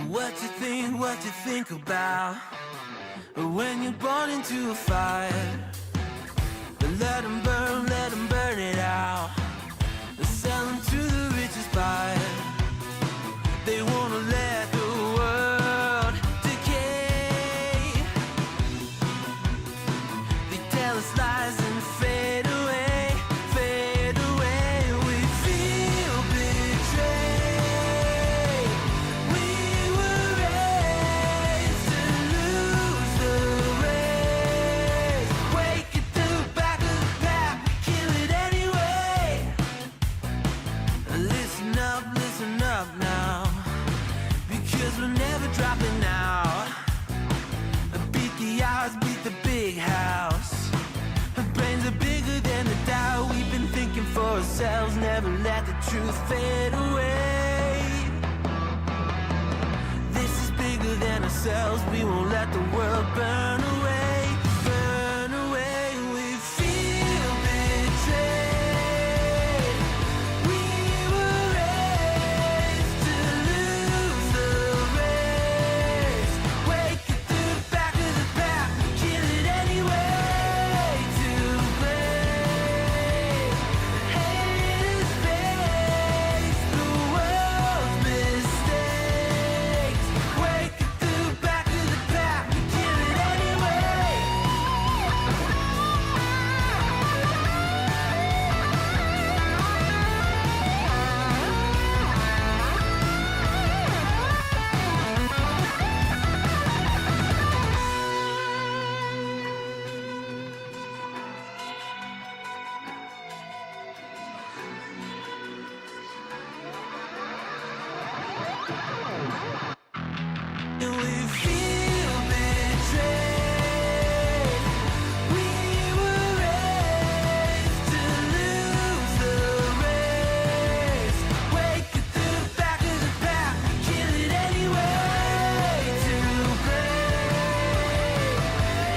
What you think about when you're born into a fire? Let them burn it out. Sell them to the richest buyer. They wanna let the world decay. They tell us lies and fade away, fade away. We feel betrayed. We were raised to lose the race. Wake it to the back of the pack, kill it anyway. Listen up now, because we're never dropping out. Beat the odds, beat the big house. Our brains are bigger than the doubt. We've been thinking for ourselves, never let the truth fade away. This is bigger than ourselves, we won't let the world burn away, burn away. We feel betrayed. We were raised to lose the race. Wake it to the back of the pack, kill it anyway. To blame, haters face the world's mistakes. Wake it to the back of the pack, kill it anyway. We feel betrayed. We were raised to lose the race. Wake it to the back of the pack, kill it anyway. To blame,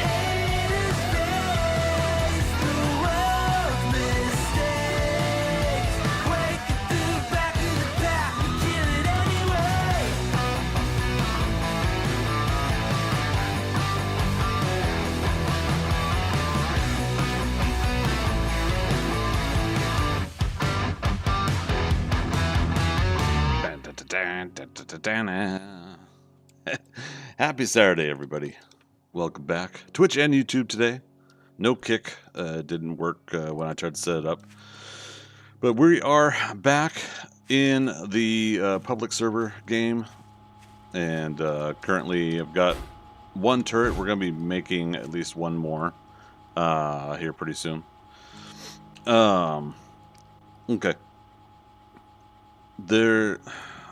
haters face the world's mistakes. Wake it to the back of the pack, kill it anyway. Happy Saturday, everybody. Welcome back. Twitch and YouTube today. No kick. Didn't work when I tried to set it up. But we are back in the public server game. And currently I've got one turret. We're going to be making at least one more here pretty soon. Okay.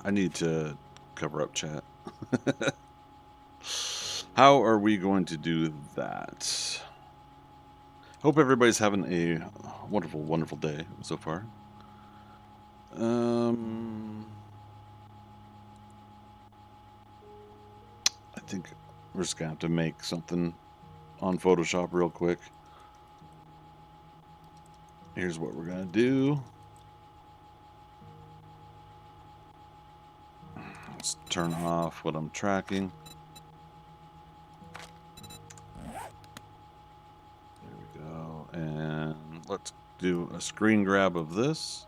I need to cover up chat. How are we going to do that? Hope everybody's having a wonderful, wonderful day so far. I think we're just gonna have to make something on Photoshop real quick. Here's what we're gonna do. Let's turn off what I'm tracking. There we go. And let's do a screen grab of this.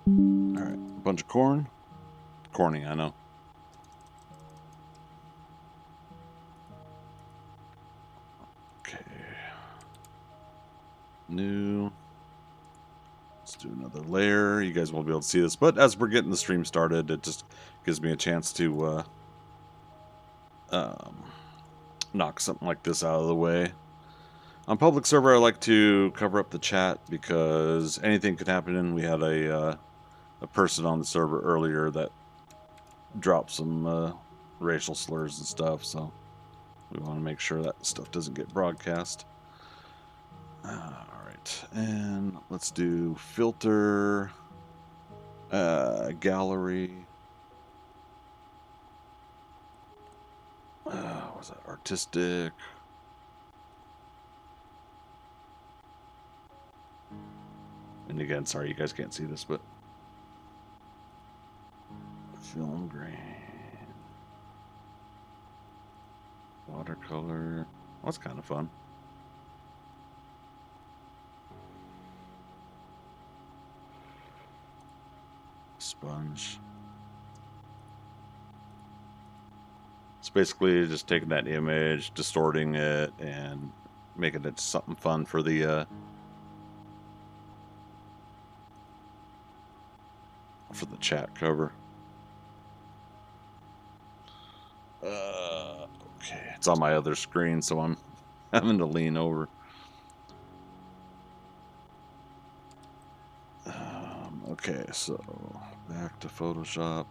Alright, a bunch of corn. Corny, I know. Okay. New. Let's do another layer. You guys won't be able to see this, but as we're getting the stream started, it just gives me a chance to knock something like this out of the way. On public server, I like to cover up the chat because anything could happen. And we had a person on the server earlier that dropped some racial slurs and stuff, so we want to make sure that stuff doesn't get broadcast. Alright, and let's do filter, gallery. Was that artistic? And again, sorry you guys can't see this, but film grain, watercolor. Well, that's kind of fun. Sponge. It's basically just taking that image, distorting it, and making it something fun for the chat cover. Okay, it's on my other screen, so I'm having to lean over. Okay, so back to Photoshop.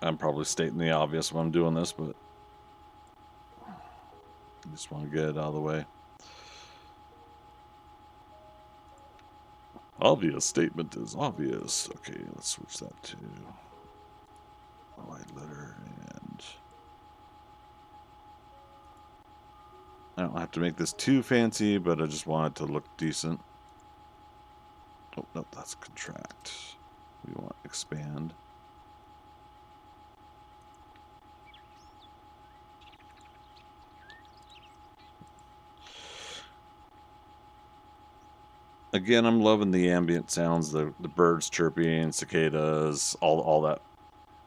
I'm probably stating the obvious when I'm doing this, but I just want to get it out of the way. Obvious statement is obvious. Okay, let's switch that to white letter, and I don't have to make this too fancy, but I just want it to look decent. Oh, no, that's contract. We want expand. Again, I'm loving the ambient sounds, the birds chirping, cicadas, all that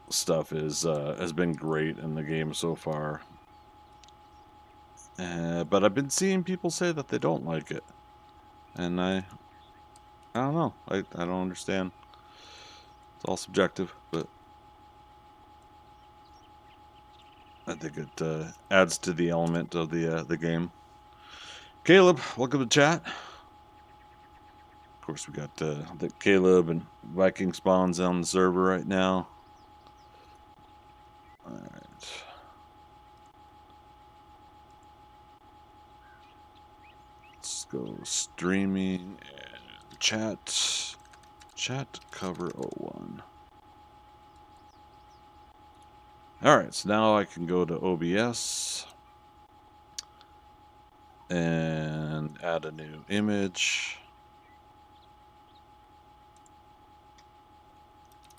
stuff is has been great in the game so far. But I've been seeing people say that they don't like it, and I don't know. I don't understand. It's all subjective, but I think it adds to the element of the game. Caleb, welcome to chat. Of course, we got the Caleb and Viking spawns on the server right now. All right. Let's go streaming and chat cover 01. All right, so now I can go to OBS and add a new image.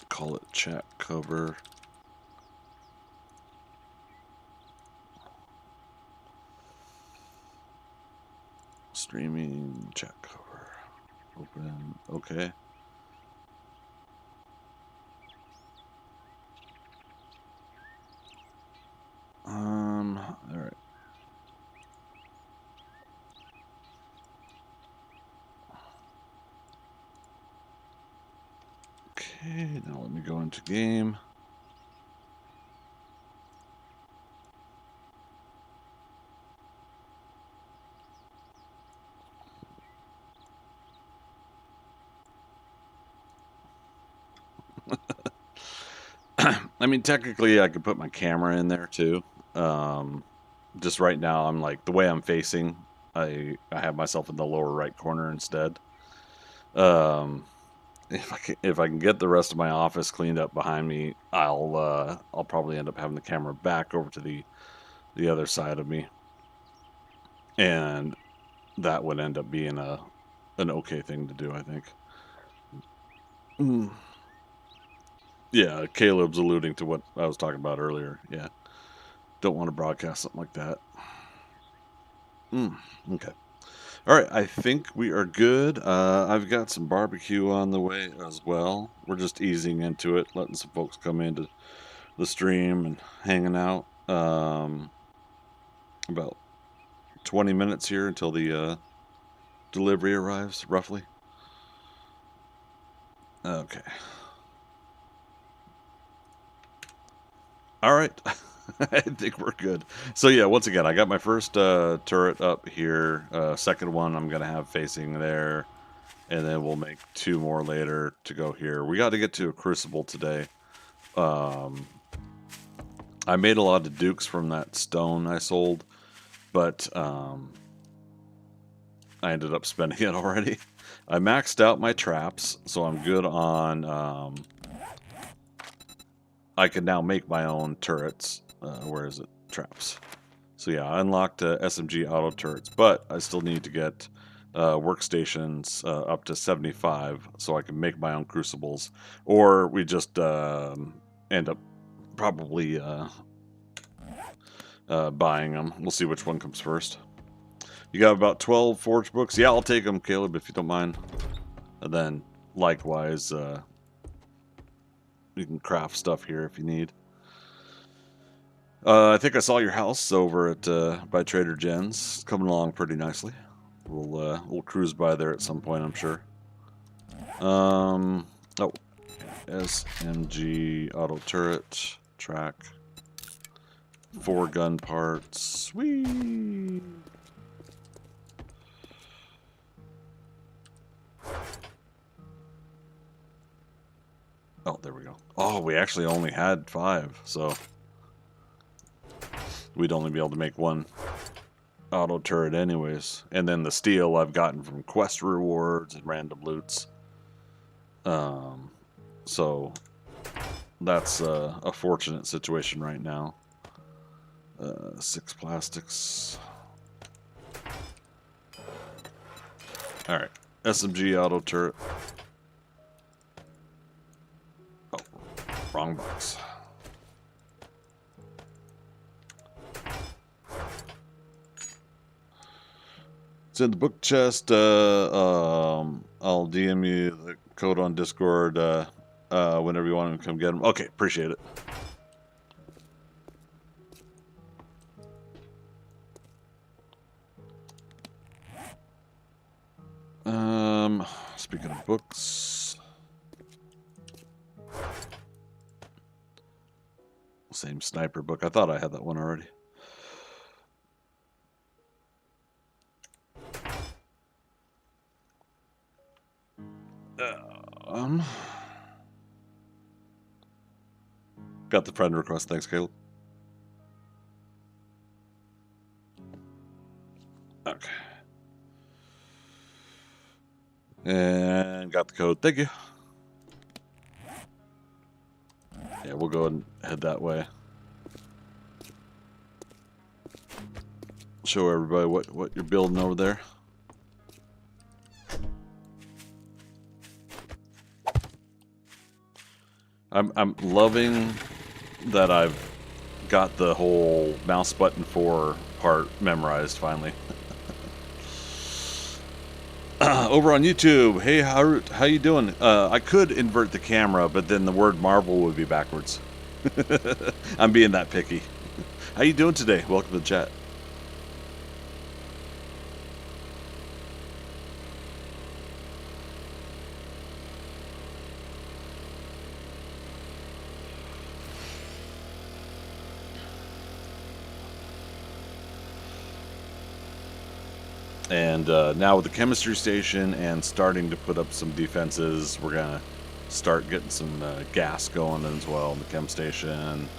Call it chat cover. Streaming chat cover. Open. Okay. All right. Okay, now let me go into game. I mean, technically, I could put my camera in there too. Just right now, I'm like the way I'm facing. I have myself in the lower right corner instead. If I can get the rest of my office cleaned up behind me, I'll probably end up having the camera back over to the other side of me, and that would end up being an okay thing to do, I think. Yeah, Caleb's alluding to what I was talking about earlier. Yeah, don't want to broadcast something like that. Okay. All right, I think we are good. I've got some barbecue on the way as well. We're just easing into it, letting some folks come into the stream and hanging out. About 20 minutes here until the delivery arrives, roughly. Okay. All right. I think we're good. So yeah, once again, I got my first turret up here. Second one I'm going to have facing there. And then we'll make 2 more later to go here. We got to get to a crucible today. I I made a lot of dukes from that stone I sold, but I ended up spending it already. I maxed out my traps, so I'm good on... I can now make my own turrets. Where is it? Traps. So yeah, I unlocked SMG auto turrets, but I still need to get workstations up to 75 so I can make my own crucibles. Or we just end up probably buying them. We'll see which one comes first. You got about 12 forge books? Yeah, I'll take them, Caleb, if you don't mind. And then, likewise, you can craft stuff here if you need. I think I saw your house over at by Trader Jen's. It's coming along pretty nicely. We'll cruise by there at some point, I'm sure. Oh, SMG auto turret track. 4 gun parts. Sweet. Oh, there we go. Oh, we actually only had 5, so we'd only be able to make 1 auto turret anyways. And then the steel I've gotten from quest rewards and random loots. So that's a fortunate situation right now. 6 plastics. Alright, SMG auto turret. Oh, wrong box. It's in the book chest. I'll DM you the code on Discord whenever you want to come get them. Okay, appreciate it. Speaking of books, same sniper book. I thought I had that one already. Got the friend request. Thanks, Caleb. Okay. And got the code. Thank you. Yeah, we'll go and head that way. Show everybody what you're building over there. I'm loving that I've got the whole mouse button 4 part memorized finally. Over on YouTube, hey Harut, how you doing? I could invert the camera, but then the word Marvel would be backwards. I'm being that picky. How you doing today? Welcome to the chat. And now with the chemistry station and starting to put up some defenses, we're gonna start getting some gas going as well in the chem station,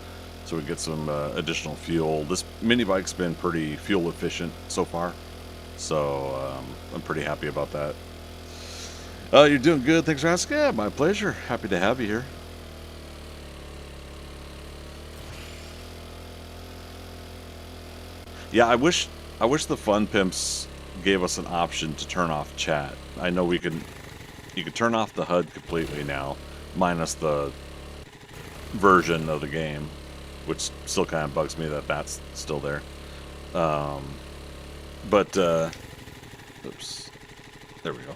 so we get some additional fuel. This mini bike's been pretty fuel efficient so far, so I'm pretty happy about that. You're doing good. Thanks for asking. Yeah, my pleasure. Happy to have you here. Yeah, I wish the Fun Pimps gave us an option to turn off chat. I know you can turn off the HUD completely now, minus the version of the game, which still kind of bugs me that that's still there. Oops, there we go.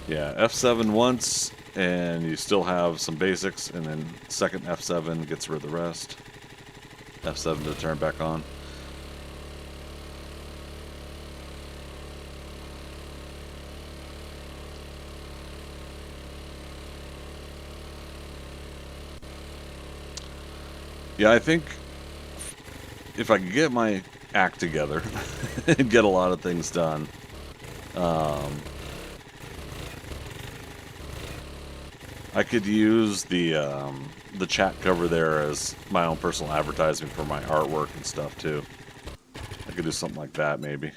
Yeah, F7 once, and you still have some basics, and then second F7 gets rid of the rest. F7 to turn back on. Yeah, I think if I could get my act together and get a lot of things done, I could use the chat cover there as my own personal advertising for my artwork and stuff too. I could do something like that maybe.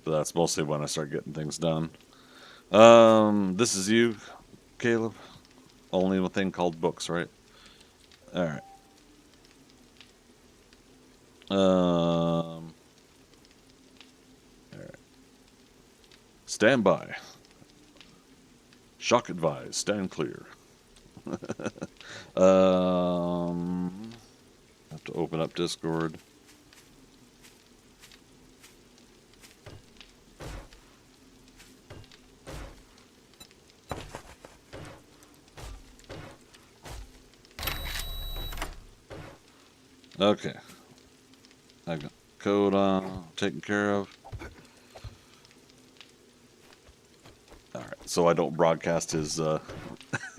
But that's mostly when I start getting things done. This is you, Caleb. Only a thing called books, right? All right. All right. Stand by. Shock advised. Stand clear. Have to open up Discord. Okay. I got code taken care of. Alright, so I don't broadcast his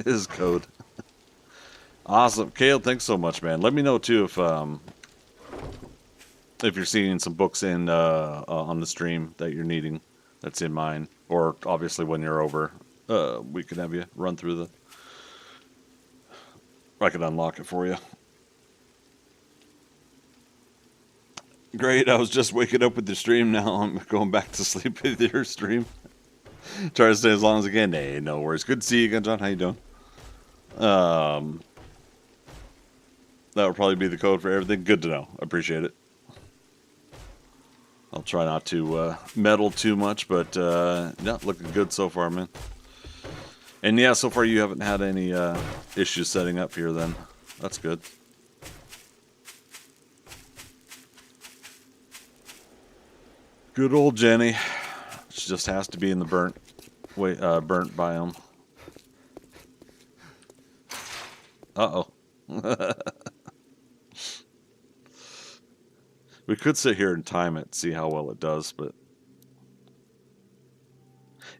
his code. Awesome. Caleb, thanks so much, man. Let me know too if you're seeing some books in on the stream that you're needing that's in mine. Or obviously when you're over, we can have you run through the I can unlock it for you. Great, I was just waking up with the stream. Now I'm going back to sleep with your stream. Try to stay as long as I can. Hey, no worries. Good to see you again, John. How you doing? That would probably be the code for everything. Good to know. I appreciate it. I'll try not to meddle too much, but yeah, looking good so far, man. And yeah, so far you haven't had any issues setting up here then. That's good. Good old Jenny. She just has to be in the burnt biome. Uh-oh. We could sit here and time it, see how well it does, but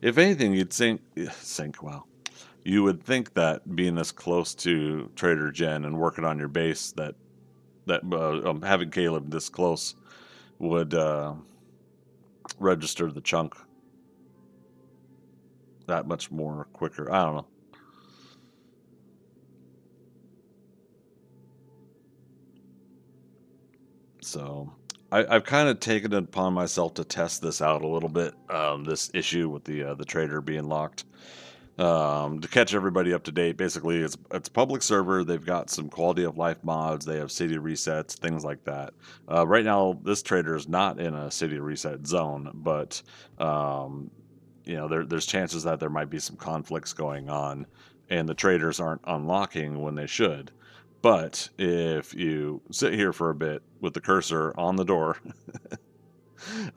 if anything, you'd wow. You would think that being this close to Trader Jen and working on your base, that having Caleb this close would register the chunk that much more quicker. I don't know. So I've kind of taken it upon myself to test this out a little bit. This issue with the trader being locked. To catch everybody up to date, basically it's a public server. They've got some quality of life mods. They have city resets, things like that. Right now, this trader is not in a city reset zone, but you know, there's chances that there might be some conflicts going on, and the traders aren't unlocking when they should. But if you sit here for a bit with the cursor on the door,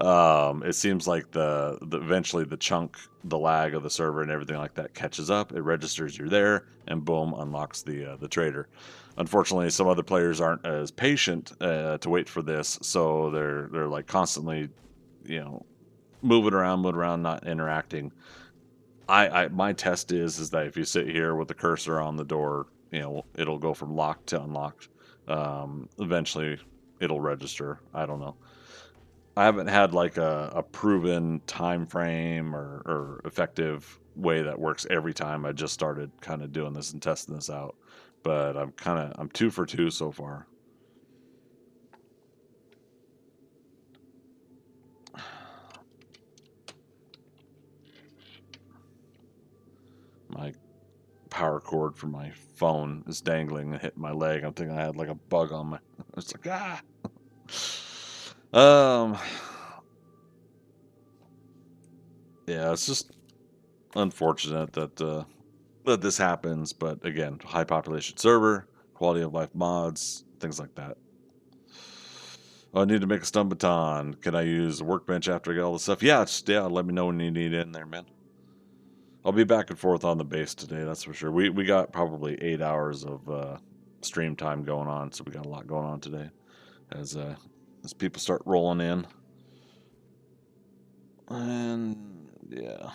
it seems like the eventually the chunk, the lag of the server and everything like that catches up. It registers you're there, and boom, unlocks the trader. Unfortunately, some other players aren't as patient to wait for this, so they're like constantly, you know, moving around, not interacting. My test is that if you sit here with the cursor on the door, you know, it'll go from locked to unlocked. Eventually, it'll register. I don't know. I haven't had like a proven time frame or effective way that works every time. I just started kind of doing this and testing this out, but I'm 2 for 2 so far. My power cord from my phone is dangling and hitting my leg. I'm thinking I had like a bug on my. It's like yeah, it's just unfortunate that that this happens. But again, high population server, quality of life mods, things like that. Oh, I need to make a stun baton. Can I use a workbench after I get all the stuff? Yeah, let me know when you need it in there, man. I'll be back and forth on the base today, that's for sure. We got probably 8 hours of stream time going on, so we got a lot going on today as people start rolling in. And yeah.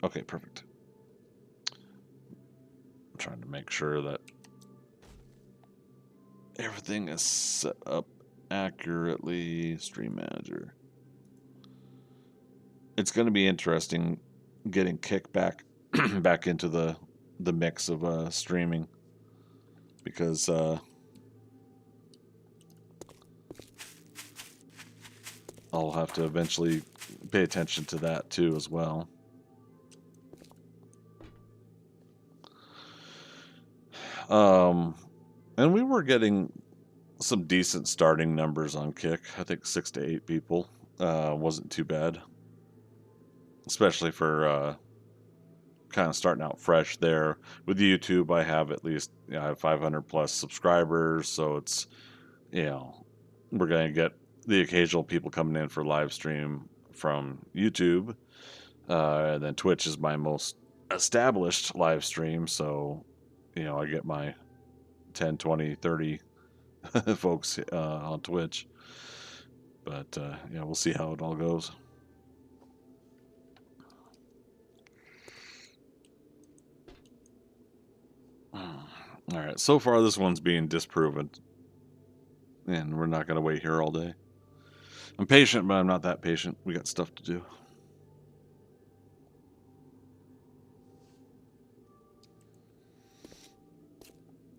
Okay, perfect. I'm trying to make sure that everything is set up accurately. Stream manager. It's going to be interesting getting kicked back into the the mix of streaming, because I'll have to eventually pay attention to that too as well. And we were getting some decent starting numbers on Kick. I think 6 to 8 people wasn't too bad, especially for kind of starting out fresh there. With YouTube, I have at least, you know, I have 500 plus subscribers, so it's, you know, we're going to get the occasional people coming in for live stream from YouTube. And then Twitch is my most established live stream, so, you know, I get my 10, 20, 30 folks on Twitch. But, yeah, we'll see how it all goes. All right, so far this one's being disproven, and we're not going to wait here all day. I'm patient, but I'm not that patient. We got stuff to do.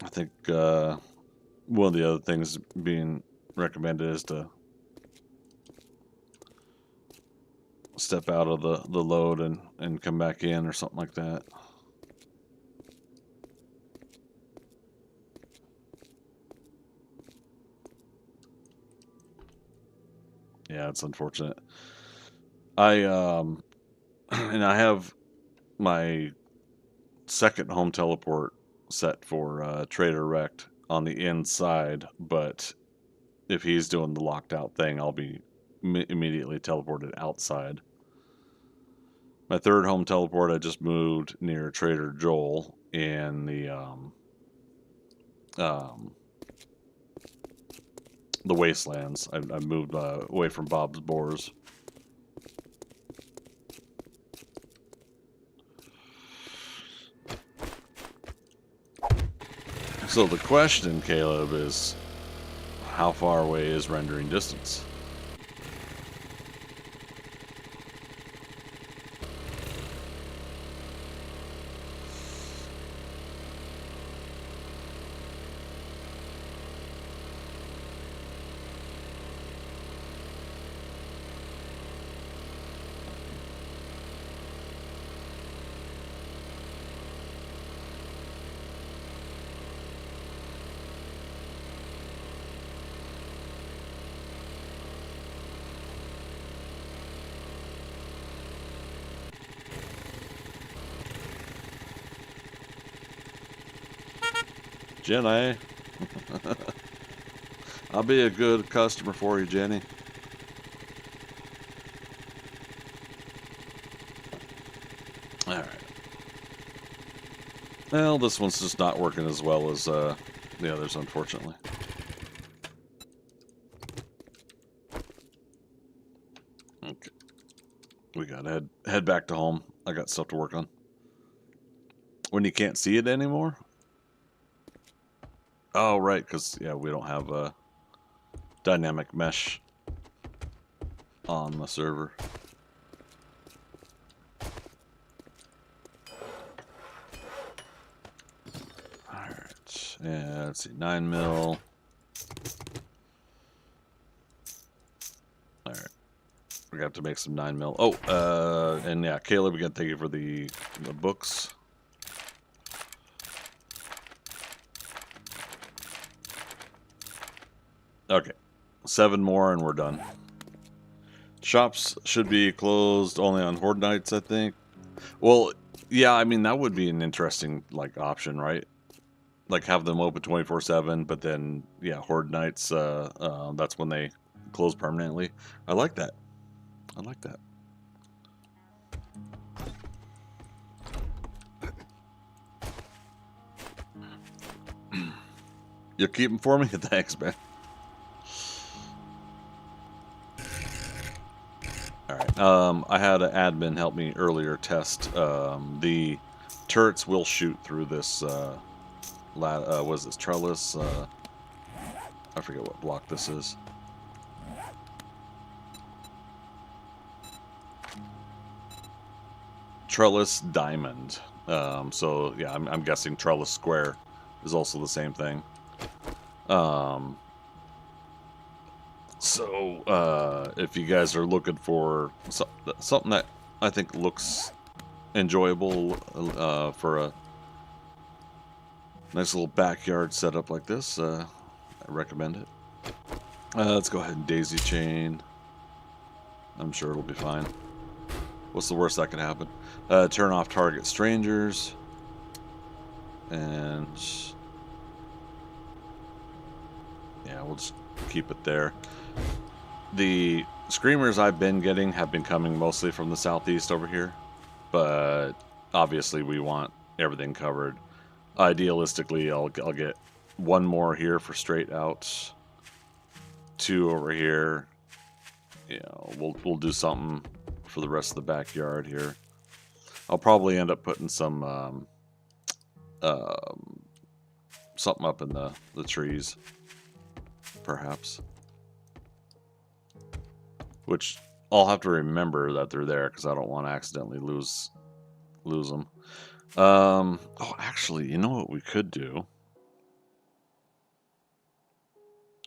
I think one of the other things being recommended is to step out of the load and come back in or something like that. Yeah, it's unfortunate. I and I have my second home teleport set for Trader Rect on the inside, but if he's doing the locked out thing, I'll be immediately teleported outside. My third home teleport, I just moved near Trader Joel in the Wastelands. I moved away from Bob's Boars. So the question, Caleb, is how far away is rendering distance? Jenny. I'll be a good customer for you, Jenny. Alright. Well, this one's just not working as well as the others, unfortunately. Okay. We gotta head back to home. I got stuff to work on. When you can't see it anymore? Oh, right, because, yeah, we don't have a dynamic mesh on the server. Alright, yeah, let's see, 9 mil. Alright, we got to make some 9 mil. Oh, and yeah, Caleb, again, thank you for the books. Okay, 7 more and we're done. Shops should be closed only on Horde nights, I think. Well, yeah, I mean, that would be an interesting, like, option, right? Like, have them open 24/7, but then, yeah, Horde nights, that's when they close permanently. I like that. I like that. You'll keep them for me? Thanks, man. Alright, I had an admin help me earlier test. The turrets will shoot through this, what is this, trellis? I forget what block this is. Trellis Diamond. So yeah, I'm guessing trellis square is also the same thing. So if you guys are looking for something that I think looks enjoyable for a nice little backyard setup like this, I recommend it. Let's go ahead and daisy chain. I'm sure it'll be fine. What's the worst that can happen? Turn off target strangers. And yeah, we'll just keep it there. The screamers I've been getting have been coming mostly from the southeast over here, but obviously we want everything covered. Idealistically, I'll get one more here for straight outs, 2 over here. You know, we'll do something for the rest of the backyard here. I'll probably end up putting some something up in the trees, perhaps. Which I'll have to remember that they're there because I don't want to accidentally lose them. Oh, actually, you know what we could do?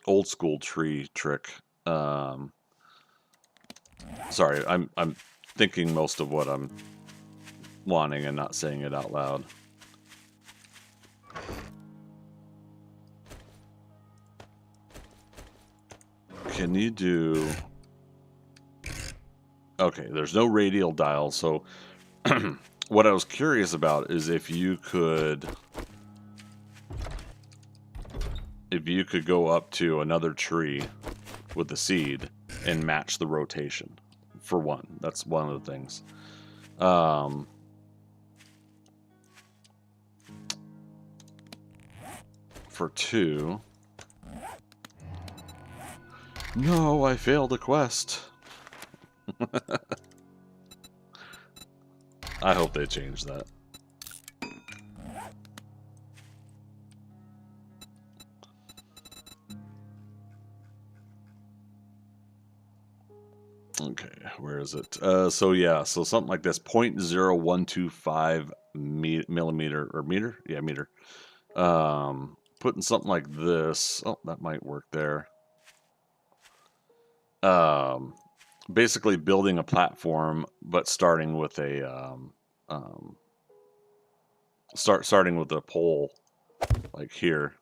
Old school tree trick. Sorry, I'm thinking most of what I'm wanting and not saying it out loud. Can you do... Okay, there's no radial dial, so what I was curious about is if you could go up to another tree with the seed and match the rotation. For one, that's one of the things. For 2, no, I failed a quest. I hope they change that. Okay, where is it? So yeah, so something like this, 0.0125 millimeter, or meter? Yeah, meter. Putting something like this. Oh, that might work there. Basically building a platform, but starting with a starting with a pole, like here.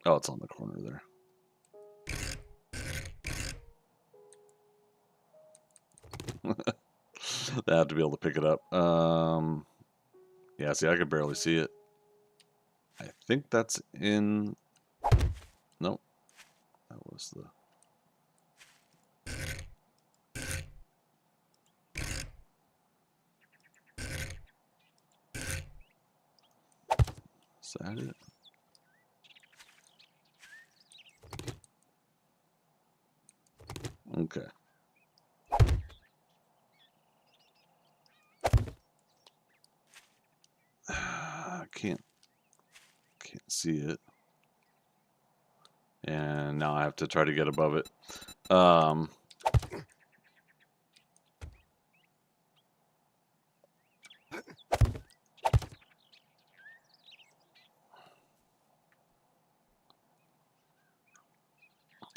Oh, it's on the corner there. They have to be able to pick it up. Yeah, see, I could barely see it. I think that's in... Nope. That was the... Is that it? Okay. I can't see it. And now I have to try to get above it.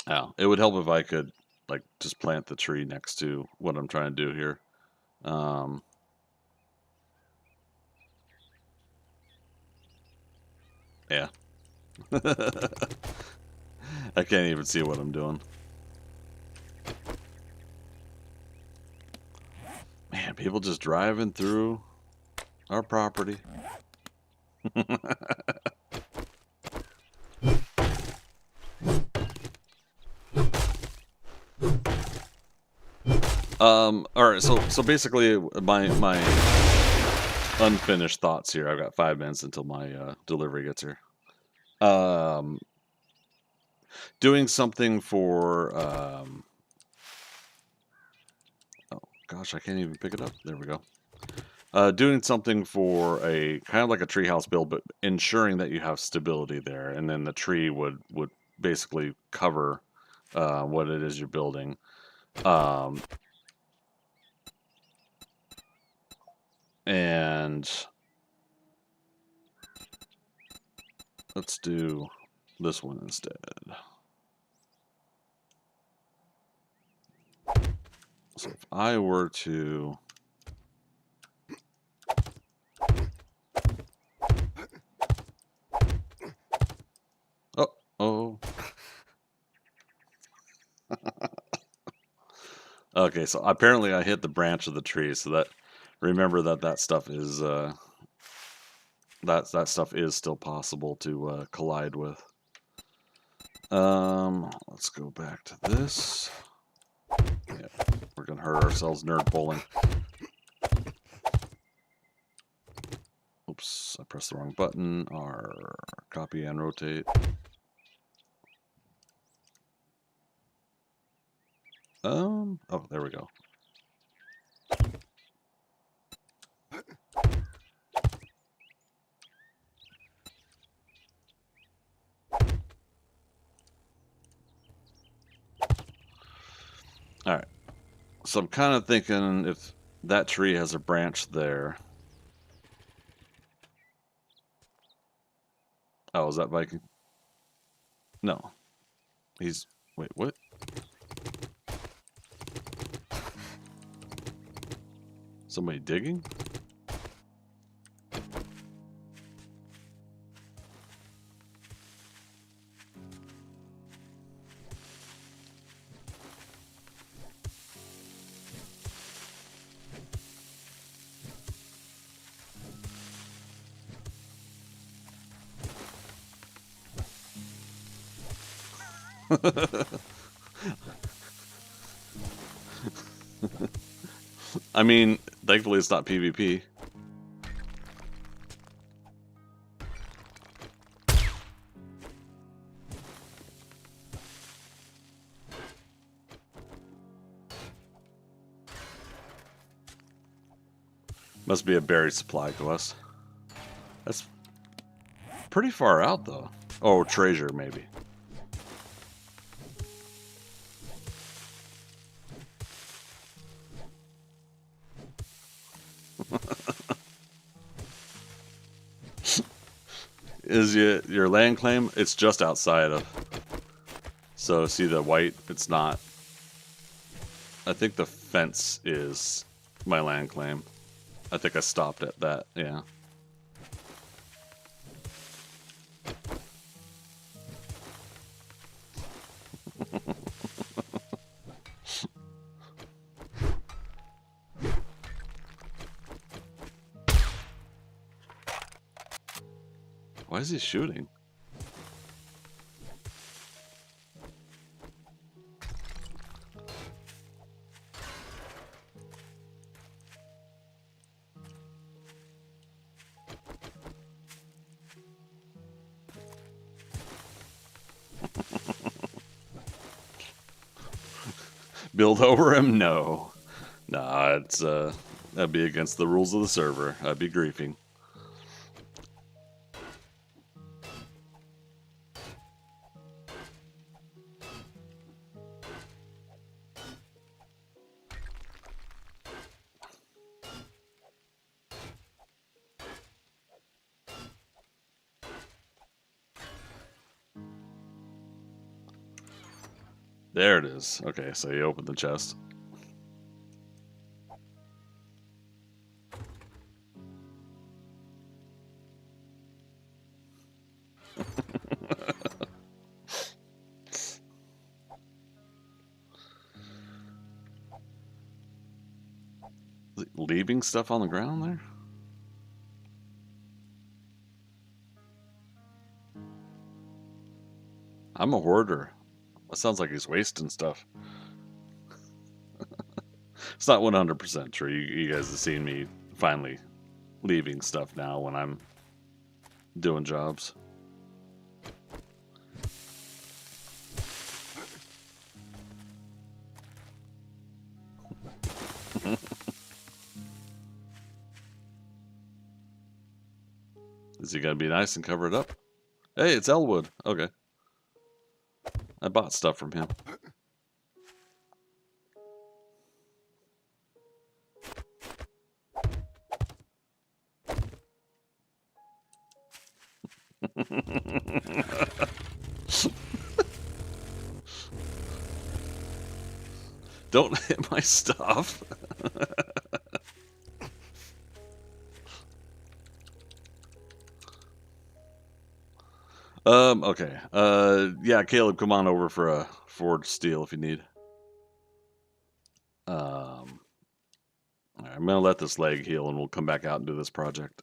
Oh, it would help if I could, like, just plant the tree next to what I'm trying to do here. Yeah. I can't even see what I'm doing. Man, people just driving through our property. All right, so basically my unfinished thoughts here. I've got 5 minutes until my delivery gets here. Doing something for oh gosh, I can't even pick it up. There we go. Doing something for a kind of like a treehouse build, but ensuring that you have stability there, and then the tree would basically cover what it is you're building. And let's do this one instead. So if I were to oh. Okay, so apparently I hit the branch of the tree, so that remember that stuff is that stuff is still possible to collide with. Let's go back to this. Yeah, we're gonna hurt ourselves nerd bowling. Oops, I pressed the wrong button. R, copy and rotate. Oh, there we go. All right. So I'm kind of thinking if that tree has a branch there. Oh, is that Viking? No. He's... Wait, what? Somebody digging? I mean, thankfully it's not PvP. Must be a buried supply quest. That's pretty far out, though. Oh, treasure, maybe. Is your land claim? It's just outside of. So see the white? It's not. I think the fence is my land claim. I think I stopped at that, yeah. Why is he shooting? Build over him? No. Nah, it's that'd be against the rules of the server. I'd be griefing. There it is. Okay, so you open the chest. Leaving stuff on the ground there? I'm a hoarder. That sounds like he's wasting stuff. It's not 100% true. You guys have seen me finally leaving stuff now when I'm doing jobs. Is he gonna be nice and cover it up? Hey, it's Elwood. Okay. I bought stuff from him. Don't hit my stuff. Okay. Yeah, Caleb, come on over for a forged steel if you need. All right, I'm gonna let this leg heal and we'll come back out and do this project.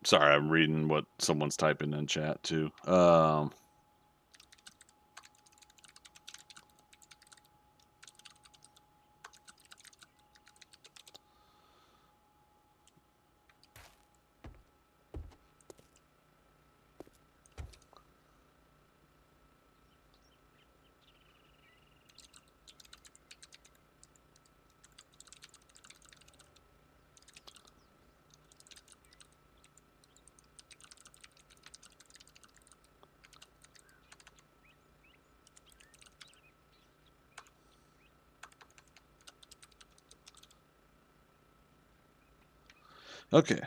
Sorry, I'm reading what someone's typing in chat too. Okay.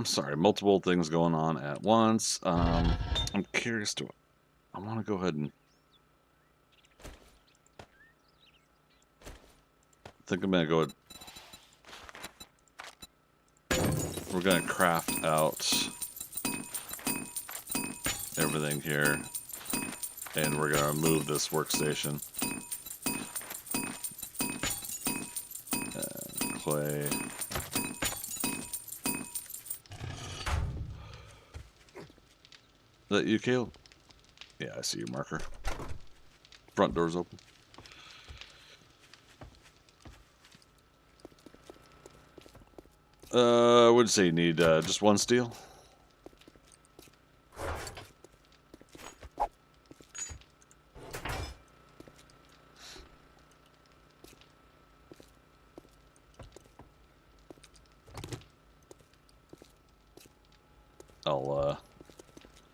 Sorry, multiple things going on at once. I'm curious to. I want to go ahead and. I think I'm gonna go. We're gonna craft out everything here, and we're gonna move this workstation. Clay. Is that you, Caleb? Yeah, I see your marker. Front door's open. What'd you say you need? Just one steel?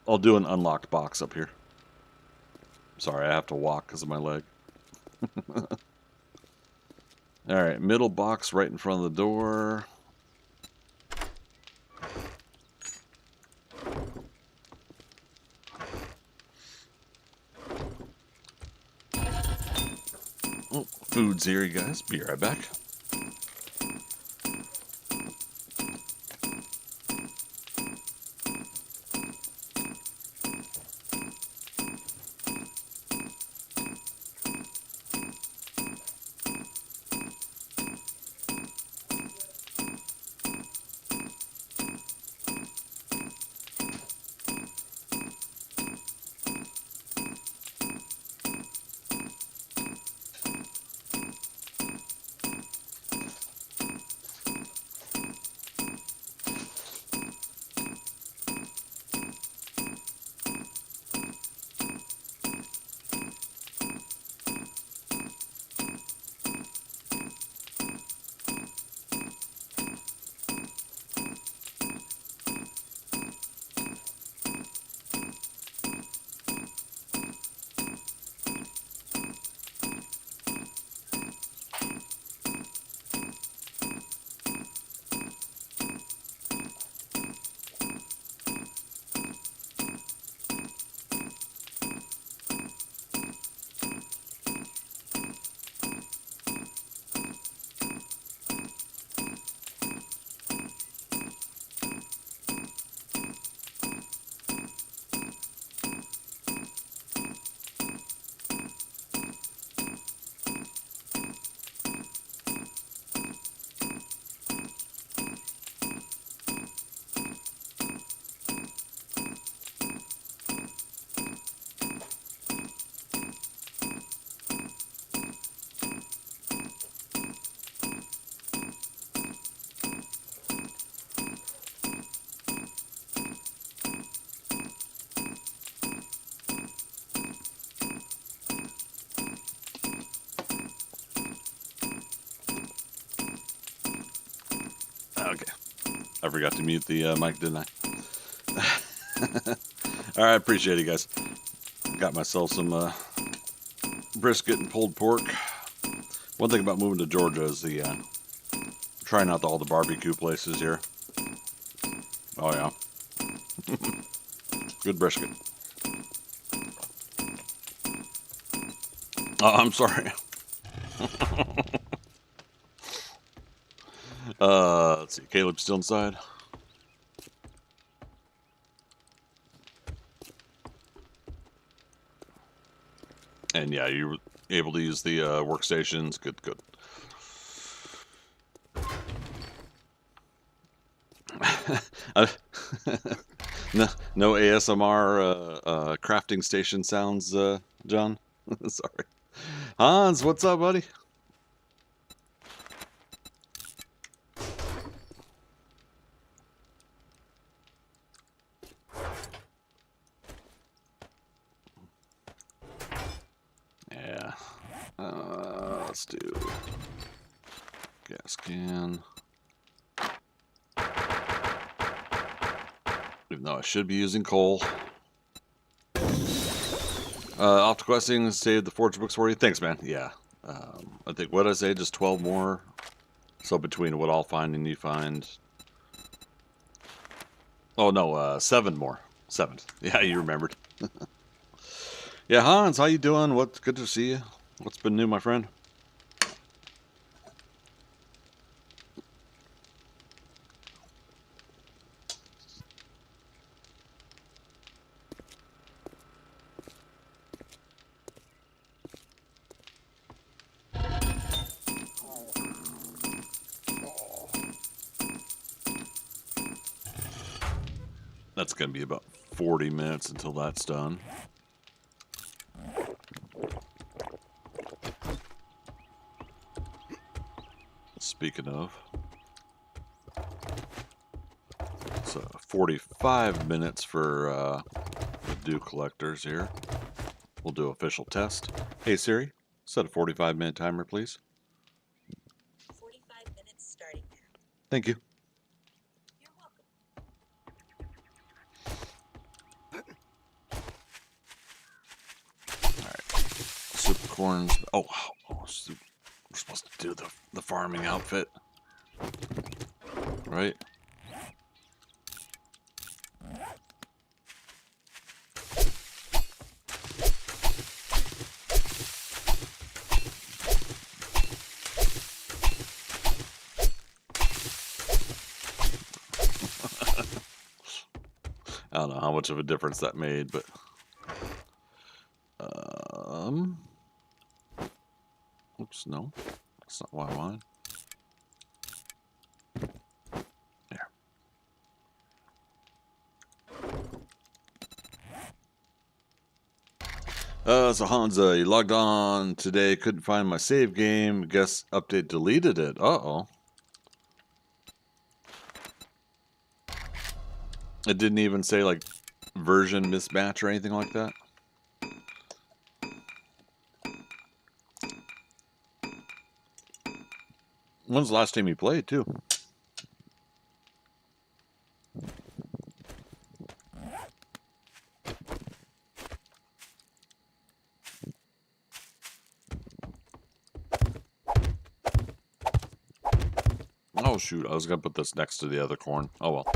I'll do an unlocked box up here. Sorry, I have to walk because of my leg. Alright, middle box right in front of the door. Oh, food's here, you guys. Be right back. I forgot to mute the mic, didn't I? All right, appreciate it, guys. Got myself some brisket and pulled pork. One thing about moving to Georgia is the trying out all the barbecue places here. Oh yeah, good brisket. I'm sorry. Let's see. Caleb's still inside. And yeah, you were able to use the workstations. Good, good. No ASMR crafting station sounds, John. Sorry. Hans, what's up, buddy? Yeah. Let's do gas can. Even though I should be using coal. Off to questing, save the forge books for you. Thanks, man. Yeah. I think, what did I say? Just 12 more? So between what I'll find and you find... Oh, no, 7 more. 7. Yeah, you remembered. Yeah, Hans, how you doing? What's good to see you. What's been new, my friend? That's going to be about 40 minutes until that's done. Speaking of, it's 45 minutes for the dew collectors here. We'll do official test. Hey Siri, set a 45-minute timer, please. 45 minutes starting now. Thank you. You're welcome. Super corns. Oh, soup. We're supposed to do the farming outfit, right? I don't know how much of a difference that made, but oops, no, that's not what I wanted. There. So Hans, you logged on today, couldn't find my save game. Guess update deleted it. Uh-oh. It didn't even say like version mismatch or anything like that. When's the last time you played, too? Oh, shoot. I was going to put this next to the other corn. Oh, well.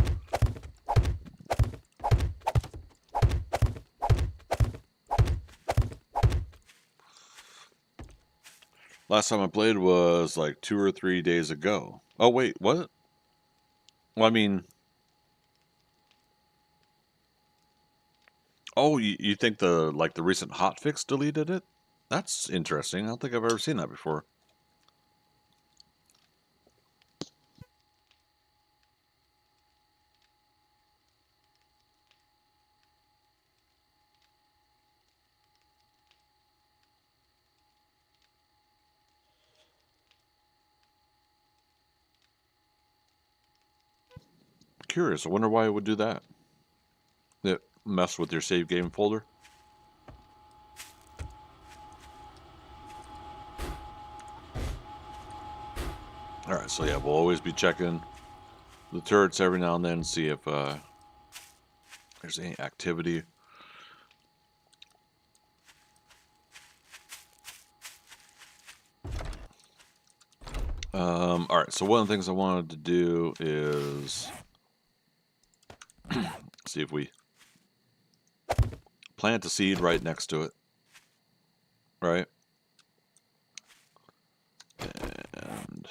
Last time I played was like 2 or 3 days ago. Oh, wait. What? Well, I mean... Oh, you think the recent hotfix deleted it? That's interesting. I don't think I've ever seen that before. Curious. I wonder why it would do that. It mess with your save game folder. Alright, so yeah, we'll always be checking the turrets every now and then, see if there's any activity. Alright, so one of the things I wanted to do is see if we plant a seed right next to it. Right? And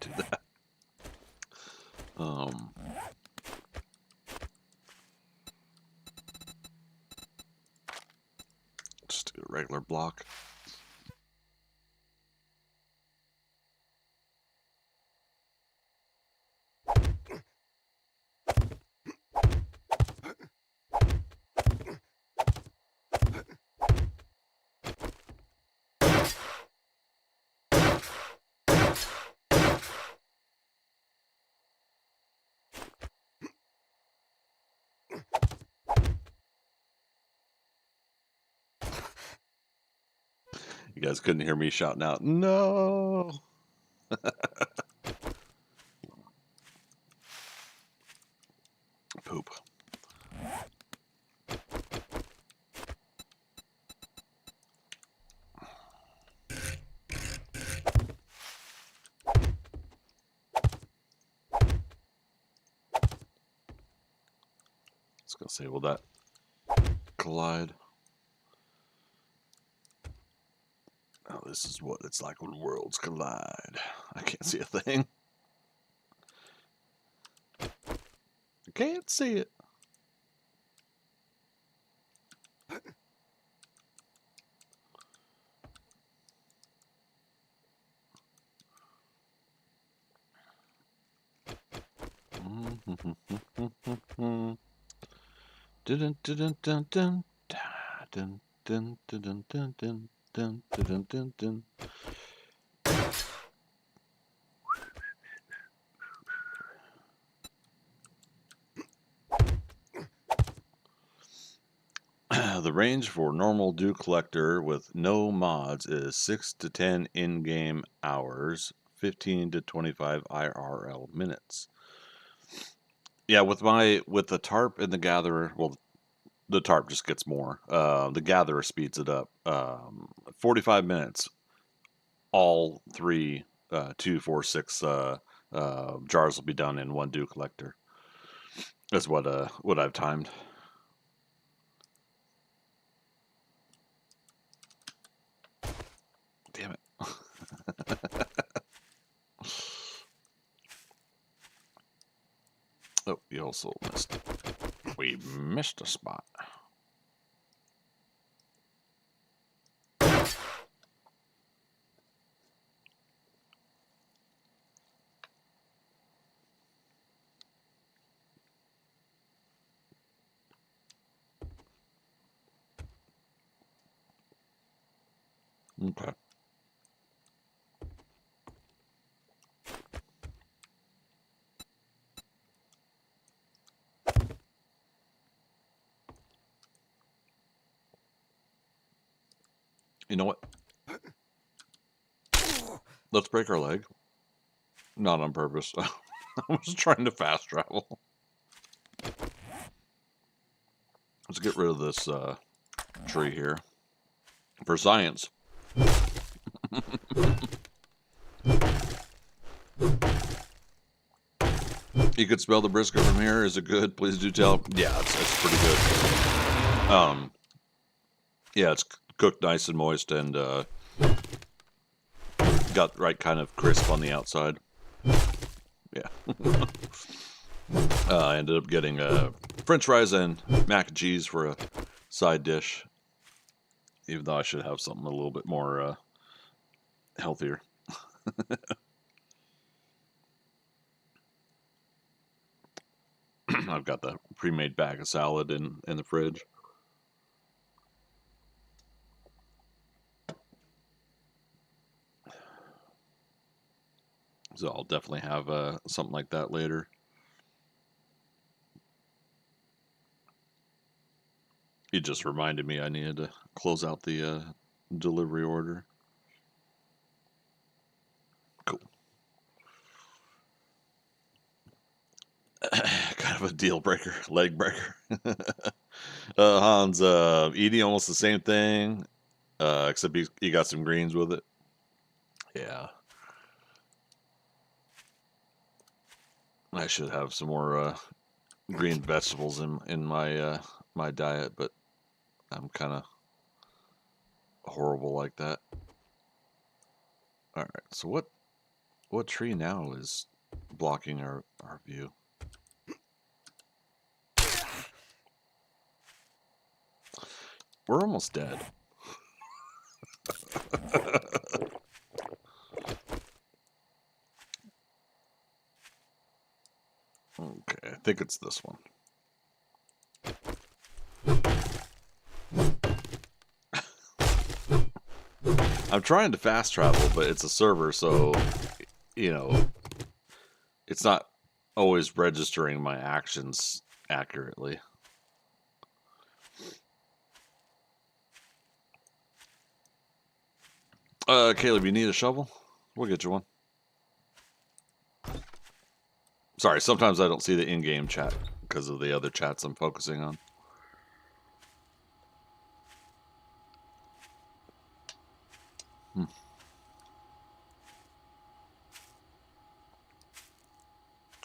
do that. Just do a regular block. You guys couldn't hear me shouting out, no! Poop. I was gonna say, will that collide? Oh, this is what it's like when worlds collide. I can't see a thing. I can't see it. Dun dun dun dun dun dun dun dun dun dun dun dun dun. The range for normal dew collector with no mods is 6 to 10 in-game hours, 15 to 25 IRL minutes. Yeah, with the tarp and the gatherer, well, the tarp just gets more. The gatherer speeds it up. 45 minutes. All three 2, 4, 6 jars will be done in one dew collector. That's what I've timed. Damn it. Oh, you also missed. We missed a spot. Okay. You know what? Let's break our leg. Not on purpose. I was trying to fast travel. Let's get rid of this tree here. For science. You could smell the brisket from here. Is it good? Please do tell. Yeah, it's pretty good. Yeah, it's cooked nice and moist and got the right kind of crisp on the outside. Yeah. I ended up getting French fries and mac and cheese for a side dish, even though I should have something a little bit more healthier. I've got the pre-made bag of salad in the fridge. So I'll definitely have something like that later. It just reminded me I needed to close out the delivery order. Cool. Kind of a deal breaker, leg breaker. Hans eating almost the same thing, except he got some greens with it. Yeah. I should have some more green vegetables in my my diet, but I'm kind of horrible like that. All right, so what tree now is blocking our view? We're almost dead. Okay, I think it's this one. I'm trying to fast travel, but it's a server, so, you know, it's not always registering my actions accurately. Caleb, you need a shovel? We'll get you one. Sorry, sometimes I don't see the in-game chat because of the other chats I'm focusing on.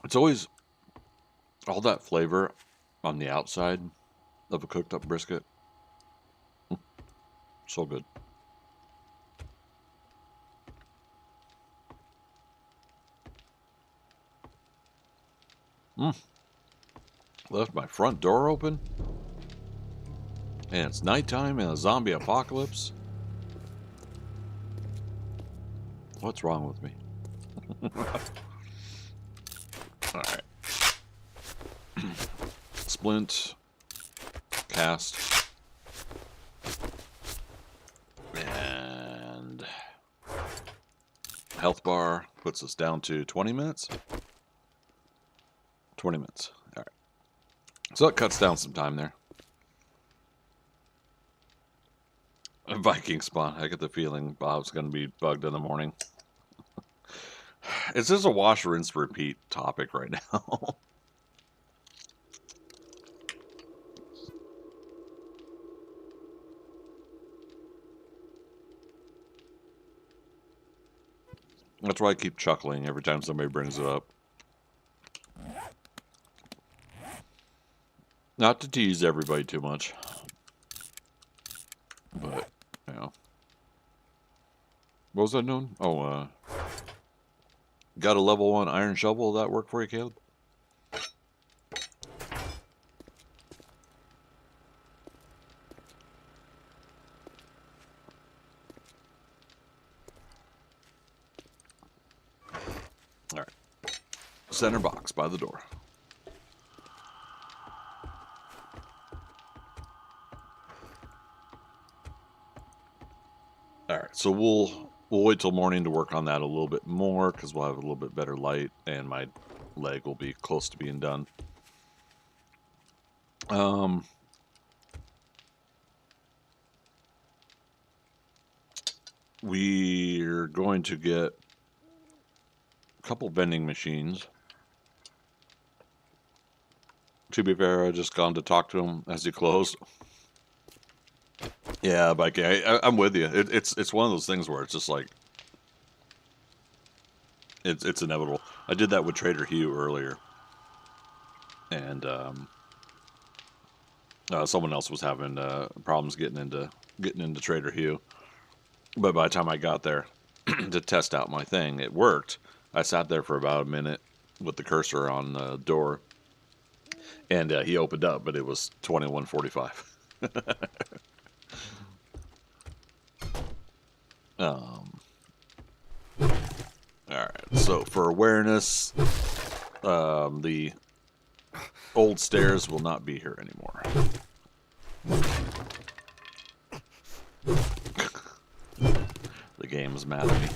It's always all that flavor on the outside of a cooked up brisket. So good. Left my front door open. And it's nighttime in a zombie apocalypse. What's wrong with me? Alright. Splint. Cast. And health bar puts us down to 20 minutes. 20 minutes. Alright. So it cuts down some time there. A Viking spawn. I get the feeling Bob's going to be bugged in the morning. It's just a wash, rinse, repeat topic right now. That's why I keep chuckling every time somebody brings it up. Not to tease everybody too much. But, you know. What was that known? Oh, got a level 1 iron shovel. Will that work for you, Caleb? Alright. Center box by the door. Alright, so we'll wait till morning to work on that a little bit more because we'll have a little bit better light and my leg will be close to being done. We're going to get a couple vending machines. To be fair, I just gone to talk to him as he closed. Yeah, but I'm with you. It's one of those things where it's just like it's inevitable. I did that with Trader Hugh earlier, and someone else was having problems getting into Trader Hugh. But by the time I got there to test out my thing, it worked. I sat there for about a minute with the cursor on the door, and he opened up, but it was 21:45. Alright, so for awareness, the old stairs will not be here anymore. The game's mad at me.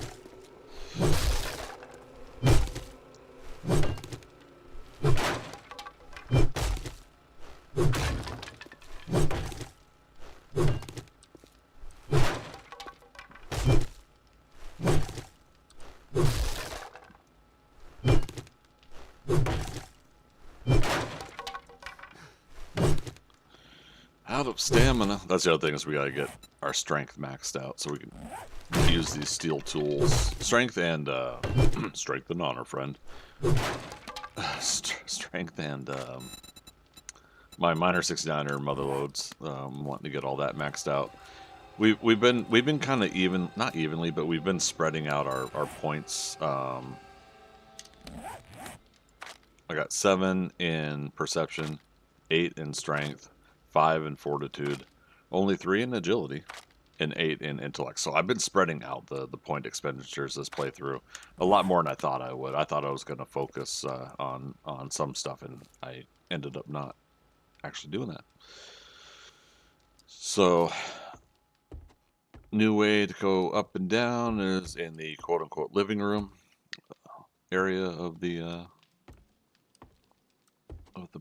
out of stamina. That's the other thing, is we gotta get our strength maxed out so we can use these steel tools. Strength and strength and honor, friend. Strength and my miner 69er mother loads. Wanting to get all that maxed out. We've been kind of not evenly, but we've been spreading out our points. I got 7 in perception, 8 in strength, 5 in fortitude, only 3 in agility, and 8 in intellect. So I've been spreading out the point expenditures this playthrough a lot more than I thought I would. I thought I was going to focus on some stuff, and I ended up not actually doing that. So, new way to go up and down is in the quote-unquote living room area of the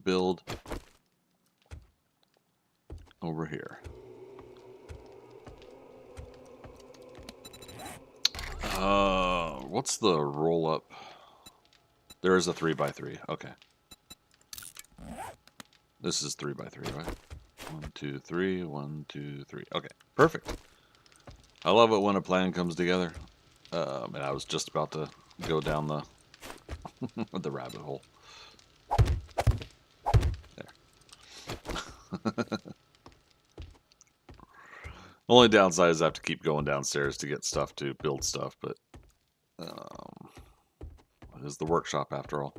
build over here. What's the roll up? There is a 3x3. Okay. This is 3x3, right? 1, 2, 3. 1, 2, 3. Okay, perfect. I love it when a plan comes together. And I was just about to go down the the rabbit hole. There. Only downside is I have to keep going downstairs to get stuff to build stuff, but it is the workshop after all.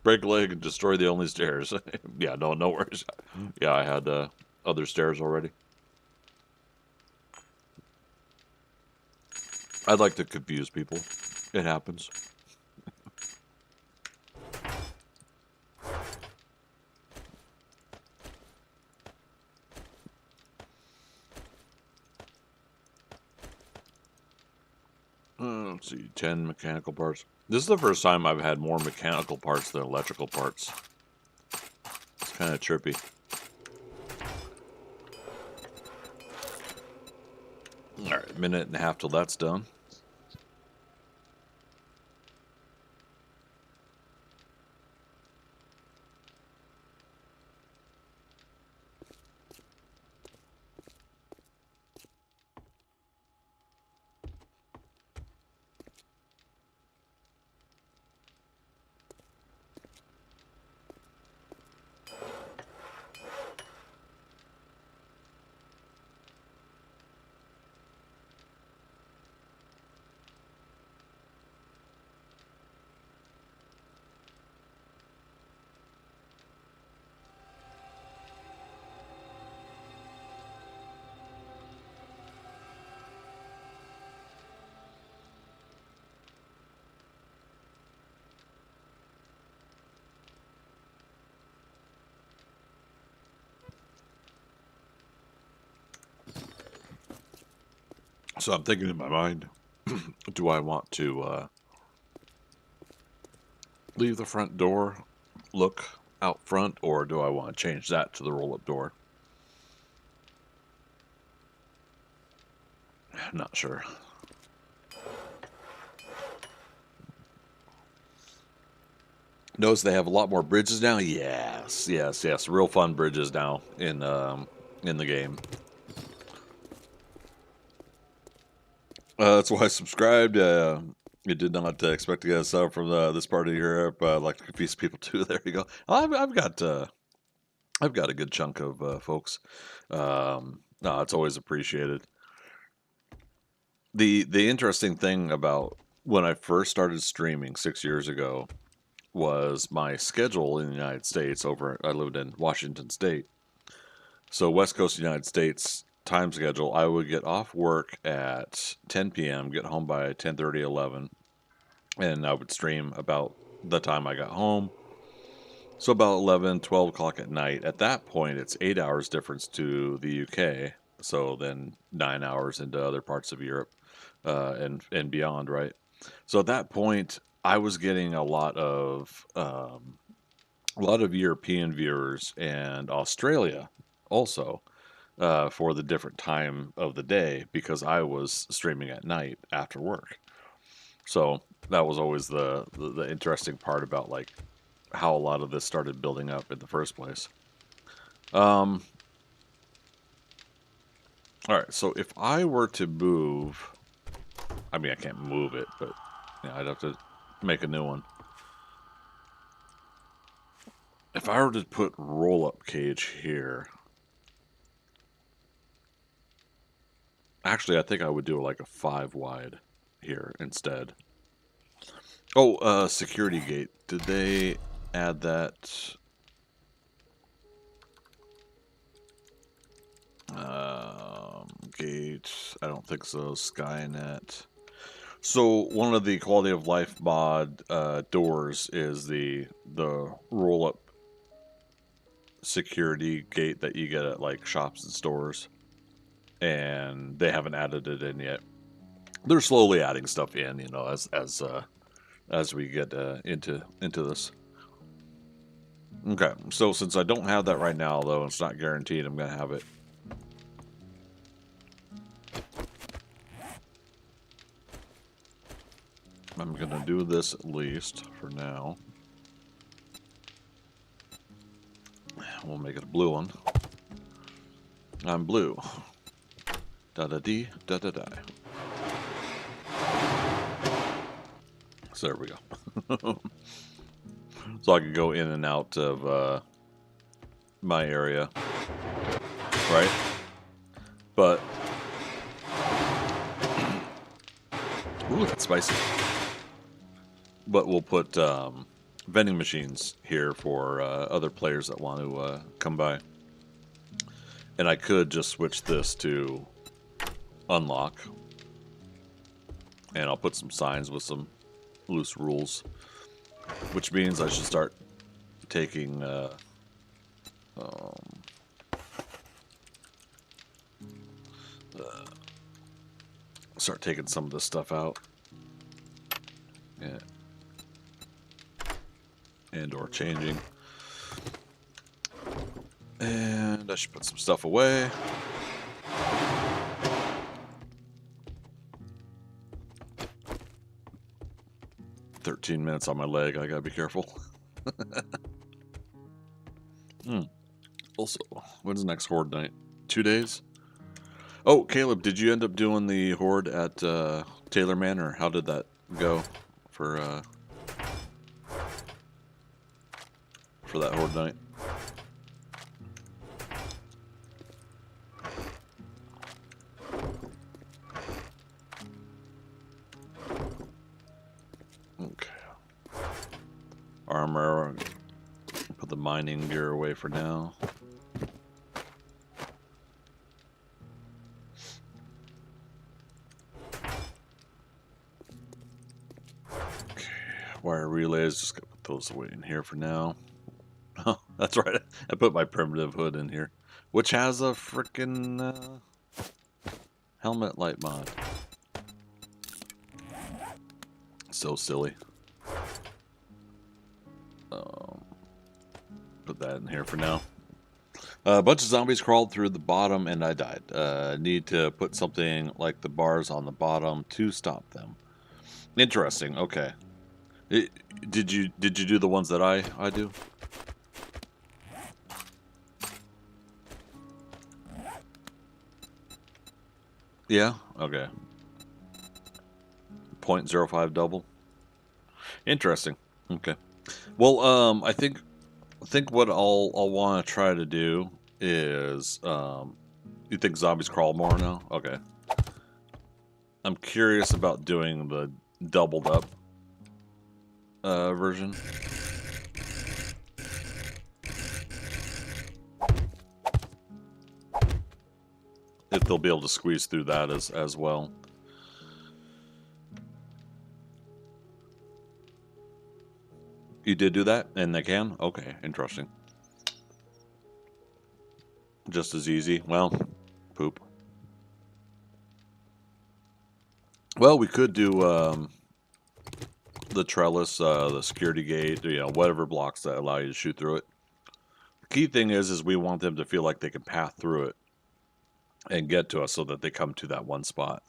Break a leg and destroy the only stairs. Yeah, no worries. Yeah, I had other stairs already. I'd like to confuse people. It happens. Let's see, 10 mechanical parts. This is the first time I've had more mechanical parts than electrical parts. It's kind of trippy. Alright, minute and a half till that's done. So I'm thinking in my mind, do I want to leave the front door look out front, or do I want to change that to the roll-up door? Not sure. Notice they have a lot more bridges now. Yes. Real fun bridges now in the game. That's why I subscribed. You did not expect to get a sub from this part of Europe. I'd like to confuse people too. There you go. I've got a good chunk of folks. No, it's always appreciated. The interesting thing about when I first started streaming 6 years ago was my schedule in the United States. I lived in Washington State, so West Coast United States time schedule. I would get off work at 10 p.m., get home by 10:30, 11, and I would stream about the time I got home. So about 11, 12 o'clock at night. At that point, it's 8 hours difference to the UK. So then 9 hours into other parts of Europe and beyond, right? So at that point, I was getting a lot of European viewers and Australia also for the different time of the day because I was streaming at night after work. So that was always the interesting part about like how a lot of this started building up in the first place. All right, so if I were to move, I mean I can't move it, but yeah, I'd have to make a new one. If I were to put roll-up cage here, actually I think I would do like a 5 wide here instead. Oh, security gate. Did they add that? Gate. I don't think so. Skynet. So one of the quality of life mod doors is the roll-up security gate that you get at like shops and stores, and they haven't added it in yet. They're slowly adding stuff in, you know, as we get into this. Okay, so since I don't have that right now, though, it's not guaranteed I'm gonna have it. I'm gonna do this at least for now. We'll make it a blue one. I'm blue. Da da dee da da da. So there we go. So I can go in and out of my area, right? But ooh, that's spicy. But we'll put vending machines here for other players that want to come by. And I could just switch this to unlock. And I'll put some signs with some loose rules. Which means I should start taking some of this stuff out. Yeah. And or changing. And I should put some stuff away. "13 minutes on my leg, I gotta be careful." Also, when's the next Horde night? 2 days? Oh, Caleb, did you end up doing the Horde at Taylor Manor? How did that go for that Horde night? Okay. Armor. Put the mining gear away for now. Okay. Wire relays. Just gotta put those away in here for now. Oh, that's right. I put my primitive hood in here, which has a frickin' helmet light mod. So silly. Put that in here for now. A bunch of zombies crawled through the bottom and I died. Need to put something like the bars on the bottom to stop them. Interesting. Okay. Did you do the ones that I do? Yeah. Okay. 0.05 double. Interesting. Okay. Well, I think what I'll want to try to do is you think zombies crawl more now? Okay. I'm curious about doing the doubled up version. If they'll be able to squeeze through that as well. You did do that, and they can? Okay, interesting. Just as easy. Well, poop. Well, we could do the trellis, the security gate, you know, whatever blocks that allow you to shoot through it. key thing is we want them to feel like they can path through it and get to us so that they come to that one spot.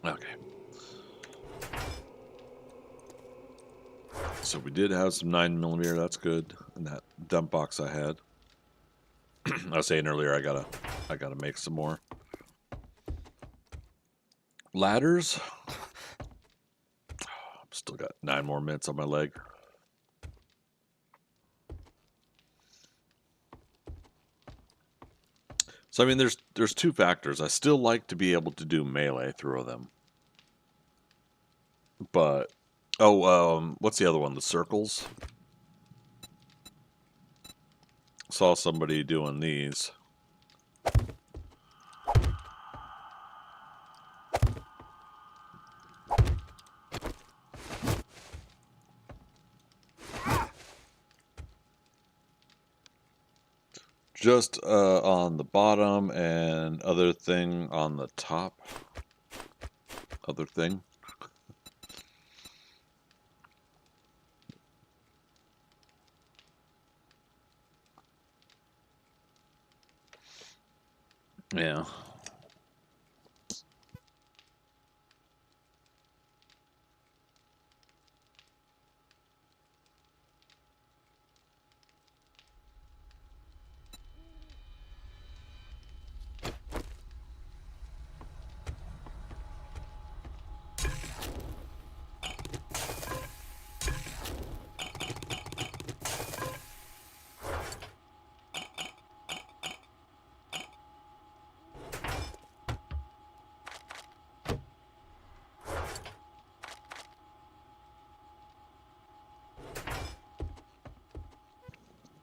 Okay. So we did have some 9mm. That's good. And that dump box I had. I was saying earlier, I gotta make some more ladders. I've still got 9 more minutes on my leg. So I mean, there's two factors. I still like to be able to do melee through them, but what's the other one? The circles. Saw somebody doing these. Just on the bottom and other thing on the top. Other thing. Yeah.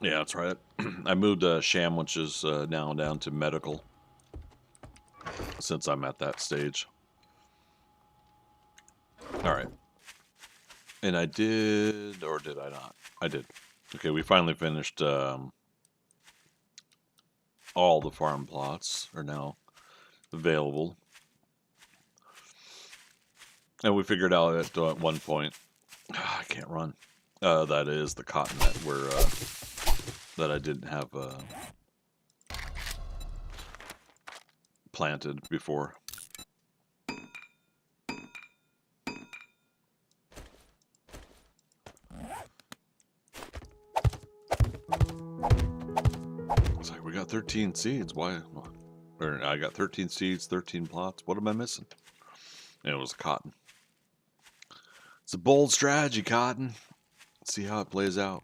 Yeah, that's right. I moved Sham, which is now down to medical, since I'm at that stage. Alright. And I did, or did I not? I did. Okay, we finally finished all the farm plots are now available. And we figured out at one point, I can't run, that is the cotton that we're, that I didn't have planted before. It's like, we got 13 seeds. Why? Or I got 13 seeds, 13 plots. What am I missing? And it was cotton. It's a bold strategy, cotton. Let's see how it plays out.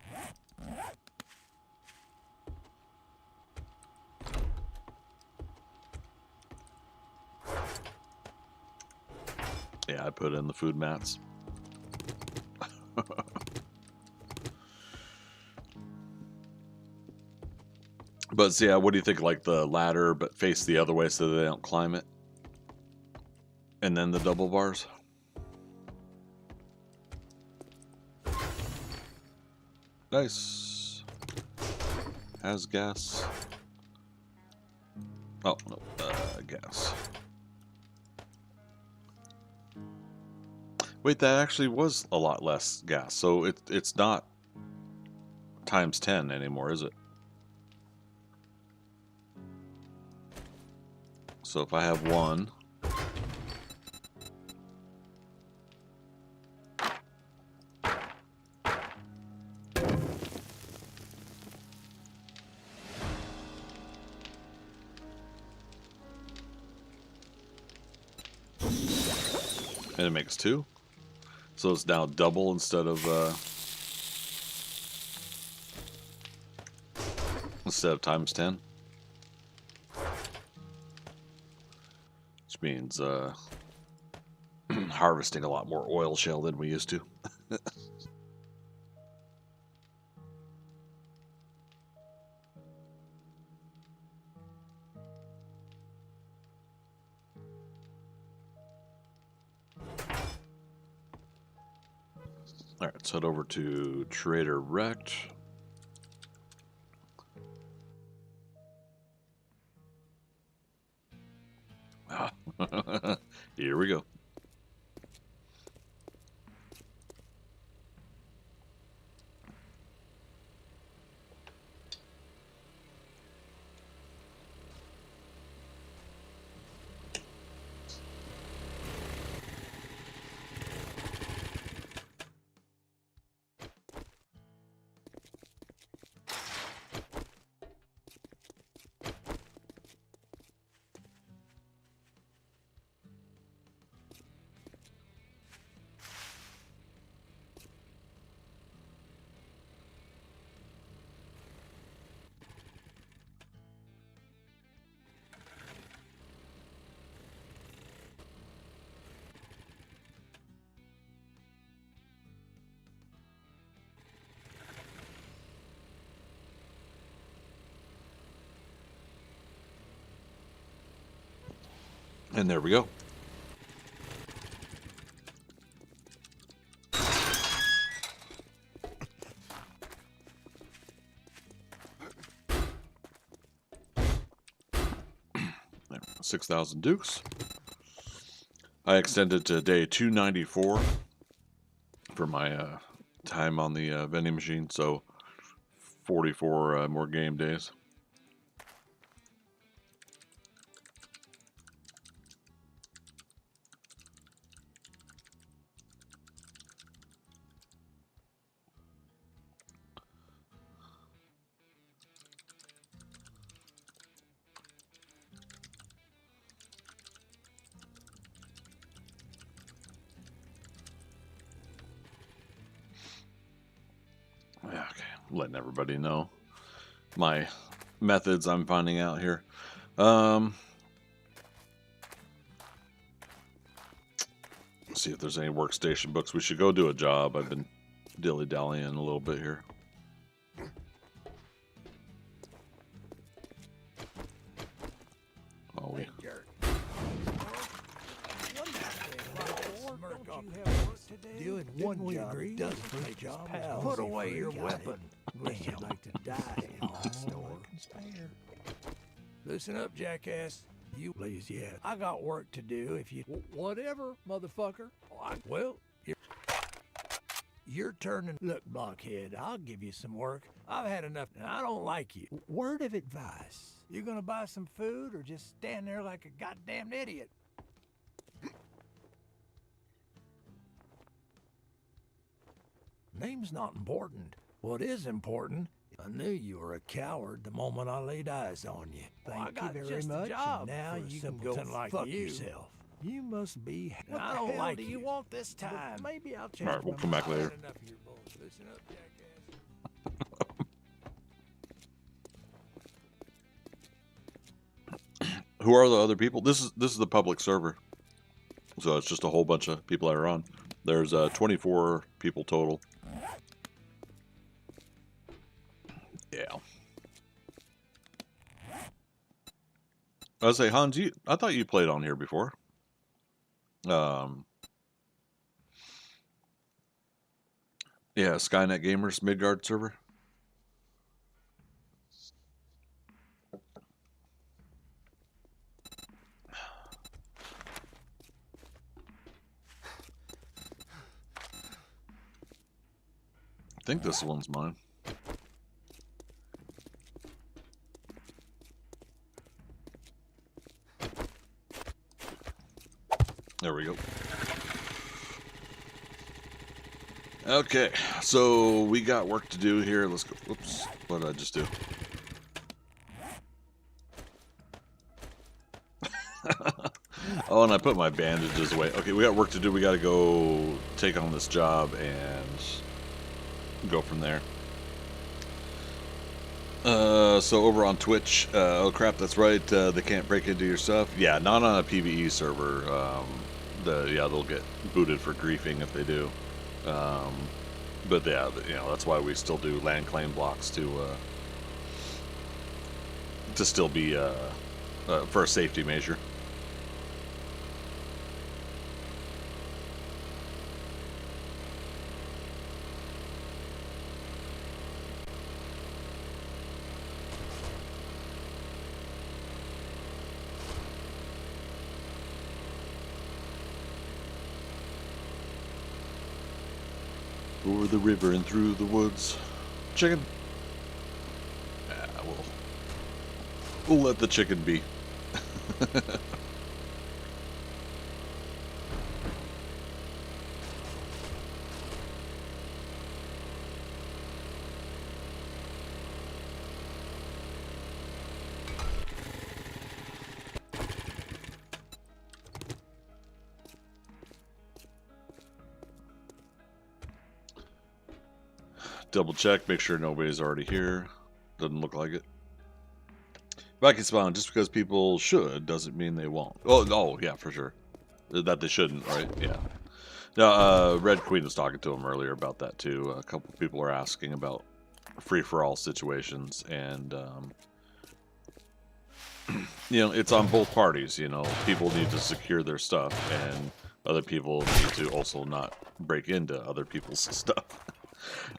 Yeah, I put in the food mats. But yeah, what do you think? Like the ladder, but face the other way so they don't climb it, and then the double bars. Nice. Has gas. Oh no, gas. Wait, that actually was a lot less gas. So it's not times 10 anymore, is it? So if I have one, And it makes 2. So it's now double instead of times 10. Which means harvesting a lot more oil shell than we used to. Alright, let's head over to Trader Rect. Here we go. And there we go. There, 6,000 dukes. I extended to day 294 for my time on the vending machine, so 44 more game days. Okay, letting everybody know my methods I'm finding out here. Let's see if there's any workstation books. We should go do a job. I've been dilly-dallying a little bit here. Oh, we... Doing one job doesn't make job. Put away your weapon. Unless you'd like to die in the store. Listen up, jackass. You lazy ass. I got work to do if you... Whatever, motherfucker. Well, you're turning... Look, blockhead, I'll give you some work. I've had enough. I don't like you. Word of advice. You gonna buy some food or just stand there like a goddamn idiot? Name's not important. What is important, I knew you were a coward the moment I laid eyes on you. Thank you very much. Now you can go like fuck yourself. You must be. What I don't like. Do you want this time? But maybe I'll change. All right, we'll come back later. Listen up, jackass. Who are the other people? This is the public server, so it's just a whole bunch of people that are on. There's 24 people total. Yeah. I was say, Hans, I thought you played on here before. Yeah, Skynet Gamers Midgard server. I think this one's mine. There we go. Okay, so we got work to do here. Let's go. Oops, what did I just do? Oh, and I put my bandages away. Okay, we got work to do. We got to go take on this job and go from there. So over on Twitch, oh crap, that's right. They can't break into your stuff. Yeah, not on a PvE server. They'll get booted for griefing if they do. But yeah, you know, that's why we still do land claim blocks to still be for a safety measure. Over the river and through the woods. Chicken. Yeah, we'll let the chicken be. Double check, make sure nobody's already here. Doesn't look like it. Viking spawn, just because people should doesn't mean they won't. Oh, yeah, for sure. That they shouldn't, right? Yeah. Now, Red Queen was talking to him earlier about that too. A couple people are asking about free-for-all situations, and you know, it's on both parties. You know, people need to secure their stuff, and other people need to also not break into other people's stuff.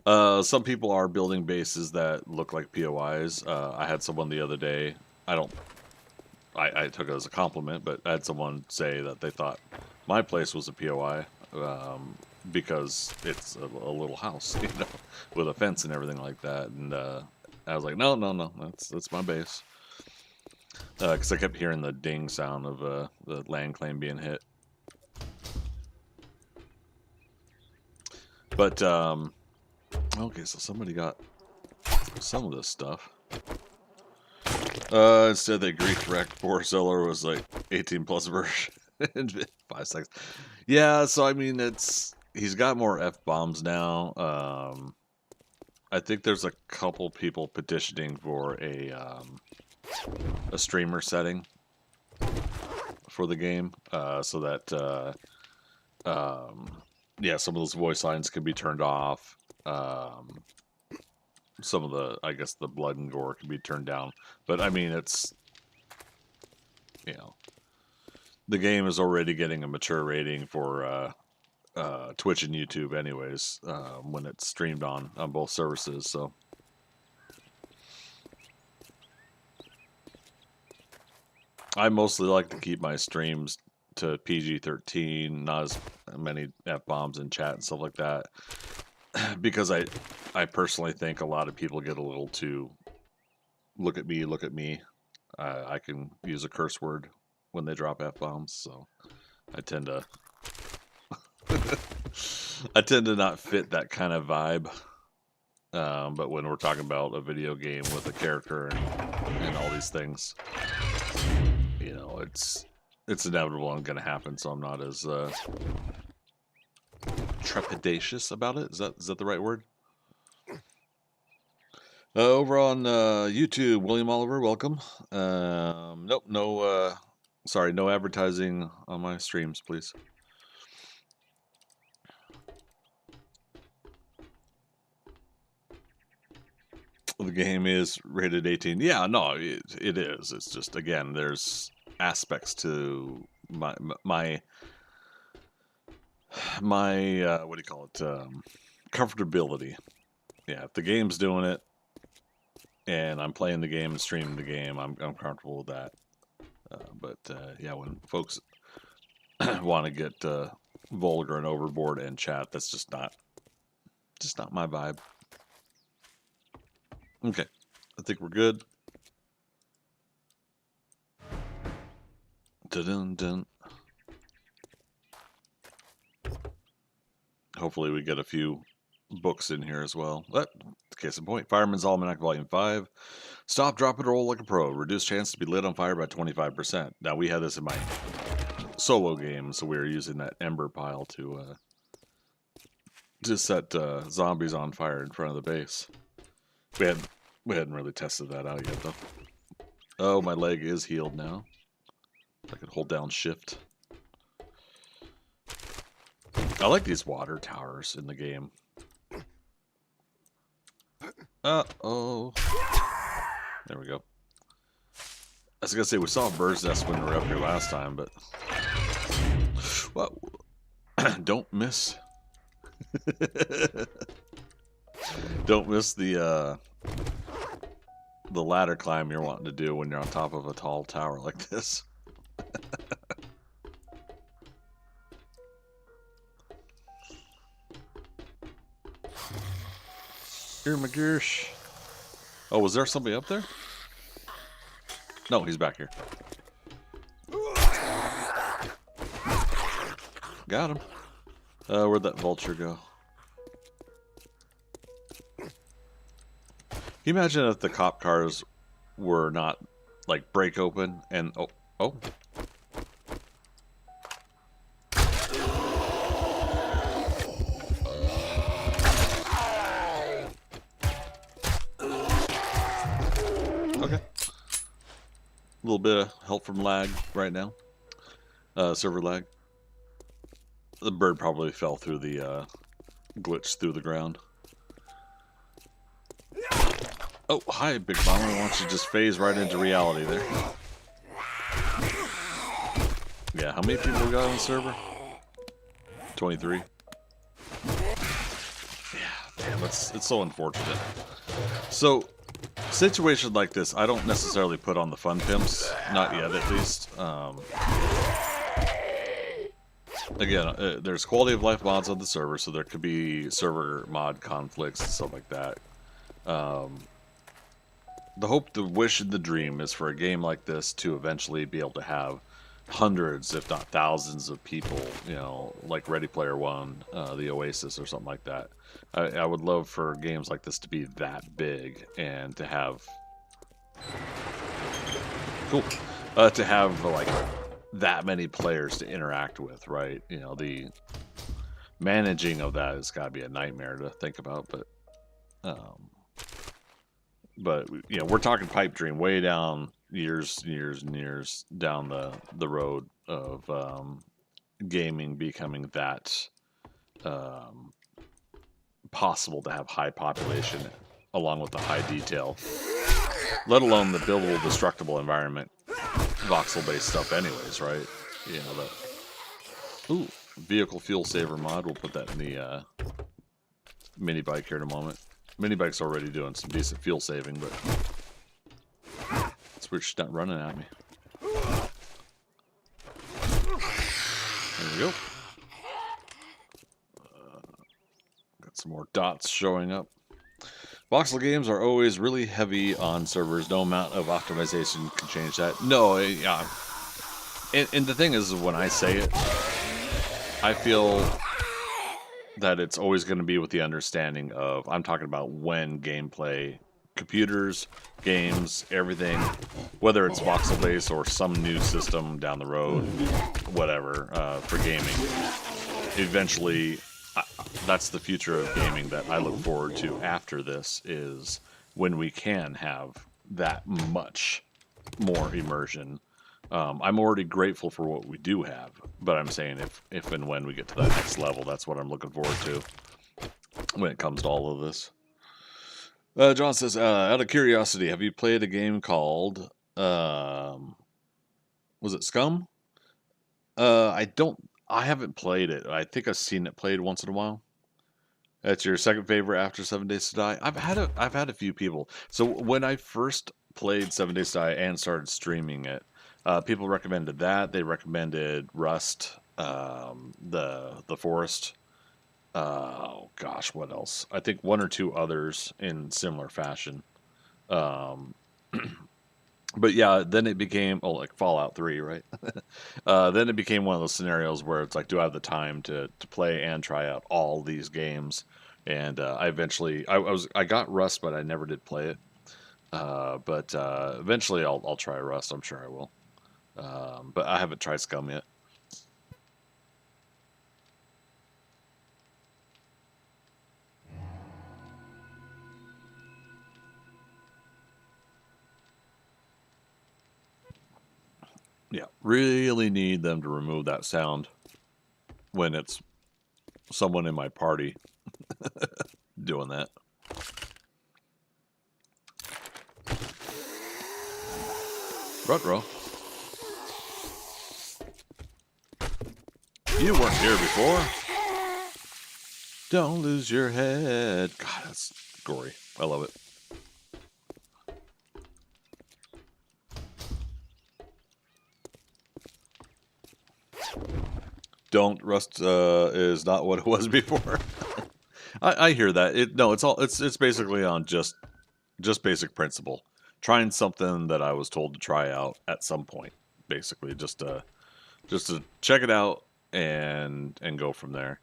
Some people are building bases that look like POIs. I had someone the other day. I took it as a compliment, but I had someone say that they thought my place was a POI because it's a little house, you know, with a fence and everything like that. And I was like, no, that's my base. Because I kept hearing the ding sound of the land claim being hit. But okay, so somebody got some of this stuff. Instead they grief wrecked poor seller was like 18 plus version in 5 seconds. Yeah, so I mean he's got more F-bombs now. I think there's a couple people petitioning for a streamer setting for the game, so that yeah, some of those voice lines can be turned off. Some of the, I guess, the blood and gore can be turned down. But I mean, it's, you know, the game is already getting a mature rating for Twitch and YouTube anyways, when it's streamed on both services. So I mostly like to keep my streams to PG-13, not as many F-bombs in chat and stuff like that. Because I personally think a lot of people get a little too look at me. I can use a curse word when they drop F-bombs, so I tend to not fit that kind of vibe. But when we're talking about a video game with a character and all these things, you know, it's inevitable and going to happen. So I'm not as trepidatious about it. Is that the right word? Over on YouTube, William Oliver, welcome. Nope, no. Sorry, no advertising on my streams, please. The game is rated 18. Yeah, no, it is. It's just, again, there's aspects to my what do you call it? Comfortability. Yeah, if the game's doing it and I'm playing the game and streaming the game, I'm comfortable with that. But yeah, when folks want to get vulgar and overboard and chat, that's just not my vibe. Okay, I think we're good. Dun-dun-dun. Hopefully we get a few books in here as well. But, case in point, Fireman's Almanac Volume 5. Stop, drop, and roll like a pro. Reduced chance to be lit on fire by 25%. Now, we had this in my solo game, so we were using that ember pile to set zombies on fire in front of the base. We hadn't really tested that out yet, though. Oh, my leg is healed now. I can hold down shift. I like these water towers in the game. Uh-oh. There we go. I was gonna say, we saw a bird's nest when we were up here last time, but... Well, don't miss. Don't miss the ladder climb you're wanting to do when you're on top of a tall tower like this. Here, McGirsch. Oh, was there somebody up there? No, he's back here. Got him. Where'd that vulture go? Can you imagine if the cop cars were not, like, break open and... Oh. Okay. A little bit of help from lag right now. Server lag. The bird probably fell through the, glitch through the ground. Oh, hi, Big Mama. Why don't you just phase right into reality there? Yeah, how many people we got on the server? 23. Yeah, damn, it's so unfortunate. So, situations like this, I don't necessarily put on the fun pimps. Not yet, at least. Again, there's quality of life mods on the server, so there could be server mod conflicts and stuff like that. The hope, the wish, and the dream is for a game like this to eventually be able to have hundreds, if not thousands, of people, you know, like Ready Player One, the Oasis, or something like that. I would love for games like this to be that big and to have... Cool. To have, like, that many players to interact with, right? You know, the managing of that has got to be a nightmare to think about, but you know, we're talking pipe dream way down years and years down the road of gaming becoming that possible to have high population along with the high detail, let alone the buildable destructible environment voxel based stuff anyways, right? You know, the vehicle fuel saver mod, we'll put that in the mini bike here in a moment. Mini bike's already doing some decent fuel saving, but it's weird she's not running at me. There we go. Got some more dots showing up. Voxel games are always really heavy on servers. No amount of optimization can change that. No, yeah. And the thing is, when I say it, I feel that it's always going to be with the understanding of, I'm talking about when gameplay, computers, games, everything, whether it's voxel based or some new system down the road, whatever, for gaming, eventually that's the future of gaming that I look forward to after this, is when we can have that much more immersion. I'm already grateful for what we do have, but I'm saying if and when we get to that next level, that's what I'm looking forward to when it comes to all of this. John says, out of curiosity, have you played a game called, was it Scum? I haven't played it. I think I've seen it played once in a while. That's your second favorite after 7 Days to Die? I've had a few people. So when I first played 7 Days to Die and started streaming it, people recommended that. They recommended Rust, the Forest. Oh gosh, what else? I think one or two others in similar fashion. But yeah, then it became, like Fallout 3, right? Then it became one of those scenarios where it's like, do I have the time to play and try out all these games? And I eventually, I got Rust, but I never did play it. But eventually I'll try Rust. I'm sure I will. But I haven't tried Scum yet. Yeah, really need them to remove that sound when it's someone in my party doing that. Ruh-roh. You weren't here before. Don't lose your head. God, that's gory. I love it. Don't rust is not what it was before. I hear that. No, it's basically on just basic principle. Trying something that I was told to try out at some point. Basically, just to check it out and go from there.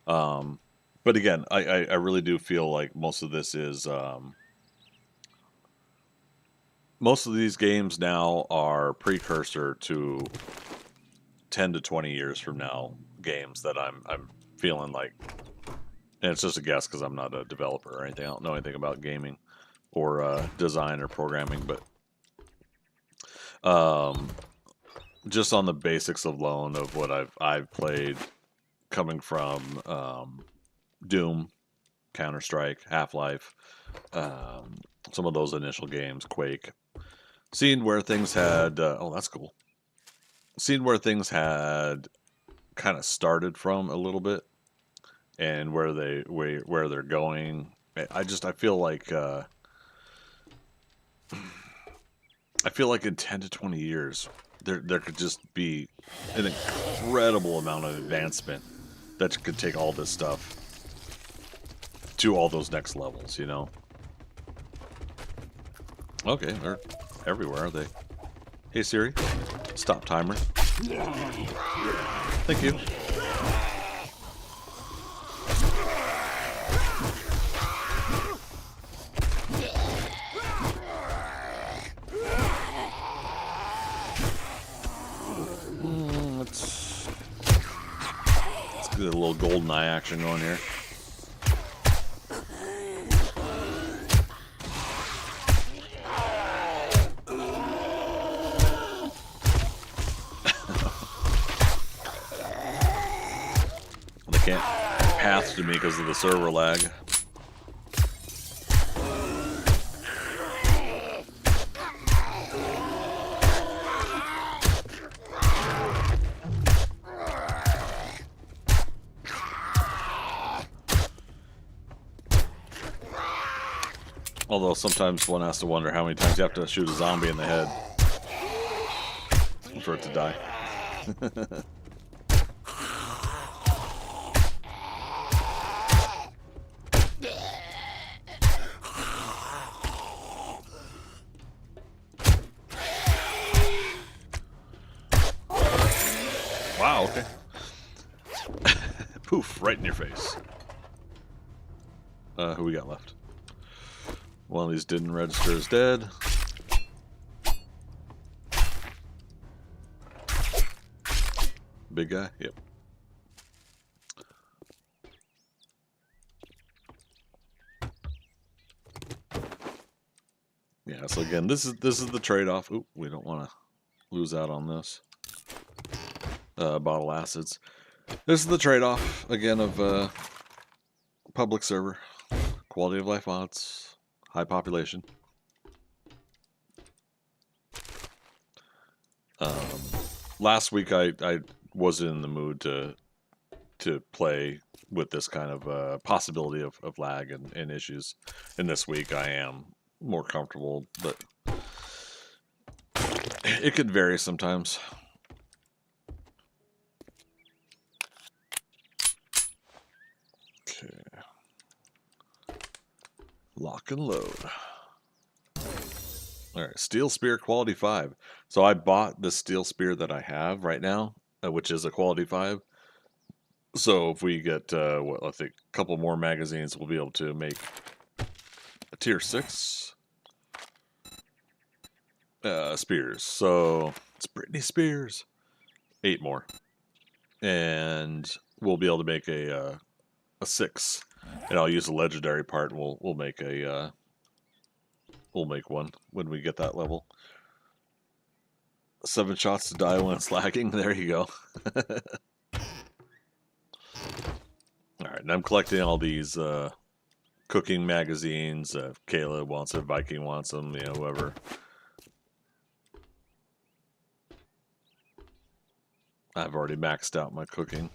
But again, I really do feel like most of this is most of these games now are precursor to 10 to 20 years from now games that I'm feeling like, and it's just a guess because I'm not a developer or anything. I don't know anything about gaming or design or programming, but just on the basics alone of what I've played, coming from Doom, Counter-Strike, Half-Life, some of those initial games, Quake, seeing where things had oh, that's cool. Seeing where things had kind of started from a little bit and where they're going. I feel like in 10 to 20 years there could just be an incredible amount of advancement that could take all this stuff to all those next levels, you know. Okay, they're everywhere, aren't they? Hey Siri, stop timer. Thank you. Let's get a little golden eye action going here. They can't path to me because of the server lag. Although sometimes one has to wonder how many times you have to shoot a zombie in the head for it to die. Wow, okay. Poof, right in your face. Who we got left? One of these didn't register as dead. Big guy? Yep. Yeah, so again, this is the trade-off. Oop, we don't want to lose out on this. Bottle acids. This is the trade-off, again, of public server. Quality of life mods. High population. Last week I was in the mood to play with this kind of possibility of lag and issues. And this week I am more comfortable, but it could vary sometimes. Okay. Lock and load. Alright, Steel Spear Quality 5. So I bought the Steel Spear that I have right now, which is a Quality 5. So if we get, what, I think a couple more magazines, we'll be able to make a Tier 6 Spears. So it's Britney Spears. 8 more. And we'll be able to make a 6. And I'll use the legendary part, and we'll make a... we'll make one when we get that level. 7 shots to die when it's lagging. There you go. Alright, and I'm collecting all these cooking magazines. If Kayla wants it, Viking wants them, you know, whoever. I've already maxed out my cooking.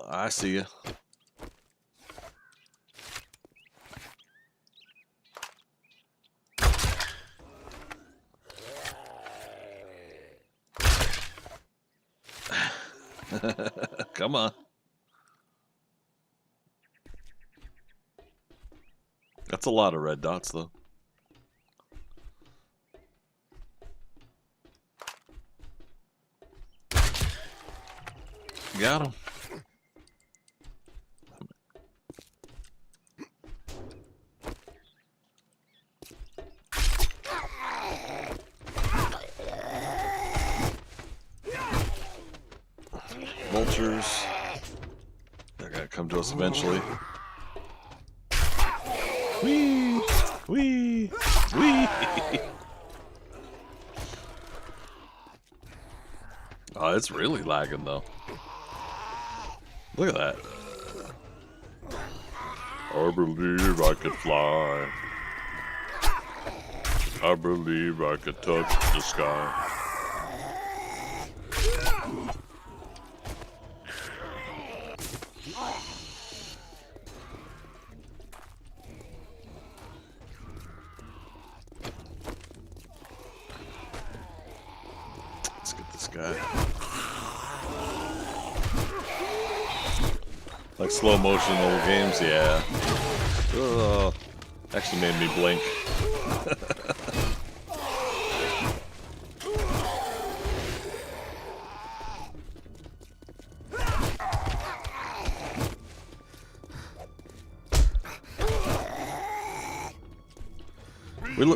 I see you. Come on. That's a lot of red dots, though. Got him. Vultures. They're gonna come to us eventually. Whee! Whee! Whee! Oh, it's really lagging though. Look at that. I believe I could fly. I believe I could touch the sky. Let's get this guy. Like slow motion old games, yeah. Ugh. Actually made me blink.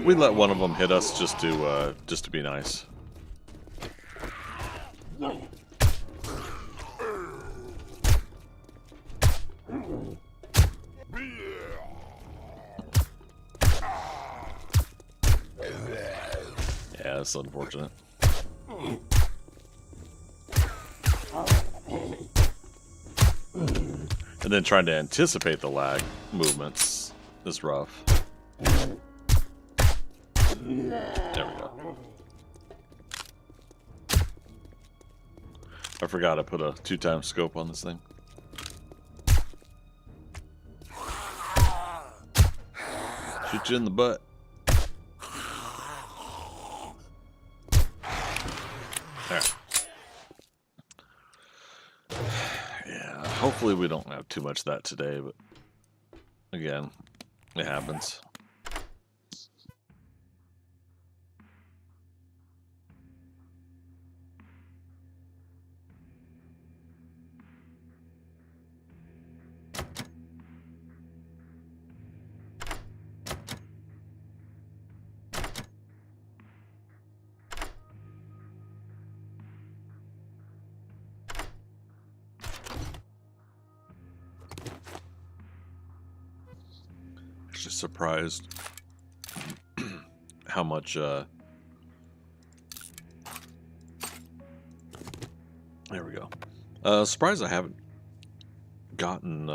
We let one of them hit us just to be nice. Yeah, that's unfortunate. And then trying to anticipate the lag movements is rough. There we go. I forgot I put a 2x scope on this thing. Shoot you in the butt. There. Yeah, hopefully we don't have too much of that today, but again, it happens. Actually surprised how much there we go. Surprised I haven't gotten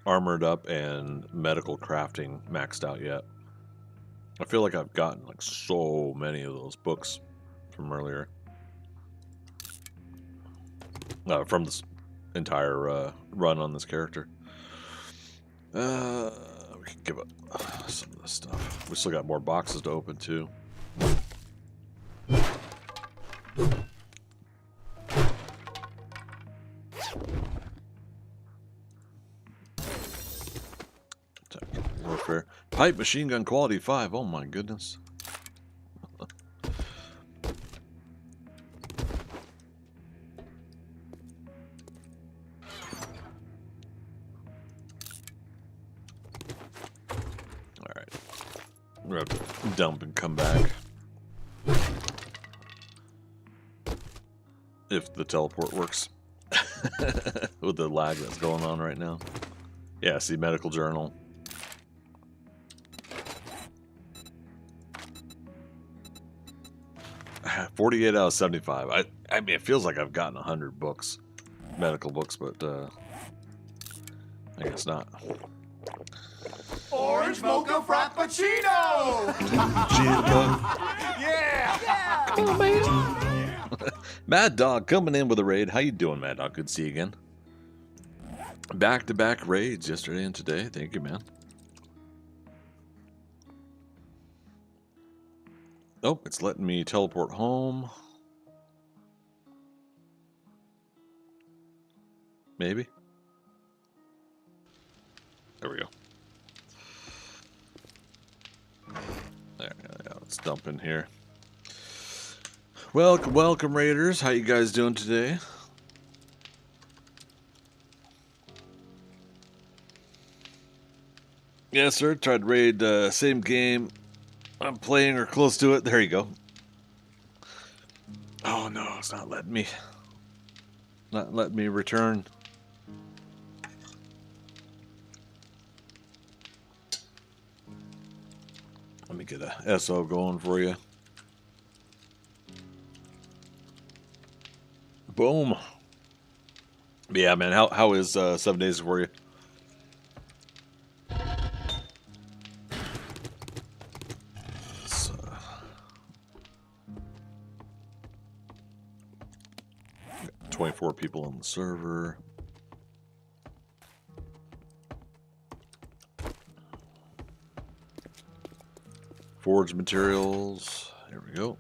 armored up and medical crafting maxed out yet. I feel like I've gotten like so many of those books from earlier. From this entire run on this character. We can give up some of this stuff. We still got more boxes to open too. Warfare. Pipe machine gun quality 5. Oh my goodness. We're going to have to dump and come back. If the teleport works. with the lag that's going on right now. Yeah, see, medical journal. $48 out of 75. I mean, it feels like I've gotten 100 books, medical books, but I guess not. Orange mocha frappuccino! Mad Dog coming in with a raid. How you doing, Mad Dog? Good to see you again. Back-to-back raids yesterday and today. Thank you, man. Oh, it's letting me teleport home. Maybe. There we go. There, yeah, let's dump in here. Welcome, Raiders. How you guys doing today? Yes, sir. Tried to raid same game I'm playing or close to it. There you go. Oh no, it's not letting me. Not letting me return. Let me get a SO going for you. Boom. But yeah, man. How is 7 days for you? It's, 24 people on the server. Forge materials. Here we go.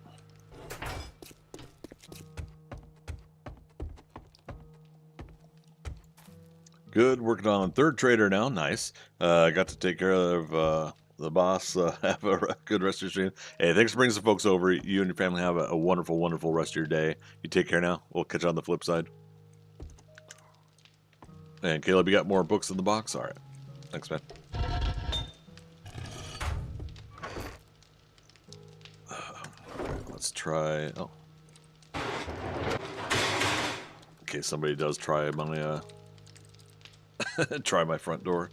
Good. Working on third trader now. Nice. I got to take care of the boss. Have a good rest of your stream. Hey, thanks for bringing some folks over. You and your family have a wonderful, wonderful rest of your day. You take care now. We'll catch you on the flip side. And Caleb, you got more books in the box? All right. Thanks, man. Let's try. Oh. In case somebody does try my try my front door.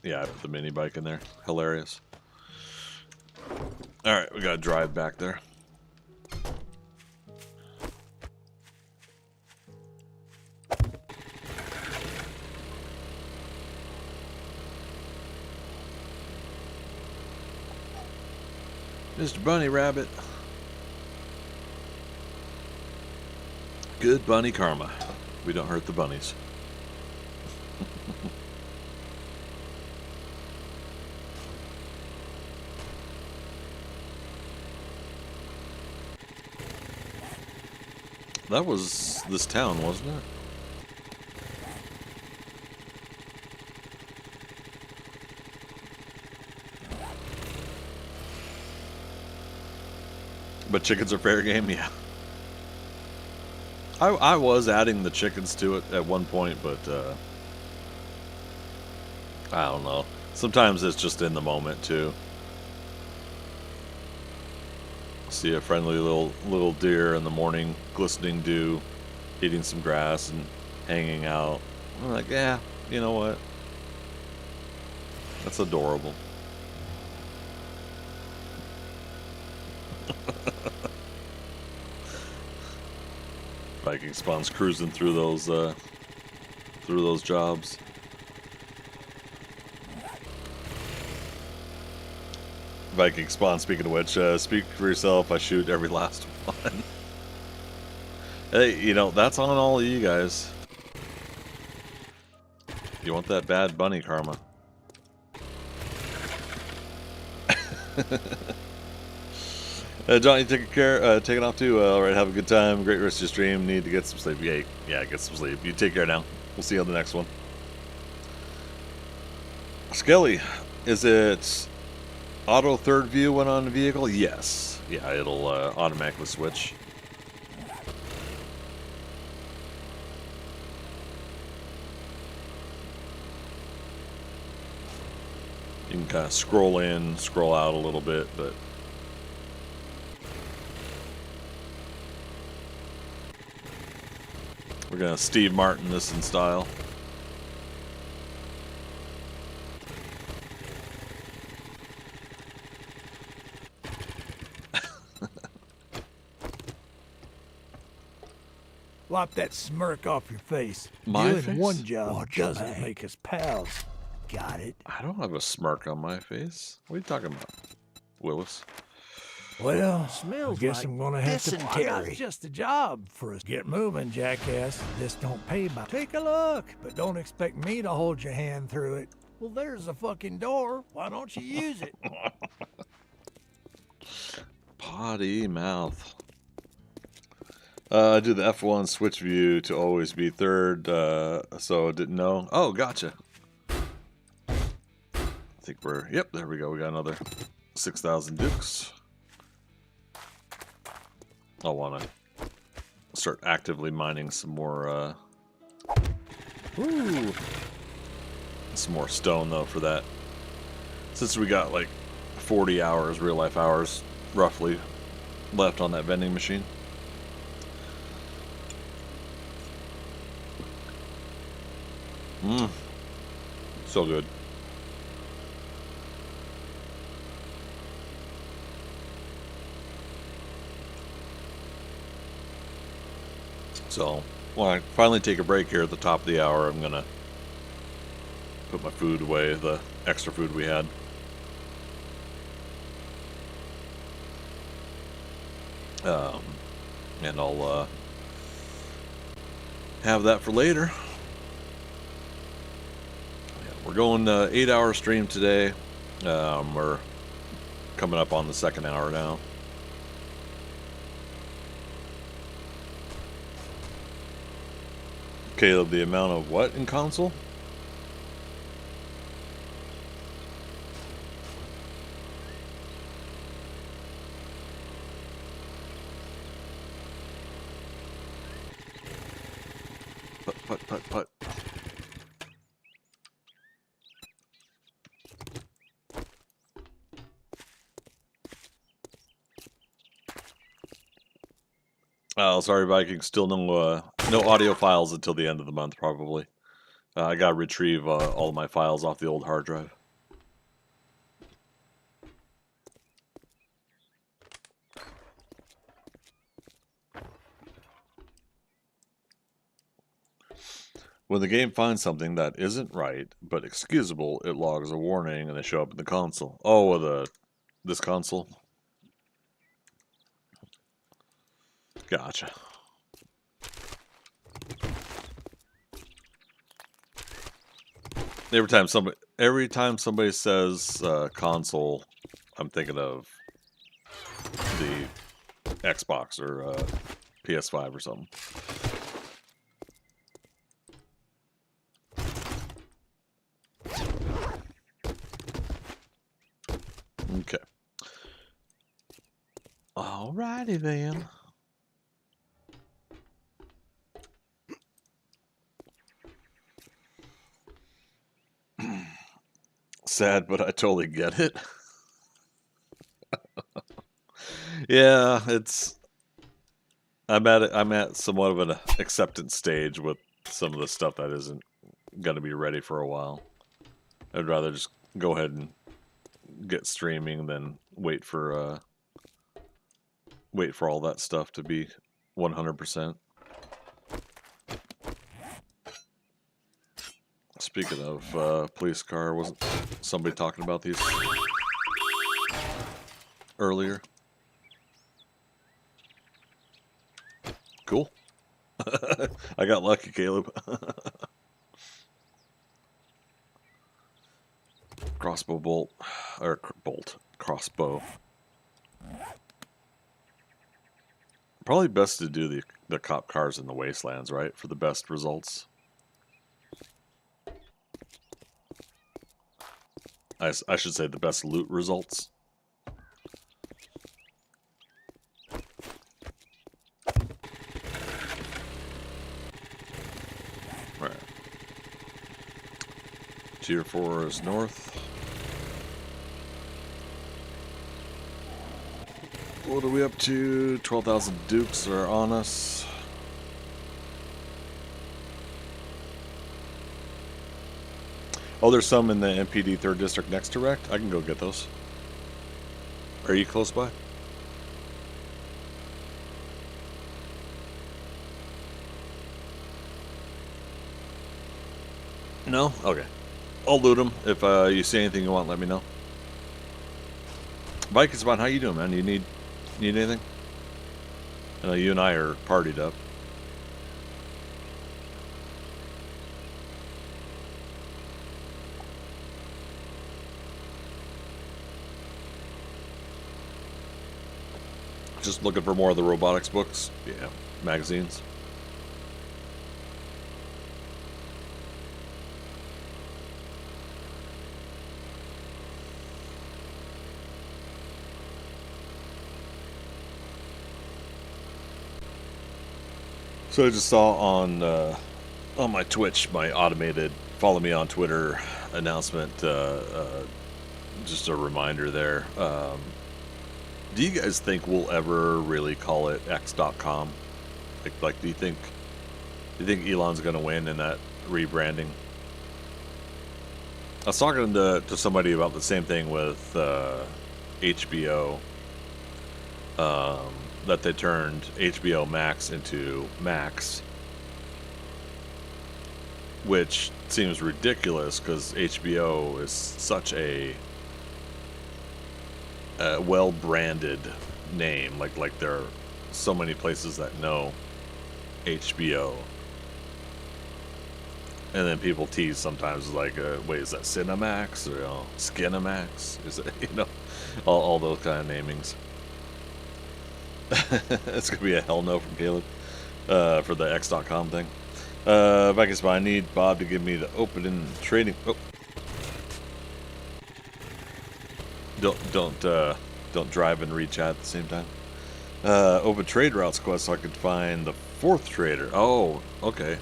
Yeah, I put the mini bike in there. Hilarious. All right, we got to drive back there. Mr. Bunny Rabbit. Good bunny karma. We don't hurt the bunnies. That was this town, wasn't it? But chickens are fair game, yeah. I was adding the chickens to it at one point, but I don't know. Sometimes it's just in the moment too. See a friendly little deer in the morning, glistening dew, eating some grass and hanging out. I'm like, yeah, you know what? That's adorable. Viking Spawn's cruising through those jobs. Viking Spawn, speaking of which, speak for yourself. I shoot every last one. Hey, you know, that's on all of you guys. You want that bad bunny karma. John, you taking off too? Alright, have a good time. Great rest of your stream. Need to get some sleep. Yeah, get some sleep. You take care now. We'll see you on the next one. Skelly, is it auto third view when on the vehicle? Yes. Yeah, it'll automatically switch. You can kind of scroll in, scroll out a little bit, but we're gonna Steve Martin this in style. Wipe that smirk off your face. My Doing face? one job doesn't make us pals. Got it? I don't have a smirk on my face. What are you talking about, Willis? Well, Smells I guess like I'm gonna have to dysentery. I got just a job for us. Get moving, jackass. This don't pay by. Take a look, but don't expect me to hold your hand through it. Well, there's the fucking door. Why don't you use it? Potty mouth. I do the F1 switch view to always be third, so I didn't know. Oh, gotcha. I think we're, yep, there we go. We got another 6,000 dukes. I want to start actively mining some more, some more stone, though, for that. Since we got, like, 40 hours, real-life hours, roughly, left on that vending machine. So good. So, when I finally take a break here at the top of the hour, I'm gonna put my food away, the extra food we had. And I'll have that for later. We're going 8-hour stream today. We're coming up on the second hour now. Caleb, the amount of what in console? Put. Oh, sorry, Viking. Still no audio files until the end of the month, probably. I gotta retrieve all of my files off the old hard drive. When the game finds something that isn't right, but excusable, it logs a warning and they show up in the console. Oh, this console? Gotcha. Every time somebody says console, I'm thinking of the Xbox or PS5 or something. Okay. Alrighty then. Sad, but I totally get it. Yeah, I'm at somewhat of an acceptance stage with some of the stuff that isn't gonna be ready for a while. I'd rather just go ahead and get streaming than wait for all that stuff to be 100%. Speaking of police car, wasn't somebody talking about these earlier? Cool. I got lucky, Caleb. Crossbow bolt, or crossbow. Probably best to do the cop cars in the wastelands, right, for the best results. I should say the best loot results. Right. Tier 4 is north. What are we up to? 12,000 dukes are on us. Oh, there's some in the MPD 3rd District next to Rect. I can go get those. Are you close by? No? Okay. I'll loot them. If you see anything you want, let me know. Bike is about how you doing, man? You need anything? I know you and I are partied up. Just looking for more of the robotics books. Yeah, magazines. So I just saw on my Twitch, my automated follow me on Twitter announcement. Just a reminder there. Do you guys think we'll ever really call it X.com? Like, do you think Elon's gonna win in that rebranding? I was talking to somebody about the same thing with HBO. That they turned HBO Max into Max, which seems ridiculous because HBO is such a well-branded name. Like there are so many places that know HBO, and then people tease sometimes like, wait, is that Cinemax or Skinemax? Is it all those kind of namings? It's gonna be a hell no from Caleb for the X.com thing. I need Bob to give me the opening trading. Oh. Don't drive and reach out at the same time. Open trade routes quest so I could find the 4th trader. Oh, okay.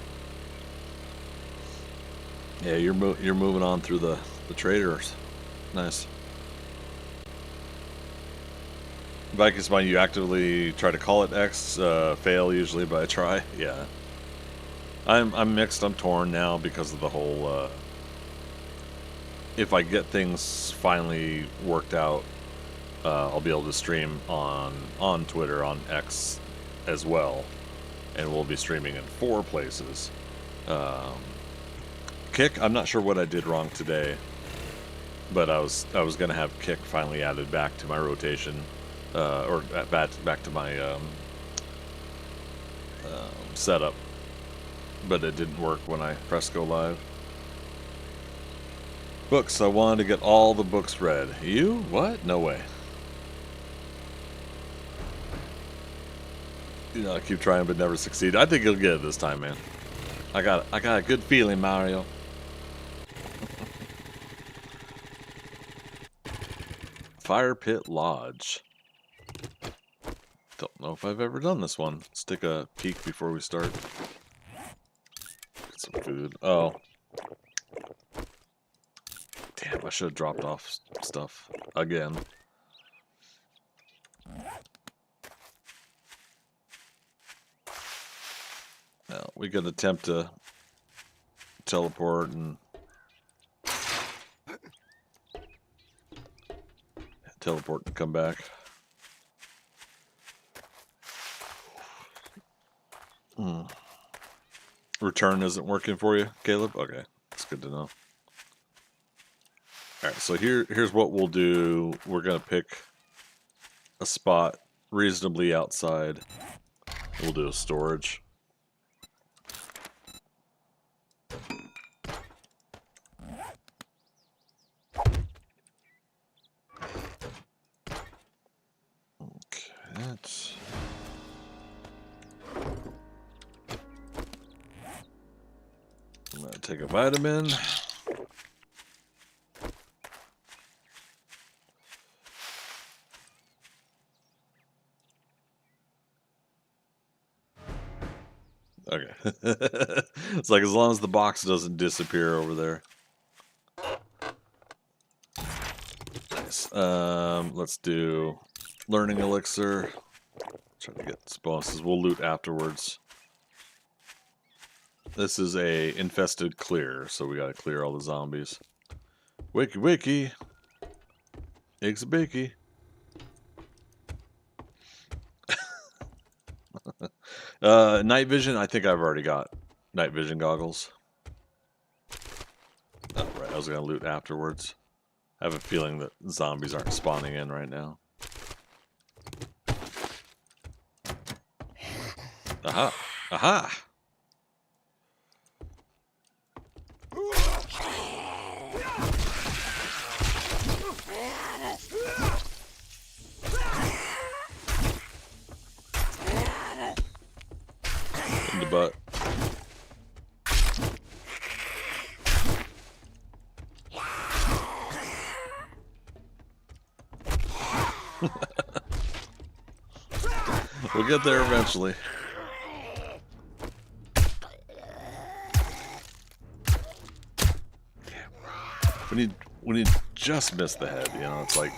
Yeah, you're moving on through the traders. Nice. Vikings Mine, you actively try to call it X, fail usually, but I try. Yeah. I'm mixed, I'm torn now because of the whole, if I get things finally worked out, I'll be able to stream on Twitter, on X as well, and we'll be streaming in 4 places. Kick, I'm not sure what I did wrong today, but I was gonna have Kick finally added back to my rotation. Or back to my setup, but it didn't work when I pressed go live. Books, I wanted to get all the books read. You? What? No way. I keep trying but never succeed. I think you'll get it this time, man. I got a good feeling, Mario. Fire Pit Lodge. Don't know if I've ever done this one. Let's take a peek before we start. Get some food. Oh. Damn, I should have dropped off stuff again. Now, we could attempt to teleport and come back. Return isn't working for you, Caleb? Okay, that's good to know. Alright, so here's what we'll do. We're going to pick a spot reasonably outside. We'll do a storage. Okay, that's... I'm going to take a vitamin. Okay. It's like as long as the box doesn't disappear over there. Nice. Let's do learning elixir. Trying to get bosses. We'll loot afterwards. This is a infested clear, so we gotta clear all the zombies. Wakey wakey. Eggs a bakey. Night vision, I think I've already got night vision goggles. Oh, right, I was gonna loot afterwards. I have a feeling that zombies aren't spawning in right now. Aha! Aha! In the butt. We'll get there eventually. When you just miss the head, you know, it's like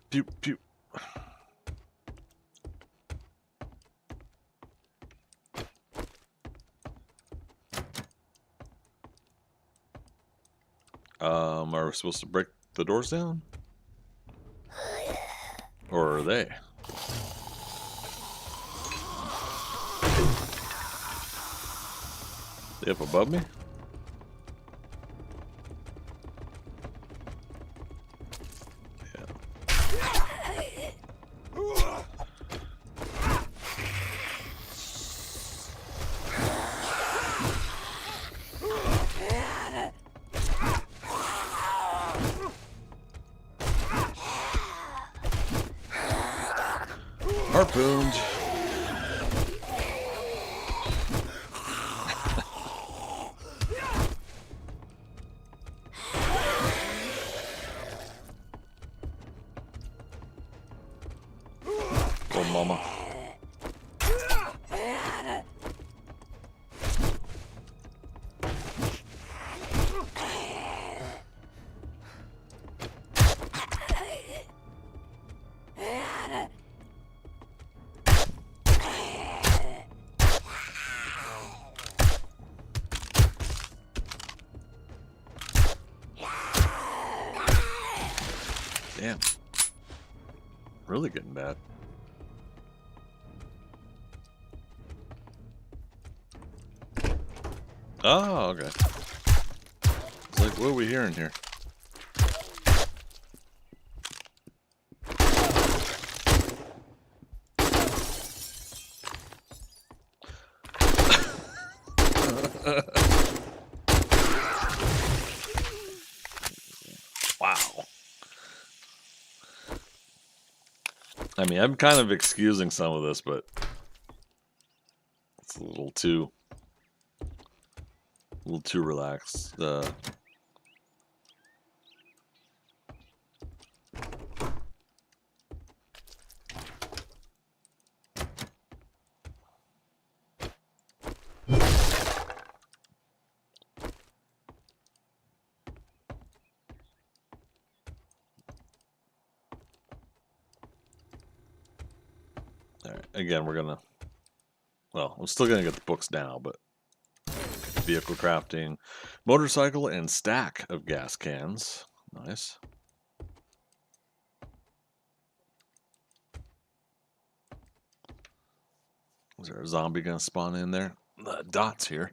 pew pew. Are we supposed to break the doors down? Or are they? They up above me? Harpooned. Oh, mama. Damn. Really getting bad. Oh, okay. It's like, what are we hearing here? Wow. I mean, I'm kind of excusing some of this, but it's a little too relaxed. All right, again, we're gonna. Well, I'm still gonna get the books now, but vehicle crafting, motorcycle, and stack of gas cans. Nice. Is there a zombie gonna spawn in there? Dots here.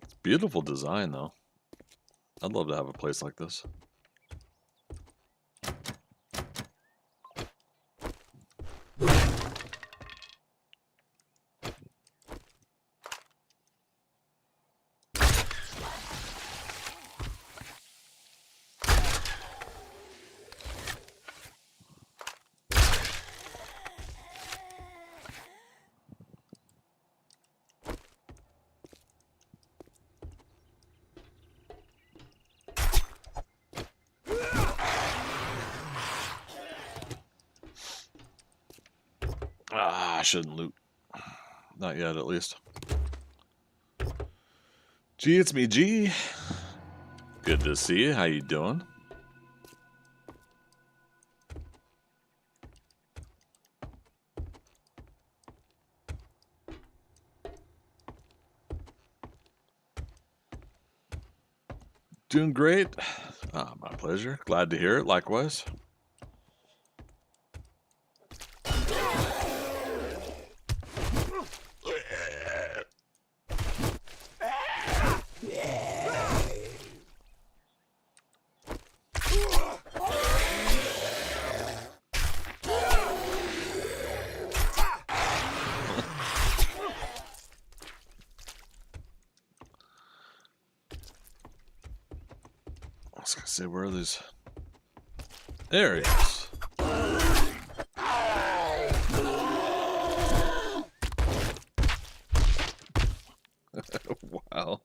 It's beautiful design, though. I'd love to have a place like this. I shouldn't loot. Not yet, at least. G, it's me, G. Good to see you. How you doing? Doing great. My pleasure. Glad to hear it. Likewise. I was gonna say, where are these? There he is. Wow.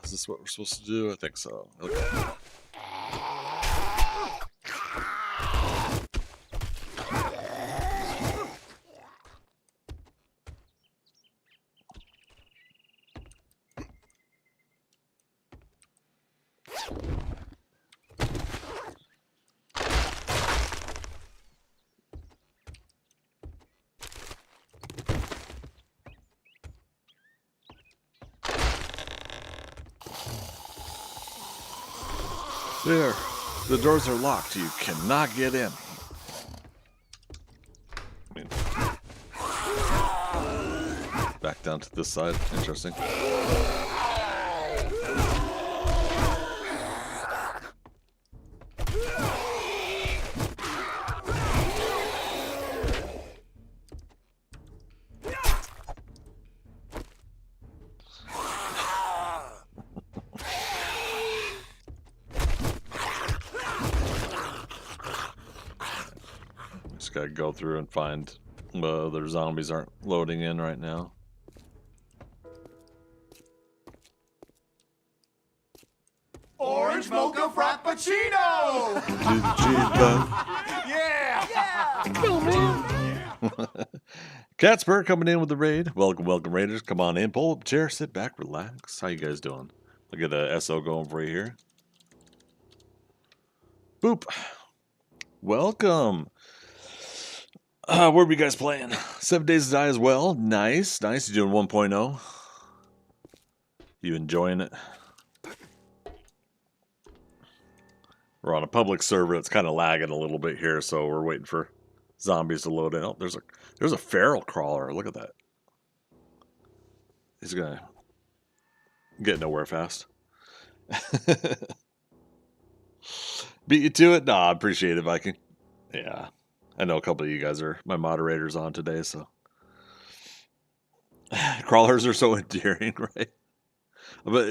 Is this what we're supposed to do? I think so. Okay. There. The doors are locked. You cannot get in. I mean, back down to this side. Interesting. Just gotta go through and find their zombies aren't loading in right now. Orange mocha frappuccino! Yeah! Catspur coming in with the raid. Welcome, welcome, Raiders. Come on in, pull up a chair, sit back, relax. How you guys doing? Look at the SO going for you here. Boop. Welcome. Where were you guys playing? 7 Days to Die as well. Nice, nice. You doing 1.0? You enjoying it? We're on a public server. It's kind of lagging a little bit here, so we're waiting for zombies to load in. Oh, there's a feral crawler. Look at that. He's gonna get nowhere fast. Beat you to it? Nah, I appreciate it, Viking. Yeah. I know a couple of you guys are my moderators on today, so. Crawlers are so endearing, right? But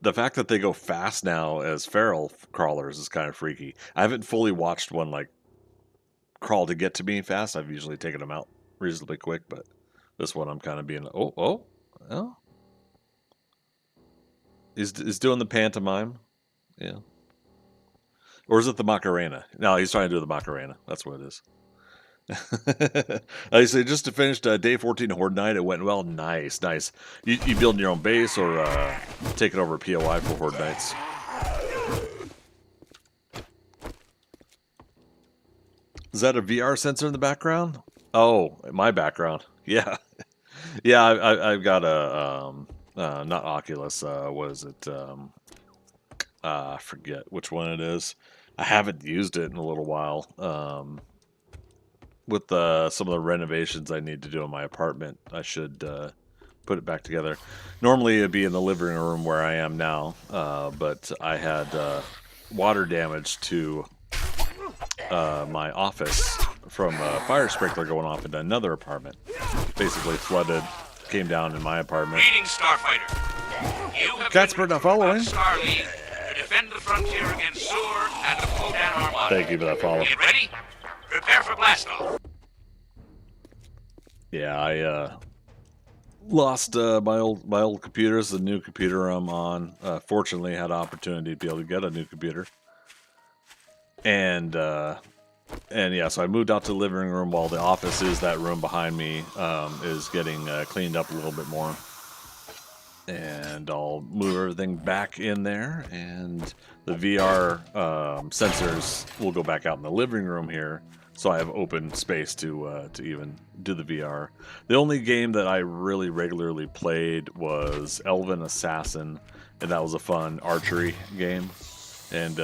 the fact that they go fast now as feral crawlers is kind of freaky. I haven't fully watched one like crawl to get to me fast. I've usually taken them out reasonably quick, but this one I'm kind of being oh. He's doing the pantomime, yeah. Or is it the Macarena? No, he's trying to do the Macarena. That's what it is. I say just to finish day 14 Horde night. It went well. Nice, nice. You building your own base or taking over a POI for Horde nights? Is that a VR sensor in the background? Oh, my background. Yeah, yeah. I've got a not Oculus. What is it? I forget which one it is. I haven't used it in a little while. With some of the renovations I need to do in my apartment, I should put it back together. Normally it'd be in the living room where I am now, but I had water damage to my office from a fire sprinkler going off into another apartment. Basically flooded, came down in my apartment. Greetings, Starfighter. You have Catspur not following. Star League to defend the frontier against Sur and the Podan Armada. Thank you for that follow. Get ready? Prepare for blast off. Yeah, lost my old computer. This is the new computer I'm on. Fortunately, had opportunity to be able to get a new computer, and yeah, so I moved out to the living room while the office is that room behind me is getting cleaned up a little bit more. And I'll move everything back in there, and the VR sensors will go back out in the living room here, so I have open space to even do the VR. The only game that I really regularly played was Elven Assassin, and that was a fun archery game. And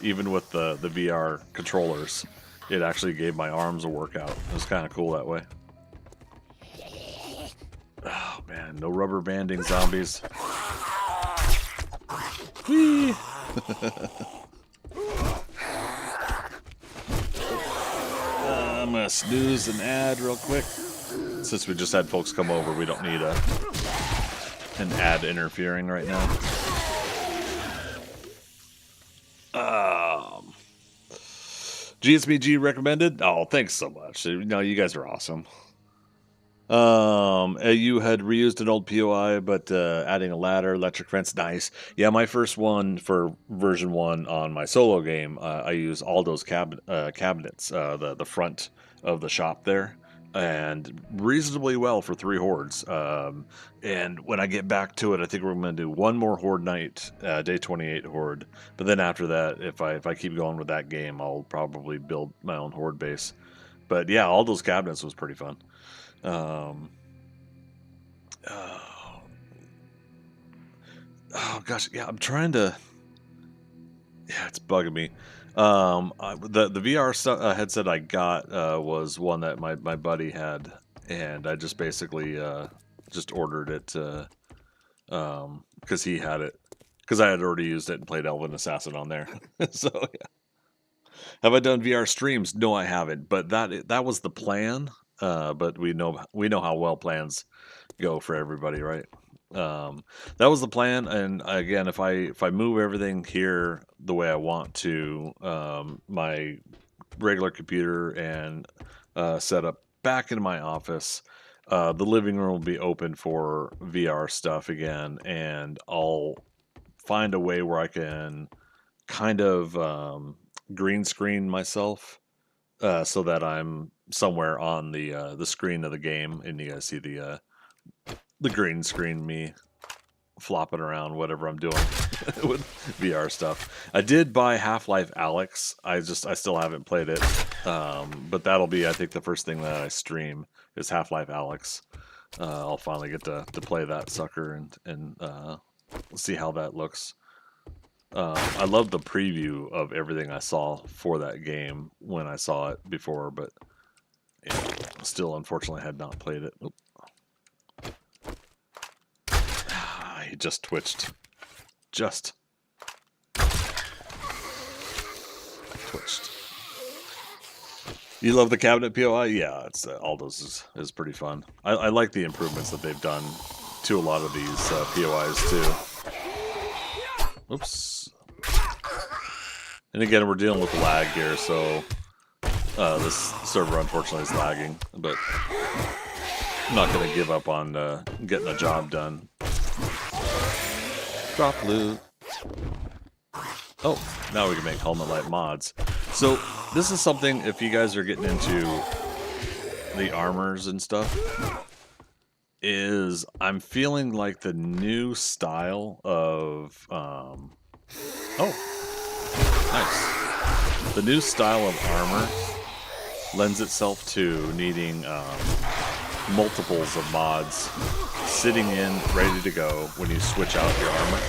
even with the VR controllers, it actually gave my arms a workout. It was kind of cool that way. Oh man, no rubber banding zombies. Whee! I'm gonna snooze an ad real quick. Since we just had folks come over, we don't need an ad interfering right now. GSBG recommended. Oh, thanks so much. No, you guys are awesome. You had reused an old POI, but adding a ladder, electric fence, nice. Yeah, my first one for version 1 on my solo game, I use all those cabinets, the front of the shop there, and reasonably well for 3 hordes. And when I get back to it, I think we're going to do one more horde night, day 28 horde. But then after that, if I keep going with that game, I'll probably build my own horde base. But yeah, all those cabinets was pretty fun. Oh gosh, yeah, I'm trying to. Yeah, it's bugging me. The VR headset I got was one that my buddy had, and I just basically just ordered it because he had it, because I had already used it and played Elven Assassin on there. So yeah. Have I done VR streams? No, I haven't. But that was the plan. But we know how well plans go for everybody, right? That was the plan, and again, if I move everything here the way I want to, my regular computer and set up back in my office, the living room will be open for VR stuff again, and I'll find a way where I can kind of green screen myself. So that I'm somewhere on the screen of the game, and you guys see the green screen me flopping around whatever I'm doing with VR stuff. I did buy Half-Life Alyx. I still haven't played it, but that'll be, I think, the first thing that I stream is Half-Life Alyx. I'll finally get to play that sucker and see how that looks. I love the preview of everything I saw for that game when I saw it before, but yeah, still unfortunately had not played it. Oop. He just twitched. Just twitched. You love the cabinet POI? Yeah, it's Aldo's is pretty fun. I like the improvements that they've done to a lot of these POIs too. Oops. And again, we're dealing with lag here, so this server unfortunately is lagging, but I'm not going to give up on getting the job done. Drop loot. Oh, now we can make helmet light mods. So this is something, if you guys are getting into the armors and stuff, is I'm feeling like the new style of oh, nice. The new style of armor lends itself to needing multiples of mods sitting in, ready to go when you switch out your armor.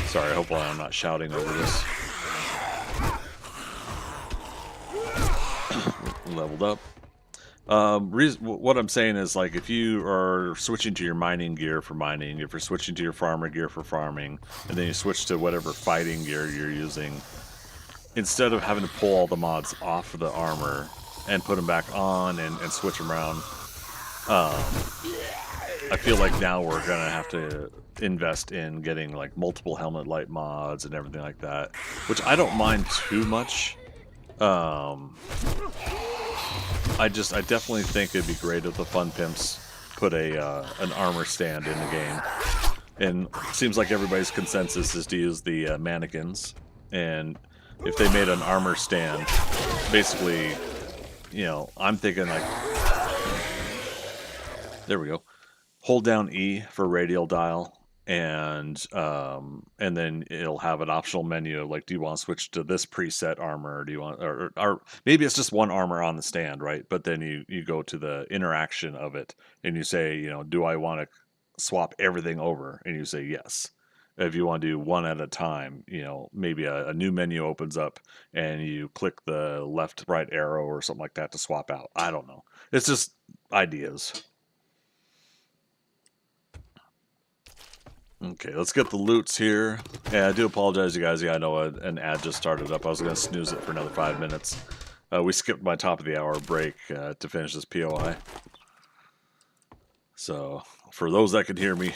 Sorry, hopefully I'm not shouting over this. Leveled up. What I'm saying is, like, if you are switching to your mining gear for mining, if you're switching to your farmer gear for farming, and then you switch to whatever fighting gear you're using, instead of having to pull all the mods off of the armor and put them back on and switch them around, I feel like now we're gonna have to invest in getting like multiple helmet light mods and everything like that, which I don't mind too much. I definitely think it'd be great if the Fun Pimps put an armor stand in the game. And it seems like everybody's consensus is to use the mannequins. And if they made an armor stand, basically, you know, I'm thinking like, there we go. Hold down E for radial dial, and then it'll have an optional menu like, do you want to switch to this preset armor, or do you want, or maybe it's just one armor on the stand, right? But then you go to the interaction of it, and you say, you know, do I want to swap everything over? And you say yes. If you want to do one at a time, you know, maybe a new menu opens up and you click the left right arrow or something like that to swap out. I don't know. It's just ideas. Okay, let's get the loots here. Yeah, I do apologize, you guys. Yeah, I know an ad just started up. I was going to snooze it for another 5 minutes. We skipped my top of the hour break to finish this POI. So, for those that can hear me,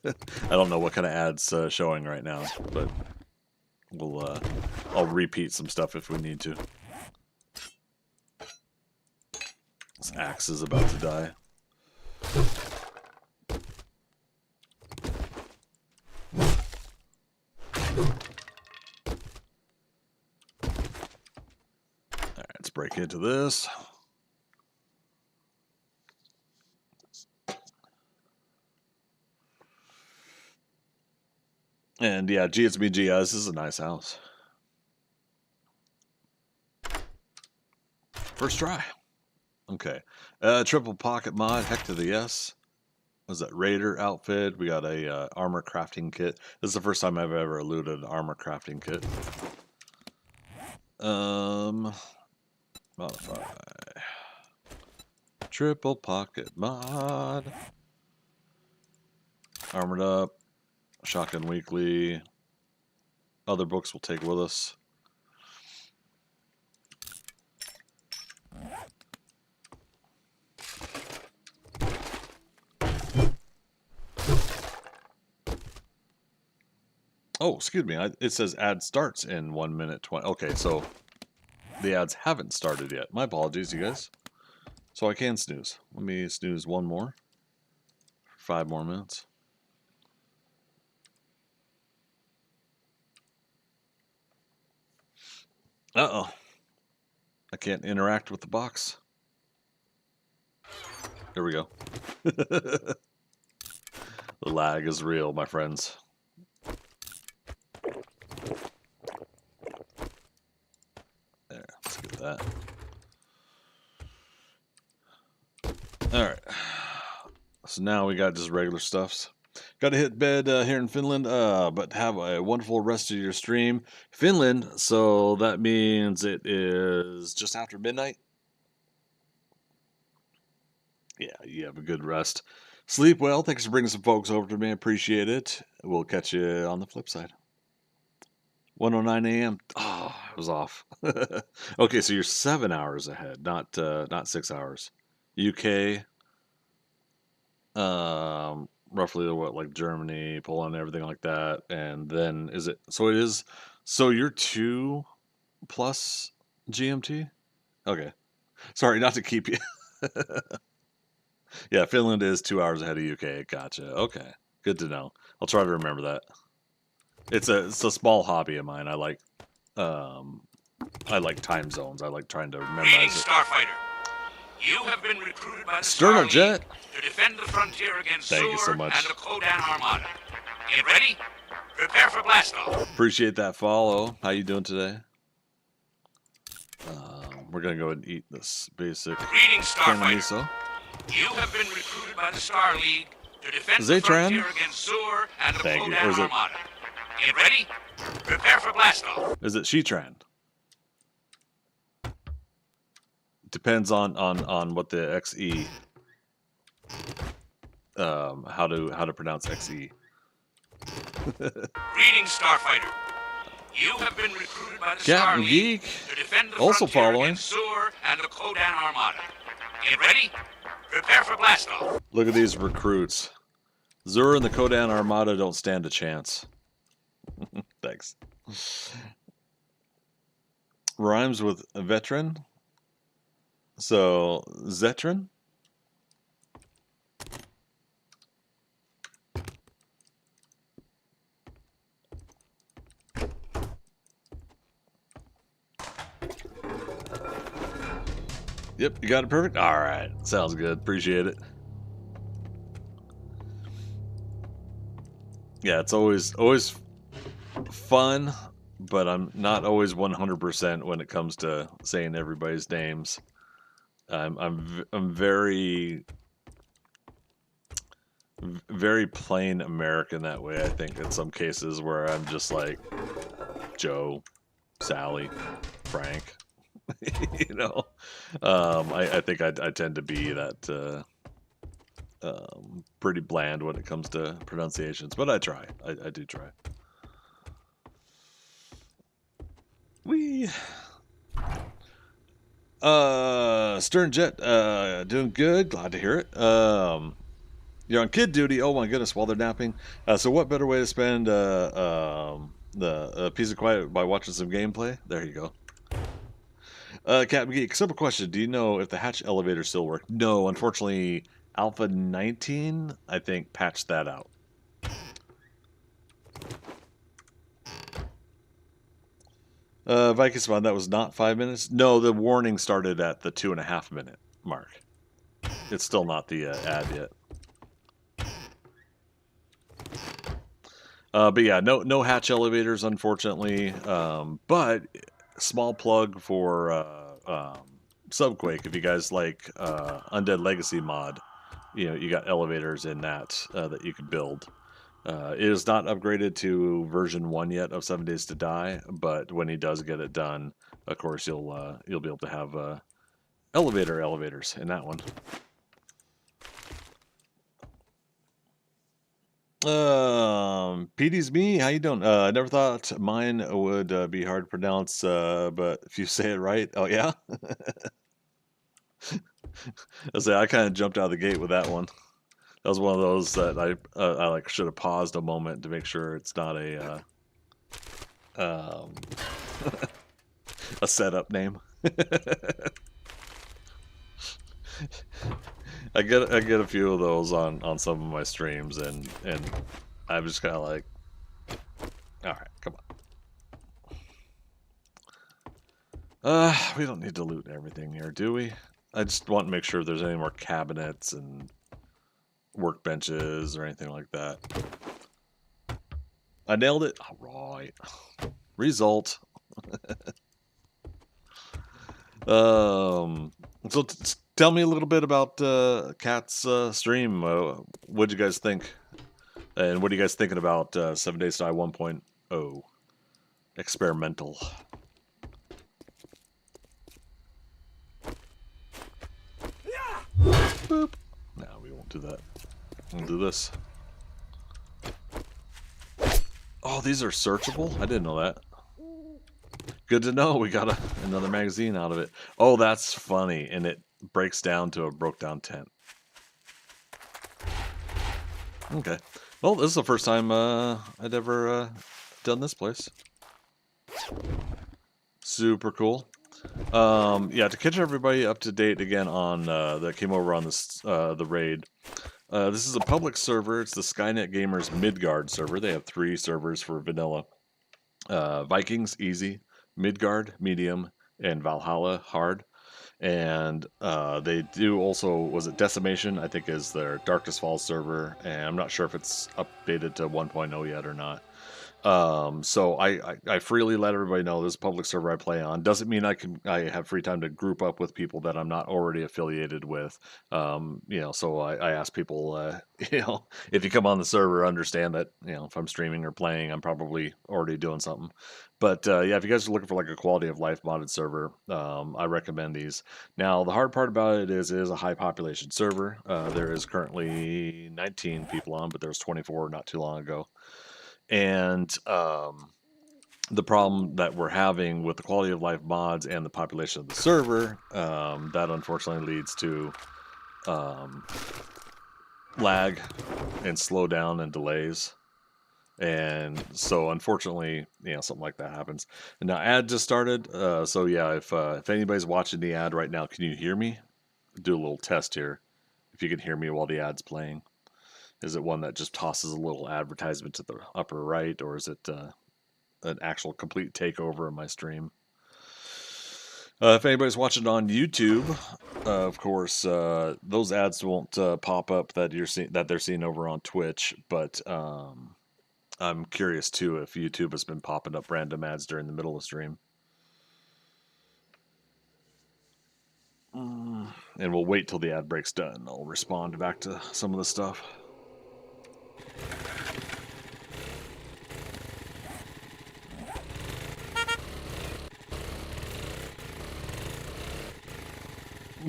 I don't know what kind of ads showing right now, but I'll repeat some stuff if we need to. This axe is about to die. Alright, let's break into this. And yeah, GSBG, this is a nice house. First try. Okay. Triple pocket mod, heck to the yes. Was that Raider outfit? We got a armor crafting kit. This is the first time I've ever looted an armor crafting kit. Modify. Triple pocket mod. Armored up. Shotgun weekly. Other books we'll take with us. Oh, excuse me. It says ad starts in 1 minute 20. Okay, so the ads haven't started yet. My apologies, you guys. So I can snooze. Let me snooze one more. 5 more minutes. Uh-oh. I can't interact with the box. Here we go. The lag is real, my friends. There, let's get that. Alright. So now we got just regular stuffs. Got to hit bed here in Finland, but have a wonderful rest of your stream. Finland, so that means it is just after midnight? Yeah, you have a good rest. Sleep well. Thanks for bringing some folks over to me. Appreciate it. We'll catch you on the flip side. 1:09 a.m. Oh, I was off. Okay, so you're 7 hours ahead, not 6 hours. UK, roughly what, like Germany, Poland, everything like that. And then is it? So it is. So you're 2 plus GMT. Okay, sorry, not to keep you. Yeah, Finland is 2 hours ahead of UK. Gotcha. Okay, good to know. I'll try to remember that. It's a small hobby of mine. I like time zones. I like trying to memorize Greetings, it. Starfighter. You have been recruited by the Sternal Star Jet. League to defend the frontier against Thank you so Sur much. and the Kodan Armada. Get ready. Prepare for blast-off. Appreciate that follow. How you doing today? We're gonna go ahead and eat this basic Greetings, can of Starfighter. miso. You have been recruited by the Star League to defend the Zatran? frontier against Sur and the Thank you. Or Kodan is it- Armada. Get ready. Prepare for blast-off. Is it Shitran? Depends on what the XE. How to pronounce XE. Greetings, Starfighter. You have been recruited by the Star Captain League Geek. to defend the Also frontier following. against Sur and the Kodan Armada. Get ready. Prepare for blast-off. Look at these recruits. Zur and the Kodan Armada don't stand a chance. Thanks. Rhymes with a veteran. So, Zetran? Yep, you got it perfect? All right. Sounds good. Appreciate it. Yeah, it's always fun, but I'm not always 100% when it comes to saying everybody's names. I'm very plain American that way. I think in some cases where I'm just like Joe, Sally, Frank. You know, I think I tend to be that pretty bland when it comes to pronunciations, but I try. I do try. We Stern Jet, doing good. Glad to hear it. You're on kid duty. Oh my goodness, while they're napping. So what better way to spend the piece of quiet by watching some gameplay? There you go. Captain Geek, simple question. Do you know if the hatch elevators still work? No, unfortunately, Alpha 19, I think, patched that out. Viking Spawn, that was not 5 minutes? No, the warning started at the 2.5 minute mark. It's still not the ad yet. But yeah, no hatch elevators, unfortunately. But small plug for Subquake. If you guys like Undead Legacy mod, you got elevators in that that you can build. It is not upgraded to version 1 yet of 7 Days to Die, but when he does get it done, of course you'll be able to have elevators in that one. PD's me. How you doing? I never thought mine would be hard to pronounce, but if you say it right, oh yeah. I kind of jumped out of the gate with that one. That was one of those that I like should have paused a moment to make sure it's not a a setup name. I get a few of those on some of my streams, and I'm just kind of like, all right, come on. We don't need to loot everything here, do we? I just want to make sure if there's any more cabinets and workbenches or anything like that. I nailed it. All right. Result. So tell me a little bit about Cat's stream. What'd you guys think? And what are you guys thinking about 7 Days to Die 1.0? Experimental. Boop. No, we won't do that. We'll do this. Oh, these are searchable? I didn't know that. Good to know. We got another magazine out of it. Oh, that's funny. And it breaks down to a broke down tent. Okay. Well, this is the first time I'd ever done this place. Super cool. Yeah, to catch everybody up to date again on that came over on this the raid. This is a public server. It's the Skynet Gamers Midgard server. They have 3 servers for vanilla. Vikings, easy. Midgard, medium. And Valhalla, hard. And they do also, was it Decimation, I think is their Darkest Falls server. And I'm not sure if it's updated to 1.0 yet or not. So I freely let everybody know this public server I play on. Doesn't mean I have free time to group up with people that I'm not already affiliated with. So I ask people, if you come on the server, understand that, if I'm streaming or playing, I'm probably already doing something. But yeah, if you guys are looking for like a quality of life modded server, I recommend these. Now, the hard part about it is a high population server. There is currently 19 people on, but there was 24 not too long ago. And the problem that we're having with the quality of life mods and the population of the server, that unfortunately leads to lag and slowdown and delays. And so unfortunately, something like that happens. And now ad just started. So yeah, if anybody's watching the ad right now, can you hear me? Do a little test here. If you can hear me while the ad's playing. Is it one that just tosses a little advertisement to the upper right, or is it an actual complete takeover of my stream? If anybody's watching on YouTube, Of course, those ads won't pop up that they're seeing over on Twitch, but I'm curious too if YouTube has been popping up random ads during the middle of stream. And we'll wait till the ad break's done. I'll respond back to some of the stuff.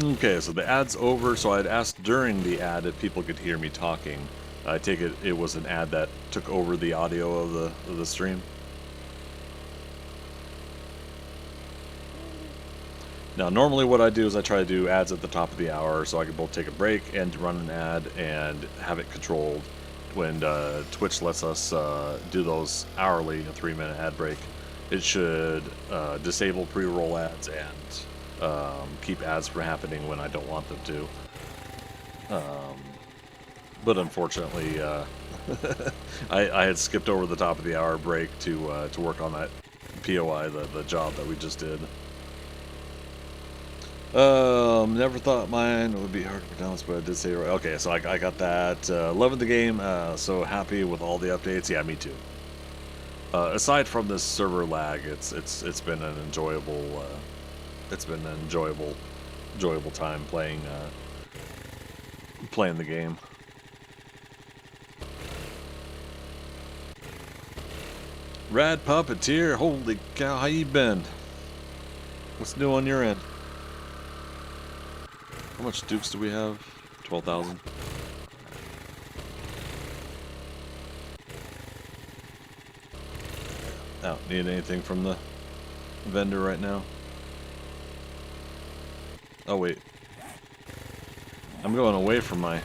Okay, so the ad's over. So I'd asked during the ad if people could hear me talking. I take it was an ad that took over the audio of the stream. Now, normally what I do is I try to do ads at the top of the hour so I can both take a break and run an ad and have it controlled. When Twitch lets us do those hourly, a 3-minute ad break, it should disable pre-roll ads and keep ads from happening when I don't want them to. But unfortunately, I had skipped over the top of the hour break to work on that POI, the job that we just did. Never thought mine would be hard to pronounce, but I did say it right. Okay, so I got that. Loving the game, so happy with all the updates. Yeah, me too. Aside from this server lag, it's been an enjoyable enjoyable time playing the game. Rad Puppeteer, holy cow, how you been? What's new on your end? How much dukes do we have? 12,000. Oh, need anything from the vendor right now? Oh wait. I'm going away from my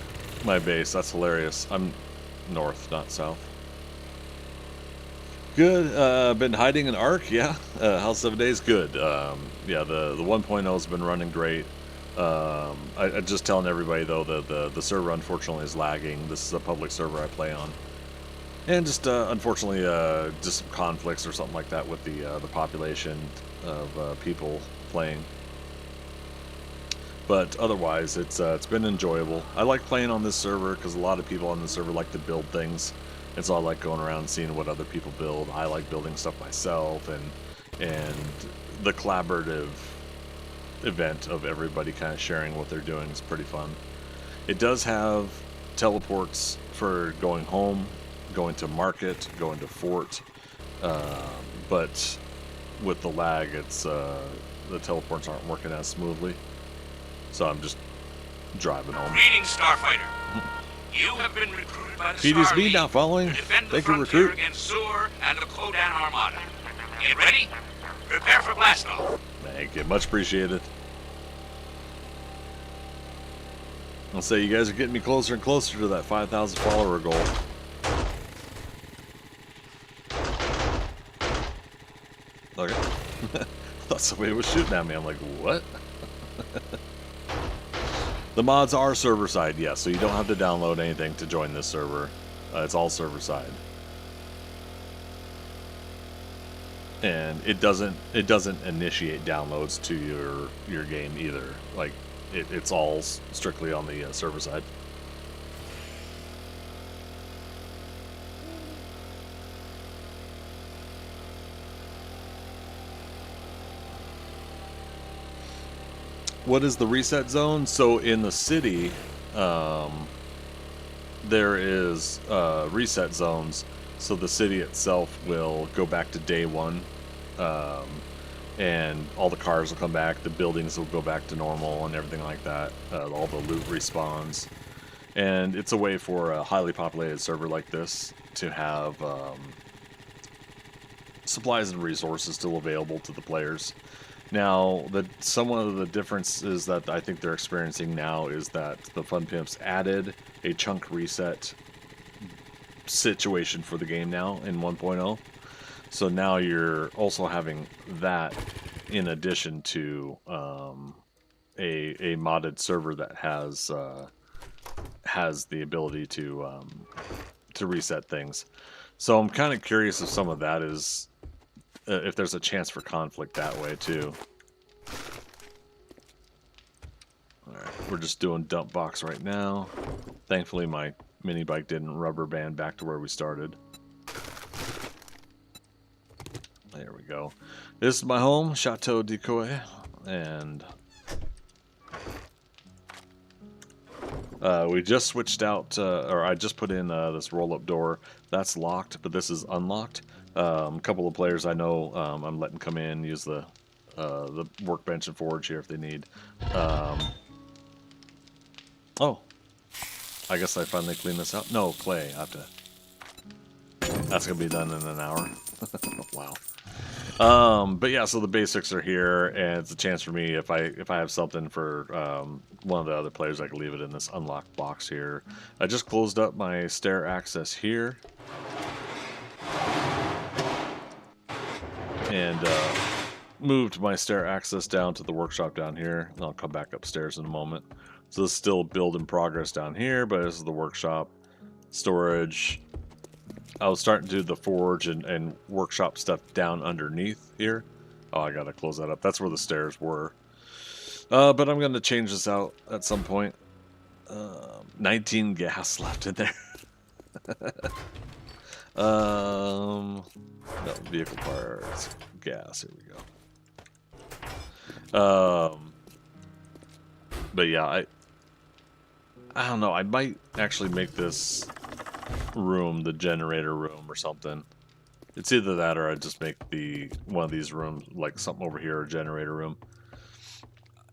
base. That's hilarious. I'm north, not south. Good. Been hiding in Ark, yeah. How's 7 days? Good. Yeah, the 1.0 has been running great. I just telling everybody though the server unfortunately is lagging. This is a public server I play on, and just unfortunately just some conflicts or something like that with the population of people playing. But otherwise, it's been enjoyable. I like playing on this server because a lot of people on the server like to build things, and so I like going around seeing what other people build. I like building stuff myself, and the collaborative event of everybody kind of sharing what they're doing is pretty fun. It does have teleports for going home, going to market, going to fort, but with the lag, it's the teleports aren't working as smoothly. So I'm just driving home. Greetings, Starfighter. You have been recruited by the PD's Star me League now following. to defend the Thank you, frontier recruit. against Sur and the Kodan Armada. Get ready? Prepare for blast-off. Thank you, much appreciated. I'll say you guys are getting me closer and closer to that 5,000 follower goal. Okay. I thought somebody was shooting at me. I'm like, what? The mods are server side, yes, so you don't have to download anything to join this server. It's all server side. And it doesn't initiate downloads to your game either. Like it's all strictly on the server side. What is the reset zone? So in the city, there is reset zones. So the city itself will go back to day one, and all the cars will come back. The buildings will go back to normal and everything like that. All the loot respawns, and it's a way for a highly populated server like this to have supplies and resources still available to the players. Now, some of the differences that I think they're experiencing now is that the Fun Pimps added a chunk reset situation for the game now in 1.0. So now you're also having that in addition to a modded server that has the ability to reset things. So I'm kind of curious if some of that is if there's a chance for conflict that way too. Alright, we're just doing dump box right now. Thankfully my mini bike didn't rubber band back to where we started. There we go. This is my home, Chateau Decoy, and we just switched out, or I just put in this roll-up door. That's locked, but this is unlocked. A couple of players I know I'm letting come in, use the workbench and forge here if they need. Oh, I guess I finally cleaned this out. No, clay. I have to. That's gonna be done in an hour. Wow. But yeah, so the basics are here, and it's a chance for me if I have something for one of the other players, I can leave it in this unlocked box here. I just closed up my stair access here, and moved my stair access down to the workshop down here. And I'll come back upstairs in a moment. So this is still build in progress down here, but this is the workshop, storage. I was starting to do the forge and workshop stuff down underneath here. Oh, I gotta close that up. That's where the stairs were. But I'm gonna change this out at some point. 19 gas left in there. No, vehicle parts, gas. Here we go. But yeah, I don't know. I might actually make this room the generator room or something. It's either that or I just make one of these rooms, like something over here, a generator room.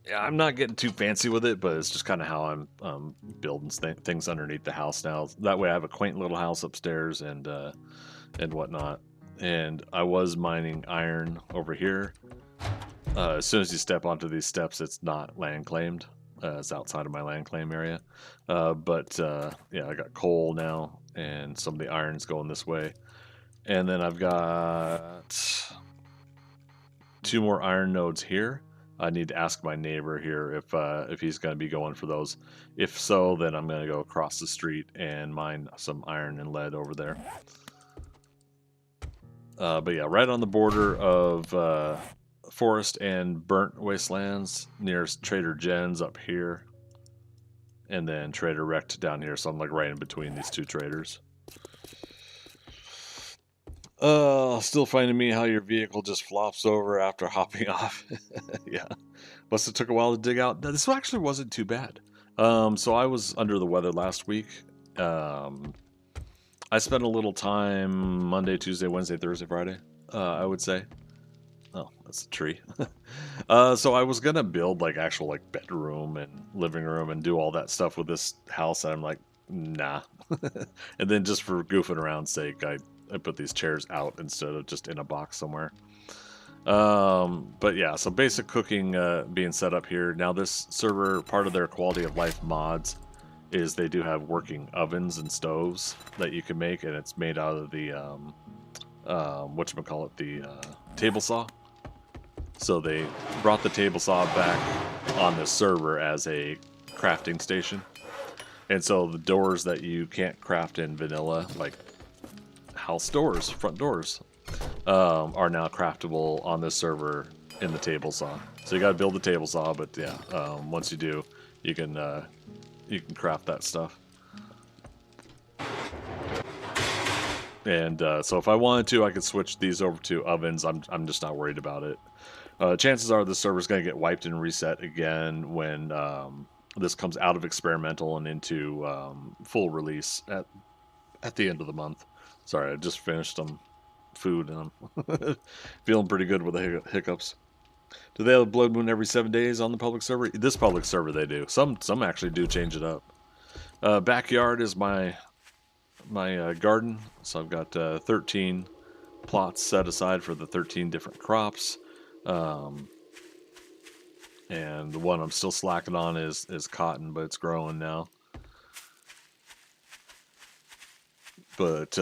Yeah, I'm not getting too fancy with it, but it's just kind of how I'm building things underneath the house now. That way I have a quaint little house upstairs and whatnot. And I was mining iron over here. As soon as you step onto these steps, it's not land claimed. It's outside of my land claim area. Yeah, I got coal now, and some of the iron's going this way. And then I've got 2 more iron nodes here. I need to ask my neighbor here if he's going to be going for those. If so, then I'm going to go across the street and mine some iron and lead over there. But yeah, right on the border of forest and burnt wastelands, near Trader Jen's up here, and then Trader Rect down here. So I'm like right in between these 2 traders. Still finding me how your vehicle just flops over after hopping off. Yeah, must have took a while to dig out. This actually wasn't too bad. So I was under the weather last week. I spent a little time Monday, Tuesday, Wednesday, Thursday, Friday, I would say. Oh, that's a tree. So I was gonna build like actual like bedroom and living room and do all that stuff with this house, and I'm like, nah. And then just for goofing around's sake, I put these chairs out instead of just in a box somewhere. But yeah, so basic cooking being set up here. Now this server, part of their quality of life mods is they do have working ovens and stoves that you can make, and it's made out of the whatchamacallit, the table saw. So they brought the table saw back on this server as a crafting station. And so the doors that you can't craft in vanilla, like house doors, front doors, are now craftable on this server in the table saw. So you got to build the table saw, but yeah, once you do, you can craft that stuff. And so if I wanted to, I could switch these over to ovens. I'm just not worried about it. Chances are the server's going to get wiped and reset again when this comes out of experimental and into full release at the end of the month. Sorry, I just finished some food and I'm feeling pretty good with the hiccups. Do they have a blood moon every 7 days on the public server? This public server they do. Some actually do change it up. Backyard is my garden, so I've got 13 plots set aside for the 13 different crops. And the one I'm still slacking on is cotton, but it's growing now. But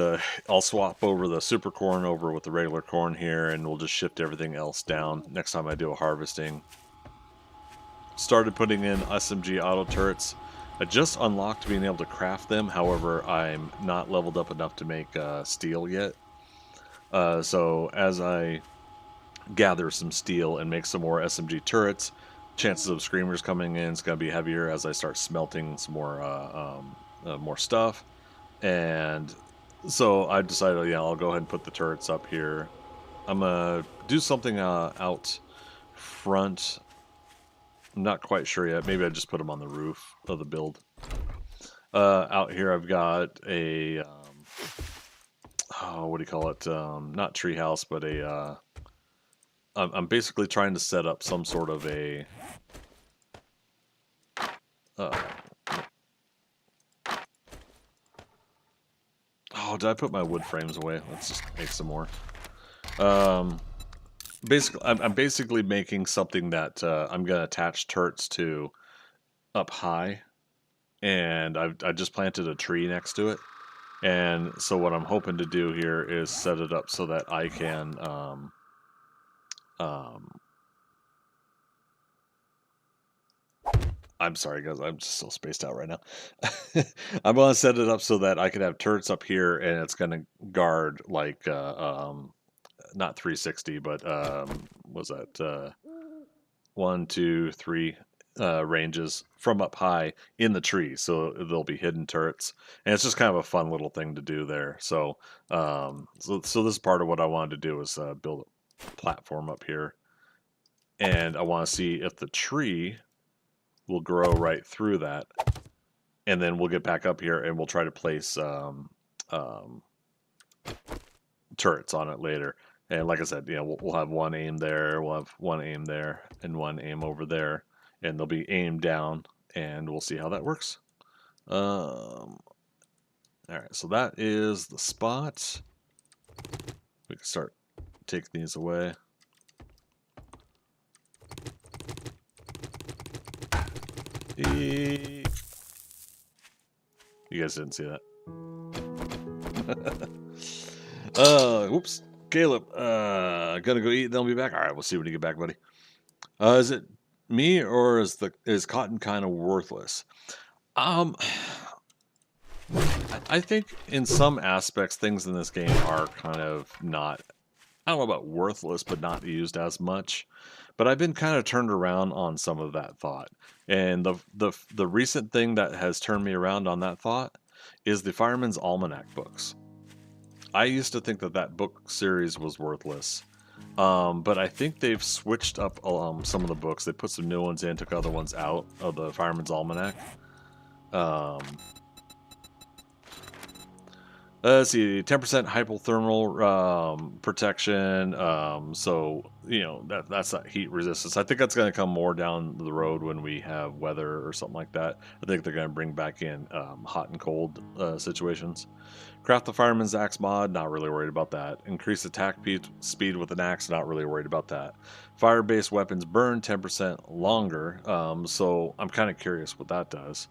I'll swap over the super corn over with the regular corn here, and we'll just shift everything else down next time I do a harvesting. Started putting in SMG auto turrets. I just unlocked being able to craft them. However, I'm not leveled up enough to make steel yet. So as I gather some steel and make some more SMG turrets, chances of screamers coming in is going to be heavier as I start smelting some more stuff. And so I decided, yeah, I'll go ahead and put the turrets up here. I'm going to do something out front. I'm not quite sure yet. Maybe I just put them on the roof of the build. Out here I've got a, what do you call it? Not treehouse, but a, I'm basically trying to set up some sort of a, oh, did I put my wood frames away? Let's just make some more. Basically, I'm basically making something that I'm going to attach turrets to up high. And I just planted a tree next to it. And so what I'm hoping to do here is set it up so that I can I'm sorry guys, I'm just so spaced out right now. I'm gonna set it up so that I can have turrets up here and it's gonna guard like not 360 but was that 1, 2, 3 ranges from up high in the tree, so there'll be hidden turrets, and it's just kind of a fun little thing to do there. So, so this is part of what I wanted to do is build a platform up here, and I want to see if the tree will grow right through that, and then we'll get back up here and we'll try to place turrets on it later. And like I said, you know, we'll have one aim there, we'll have one aim there, and one aim over there. And they'll be aimed down, and we'll see how that works. All right, so that is the spot. We can start taking these away. You guys didn't see that. Whoops. Caleb, gonna go eat, then I'll be back. All right, we'll see when you get back, buddy. Is it me, or is cotton kind of worthless? I think in some aspects things in this game are kind of not, I don't know about worthless, but not used as much. But I've been kind of turned around on some of that thought. And the recent thing that has turned me around on that thought is the Fireman's Almanac books. I used to think that that book series was worthless. But I think they've switched up some of the books. They put some new ones in, took other ones out of the Fireman's Almanac. Let's see, 10% hypothermal protection. So you know that's that heat resistance. I think that's going to come more down the road when we have weather or something like that. I think they're going to bring back in hot and cold situations. Craft the Fireman's Axe mod, not really worried about that. Increase attack speed with an axe, not really worried about that. Fire-based weapons burn 10% longer, so I'm kind of curious what that does.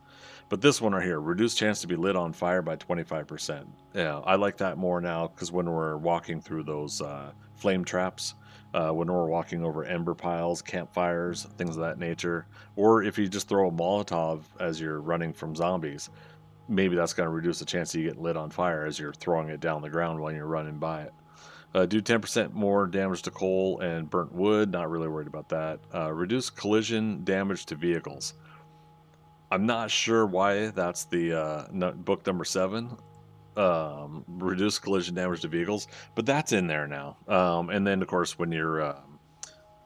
But this one right here, reduced chance to be lit on fire by 25%. Yeah, I like that more now because when we're walking through those flame traps, when we're walking over ember piles, campfires, things of that nature, or if you just throw a Molotov as you're running from zombies, maybe that's going to reduce the chance that you get lit on fire as you're throwing it down the ground while you're running by it. Do 10% more damage to coal and burnt wood. Not really worried about that. Reduce collision damage to vehicles. I'm not sure why that's the book number 7. Reduce collision damage to vehicles, but that's in there now. And then of course when you're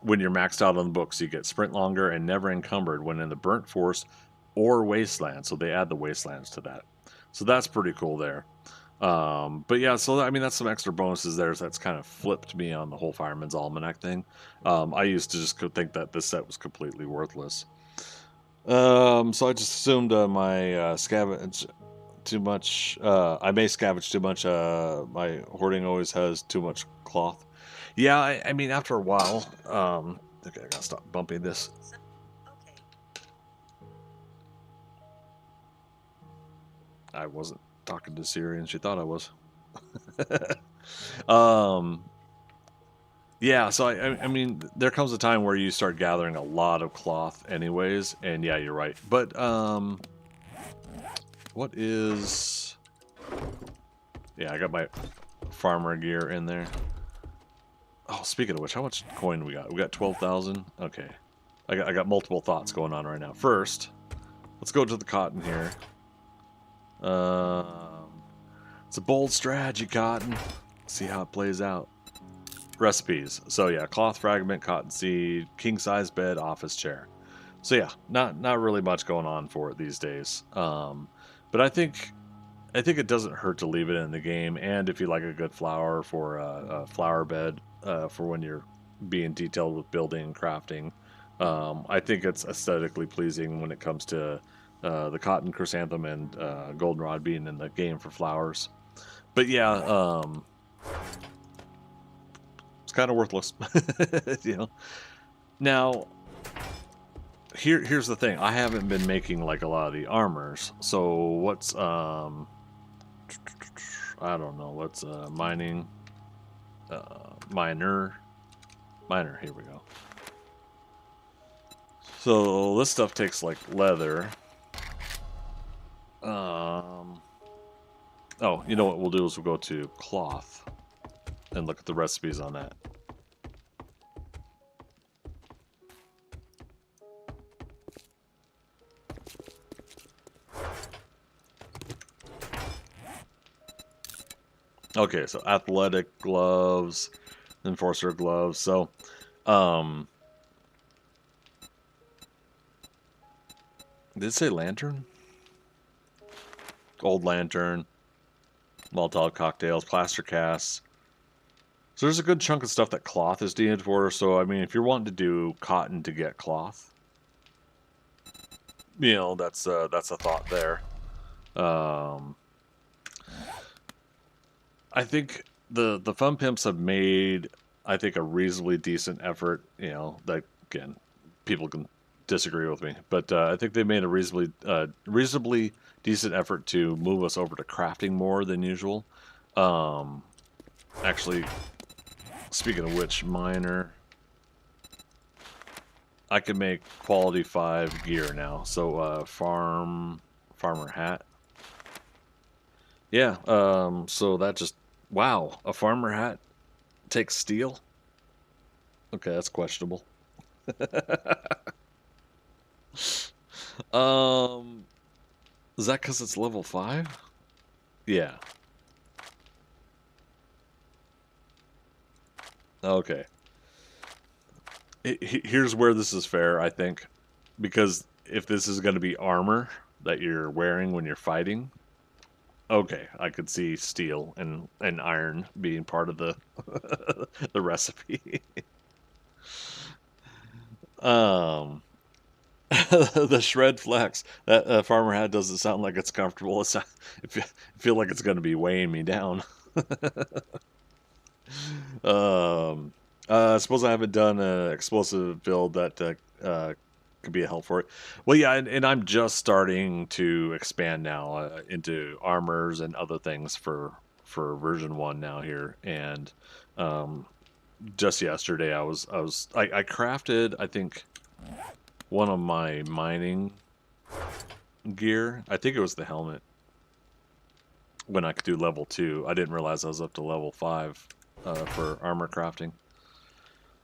maxed out on the books, you get sprint longer and never encumbered when in the burnt forest or wasteland, so they add the wastelands to that, so that's pretty cool there. But yeah, so I mean that's some extra bonuses there. So that's kind of flipped me on the whole Fireman's Almanac thing. I used to just think that this set was completely worthless, so I just assumed my scavenge too much. I may scavenge too much. My hoarding always has too much cloth. Yeah, I mean after a while, okay, I gotta stop bumping this. Okay. I wasn't talking to Siri and she thought I was. Yeah, so I mean, there comes a time where you start gathering a lot of cloth anyways, and yeah, you're right. But, what is... Yeah, I got my farmer gear in there. Oh, speaking of which, how much coin we got? We got 12,000? Okay. I got multiple thoughts going on right now. First, let's go to the cotton here. It's a bold strategy, cotton. See how it plays out. Recipes. So yeah, cloth fragment, cottonseed, king size bed, office chair. So yeah, not really much going on for it these days. But I think it doesn't hurt to leave it in the game, and if you like a good flower for a flower bed for when you're being detailed with building and crafting, I think it's aesthetically pleasing when it comes to the cotton chrysanthemum and goldenrod being in the game for flowers. But yeah, it's kind of worthless, you know. Now, here's the thing: I haven't been making like a lot of the armors. So what's I don't know. What's mining? Miner. Here we go. So this stuff takes like leather. Oh, you know what we'll do is we'll go to cloth and look at the recipes on that. Okay, so athletic gloves, enforcer gloves. So, did it say lantern? Gold lantern, Molotov cocktails, plaster casts. So there's a good chunk of stuff that cloth is needed for. So I mean, if you're wanting to do cotton to get cloth, you know, that's a thought there. I think the Fun Pimps have made, I think, a reasonably decent effort. You know, that again, people can disagree with me, but I think they made a reasonably decent effort to move us over to crafting more than usual. Actually, speaking of which, miner, I can make quality 5 gear now. So farmer hat. Yeah. So that just, wow, a farmer hat takes steel. Okay, that's questionable. Is that because it's level 5? Yeah. Okay. Here's where this is fair, I think. Because if this is going to be armor that you're wearing when you're fighting, okay, I could see steel and iron being part of the the recipe. The shred flex, that farmer hat doesn't sound like it's comfortable. I feel like it's going to be weighing me down. I suppose I haven't done an explosive build that could be a help for it. Well, yeah, and I'm just starting to expand now into armors and other things for version 1 now here. And just yesterday, I crafted, I think, one of my mining gear. I think it was the helmet. When I could do level 2, I didn't realize I was up to level 5 for armor crafting.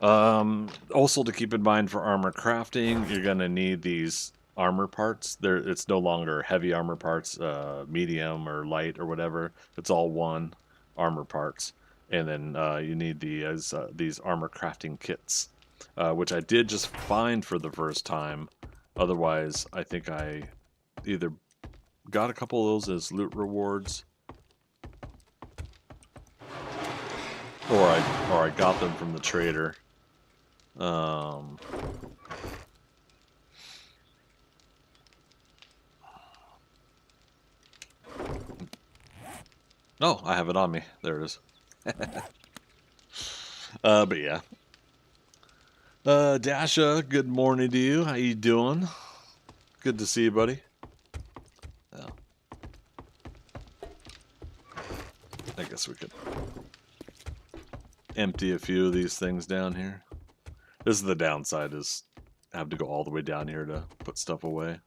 Also, to keep in mind for armor crafting, you're gonna need these armor parts. It's no longer heavy armor parts, medium or light or whatever. It's all one armor parts, and then you need these armor crafting kits, which I did just find for the first time. Otherwise, I think I either got a couple of those as loot rewards, or I got them from the trader. Oh, I have it on me. There it is. But yeah. Dasha, good morning to you. How you doing? Good to see you, buddy. Yeah. I guess we could empty a few of these things down here. This is the downside, is I have to go all the way down here to put stuff away.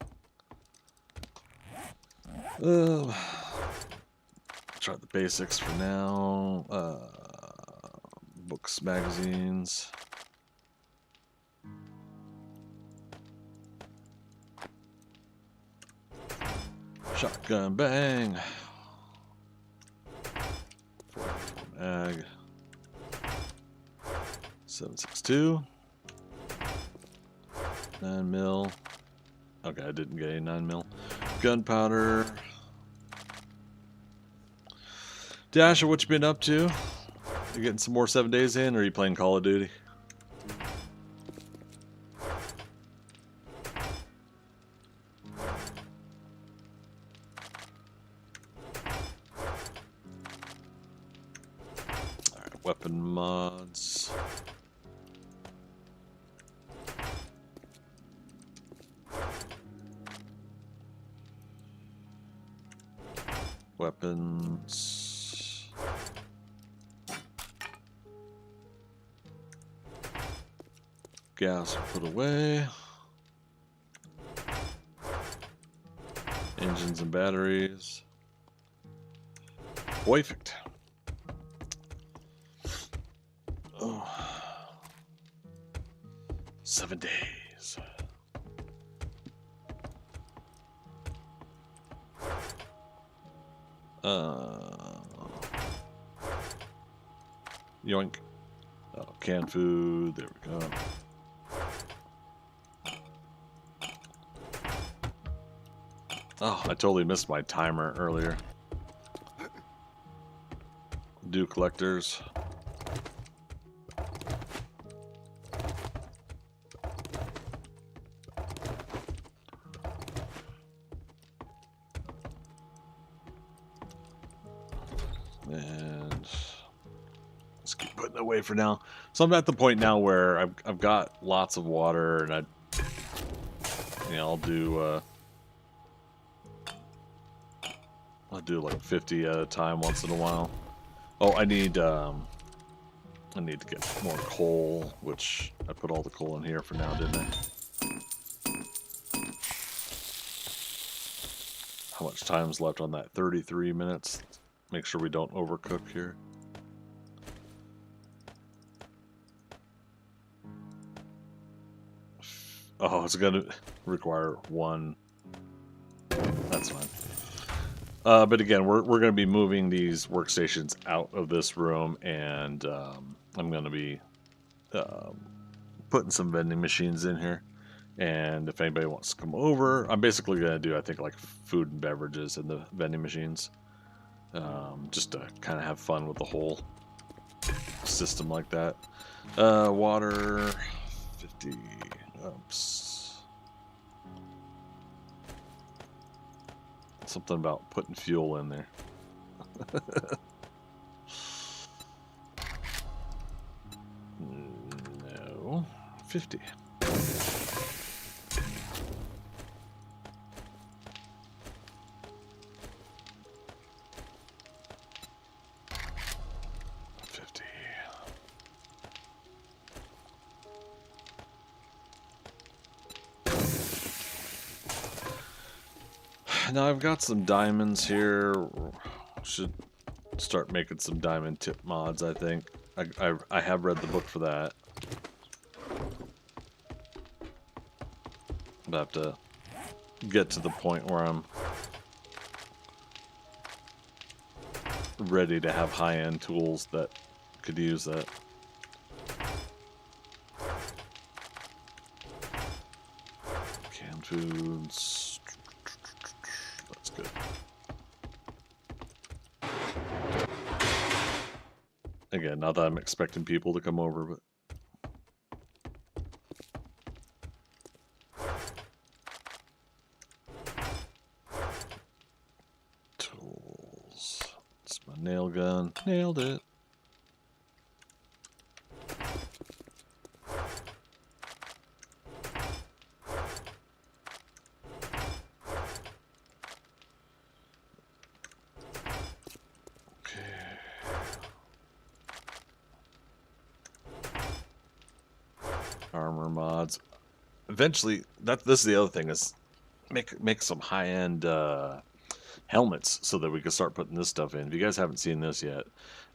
Try the basics for now. Books, magazines. Shotgun bang. Ag. 7.62. 9 mil. Okay, I didn't get any 9 mil. Gunpowder. Dasher, what you been up to? You getting some more 7 days in, or are you playing Call of Duty? Alright, weapon mods. Weapons. Gas put away. Engines and batteries. Perfect. Oh. 7 days. Yoink. Oh, canned food. There we go. Oh, I totally missed my timer earlier. Do collectors. And let's keep putting it away for now. So I'm at the point now where I've got lots of water, and I'll do like 50 at a time once in a while. Oh, I need to get more coal, which I put all the coal in here for now, didn't I? How much time's left on that? 33 minutes. Make sure we don't overcook here. Oh, it's gonna require one. That's fine. But again, we're going to be moving these workstations out of this room, and I'm going to be putting some vending machines in here. And if anybody wants to come over, I'm basically going to do, I think, like food and beverages in the vending machines. Just to kind of have fun with the whole system like that. Water, 50, oops. Something about putting fuel in there. No. 50. Now I've got some diamonds here. Should start making some diamond tip mods, I think. I have read the book for that. But I have to get to the point where I'm ready to have high-end tools that could use that. Canned foods. That's good. Again, not that I'm expecting people to come over, but tools. It's my nail gun. Nailed it. Armor mods. Eventually, this is the other thing, is make some high-end helmets so that we can start putting this stuff in. If you guys haven't seen this yet,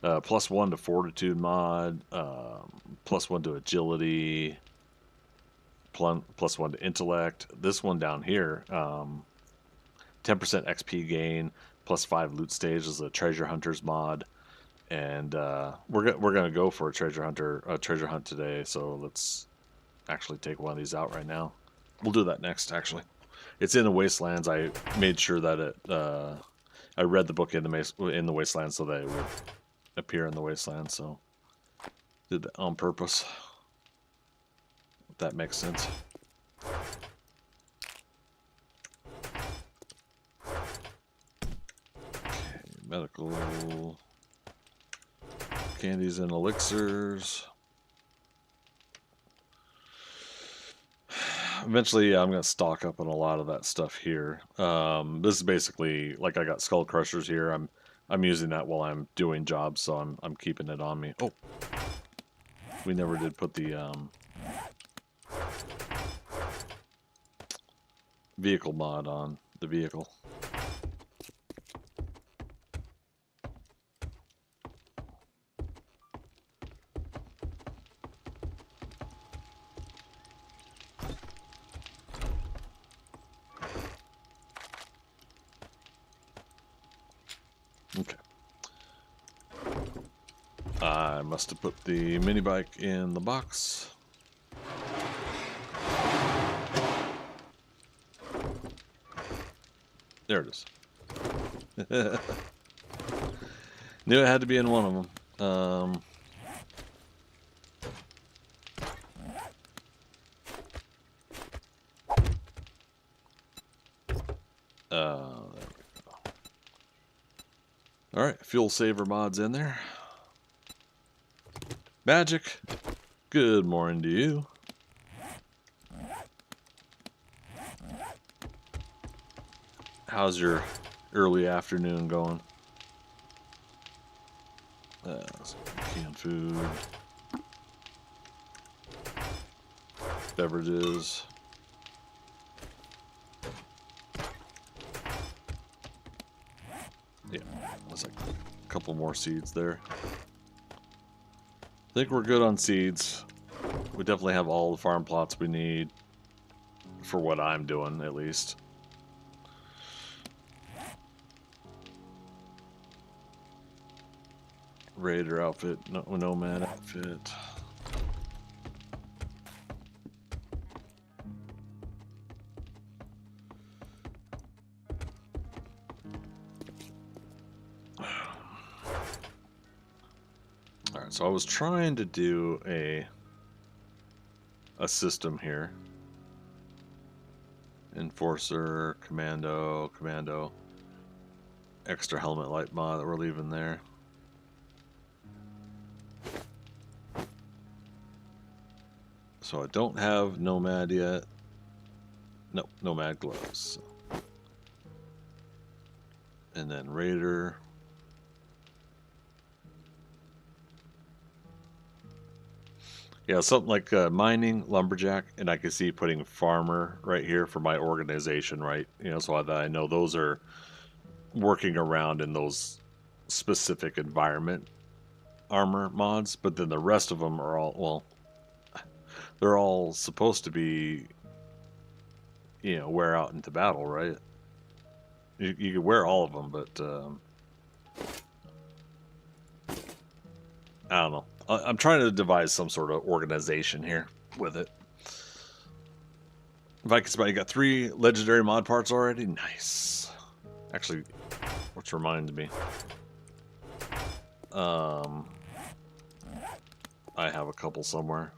+1 to fortitude mod, +1 to agility, +1 to intellect. This one down here, 10% XP gain plus 5 loot stage is a treasure hunters mod, and we're gonna go for a treasure hunt today. So let's actually take one of these out right now. We'll do that next. Actually, it's in the wastelands. I made sure that it. I read the book in the wastelands so that it would appear in the wasteland. So did that on purpose. If that makes sense. Medical candies and elixirs. Eventually, I'm going to stock up on a lot of that stuff here. This is basically like I got skull crushers here. I'm using that while I'm doing jobs, so I'm keeping it on me. Oh, we never did put the vehicle mod on the vehicle. Okay. I must have put the mini bike in the box. There it is. Knew it had to be in one of them. There we go. All right, fuel saver mods in there. Magic. Good morning to you. How's your early afternoon going? Some canned food. Beverages. Yeah, that's like a couple more seeds there. I think we're good on seeds. We definitely have all the farm plots we need for what I'm doing, at least. Raider outfit, no, nomad outfit. Alright, so I was trying to do a system here. Enforcer, commando, extra helmet light mod that we're leaving there. So I don't have nomad yet. No, nomad gloves. And then raider. Yeah, something like mining, lumberjack, and I can see putting farmer right here for my organization, right? You know, so that I know those are working around in those specific environment armor mods, but then the rest of them are all, well, they're all supposed to be, you know, wear out into battle, right? You can wear all of them, but I don't know. I'm trying to devise some sort of organization here with it. Vikings, you got 3 legendary mod parts already? Nice. Actually, which reminds me. I have a couple somewhere.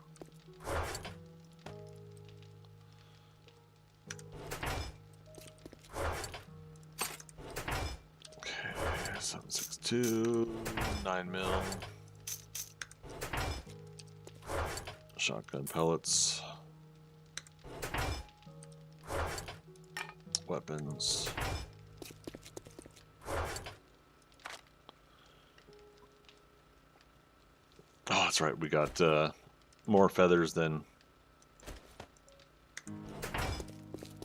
Okay, 7.62, 9mm. Shotgun pellets. Weapons. Oh, that's right. We got more feathers than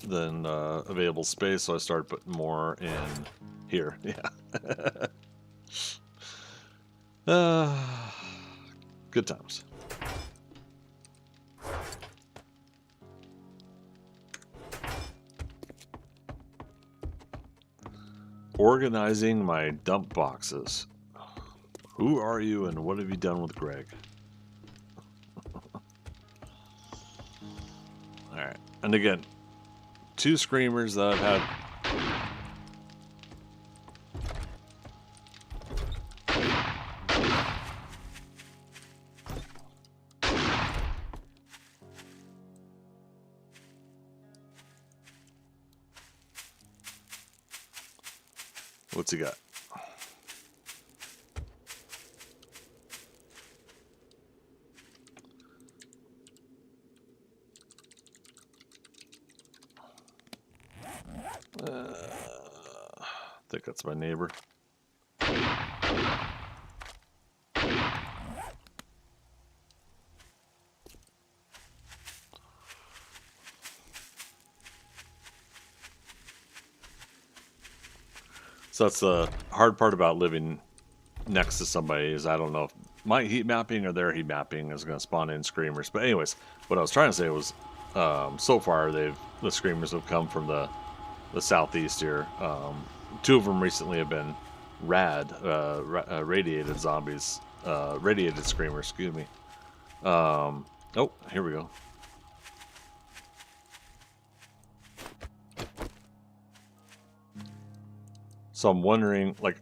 available space, so I started putting more in here. Yeah. Good times. Organizing my dump boxes. Who are you and what have you done with Greg? Alright. And again, 2 screamers that I've had. What's he got? I think that's my neighbor. So that's the hard part about living next to somebody is I don't know if my heat mapping or their heat mapping is going to spawn in screamers. But anyways, what I was trying to say was so far the screamers have come from the southeast here. 2 of them recently have been radiated zombies, radiated screamers, excuse me. Oh, here we go. So I'm wondering, like,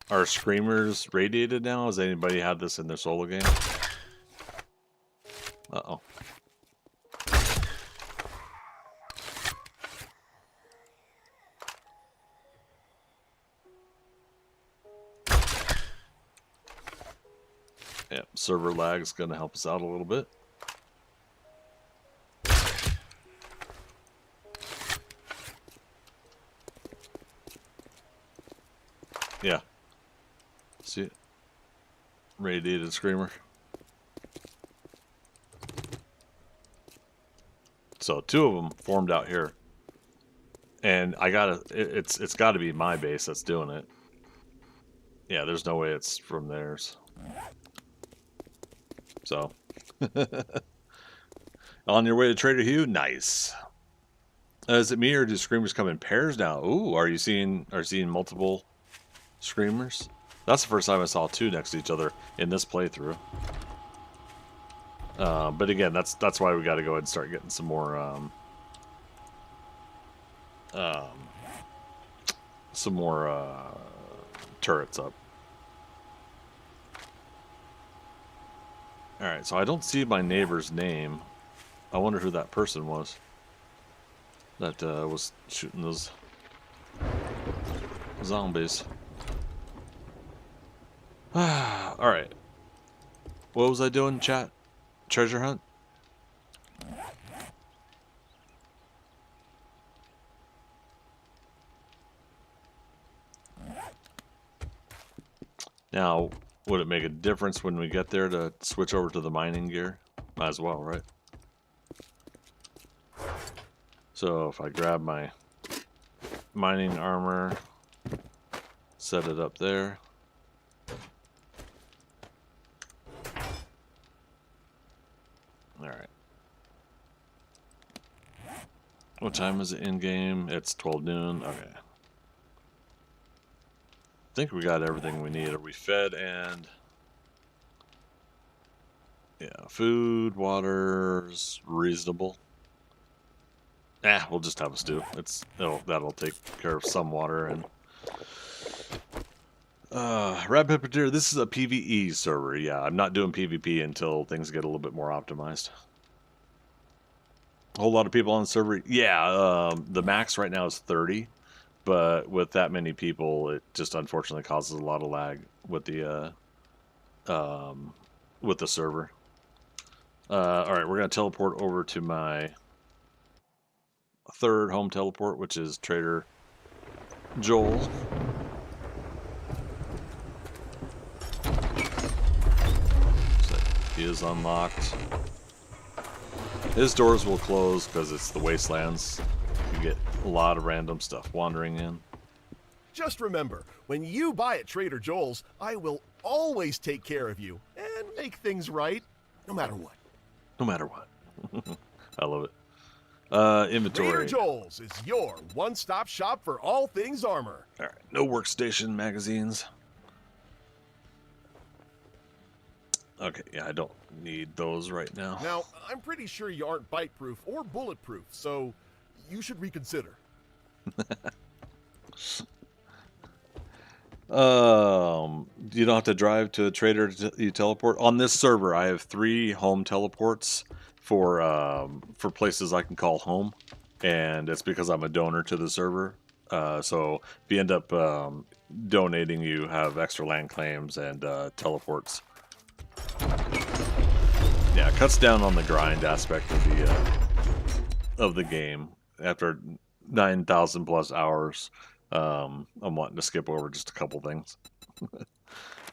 are screamers radiated now? Has anybody had this in their solo game? Uh-oh. Yeah, server lag's gonna help us out a little bit. Yeah. See it? Radiated screamer. So 2 of them formed out here. And I gotta, it's gotta be my base that's doing it. Yeah, there's no way it's from theirs. So. On your way to Trader Hugh? Nice. Is it me or do screamers come in pairs now? Ooh, are you seeing multiple screamers? That's the first time I saw 2 next to each other in this playthrough. But again, that's why we got to go ahead and start getting some more turrets up. All right, so I don't see my neighbor's name. I wonder who that person was that was shooting those zombies. All right. What was I doing, chat? Treasure hunt? Now, would it make a difference when we get there to switch over to the mining gear? Might as well, right? So if I grab my mining armor, set it up there. Alright. What time is it in game? It's 12 noon. Okay. I think we got everything we need. Are we fed and... Yeah, food, water's reasonable. We'll just have a stew. That'll take care of some water and... Red Pepper Deer, this is a PvE server. Yeah, I'm not doing PvP until things get a little bit more optimized. A whole lot of people on the server. Yeah, the max right now is 30. But with that many people, it just unfortunately causes a lot of lag with the server. All right, we're gonna teleport over to my 3rd home teleport, which is Trader Joel. So he is unlocked. His doors will close because it's the wastelands. You get a lot of random stuff wandering in. Just remember, when you buy at Trader Joel's, I will always take care of you and make things right, no matter what. No matter what. I love it. Trader Inventory. Joel's is your one-stop shop for all things armor. All right, no workstation magazines. Okay, yeah, I don't need those right now. Now, I'm pretty sure you aren't bite-proof or bulletproof, so you should reconsider. You don't have to drive to a trader you teleport. On this server, I have 3 home teleports for places I can call home, and it's because I'm a donor to the server. So if you end up donating, you have extra land claims and teleports. Yeah, it cuts down on the grind aspect of the game. After 9,000 plus hours, I'm wanting to skip over just a couple things.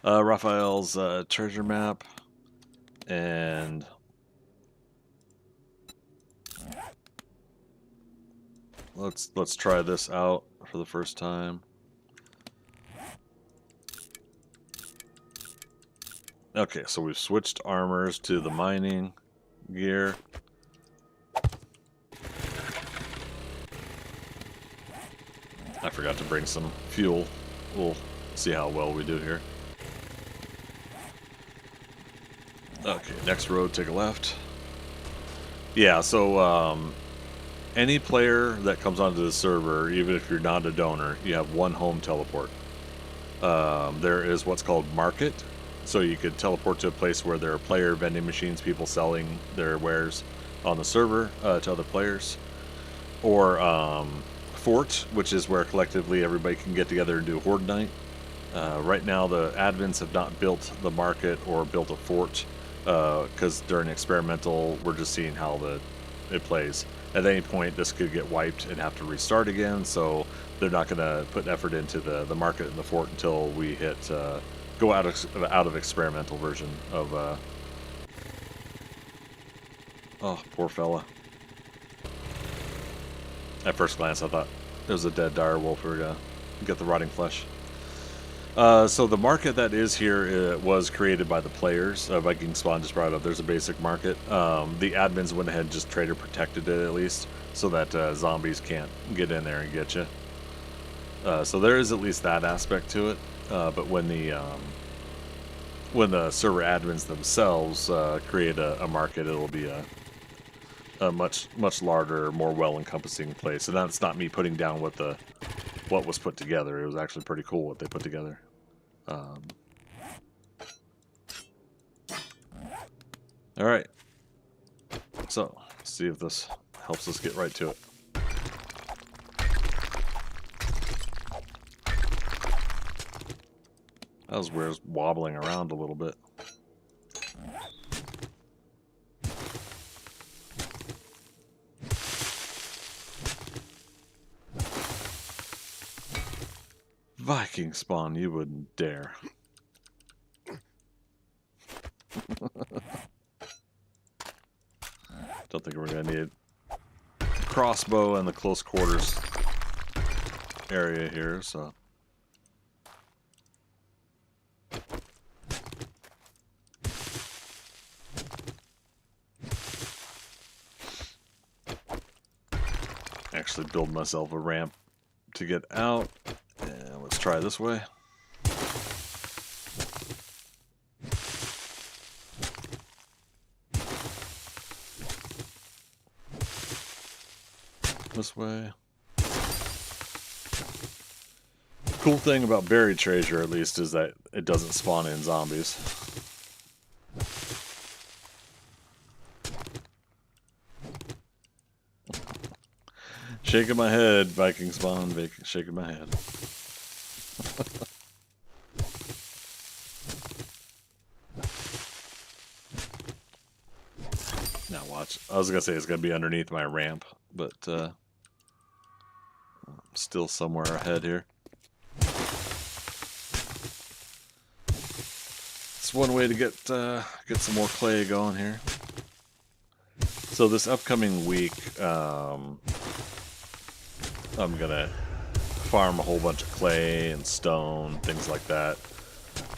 Raphael's treasure map, and let's try this out for the first time. Okay, so we've switched armors to the mining gear. I forgot to bring some fuel. We'll see how well we do here. Okay, next road, take a left. Yeah, so any player that comes onto the server, even if you're not a donor, you have 1 home teleport. There is what's called market. So you could teleport to a place where there are player vending machines, people selling their wares on the server to other players. Or fort, which is where collectively everybody can get together and do Horde night. Right now the admins have not built the market or built a fort because during experimental we're just seeing how it plays. At any point this could get wiped and have to restart again, so they're not going to put effort into the market and the fort until we hit go out of experimental version of oh, poor fella. At first glance I thought it was a dead dire wolf. We were gonna get the rotting flesh. So the market that is here was created by the players. Viking Spawn just brought it up. There's a basic market. The admins went ahead and just trader protected it at least, so that zombies can't get in there and get you. So there is at least that aspect to it. But when the server admins themselves create a market, it'll be a much larger, more well-encompassing place. And that's not me putting down what was put together. It was actually pretty cool what they put together. All right. So let's see if this helps us get right to it. That was weird, wobbling around a little bit. Viking Spawn, you wouldn't dare. Don't think we're gonna need a crossbow in the close quarters area here, so. Actually build myself a ramp to get out, and let's try this way. This way. Cool thing about buried treasure, at least, is that it doesn't spawn in zombies. Shaking my head, Viking Spawn, shaking my head. Now watch. I was gonna say it's gonna be underneath my ramp, but I'm still somewhere ahead here. It's one way to get some more clay going here. So this upcoming week, I'm gonna farm a whole bunch of clay and stone, things like that.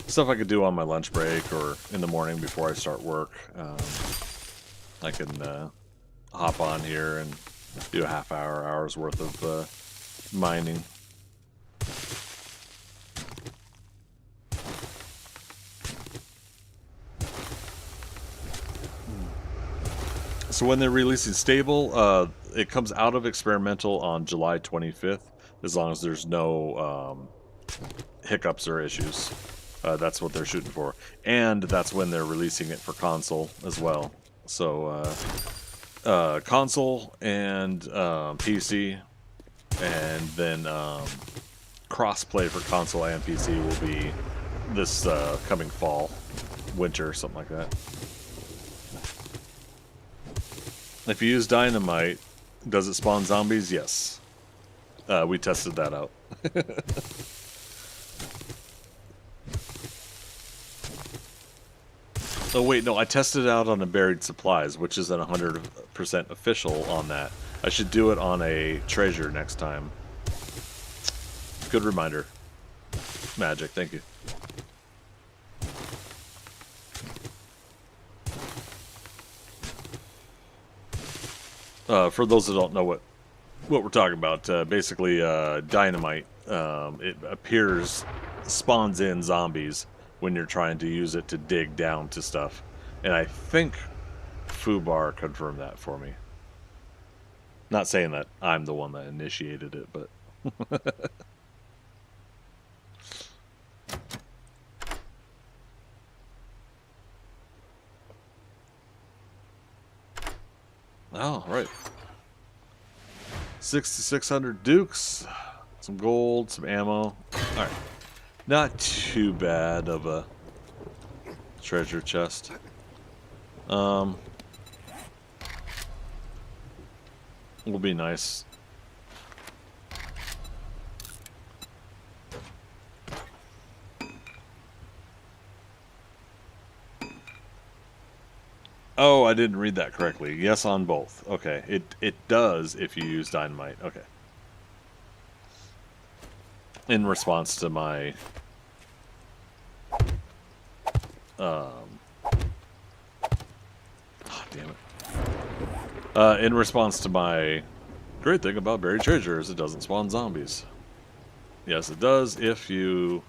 Stuff I could do on my lunch break or in the morning before I start work. I can hop on here and do a hour's worth of mining. So when they're releasing stable, it comes out of experimental on July 25th, as long as there's no hiccups or issues. That's what they're shooting for. And that's when they're releasing it for console as well. So console and PC, and then cross-play for console and PC will be this coming fall, winter, something like that. If you use dynamite, does it spawn zombies? Yes. We tested that out. Oh wait, no, I tested it out on a buried supplies, which isn't 100% official on that. I should do it on a treasure next time. Good reminder. Magic, thank you. For those that don't know what we're talking about, basically dynamite, it appears, spawns in zombies when you're trying to use it to dig down to stuff. And I think Fubar confirmed that for me. Not saying that I'm the one that initiated it, but... Oh, right. 6,600 dukes, some gold, some ammo. Alright. Not too bad of a treasure chest. Will be nice. Oh, I didn't read that correctly. Yes on both. Okay. It does if you use dynamite. Okay. In response to my oh, damn it. In response to my great thing about buried treasure is it doesn't spawn zombies. Yes, it does if you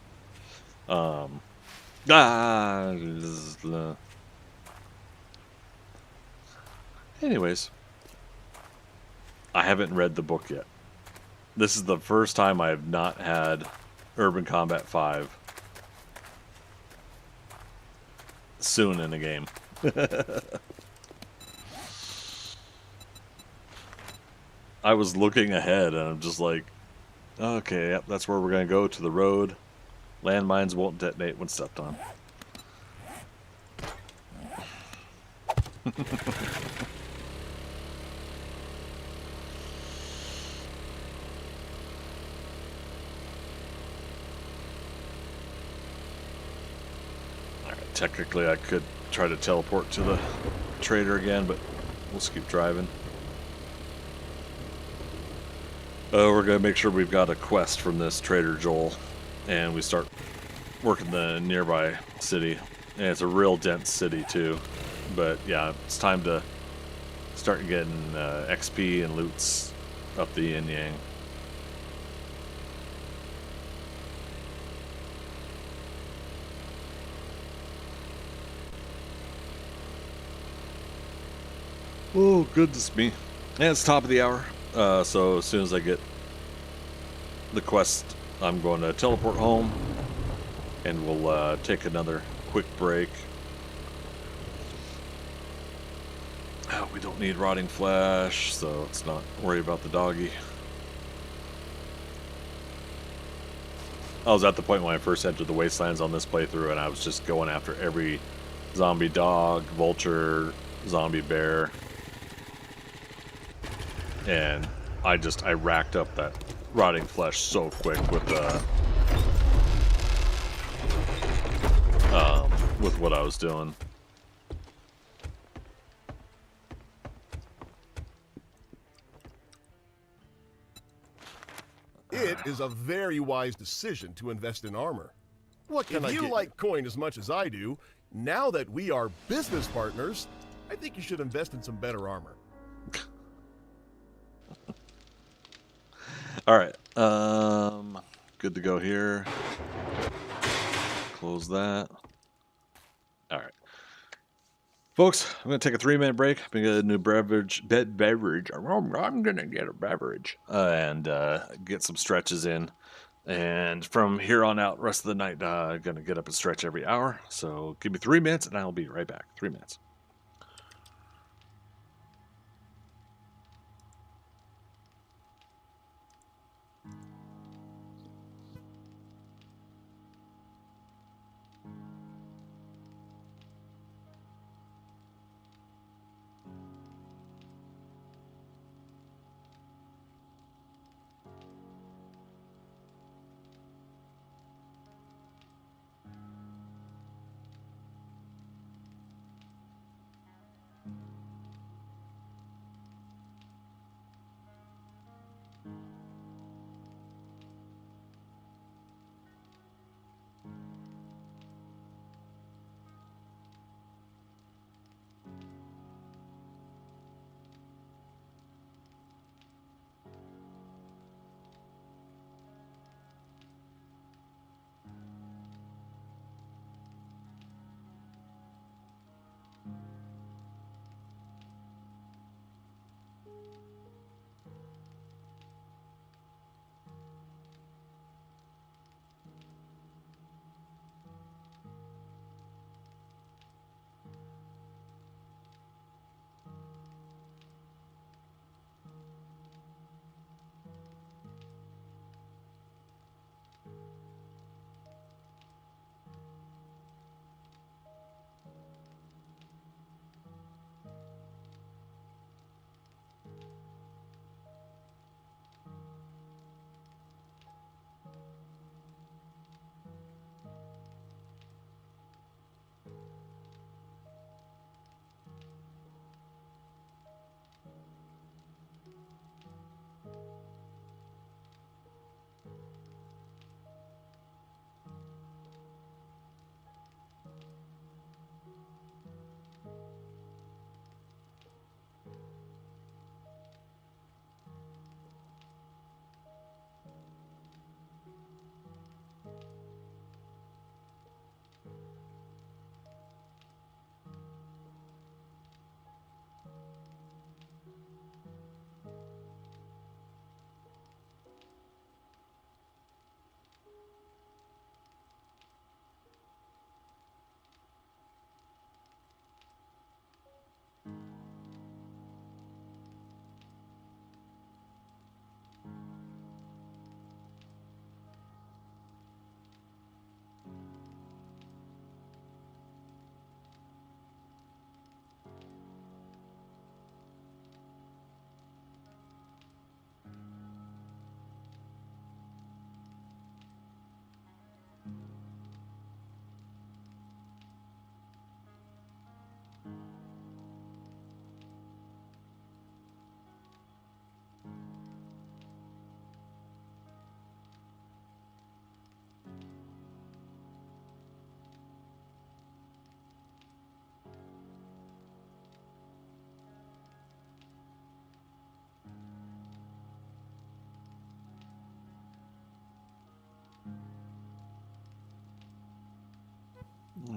anyways, I haven't read the book yet. This is the first time I have not had Urban Combat 5 soon in the game. I was looking ahead and I'm just like, okay, yep, that's where we're going to go, to the road. Landmines won't detonate when stepped on. Technically, I could try to teleport to the trader again, but we'll just keep driving. We're going to make sure we've got a quest from this Trader Joel, and we start working the nearby city. And it's a real dense city, too. But, yeah, it's time to start getting XP and loots up the yin-yang. Oh, goodness me. And it's top of the hour, so as soon as I get the quest, I'm going to teleport home, and we'll take another quick break. Oh, we don't need rotting flesh, so let's not worry about the doggy. I was at the point when I first entered the Wastelands on this playthrough, and I was just going after every zombie dog, vulture, zombie bear. And I racked up that rotting flesh so quick with what I was doing. It is a very wise decision to invest in armor. What can if you like coin as much as I do, now that we are business partners, I think you should invest in some better armor. All right. Good to go here. Close that. All right. Folks, I'm going to take a 3-minute break. I'm going to get a new beverage. I'm going to get a beverage. And get some stretches in. And from here on out, rest of the night, I'm going to get up and stretch every hour. So give me 3 minutes and I'll be right back. 3 minutes.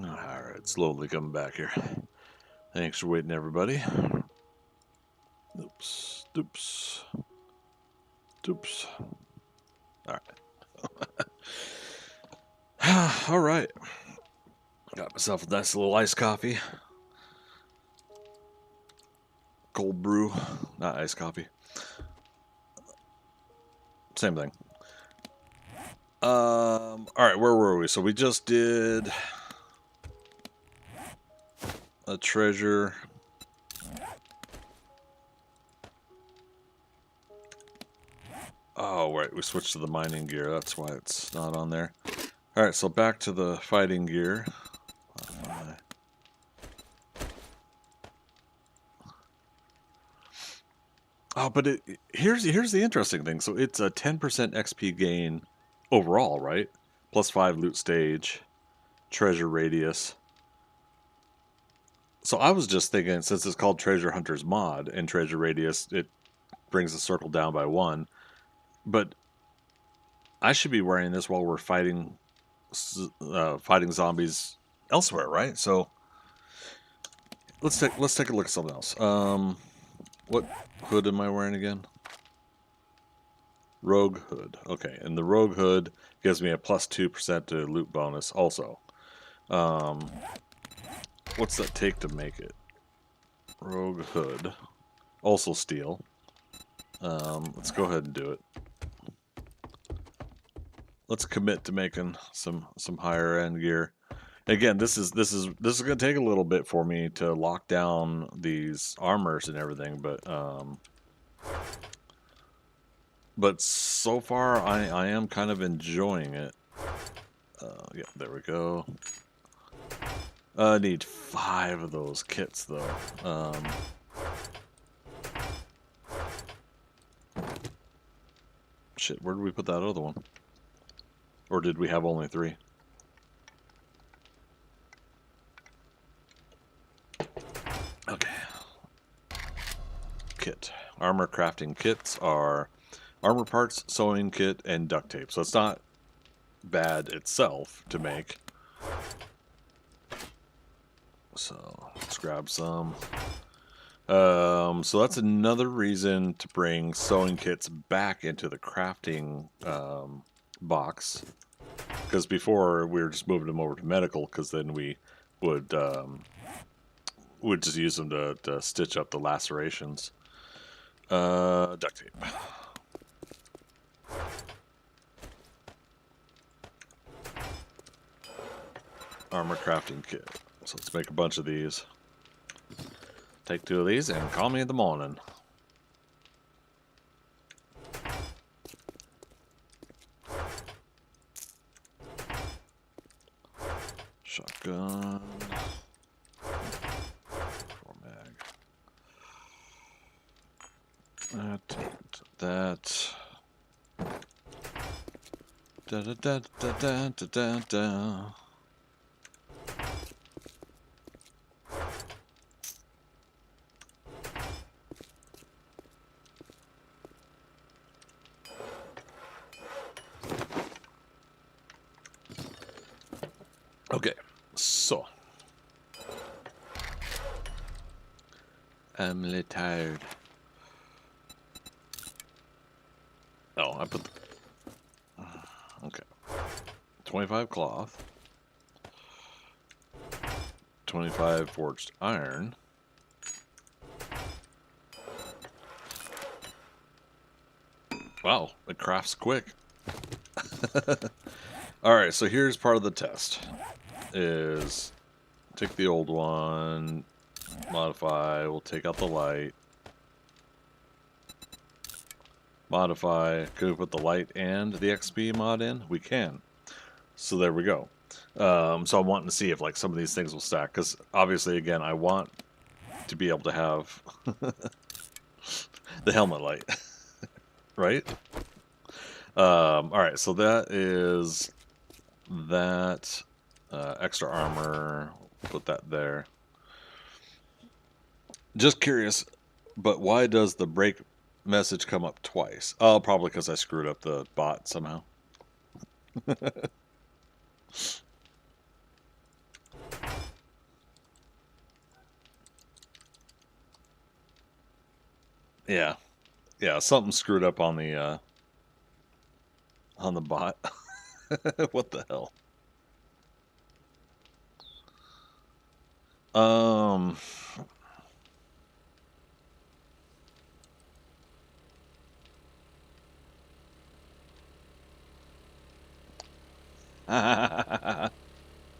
Alright, slowly coming back here. Thanks for waiting, everybody. Oops, oops, oops. Alright. Alright. Got myself a nice little iced coffee. Cold brew, not iced coffee. Same thing. Alright, where were we? So we just did a treasure. Oh, right, we switched to the mining gear. That's why it's not on there. Alright, so back to the fighting gear. Oh, but here's the interesting thing. So it's a 10% XP gain overall, right? Plus 5 loot stage, treasure radius. So I was just thinking, since it's called Treasure Hunter's Mod and treasure radius, it brings the circle down by 1. But I should be wearing this while we're fighting zombies elsewhere, right? So let's take a look at something else. What hood am I wearing again? Rogue hood. Okay, and the rogue hood gives me a plus 2% to loot bonus also. What's that take to make it? Rogue hood. Also steel. Let's go ahead and do it. Let's commit to making some higher end gear. Again, this is going to take a little bit for me to lock down these armors and everything, but so far I am kind of enjoying it. Yeah, there we go. I need 5 of those kits though. Shit, where did we put that other one? Or did we have only 3? Okay. Kit. Armor crafting kits are armor parts, sewing kit, and duct tape. So it's not bad itself to make. So let's grab some. So that's another reason to bring sewing kits back into the crafting box. Because before we were just moving them over to medical, because then we would just use them to stitch up the lacerations. Duct tape. Armor crafting kit. So let's make a bunch of these. Take 2 of these and call me in the morning. Shotgun. 4 mag. That. Da da da da da da da da. Okay, so I'm a little tired. Oh, I put the... Okay. 25 cloth. 25 forged iron. Wow, it crafts quick. Alright, so here's part of the test. Is take the old one, modify, we'll take out the light. Modify, can we put the light and the XP mod in? We can. So there we go. So I'm wanting to see if like some of these things will stack, because obviously again I want to be able to have the helmet light. Right? Alright, so that is that. Extra armor, put that there. Just curious, but why does the break message come up twice? Oh, probably because I screwed up the bot somehow. Yeah, something screwed up on the bot. What the hell? I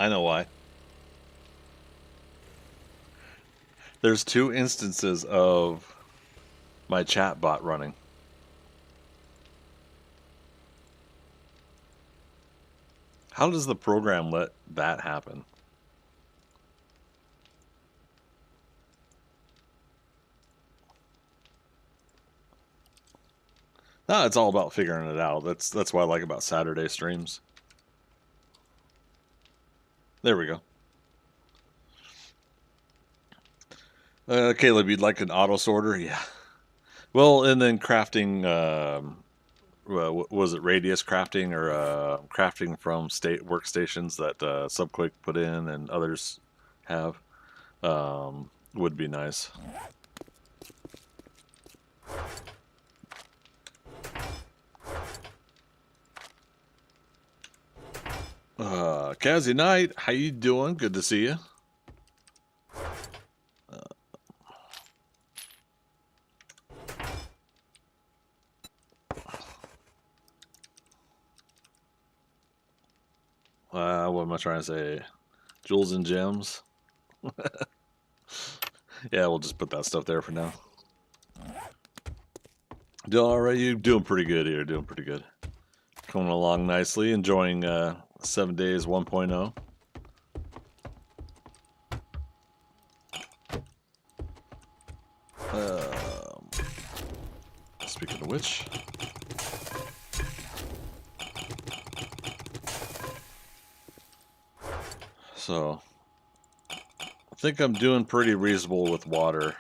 know why. There's 2 instances of my chat bot running. How does the program let that happen? No, it's all about figuring it out. That's what I like about Saturday streams. There we go. Caleb, you'd like an auto sorter? Yeah. Well, and then crafting was it radius crafting or crafting from state workstations that Subquake put in and others have, would be nice. Kazi Knight, how you doing? Good to see you. What am I trying to say? Jewels and gems. Yeah, we'll just put that stuff there for now. Doing all right? You doing pretty good here. Doing pretty good. Coming along nicely. Enjoying 7 days 1.0. Speaking of which, so I think I'm doing pretty reasonable with water.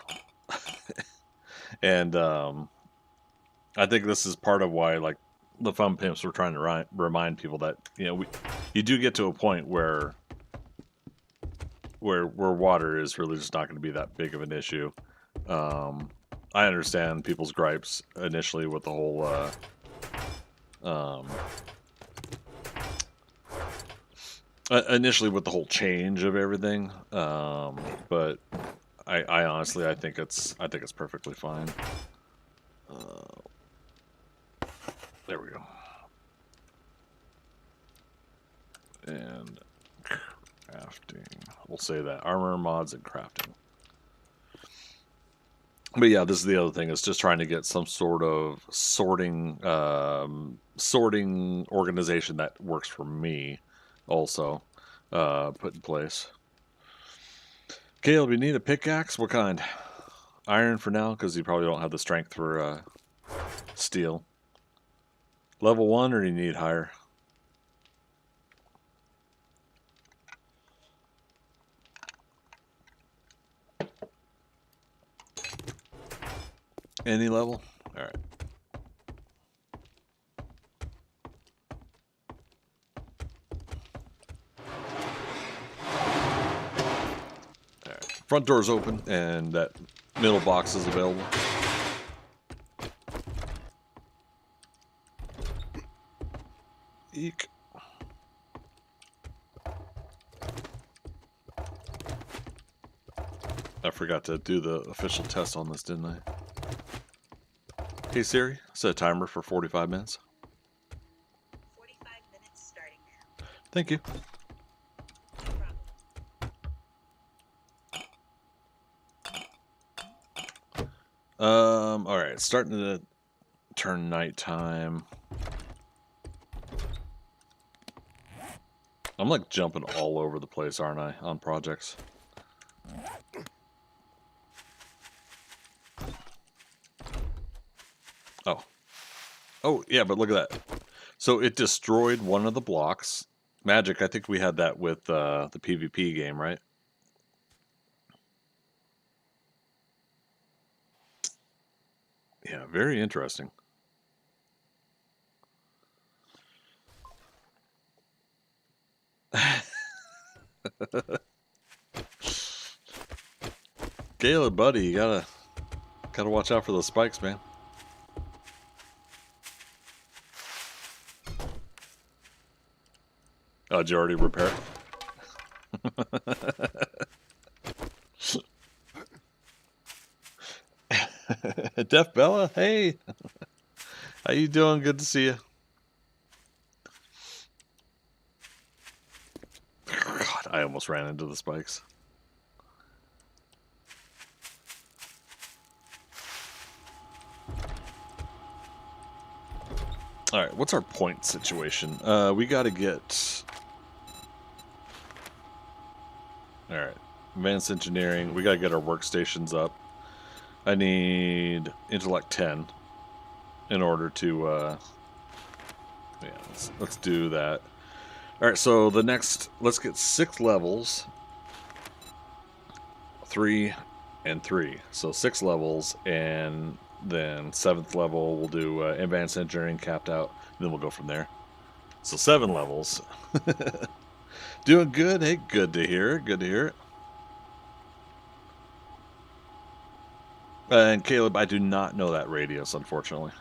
And I think this is part of why, like, the Fun Pimps were trying to remind people that, you know, you do get to a point where water is really just not going to be that big of an issue. I understand people's gripes initially with the whole change of everything, but I honestly I think it's perfectly fine. There we go. And crafting. We'll say that. Armor, mods, and crafting. But yeah, this is the other thing. It's just trying to get some sort of sorting organization that works for me also put in place. Caleb, you need a pickaxe? What kind? Iron for now, because you probably don't have the strength for steel. Level 1, or do you need higher? Any level? All right. All right. Front door's open, and that middle box is available. Eek. I forgot to do the official test on this, didn't I? Hey Siri, set a timer for 45 minutes. 45 minutes starting now. Thank you. No problem. All right, starting to turn nighttime. I'm like jumping all over the place, aren't I, on projects? Oh. Oh, yeah, but look at that. So it destroyed one of the blocks. Magic, I think we had that with the PvP game, right? Yeah, very interesting. Caleb, buddy, you gotta watch out for those spikes, man. Oh, did you already repair it? Def Bella, hey, how you doing? Good to see you. God, I almost ran into the spikes. All right, what's our point situation? We got to get... All right, advanced engineering. We got to get our workstations up. I need intellect 10 in order to... yeah, let's do that. All right, so the next... Let's get 6 levels. 3 and 3. So 6 levels, and Then 7th level, we'll do advanced engineering capped out. Then we'll go from there. So 7 levels. Doing good. Hey, good to hear it. Good to hear it. And Caleb, I do not know that radius, unfortunately.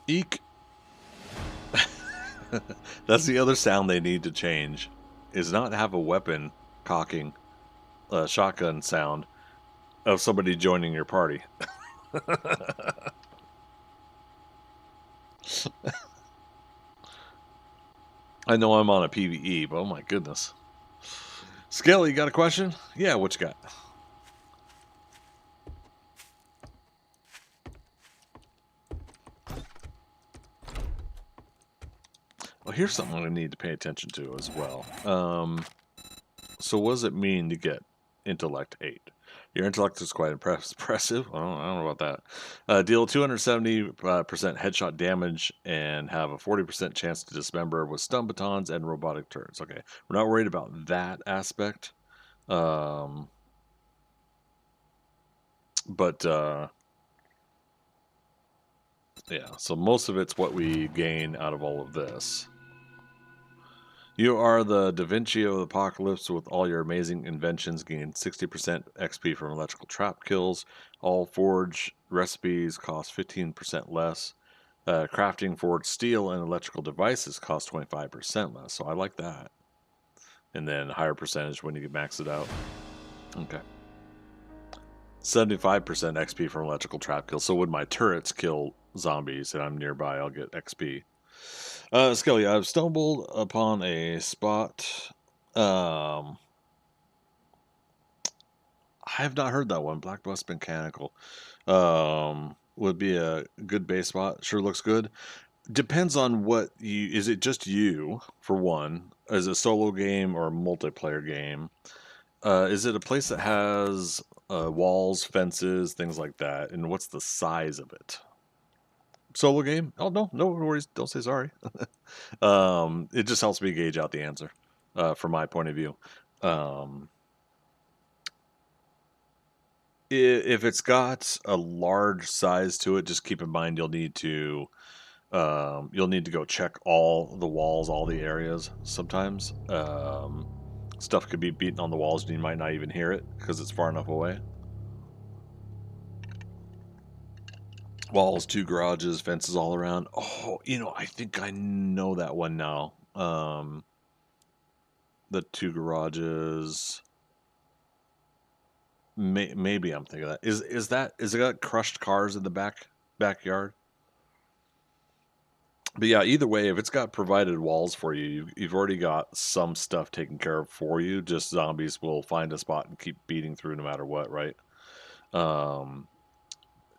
Eek. That's the other sound they need to change, is not have a weapon cocking, shotgun sound of somebody joining your party. I know I'm on a PvE, but oh my goodness. Skelly, you got a question? Yeah, what you got? Well, here's something I need to pay attention to as well. So what does it mean to get intellect 8? Your intellect is quite impressive. I don't know about that. Deal 270% headshot damage and have a 40% chance to dismember with stun batons and robotic turrets. Okay, we're not worried about that aspect. Yeah, so most of it's what we gain out of all of this. You are the Da Vinci of the Apocalypse with all your amazing inventions. Gain 60% XP from electrical trap kills. All forge recipes cost 15% less. Crafting forged steel and electrical devices cost 25% less. So I like that. And then higher percentage when you get maxed out. Okay. 75% XP from electrical trap kills. So when my turrets kill zombies and I'm nearby, I'll get XP. Skelly, I've stumbled upon a spot. I have not heard that one. Black Bus Mechanical. Would be a good base spot. Sure looks good. Depends on what you... Is it just you, for one? Is it a solo game or a multiplayer game? Is it a place that has walls, fences, things like that? And what's the size of it? Solo game? Oh, no worries. Don't say sorry. It just helps me gauge out the answer from my point of view. If it's got a large size to it, just keep in mind you'll need to go check all the walls, all the areas. Sometimes stuff could be beaten on the walls and you might not even hear it because it's far enough away. Walls, 2 garages, fences all around. Oh, I think I know that one now. The 2 garages. Maybe I'm thinking of that. Is it got crushed cars in the backyard? But yeah, either way, if it's got provided walls for you, you've already got some stuff taken care of for you. Just zombies will find a spot and keep beating through no matter what, right?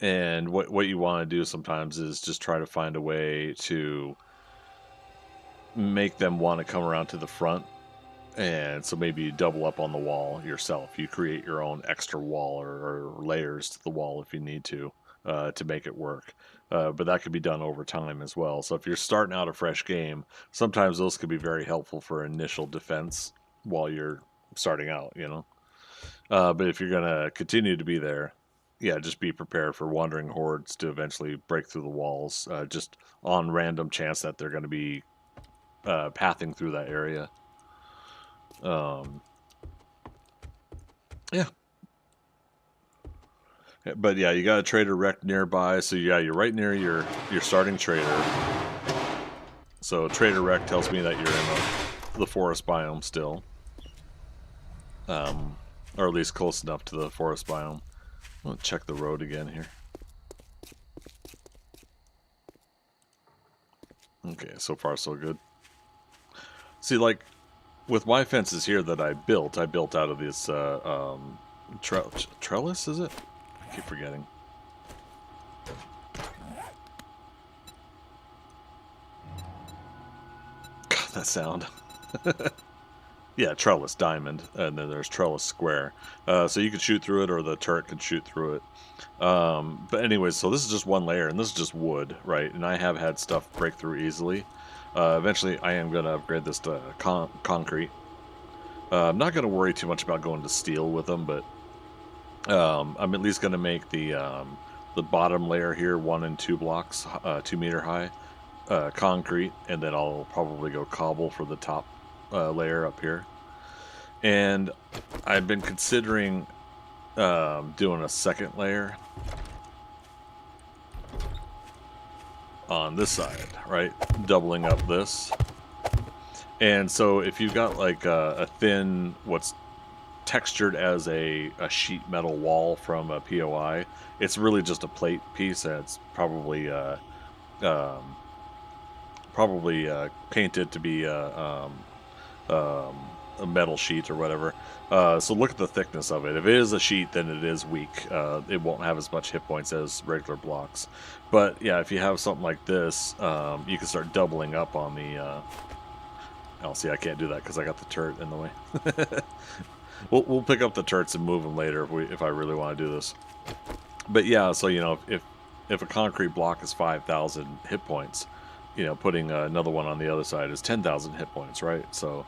And what you want to do sometimes is just try to find a way to make them want to come around to the front. And so maybe you double up on the wall yourself. You create your own extra wall or layers to the wall if you need to make it work. But that could be done over time as well. So if you're starting out a fresh game, sometimes those could be very helpful for initial defense while you're starting out, But if you're going to continue to be there, yeah, just be prepared for wandering hordes to eventually break through the walls, just on random chance that they're going to be pathing through that area. Yeah. But yeah, you got a trader wrecked nearby, so yeah, you're right near your starting trader. So trader wreck tells me that you're in the forest biome still. Or at least close enough to the forest biome. I'm gonna check the road again here. Okay, so far so good. See, like, with my fences here that I built out of this trellis, is it? I keep forgetting. God, that sound. Yeah, trellis diamond, and then there's trellis square. So you could shoot through it, or the turret could shoot through it. But anyways, so this is just one layer, and this is just wood, right? And I have had stuff break through easily. Eventually, I am going to upgrade this to concrete. I'm not going to worry too much about going to steel with them, but I'm at least going to make the bottom layer here 1 and 2 blocks, 2 meter high, concrete, and then I'll probably go cobble for the top layer up here. And I've been considering doing a second layer on this side, right? Doubling up this. And so if you've got like a thin, what's textured as a sheet metal wall from a POI, it's really just a plate piece, and it's probably painted to be a metal sheet or whatever. So look at the thickness of it. If it is a sheet, then it is weak. It won't have as much hit points as regular blocks. But yeah, if you have something like this, you can start doubling up on the... oh, see, I can't do that because I got the turret in the way. We'll pick up the turrets and move them later if I really want to do this. But yeah, so you know, if a concrete block is 5,000 hit points, you know, putting another one on the other side is 10,000 hit points, right? So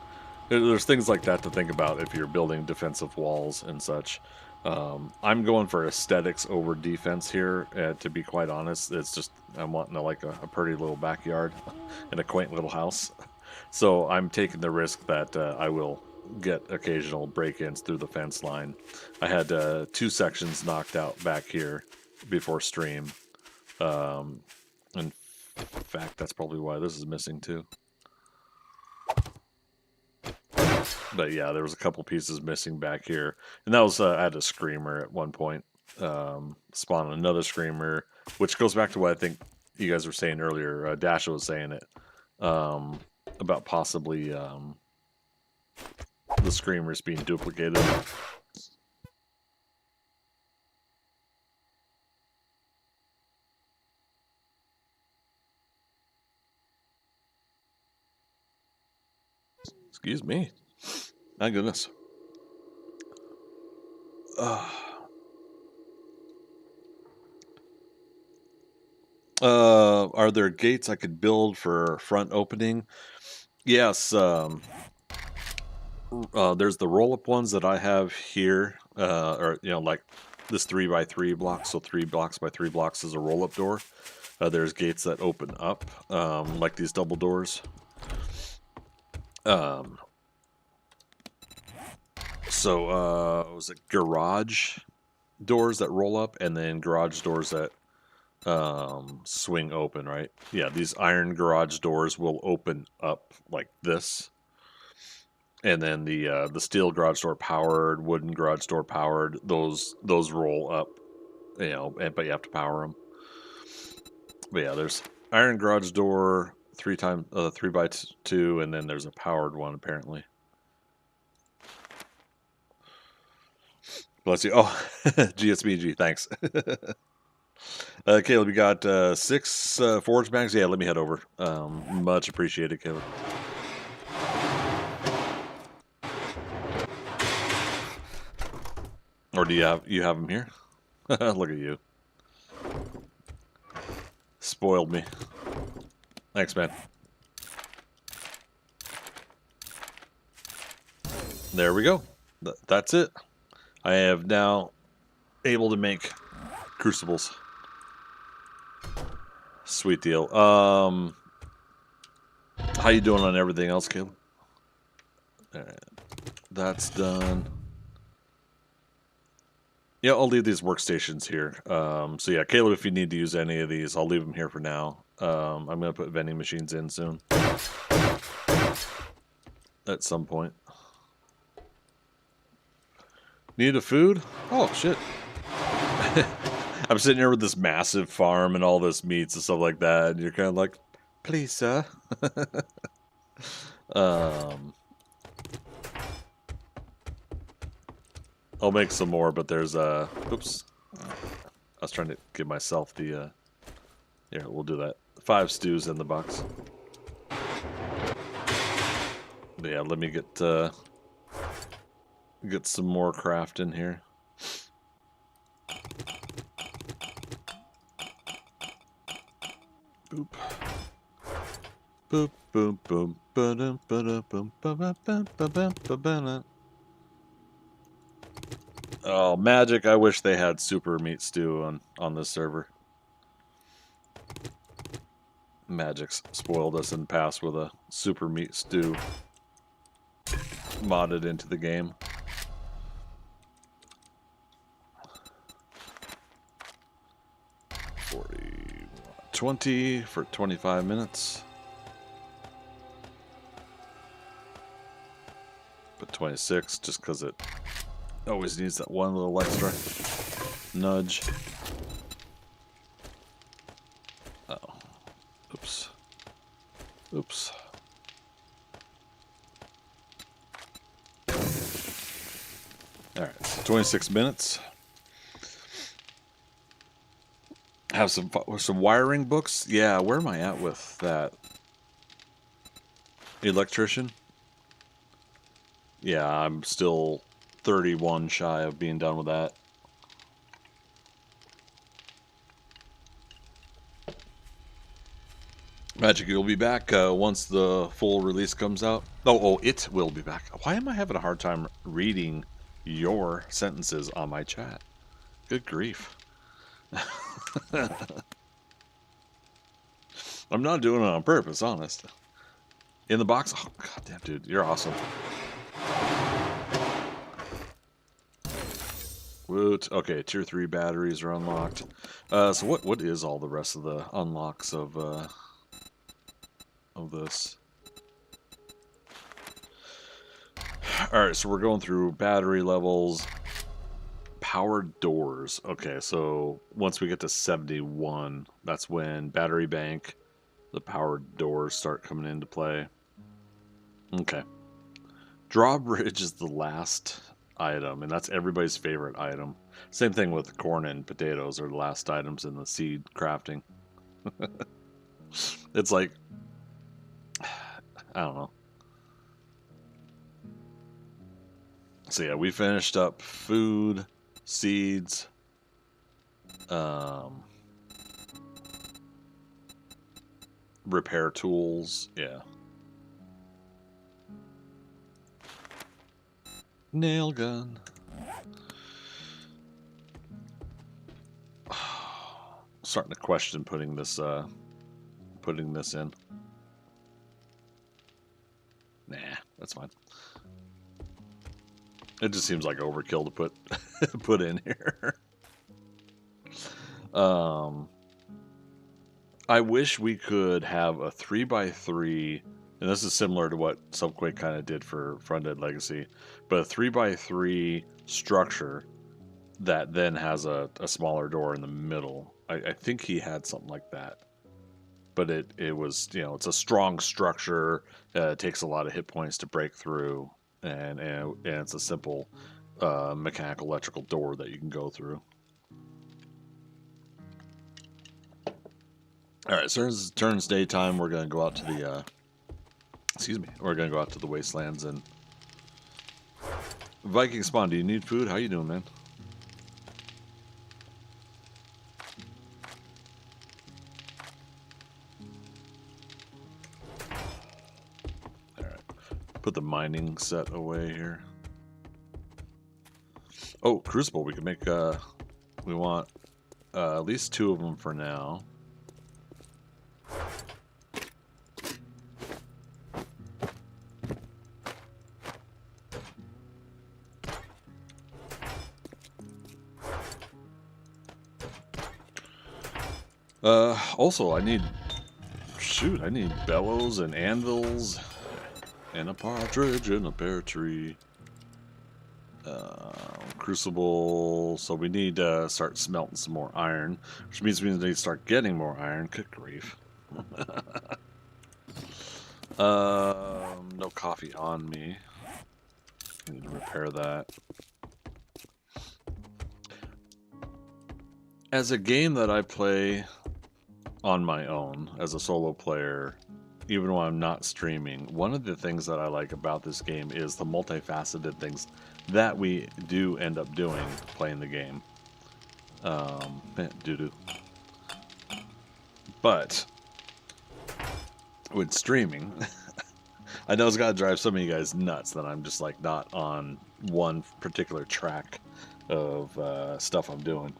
there's things like that to think about if you're building defensive walls and such. I'm going for aesthetics over defense here, to be quite honest. It's just I'm wanting like a pretty little backyard and a quaint little house. So I'm taking the risk that I will get occasional break-ins through the fence line. I had 2 sections knocked out back here before stream. In fact, that's probably why this is missing too. But yeah, there was a couple pieces missing back here. And that was, I had a screamer at one point. Spawn another screamer, which goes back to what I think you guys were saying earlier. Dasha was saying it. About possibly the screamers being duplicated. Excuse me. My goodness. Are there gates I could build for front opening? Yes. There's the roll-up ones that I have here, or you know, like this 3x3 block. So 3 blocks by 3 blocks is a roll-up door. There's gates that open up, like these double doors. Was it garage doors that roll up, and then garage doors that swing open, right? Yeah, these iron garage doors will open up like this, and then the steel garage door powered, wooden garage door powered, those roll up, you know, but you have to power them. But yeah, there's iron garage door 3x2, and then there's a powered one apparently. Bless you. Oh, GSBG, thanks. Caleb, you got 6 forge bags? Yeah, let me head over. Much appreciated, Caleb. Or do you have them here? Look at you. Spoiled me. Thanks, man. There we go. That's it. I have now able to make crucibles. Sweet deal. How you doing on everything else, Caleb? Alright. That's done. Yeah, I'll leave these workstations here. So yeah, Caleb, if you need to use any of these, I'll leave them here for now. I'm going to put vending machines in soon. At some point. Need a food? Oh, shit. I'm sitting here with this massive farm and all this meats and stuff like that, and you're kind of like, please, sir. I'll make some more, but there's oops. I was trying to give myself the here, we'll do that. 5 stews in the box. But yeah, let me get Get some more craft in here. Boop. Boop, boop, boop. Ba-dum, ba-dum, boom, ba-ba-bum, ba-bum, ba-ba-dum. Oh, Magic, I wish they had Super Meat Stew on this server. Magic's spoiled us in the past with a Super Meat Stew modded into the game. 20 for 25 minutes. But 26 just because it always needs that one little extra nudge. Oh. Oops. Oops. Alright, so 26 minutes. Have some wiring books. Yeah, where am I at with that? Electrician? Yeah, I'm still 31 shy of being done with that. Magic, you'll be back once the full release comes out. Oh, it will be back. Why am I having a hard time reading your sentences on my chat? Good grief. I'm not doing it on purpose, honest. In the box? Oh, goddamn, dude. You're awesome. Woot. Okay, tier 3 batteries are unlocked. So what is all the rest of the unlocks of this? Alright, so we're going through battery levels. Powered doors. Okay, so once we get to 71, that's when battery bank, the powered doors start coming into play. Okay. Drawbridge is the last item, and that's everybody's favorite item. Same thing with corn and potatoes are the last items in the seed crafting. It's like, I don't know. So yeah, we finished up food, seeds, repair tools, yeah. Nail gun. Starting to question putting this in. Nah, that's fine. It just seems like overkill to put in here. I wish we could have a 3x3, and this is similar to what Subquake kind of did for Front End Legacy, but a 3x3 structure that then has a smaller door in the middle. I think he had something like that. But it was, you know, it's a strong structure. It takes a lot of hit points to break through, and it's a simple mechanical electrical door that you can go through. All right, so as it turns daytime, we're gonna go out to the we're gonna go out to the wastelands. And Viking Spawn, do you need food? How you doing, man? All right, put the mining set away here. Oh, crucible. We can make. We want at least 2 of them for now. Also, I need bellows and anvils and a partridge in a pear tree. Crucible, so we need to start smelting some more iron, which means we need to start getting more iron. Good grief. No coffee on me. I need to repair that. As a game that I play on my own as a solo player, even when I'm not streaming, one of the things that I like about this game is the multifaceted things that we do end up doing playing the game. Doo-doo. But with streaming, I know it's got to drive some of you guys nuts that I'm just like not on one particular track of stuff I'm doing.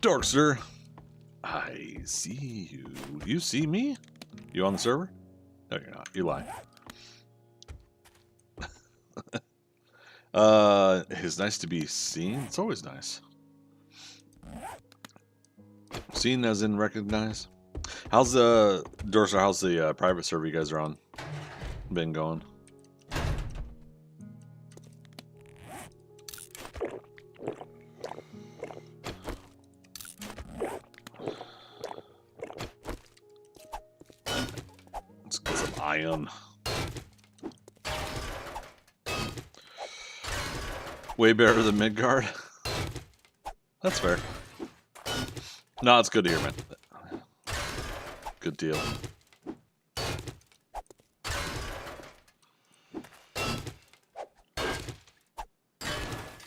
Dorkster, I see you. You see me? You on the server? No, you're not. You lie. It's nice to be seen. It's always nice. Seen as in recognize. How's the Dorkster? How's the private server you guys are on been going? Let's get some iron. Way better than Midgard. That's fair. No, it's good to hear, man. Good deal.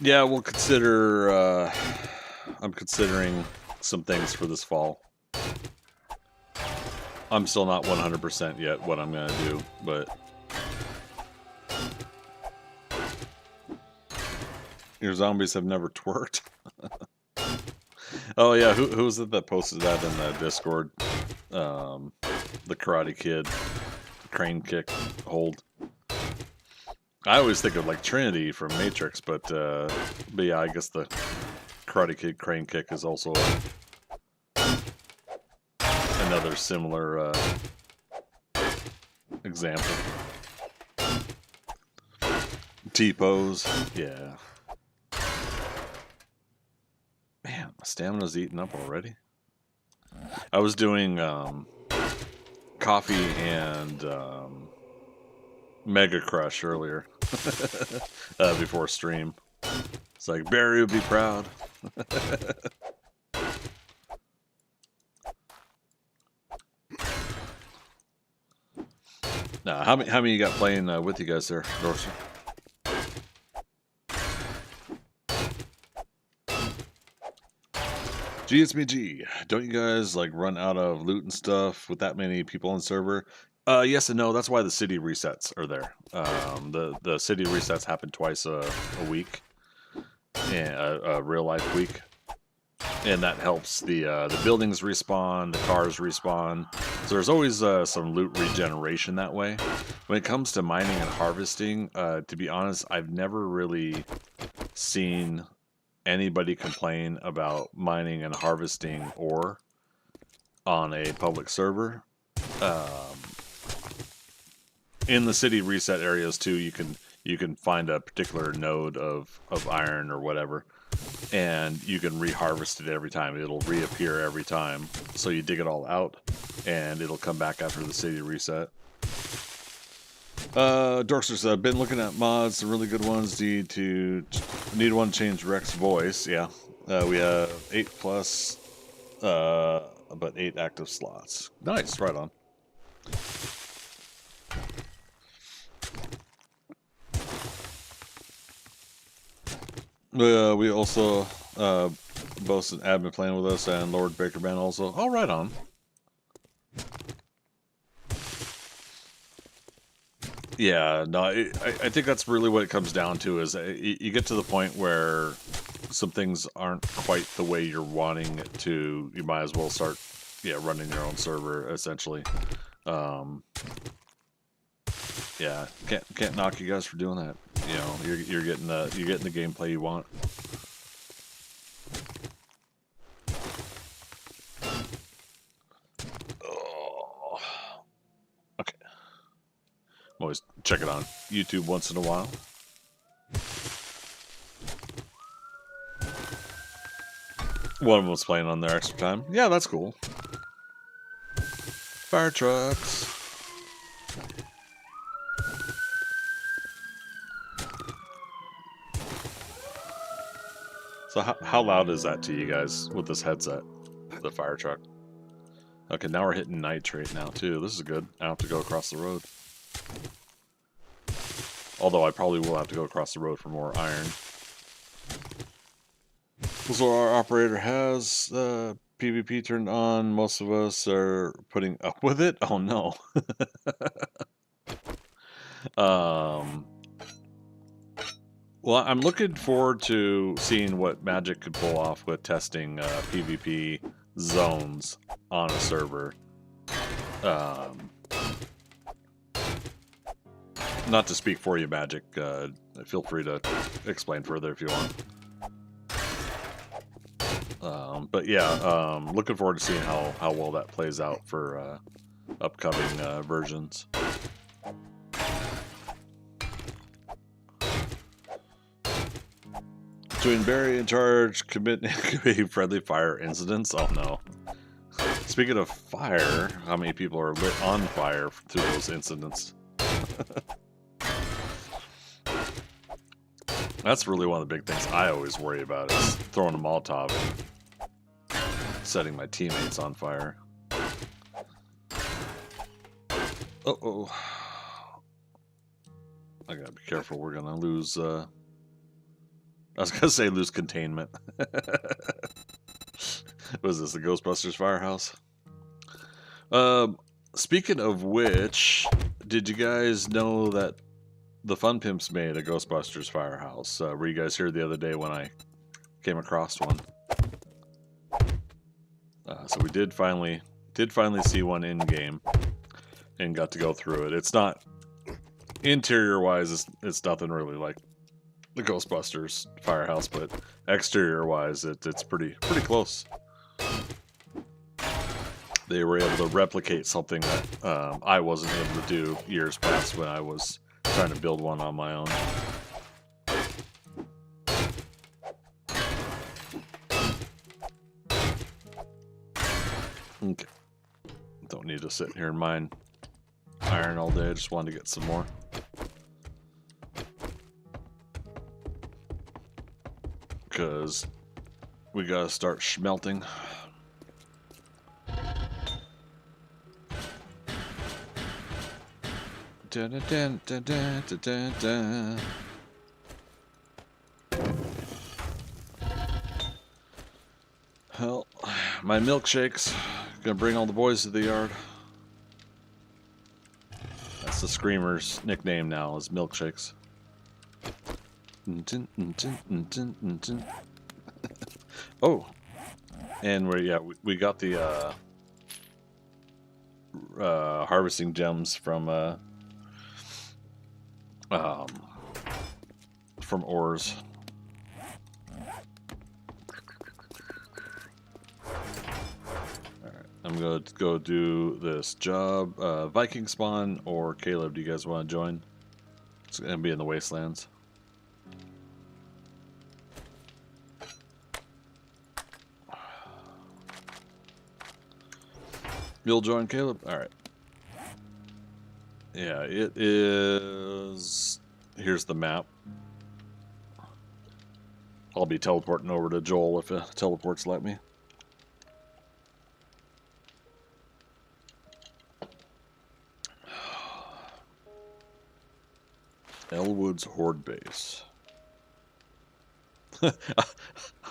Yeah, we'll consider. I'm considering some things for this fall. I'm still not 100% yet what I'm gonna do, but your zombies have never twerked. Oh yeah, who was it that posted that in the Discord? The Karate Kid crane kick hold. I always think of like Trinity from Matrix, but yeah, I guess the Karate Kid crane kick is also another similar example. T-pose, yeah. Man, my stamina's eating up already. I was doing coffee and Mega Crush earlier before stream. It's like Barry would be proud. Nah, how many you got playing with you guys there, Dorser? G, it's me, G. Don't you guys like run out of loot and stuff with that many people on the server? Yes and no. That's why the city resets are there. The city resets happen twice a week, and a real life week, and that helps the buildings respawn, the cars respawn. So there's always some loot regeneration that way. When it comes to mining and harvesting, to be honest, I've never really seen anybody complain about mining and harvesting ore on a public server. In the city reset areas too, you can find a particular node of iron or whatever, and you can reharvest it every time. It'll reappear every time. So you dig it all out, and it'll come back after the city reset. Dorkster said, I've been looking at mods, some really good ones. Need one to change Rex's voice. Yeah, we have 8+, but 8 active slots. Nice, right on. We also both an admin playing with us and Lord Bakerman also. Oh, right on. Yeah, no, I think that's really what it comes down to is you get to the point where some things aren't quite the way you're wanting it to. You might as well start, running your own server essentially. Yeah, can't knock you guys for doing that. You know, you're getting the gameplay you want. Oh. Okay. I'm always check it on YouTube once in a while. One of them was playing on their extra time. Yeah, that's cool. Fire trucks. So how loud is that to you guys with this headset? the fire truck. Okay, now we're hitting nitrate now too. This is good. I don't have to go across the road. Although I probably will have to go across the road for more iron. So our operator has PvP turned on. Most of us are putting up with it. Oh no. Well, I'm looking forward to seeing what Magic could pull off with testing PvP zones on a server. Not to speak for you, Magic. Feel free to explain further if you want. But yeah, looking forward to seeing how well that plays out for upcoming versions. Doing Barry in charge, committing friendly fire incidents. Oh no. Speaking of fire, how many people are lit on fire through those incidents? That's really one of the big things I always worry about is throwing a Molotov and setting my teammates on fire. Uh-oh. I gotta be careful, we're gonna lose, I was gonna say lose containment. What is this, the Ghostbusters firehouse? Speaking of which, did you guys know that the Fun Pimps made a Ghostbusters firehouse? Were you guys here the other day when I came across one? So we did finally see one in game and got to go through it. It's not interior wise, it's nothing really like the Ghostbusters firehouse, but exterior wise, it's pretty close. They were able to replicate something that I wasn't able to do years past when I was trying to build one on my own. Okay. Don't need to sit here and mine iron all day. I just wanted to get some more. Because we gotta start smelting. Dun, dun, dun, dun, dun, dun, dun. Well, my milkshakes. Gonna bring all the boys to the yard. That's the Screamer's nickname now, is milkshakes. Oh, and we got the harvesting gems from ores. Alright, I'm gonna go do this job. Viking spawn or Caleb, do you guys want to join? It's gonna be in the wastelands. You'll join, Caleb? Alright. Yeah, it is... Here's the map. I'll be teleporting over to Joel if it teleports let me. Elwood's Horde base.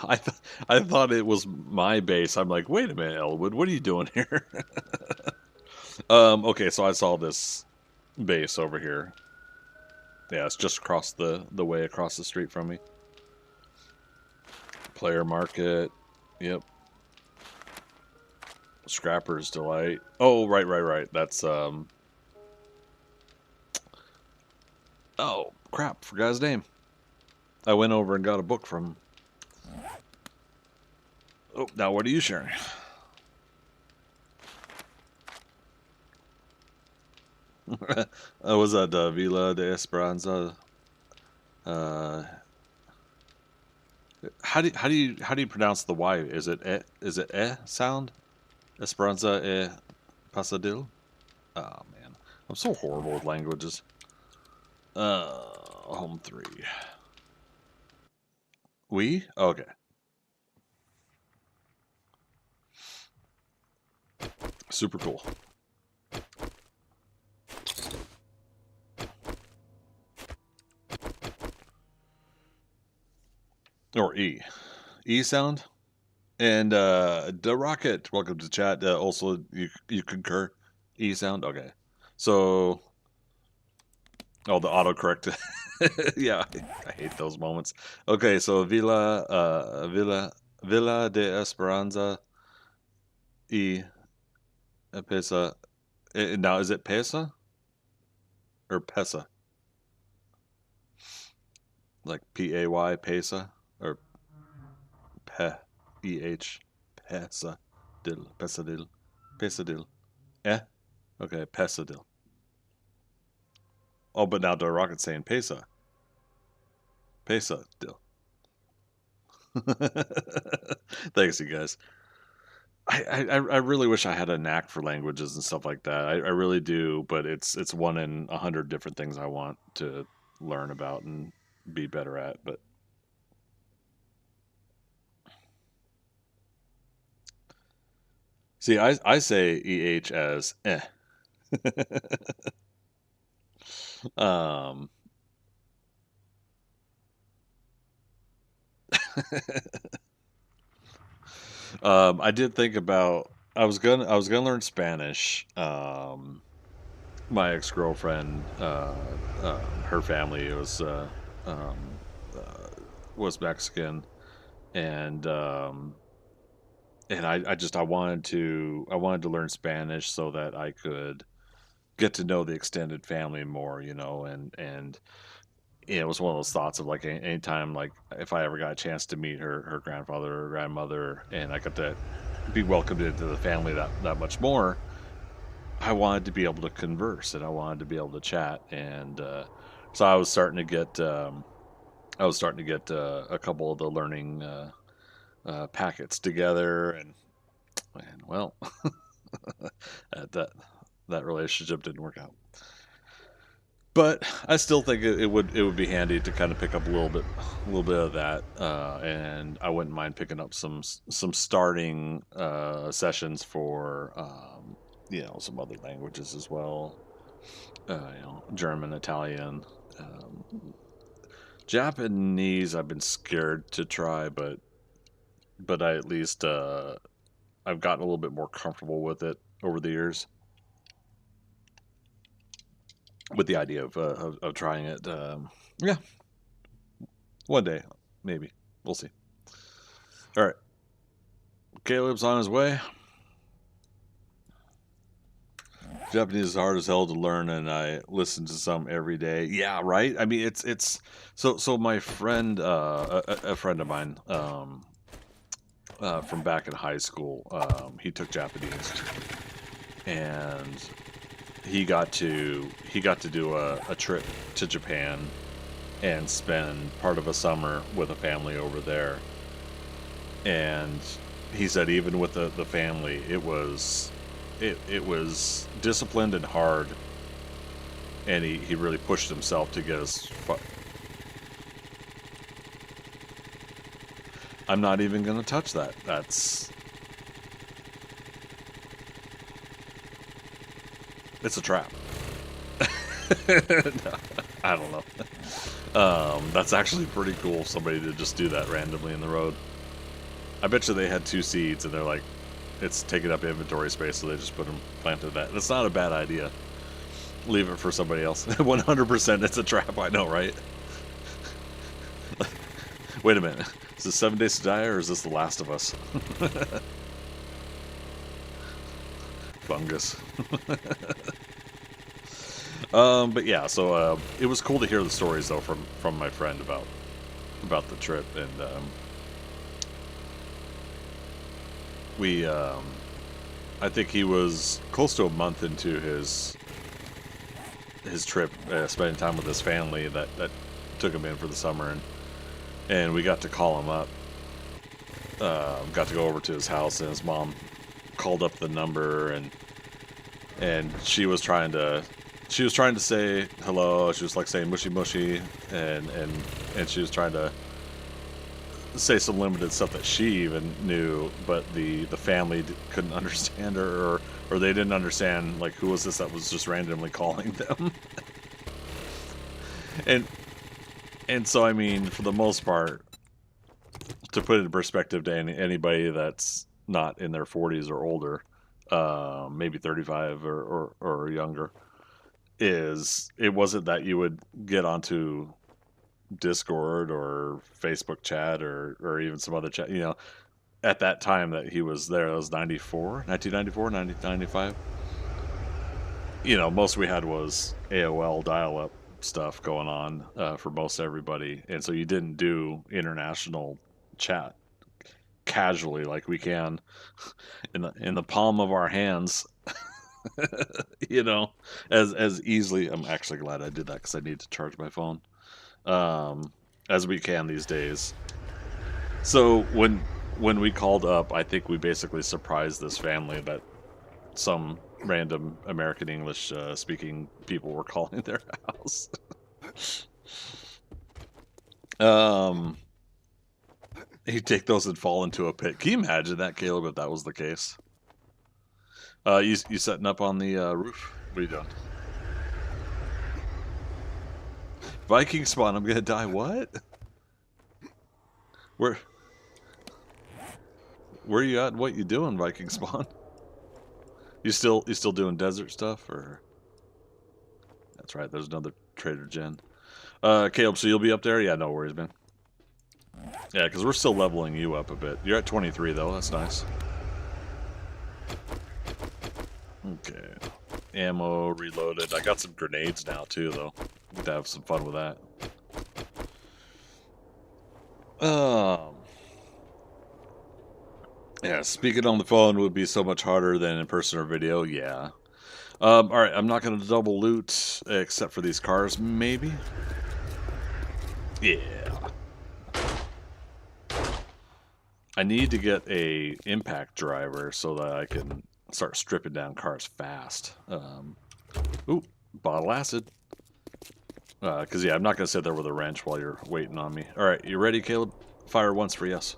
I thought it was my base. I'm like, wait a minute, Elwood, what are you doing here? Okay, so I saw this base over here. Yeah, it's just across the way across the street from me. Player market. Yep. Scrapper's Delight. Oh, right. That's oh, crap, forgot his name. I went over and got a book from... Oh, now what are you sharing? Was that Villa de Esperanza? How do you pronounce the Y? Is it sound? Esperanza Pasadil? Oh man, I'm so horrible with languages. Home 3. We? Okay. Super cool. Or E. E sound. And the Rocket, welcome to chat. Also, you concur. E sound. Okay. So, oh, the autocorrect. Yeah, I hate those moments. Okay, so Villa de Esperanza y Pesa. Now, is it Pesa or Pesa? Like Pay, Pesa, or Pesadil, Pesadil. Okay, Pesadil. Oh, but now the Rocket's saying Pesa. Pesadil. Thanks, you guys. I really wish I had a knack for languages and stuff like that. I really do, but it's one in 100 different things I want to learn about and be better at. But see, I say EH as eh. um I did think about I was gonna learn Spanish. My ex-girlfriend, her family um, was Mexican, and I wanted to learn Spanish so that I could get to know the extended family more, and it was one of those thoughts of like anytime, like if I ever got a chance to meet her grandfather or grandmother, and I got to be welcomed into the family that much more, I wanted to be able to converse and I wanted to be able to chat, and so I was starting to get a couple of the learning packets together, and well, that relationship didn't work out. But I still think it would be handy to kind of pick up a little bit of that, and I wouldn't mind picking up some starting sessions for some other languages as well, German, Italian, Japanese. I've been scared to try, but I at least I've gotten a little bit more comfortable with it over the years, with the idea of trying it. Yeah, one day, maybe. We'll see. All right. Caleb's on his way. Japanese is hard as hell to learn, and I listen to some every day. Yeah, right? I mean, it's so my friend, a friend of mine, from back in high school, he took Japanese, and he got to do a trip to Japan and spend part of a summer with a family over there. And he said even with the family, it was disciplined and hard, and he really pushed himself to get us. I'm not even going to touch that. It's a trap. No, I don't know. That's actually pretty cool, somebody to just do that randomly in the road. I bet you they had 2 seeds and they're like, it's taking up inventory space, so they just planted that. That's not a bad idea. Leave it for somebody else. 100% it's a trap, I know, right? Wait a minute. Is this 7 Days to Die, or is this The Last of Us? Fungus. But yeah, so it was cool to hear the stories though from my friend about the trip, and we I think he was close to a month into his trip, spending time with his family that took him in for the summer, and we got to call him up. Got to go over to his house, and his mom called up the number, and she was trying to say hello. She was like saying mushy mushy, and she was trying to say some limited stuff that she even knew, but the family couldn't understand her, or they didn't understand, like, who was this that was just randomly calling them. and so, I mean, for the most part, to put it in perspective to anybody that's not in their 40s or older, maybe 35 or younger, it wasn't that you would get onto Discord or Facebook chat or even some other chat, you know, at that time that he was there. It was 1994, 1995. You know, most we had was AOL dial-up stuff going on for most everybody, and so you didn't do international chat casually like we can in the palm of our hands. You know, as easily. I'm actually glad I did that because I need to charge my phone. As we can these days. So when we called up, I think we basically surprised this family that some random American English speaking people were calling their house. He'd take those and fall into a pit. Can you imagine that, Caleb, if that was the case? You setting up on the roof? What are you doing? Viking spawn, I'm gonna die. What? Where are you at? What you doing, Viking spawn? You still doing desert stuff, or? That's right. There's another Trader Jen. Caleb, so you'll be up there? Yeah, no worries, man. Yeah, because we're still leveling you up a bit. You're at 23 though. That's nice. Okay. Ammo reloaded. I got some grenades now too, though. Get to have some fun with that. Yeah, speaking on the phone would be so much harder than in person or video. Yeah. All right, I'm not going to double loot except for these cars, maybe. Yeah. I need to get a impact driver so that I can start stripping down cars fast. Ooh, bottle acid. Because, yeah, I'm not going to sit there with a wrench while you're waiting on me. All right, you ready, Caleb? Fire once for yes.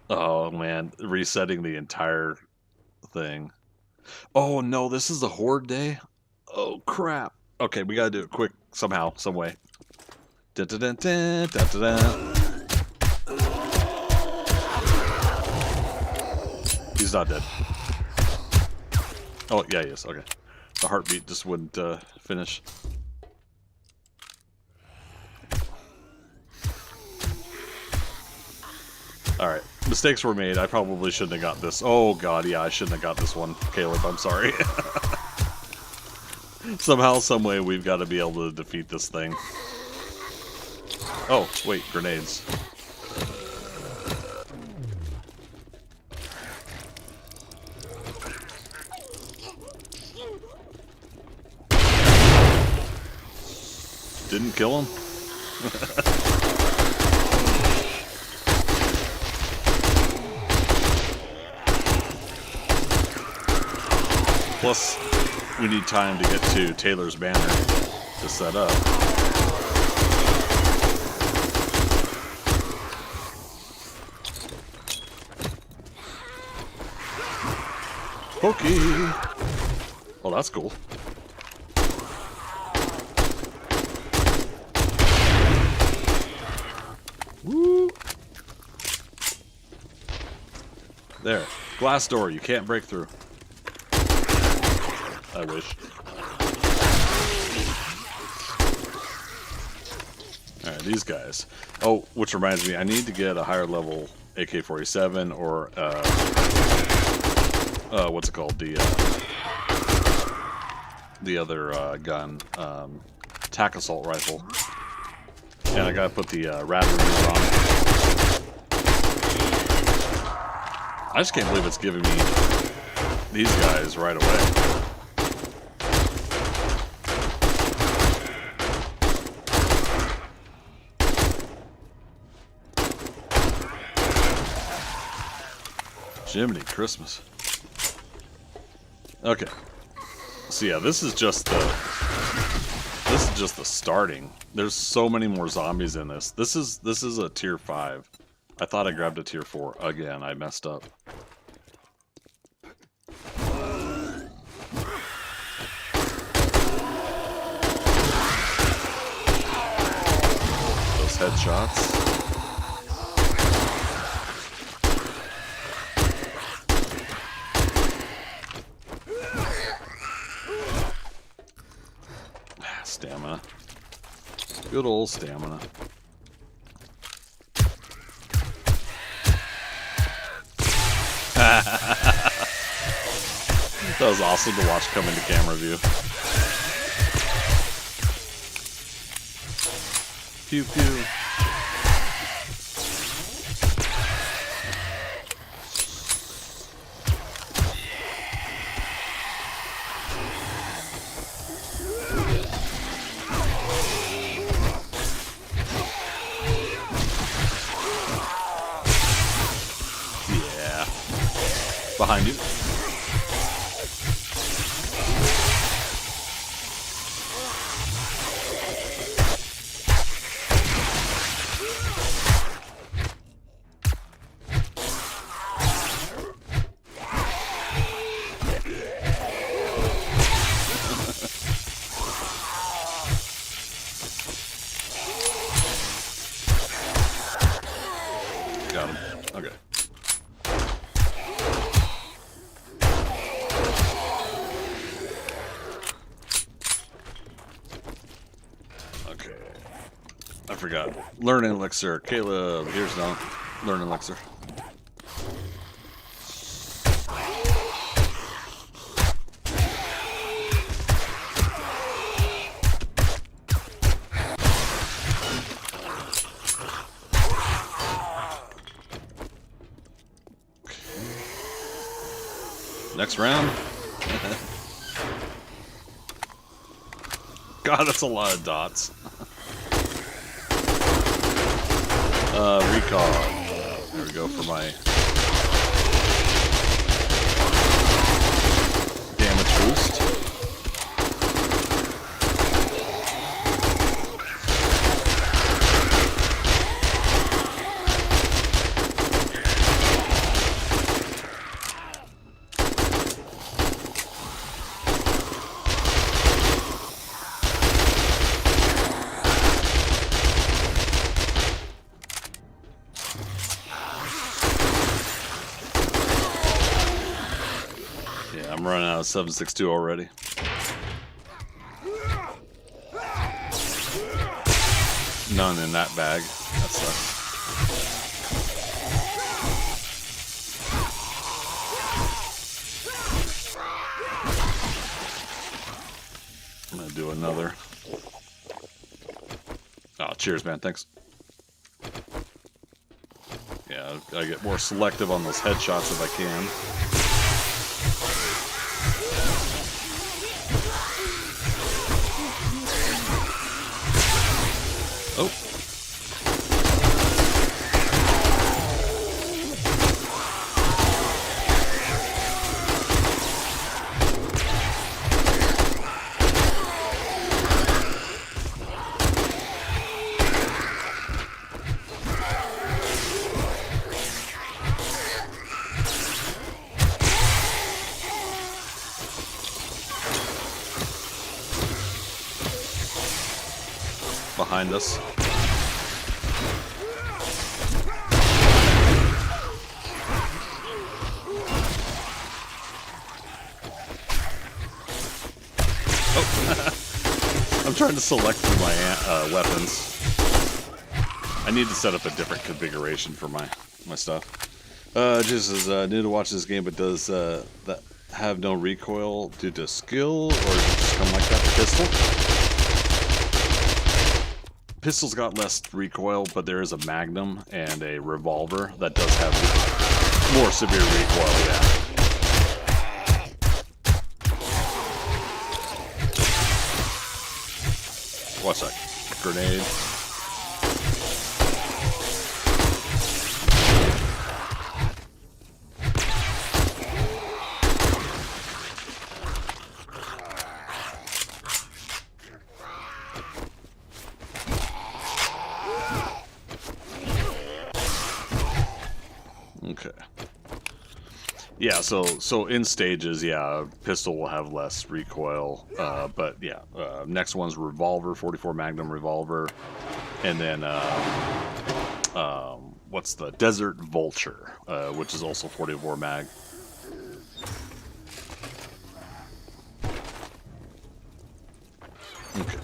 Oh, man. Resetting the entire thing. Oh, no, this is the Horde day? Oh, crap. Okay, we gotta do it quick somehow, some way. Dun, dun, dun, dun, dun, dun, dun. He's not dead. Oh, yeah, he is. Okay. The heartbeat just wouldn't finish. Alright. Mistakes were made. I probably shouldn't have got this. Oh, God, yeah, I shouldn't have got this one, Caleb. I'm sorry. Somehow, someway, we've got to be able to defeat this thing. Oh, wait, grenades. Didn't kill him? Plus, we need time to get to Taylor's banner to set up. Pokey! Oh, that's cool. Woo! There. Glass door, you can't break through. I wish. Alright, these guys. Oh, which reminds me, I need to get a higher level AK-47 or, what's it called? The other gun. Tac assault rifle. And I gotta put the Radler on. I just can't believe it's giving me these guys right away. Jiminy Christmas. Okay. So yeah, this is just the starting. There's so many more zombies in this. This is a tier 5. I thought I grabbed a tier 4. Again, I messed up. Those headshots. Stamina. Good old stamina. That was awesome to watch come into camera view. Pew pew. Yeah. Behind you. Got him. Okay. Okay. I forgot. Learning elixir. Caleb, here's no learning elixir. Next round. God, that's a lot of dots. Recon. There we go for my damage boost. Yeah, I'm running out of 7.62 already. None in that bag. That sucks. I'm gonna do another. Oh, cheers, man. Thanks. Yeah, I get more selective on those headshots if I can. Oh. Behind us. Oh. I'm trying to select through my weapons. I need to set up a different configuration for my stuff. Just as new to watch this game, but does that have no recoil due to skill, or does it just come like that? The pistol? Pistol's got less recoil, but there is a Magnum and a revolver that does have more severe recoil, yeah. Watch that grenade. Okay. Yeah, so in stages, yeah, pistol will have less recoil, but yeah, next one's revolver, 44 Magnum revolver, and then what's the Desert Vulture, which is also 44 mag. Okay.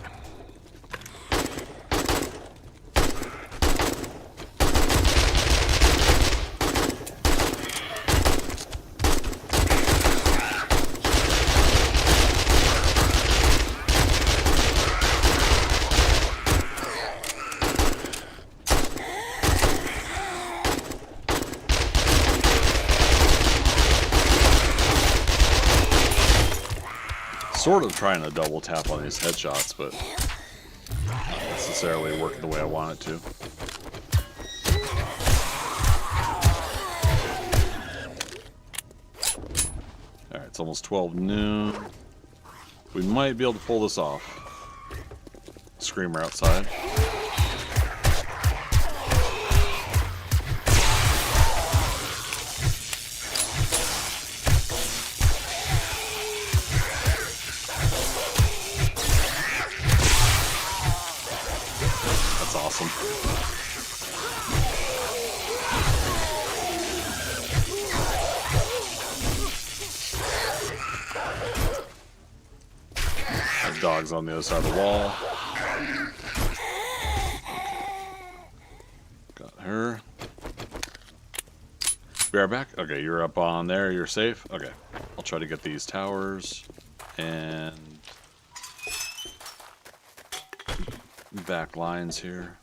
Sort of trying to double tap on these headshots, but not necessarily working the way I want it to. Alright, it's almost 12 noon. We might be able to pull this off. Screamer outside. Awesome. That dog's on the other side of the wall. Got her. Be right back. Okay, you're up on there. You're safe. Okay. I'll try to get these towers and back lines here.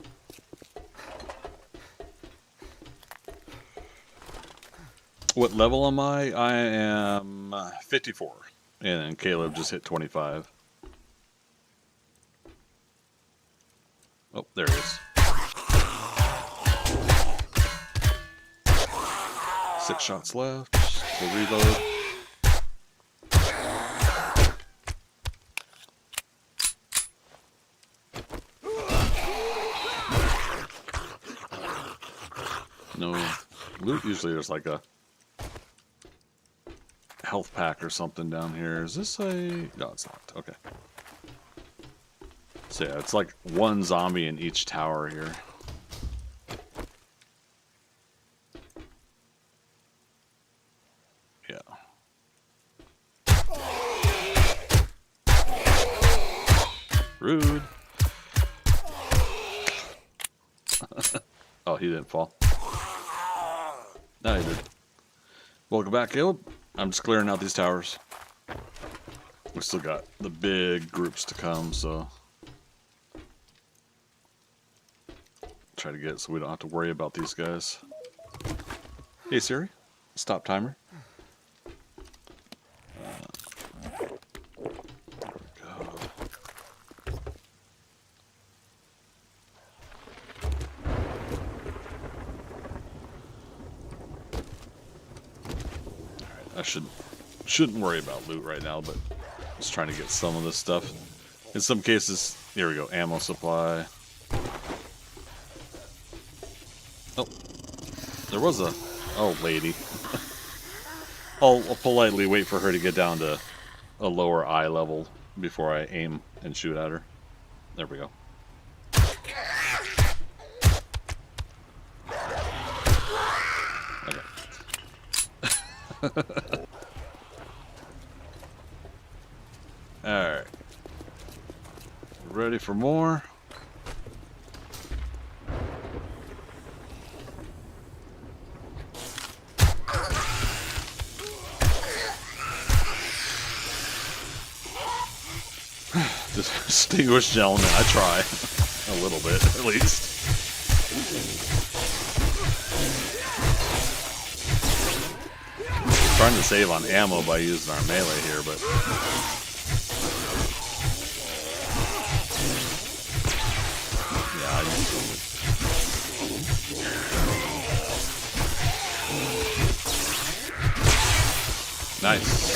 What level am I? I am 54. And Caleb just hit 25. Oh, there he is. 6 shots left. We'll reload. No loot. Usually there's like a health pack or something down here. Is this a... No, it's not. Okay. So yeah, it's like one zombie in each tower here. Yeah. Rude. Oh, he didn't fall. No, he did. Welcome back, Caleb. I'm just clearing out these towers. We still got the big groups to come, so try to get it so we don't have to worry about these guys. Hey Siri, stop timer. There we go. I shouldn't worry about loot right now, but just trying to get some of this stuff. In some cases, here we go, ammo supply. Oh, there was a lady. I'll politely wait for her to get down to a lower eye level before I aim and shoot at her. There we go. Okay. Alright. Ready for more? Distinguished gentleman, I try. A little bit, at least. Trying to save on ammo by using our melee here, but yeah, nice.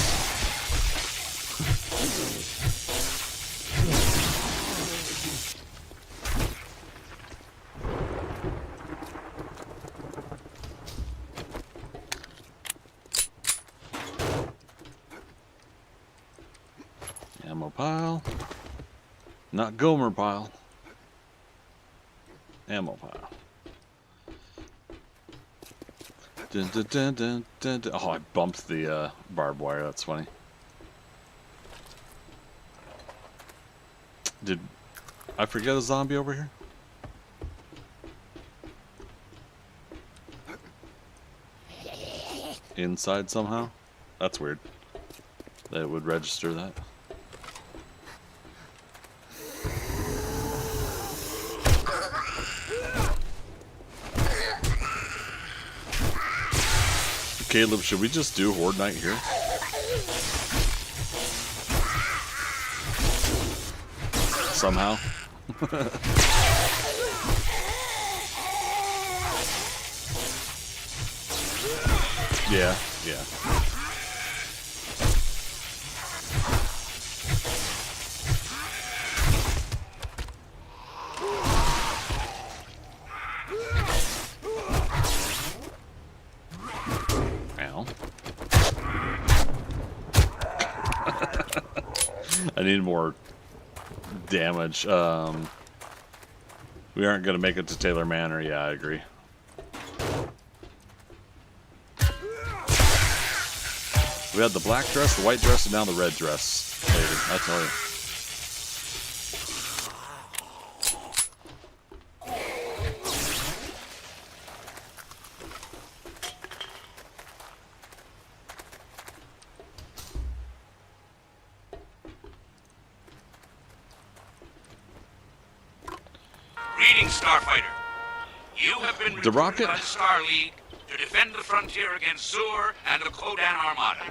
pile. Not Gomer pile. Ammo pile. Dun, dun, dun, dun, dun, dun. Oh, I bumped the barbed wire. That's funny. Did I forget a zombie over here? Inside somehow? That's weird. That would register that. Caleb, should we just do Horde Night here? Somehow? Yeah, yeah. Ow. I need more damage. We aren't going to make it to Taylor Manor. Yeah, I agree. We had the black dress, the white dress, and now the red dress. Later, I tell you. Greetings, Starfighter. You have been recruited rocket? by the Star League to defend the frontier against Sur and the Kodan Armada.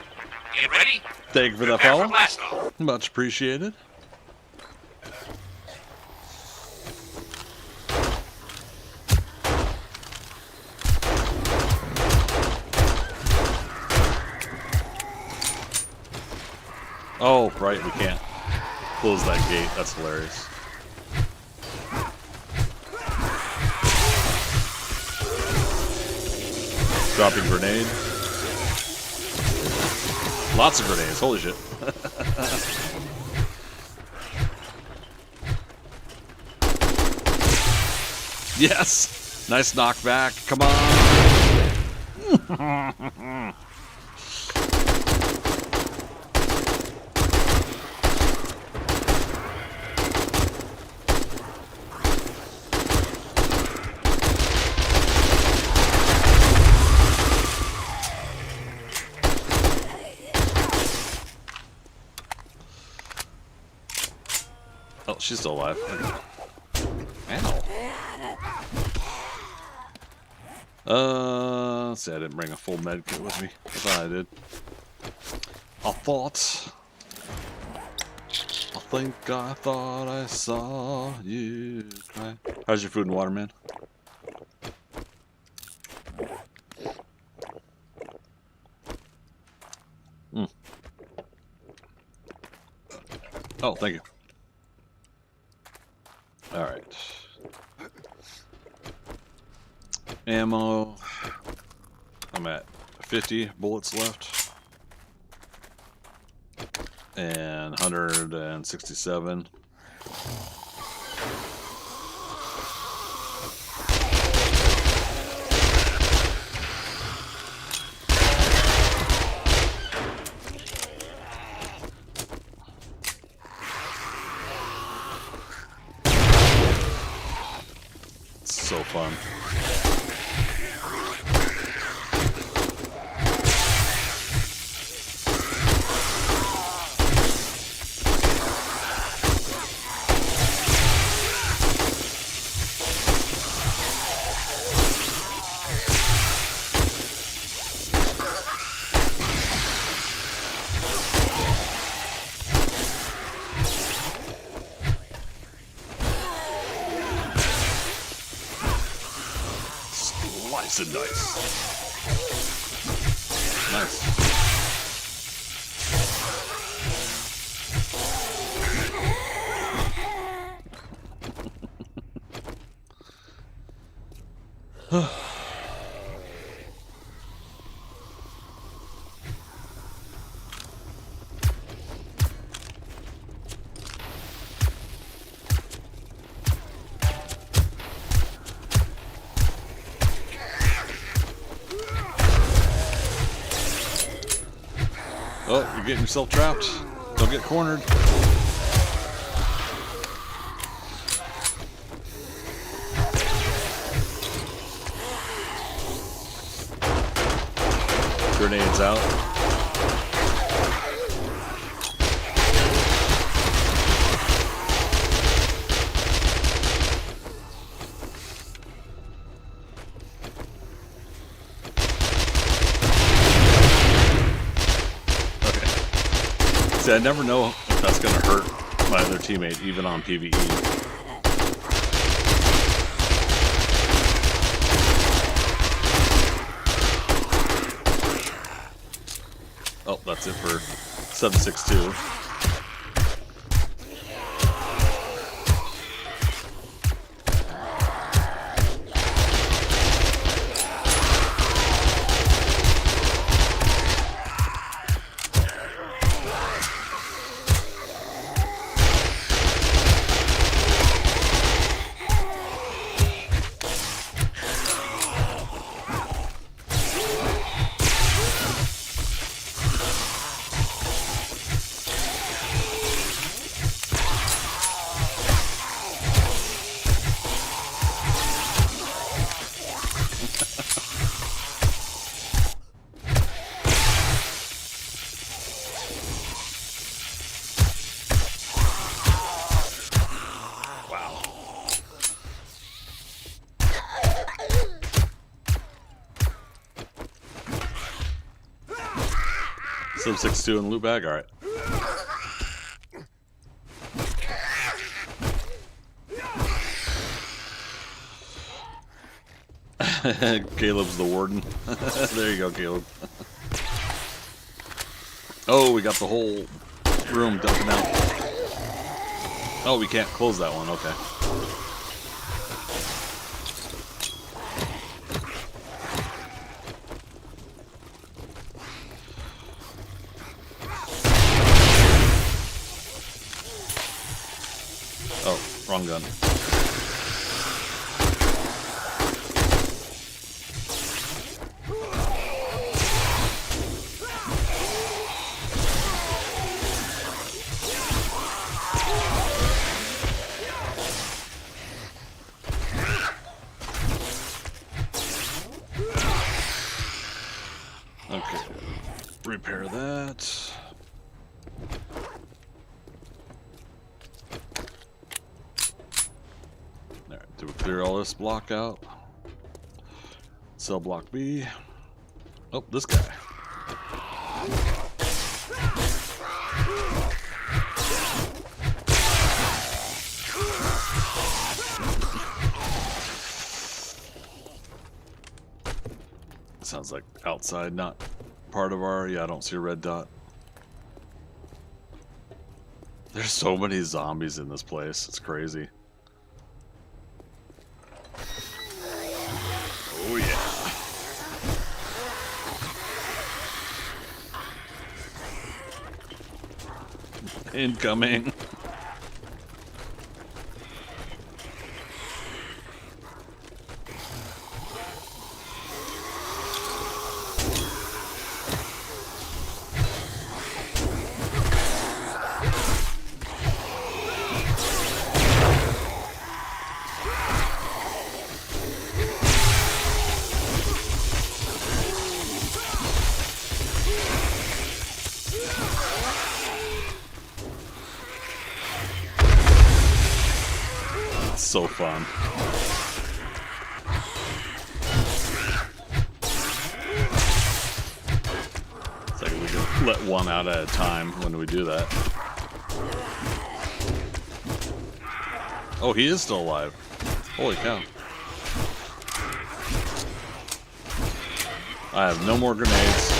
Get ready? Thank you for that Prepare follow. for blast-off. Much appreciated. Oh, right, we can't close that gate. That's hilarious. Dropping grenade. Lots of grenades, holy shit. Yes! Nice knockback, come on! Oh, she's still alive. Ow. Let's see, I didn't bring a full med kit with me. I thought I did. I thought I saw you cry. How's your food and water, man? Oh, thank you. All right. Ammo. I'm at 50 bullets left. And 167. So fun. Slice and dice. Nice. Oh, you're getting yourself trapped. Don't get cornered. Grenades out. See, I never know if that's going to hurt my other teammate, even on PvE. Oh, that's it for 762. Wow. 762 in the loot bag? Alright. Caleb's the warden. There you go, Caleb. Oh, we got the whole room dumping out. Oh, we can't close that one. Okay. Oh, wrong gun. Okay, repair that. Alright, did we clear all this block out? Cell block B. Oh, this guy. Sounds like outside, not part of our... Yeah, I don't see a red dot. There's so many zombies in this place. It's crazy. Oh, yeah. Incoming. So fun. It's like we can let one out at a time when we do that. Oh, he is still alive. Holy cow. I have no more grenades.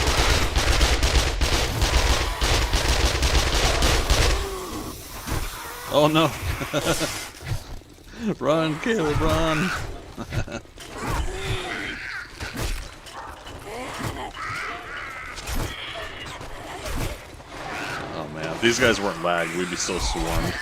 Oh no. Run, Caleb, run! Oh man, if these guys weren't lagged, we'd be so swarmed.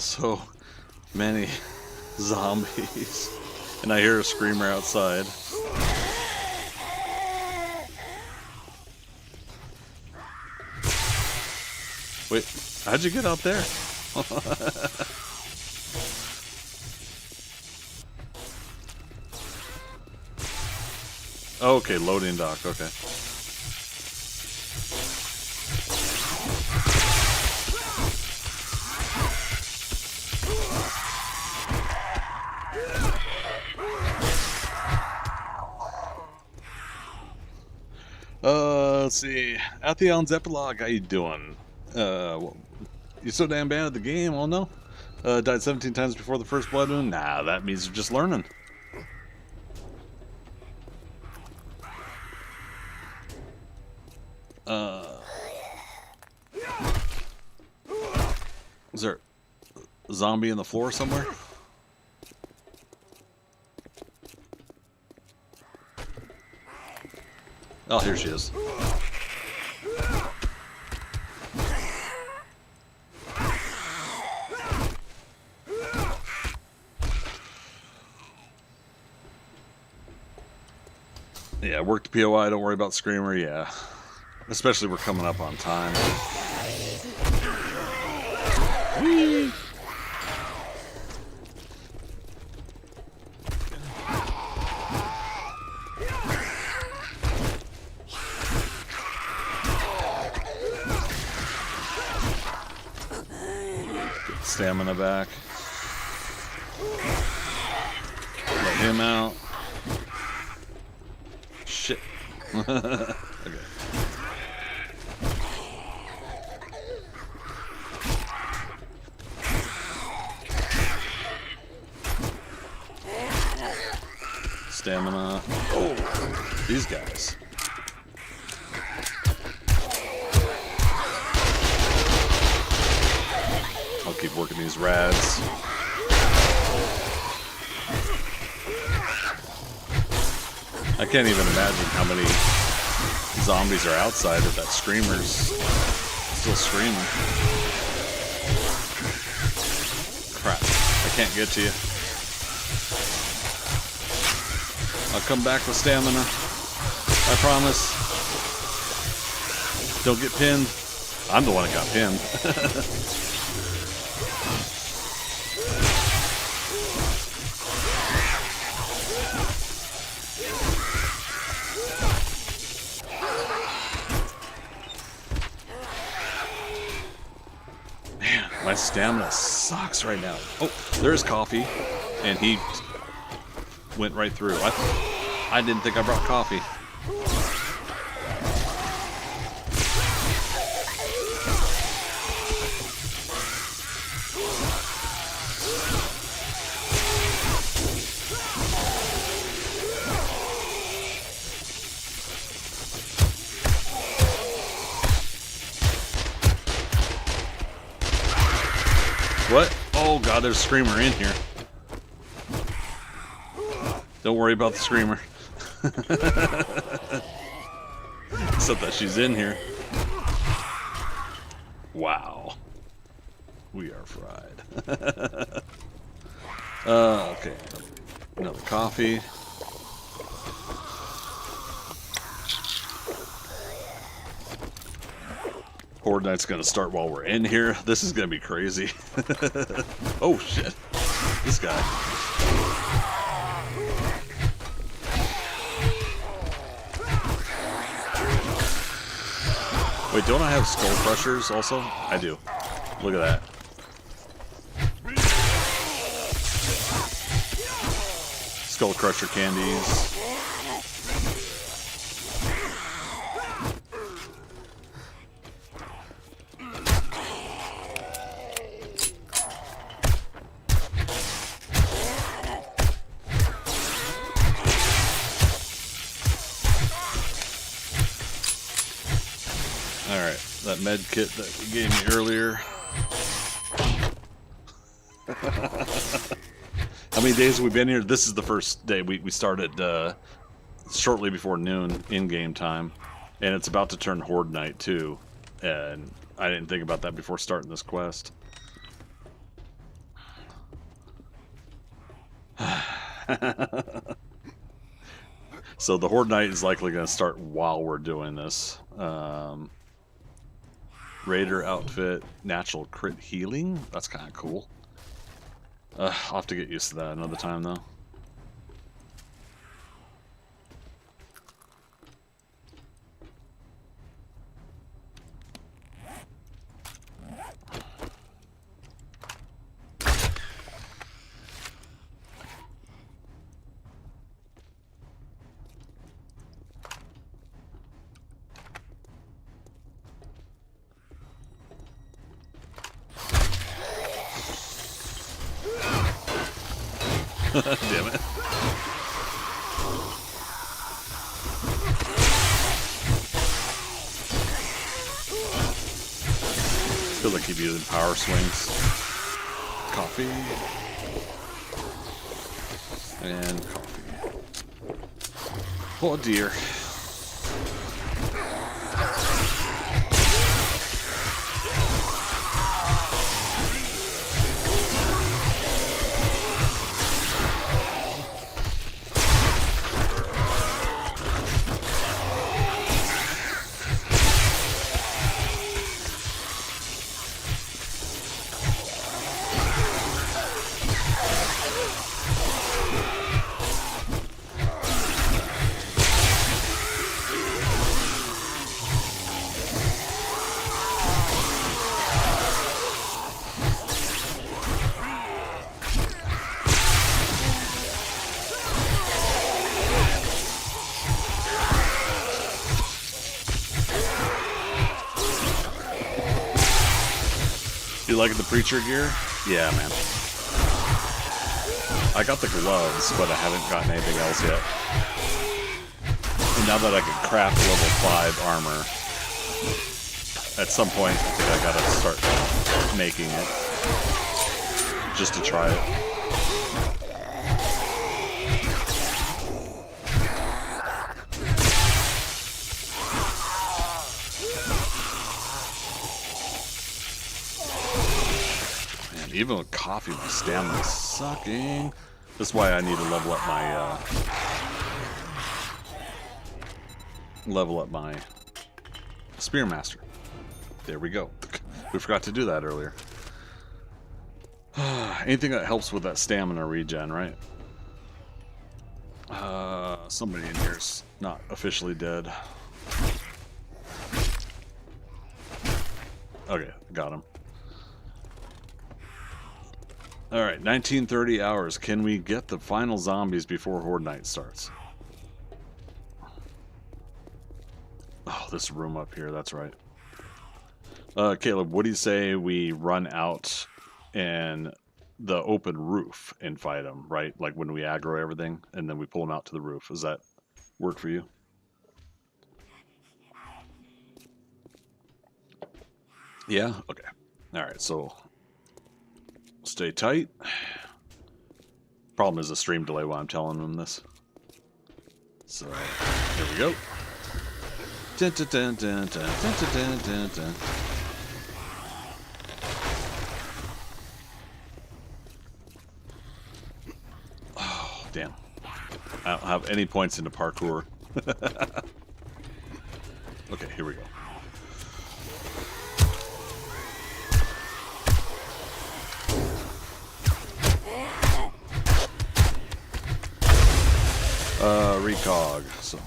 so many zombies. And I hear a screamer outside. Wait, how'd you get out there? Okay, loading dock, okay. Let's see. Atheon's epilogue, how you doing? Well, you so damn bad at the game, oh no? Died 17 times before the first blood moon? Nah, that means you're just learning. Is there a zombie in the floor somewhere? Oh, here she is. Yeah, work the POI, don't worry about Screamer, yeah. Especially we're coming up on time. Whee! Get stamina back. Let him out. Shit. Okay. Stamina. Oh, these guys. I'll keep working these rads. I can't even imagine how many zombies are outside if that screamer's still screaming. Crap, I can't get to you. I'll come back with stamina. I promise. Don't get pinned. I'm the one that got pinned. Man, my stamina sucks right now. Oh, there's coffee. And he went right through. I didn't think I brought coffee. What? Oh god, there's a screamer in here. Don't worry about the screamer. Except that she's in here. Wow. We are fried. Okay. Another coffee. Horde Night's gonna start while we're in here. This is gonna be crazy. Oh shit. This guy. Wait, don't I have skull crushers also? I do. Look at that. Skull crusher candies. Alright, that med kit that we gave me earlier. How many days have we been here? This is the first day. We started shortly before noon in-game time. And it's about to turn Horde Night too. And I didn't think about that before starting this quest. So the Horde Knight is likely going to start while we're doing this. Raider outfit, natural crit healing. That's kind of cool. I'll have to get used to that another time, though. Damn it. Feel like keep using power swings. Coffee. And coffee. Oh dear. You liking the preacher gear? Yeah, man. I got the gloves, but I haven't gotten anything else yet. And now that I can craft level 5 armor, at some point I think I gotta start making it. Just to try it. Even with coffee, my stamina's sucking. That's why I need to level up my Spearmaster. There we go. We forgot to do that earlier. Anything that helps with that stamina regen, right? Somebody in here's not officially dead. Okay, got him. Alright, 1930 hours. Can we get the final zombies before Horde Night starts? Oh, this room up here, that's right. Caleb, what do you say we run out and the open roof and fight them, right? Like when we aggro everything and then we pull them out to the roof. Does that work for you? Yeah? Okay. Alright, so stay tight. Problem is the stream delay while I'm telling them this. So, here we go. Dun, dun, dun, dun, dun, dun, dun, dun, dun. Oh, damn. I don't have any points into parkour. Okay, here we go. Recog, so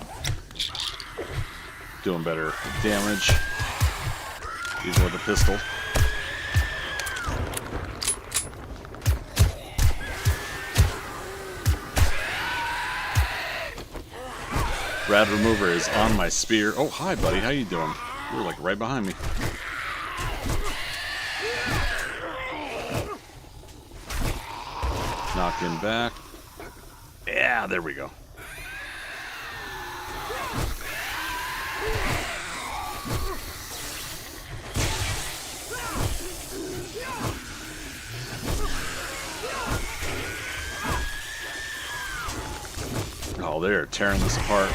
doing better damage even with a pistol. Rad remover is on my spear. Oh, hi buddy, how you doing? You're like right behind me. Knocking back. Yeah, there we go. Oh, they're tearing this apart.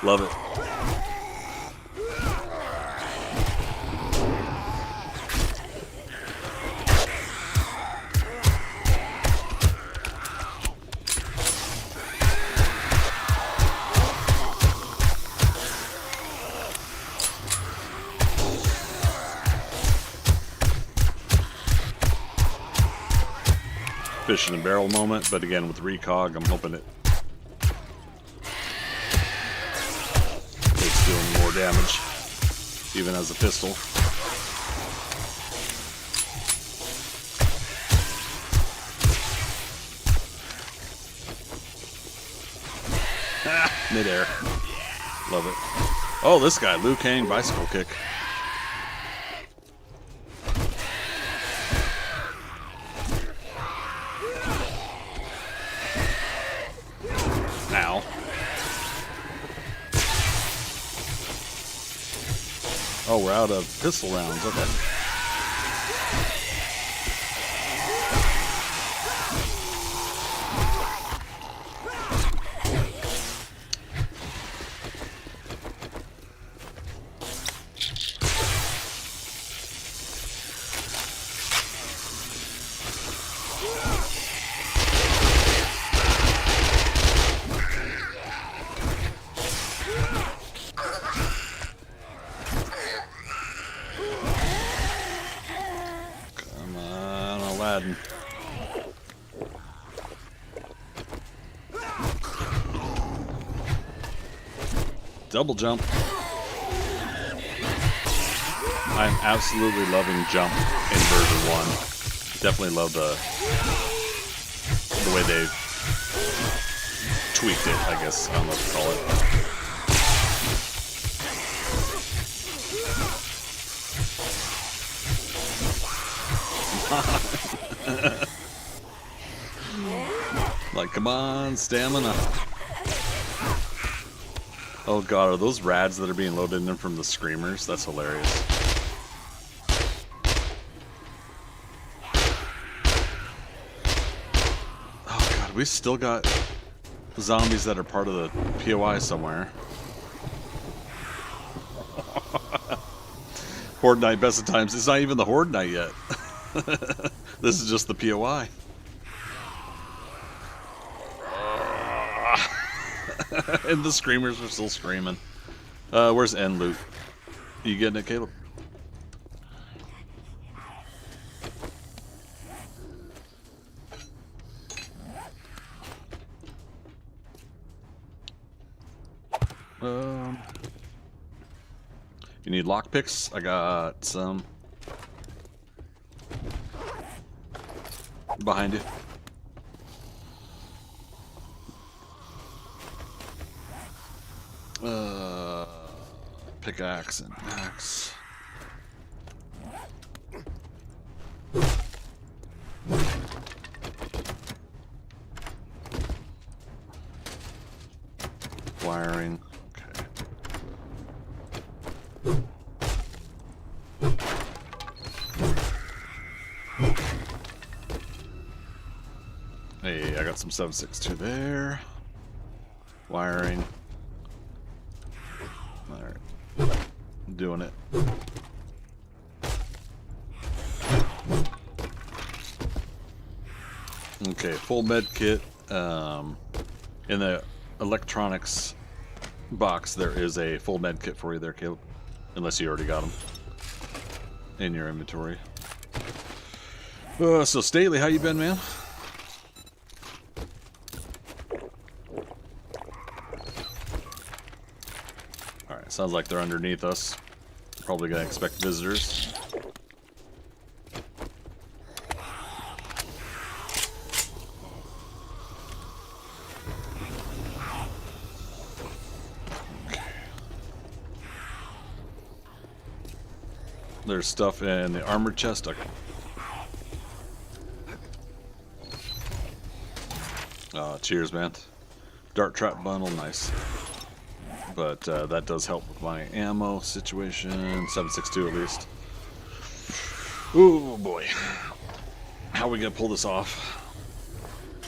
Love it. fish in a barrel moment, but again with recog, I'm hoping it's doing more damage, even as a pistol. Midair. Love it. Oh, this guy, Liu Kang bicycle kick. Ow. Oh, we're out of pistol rounds. Okay. Double jump. I'm absolutely loving jump in version 1. Definitely love the way they tweaked it, I guess. I don't know what to call it. Like, come on, stamina. Oh god, are those rads that are being loaded in from the screamers? That's hilarious. Oh god, we still got zombies that are part of the POI somewhere. Horde night, best of times. It's not even the Horde night yet. This is just the POI. And the screamers are still screaming. Where's end loot? You getting it, Caleb? You need lockpicks? I got some. Behind you. Pickaxe and axe. Wiring. Okay. Hey, I got some 7.62 there. Wiring. Alright. Doing it. Okay, full med kit. In the electronics box, there is a full med kit for you there, Caleb. Unless you already got them in your inventory. So, Stately, how you been, man? Alright, sounds like they're underneath us. Probably gonna expect visitors. There's stuff in the armor chest. Okay. Cheers, man. Dart trap bundle, nice. But that does help with my ammo situation. 7.62 at least. Ooh, boy. How are we gonna pull this off?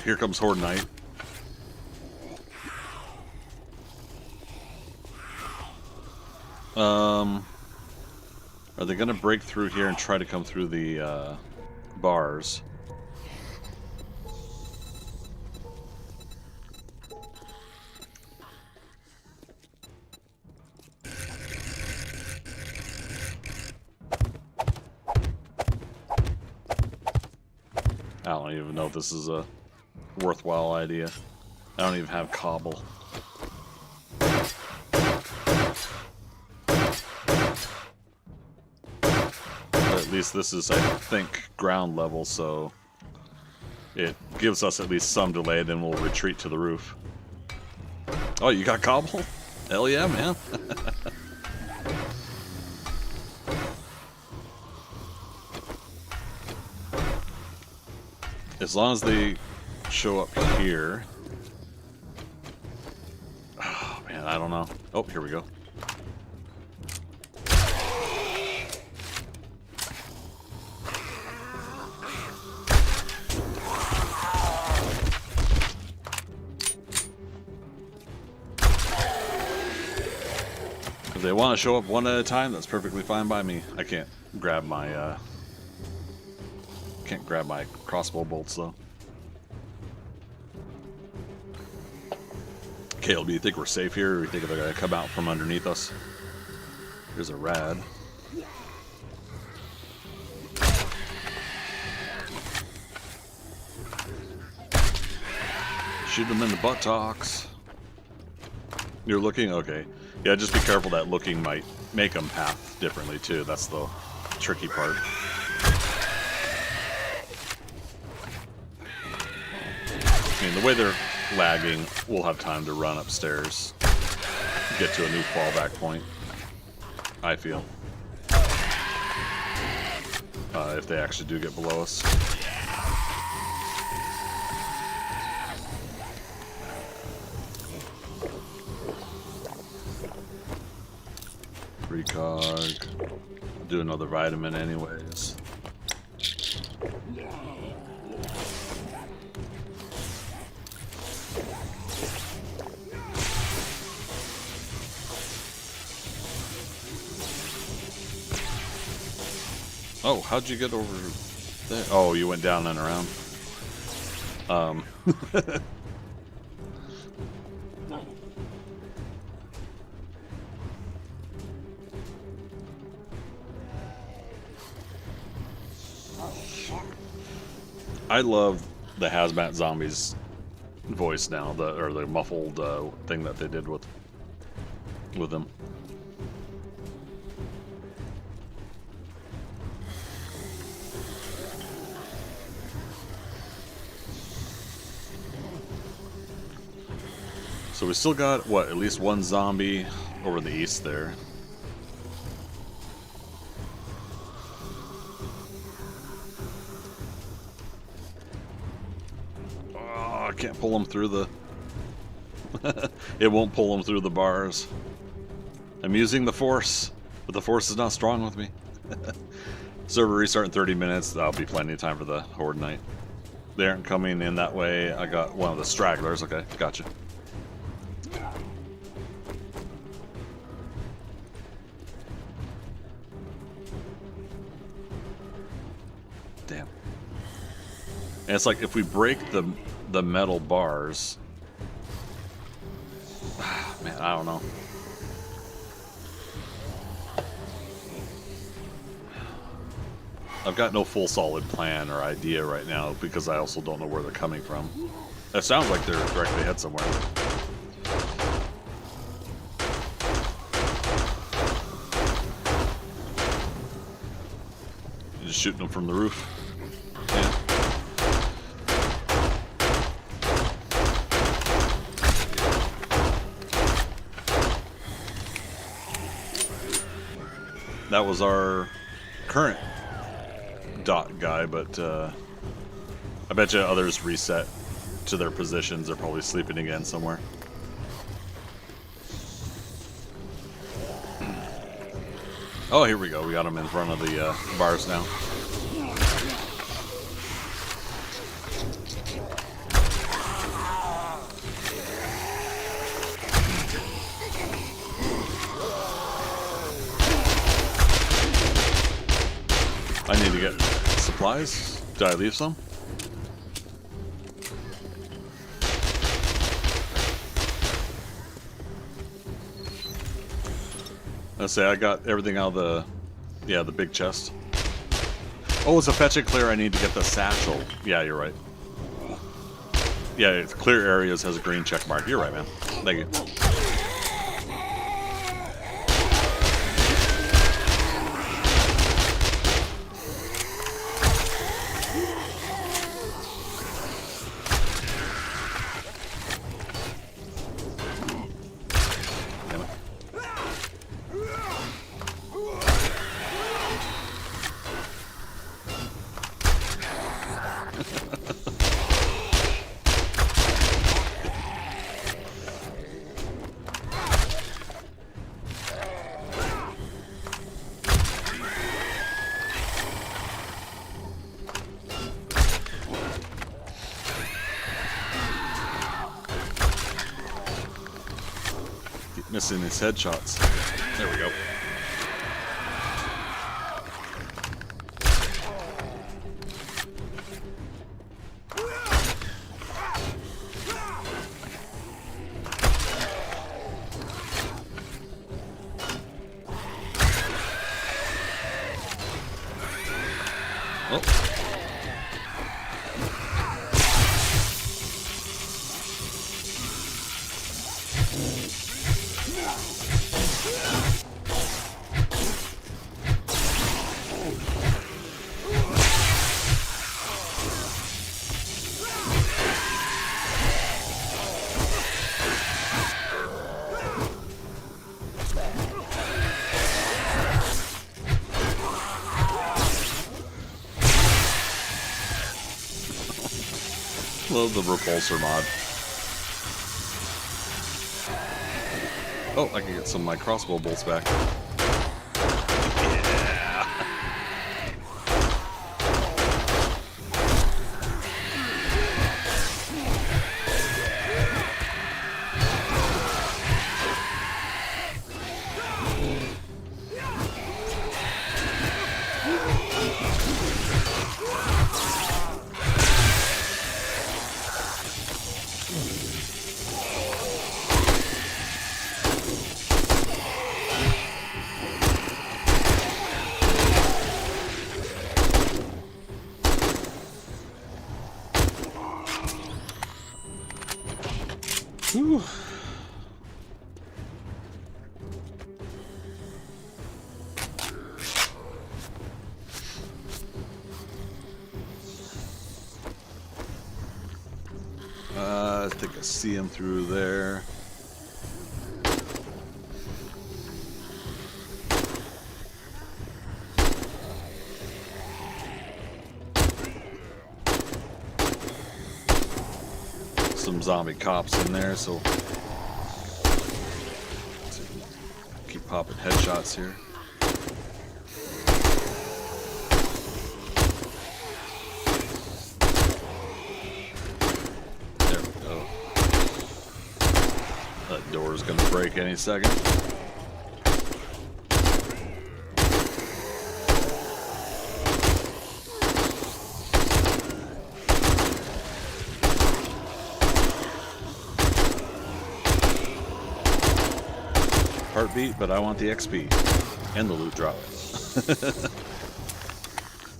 Here comes Horde Night. Are they gonna break through here and try to come through the bars? I don't even know if this is a worthwhile idea. I don't even have cobble. But at least this is, I think, ground level, so it gives us at least some delay, then we'll retreat to the roof. Oh, you got cobble? Hell yeah, man. As long as they show up here. Oh, man, I don't know. Oh, here we go. If they want to show up one at a time, that's perfectly fine by me. I can't grab my crossbow bolts though. Caleb, do you think we're safe here, or do you think they're gonna come out from underneath us? Here's a rad. Shoot them in the buttocks. You're looking? Okay. Yeah, just be careful that looking might make them path differently too. That's the tricky part. I mean, the way they're lagging, we'll have time to run upstairs, get to a new fallback point, I feel. If they actually do get below us. Precog. Do another vitamin anyways. Oh, how'd you get over there? Oh, you went down and around. I love the hazmat zombies voice now, the muffled thing that they did with them. So we still got, what, at least one zombie over in the east there. Oh, I can't pull them through the... It won't pull them through the bars. I'm using the force, but the force is not strong with me. Server restart in 30 minutes. That'll be plenty of time for the Horde night. They aren't coming in that way. I got one of the stragglers. Okay, gotcha. Damn. And it's like if we break the metal bars, man, I don't know. I've got no full solid plan or idea right now because I also don't know where they're coming from. It sounds like they're directly ahead somewhere. You're just shooting them from the roof. Yeah. That was our current dot guy, but I bet you others reset to their positions. They're probably sleeping again somewhere. Oh, here we go. We got them in front of the bars now. I need to get supplies. Did I leave some? Let's say I got everything out of the big chest. Oh, it's a fetch and clear. I need to get the satchel. Yeah, you're right. Yeah, it's clear areas has a green check mark. You're right, man. Thank you. Damn it. Keep missing his headshots. There we go. Oh. Love the repulsor mod. Oh, I can get some of my crossbow bolts back. Whew. I think I see him through there. Some zombie cops in there, so keep popping headshots here. There we go. That door's gonna break any second. Heartbeat, but I want the XP and the loot drop.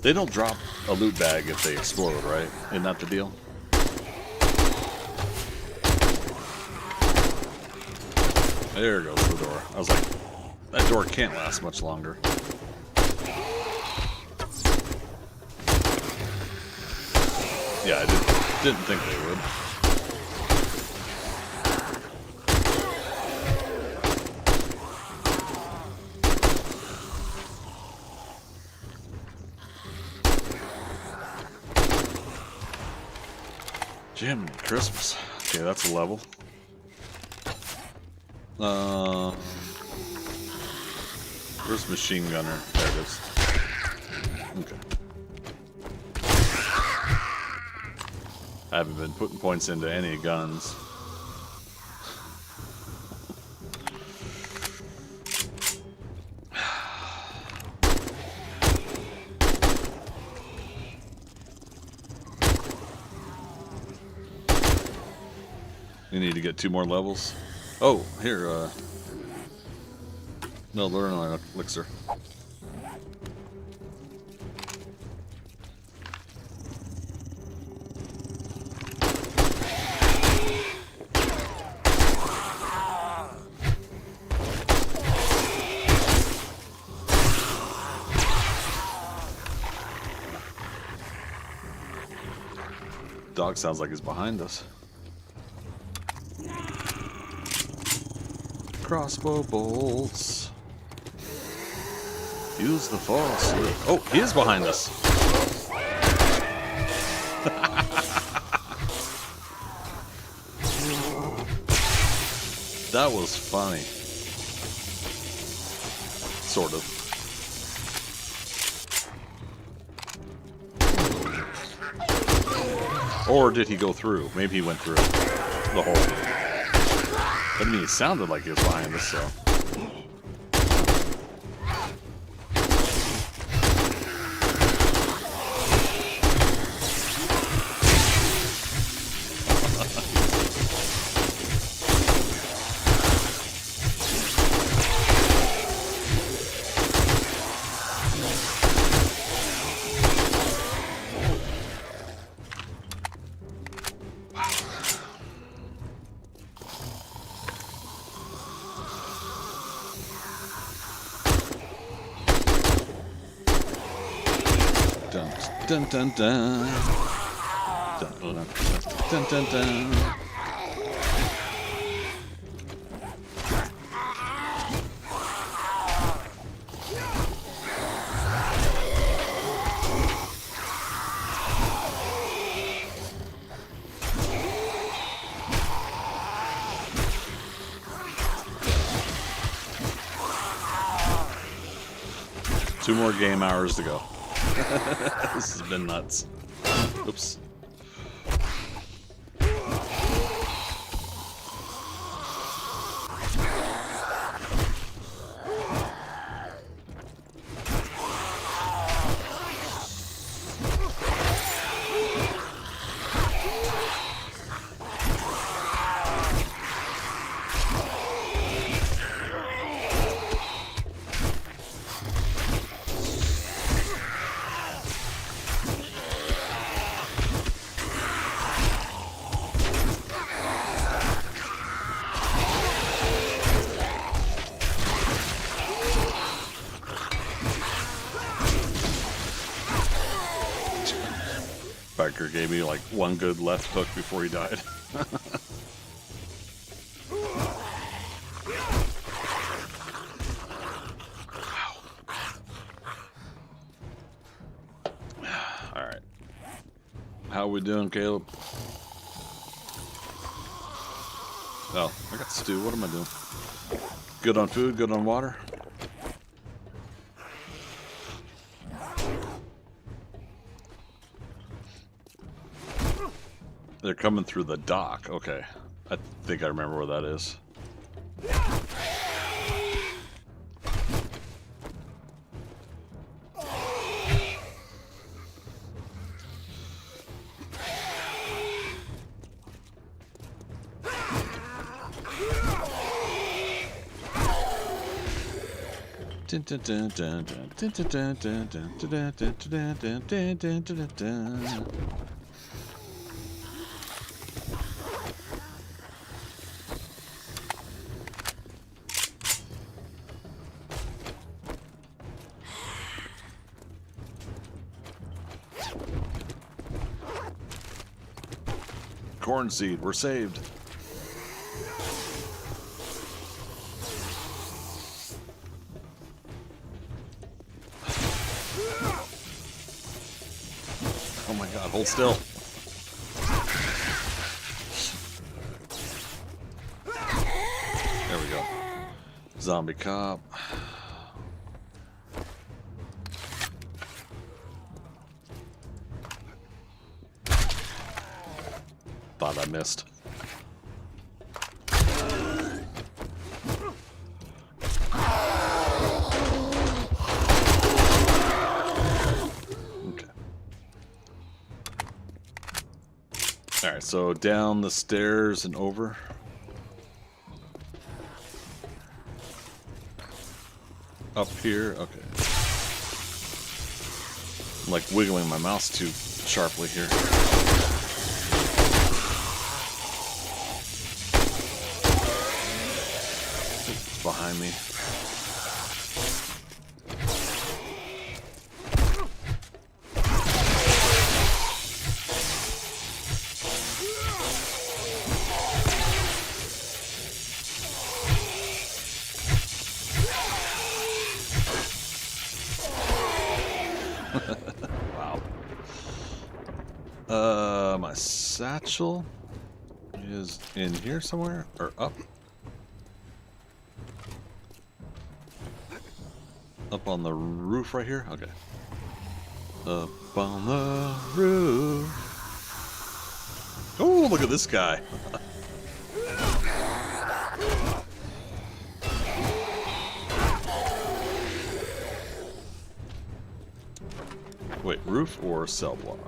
They don't drop a loot bag if they explode, right? Isn't that the deal? There goes the door. I was like, that door can't last much longer. Yeah, I didn't think they would. Jim, Christmas. Okay, that's a level. Where's machine gunner? There it is. Okay. I haven't been putting points into any guns. You need to get 2 more levels. Oh, here, no, learn on elixir. Dog sounds like he's behind us. Crossbow bolts. Use the force. Oh, he is behind us. That was funny. Sort of. Or did he go through? Maybe he went through the hole. But I mean, it sounded like he was behind us, so. Dun dun dun. Dun dun dun dun dun. Two more game hours to go. This has been nuts. Oops. Biker gave me like one good left hook before he died. Alright. How we doing, Caleb? Oh, I got stew. What am I doing? Good on food, good on water? They're coming through the dock. Okay. I think I remember where that is. Dun, dun, dun, dun, dun, dun, dun, dun, dun, dun, dun, dun, dun, dun, dun, dun. Corn seed, we're saved. Oh my god, hold still. There we go. Zombie cop. Thought I missed. Okay. Alright, so down the stairs and over. Up here, okay. I'm like wiggling my mouse too sharply here. Behind me. Wow. My satchel is in here somewhere, or up. Up on the roof right here? Okay. Up on the roof. Oh, look at this guy. Wait, roof or cell block?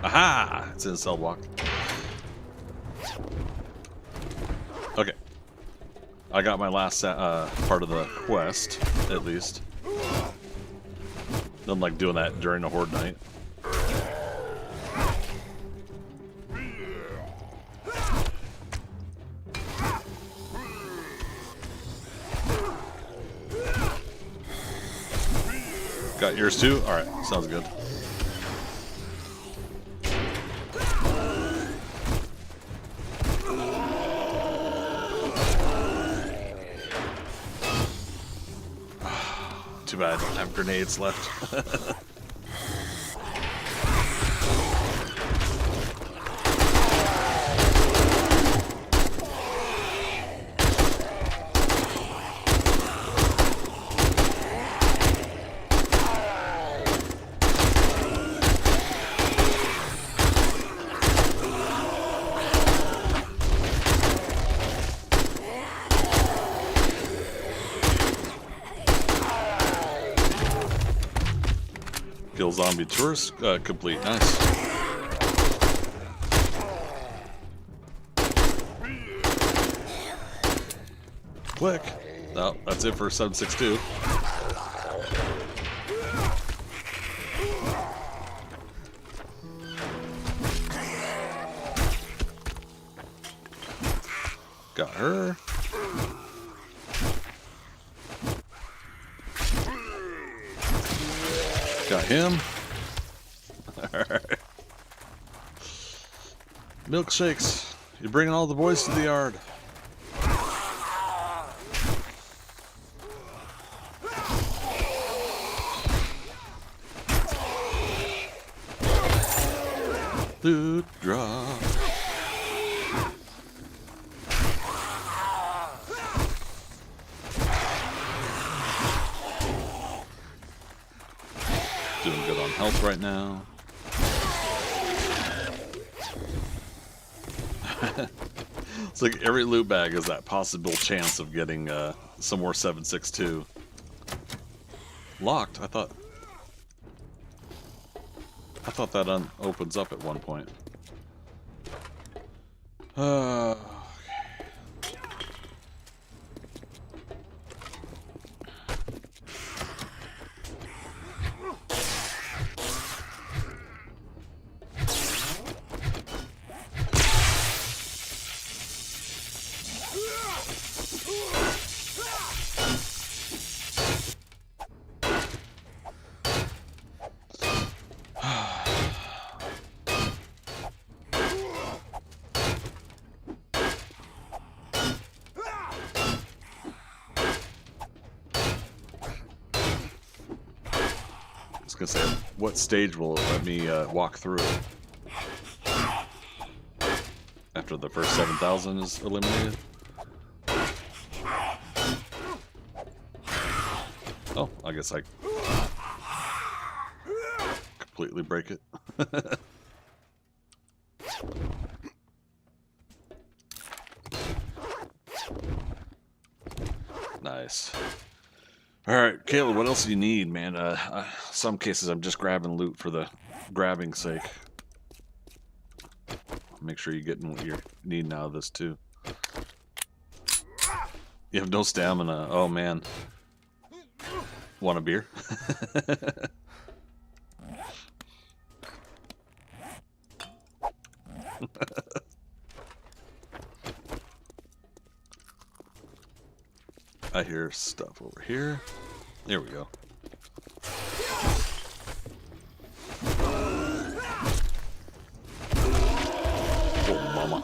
Aha! It's in a cell block. Okay. I got my last part of the quest, at least. Nothing like doing that during a Horde night. Got yours too? Alright, sounds good. Too bad I don't have grenades left. Kill zombie tourist complete. Nice. Click. No, that's it for 762. Got her. Got him. Alright. Milkshakes. You're bringing all the boys to the yard. Loot drop. Doing good on health right now. It's like every loot bag is that possible chance of getting some more 762. Locked? I thought that opens up at one point. I was gonna say, what stage will it let me walk through it? After the first 7,000 is eliminated? Oh, I guess I completely break it. Nice. Alright, Caleb, what else do you need, man? Some cases I'm just grabbing loot for the grabbing sake. Make sure you're getting what you're needing out of this, too. You have no stamina. Oh, man. Want a beer? I hear stuff over here. There we go. Oh, mama.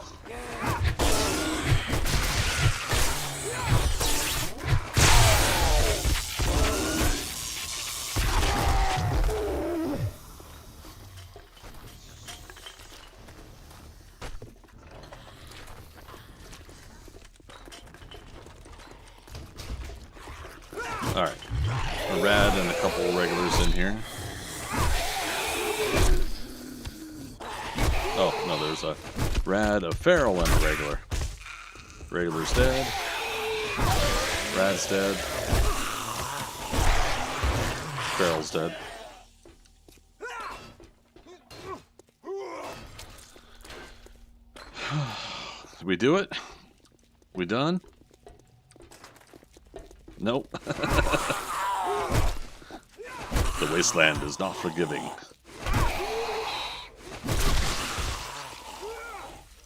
couple regulars in here. Oh, no, there's a rad, a feral, and a regular. Regular's dead. Rad's dead. Feral's dead. Did we do it? We done? Nope. The wasteland is not forgiving.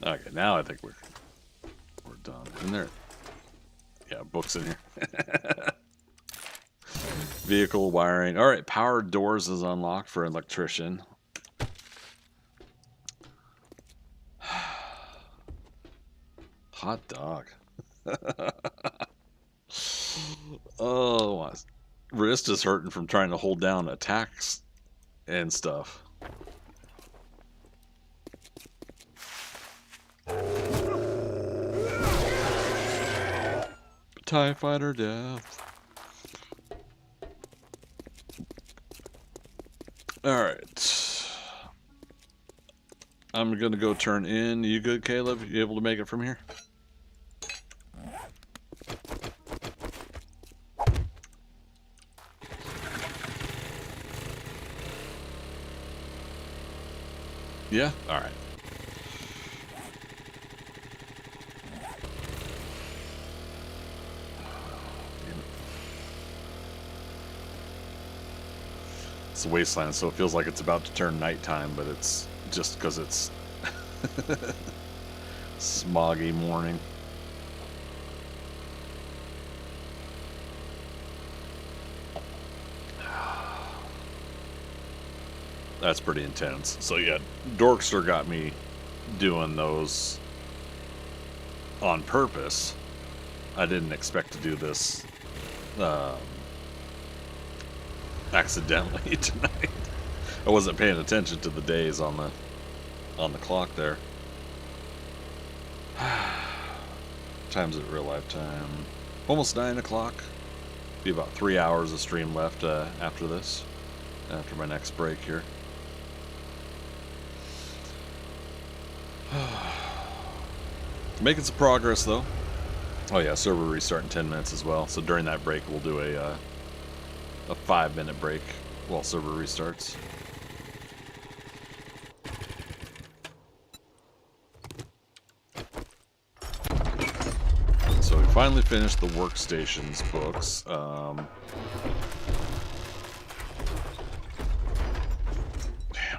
Okay, now I think we're done. Isn't there? Yeah, books in here. Vehicle wiring. All right, power doors is unlocked for electrician. Hot dog. Oh, my wrist is hurting from trying to hold down attacks and stuff. TIE fighter death. Alright. I'm gonna go turn in. You good, Caleb? You able to make it from here? Yeah? Alright. It's a wasteland, so it feels like it's about to turn nighttime, but it's just because it's smoggy morning. That's pretty intense. So yeah, Dorkster got me doing those on purpose. I didn't expect to do this accidentally tonight. I wasn't paying attention to the days on the clock there. Time's at real life time. Almost 9 o'clock. Be about 3 hours of stream left after this. After my next break here. Making some progress though. Oh yeah, server restart in 10 minutes as well. So during that break we'll do a 5-minute break while server restarts. So we finally finished the workstations books.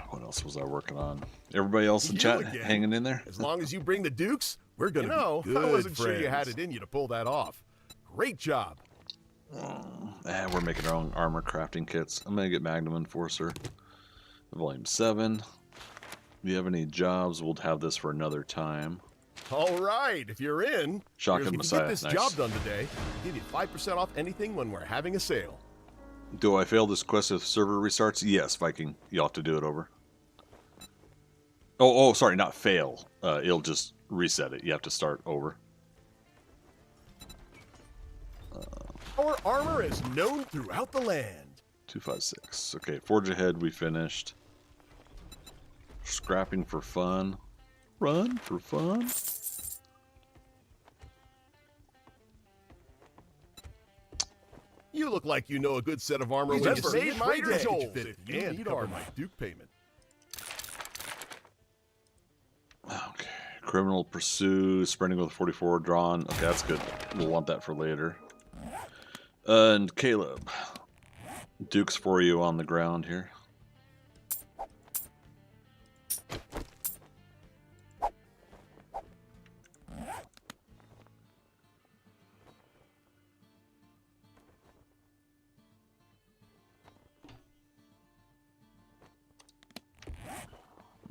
What else was I working on? Everybody else in chat hanging in there? As long as you bring the dukes, we're gonna be good. I wasn't sure you had it in you to pull that off. Great job. We're making our own armor crafting kits. I'm gonna get Magnum Enforcer, Volume 7. If you have any jobs, we'll have this for another time. All right, if you're in, Shotgun Messiah. Get this job done today. We'll give you 5% off anything when we're having a sale. Do I fail this quest if server restarts? Yes, Viking. You'll have to do it over. Oh, sorry, not fail. It'll just reset it. You have to start over. Our armor is known throughout the land. 256. Okay, Forge Ahead we finished. Scrapping for fun. Run for fun. You look like you know a good set of armor. You just made my day. You need our my Duke payment. Okay, Criminal Pursue, Sprinting with 44 drawn. Okay, that's good. We'll want that for later. And Caleb, Duke's for you on the ground here.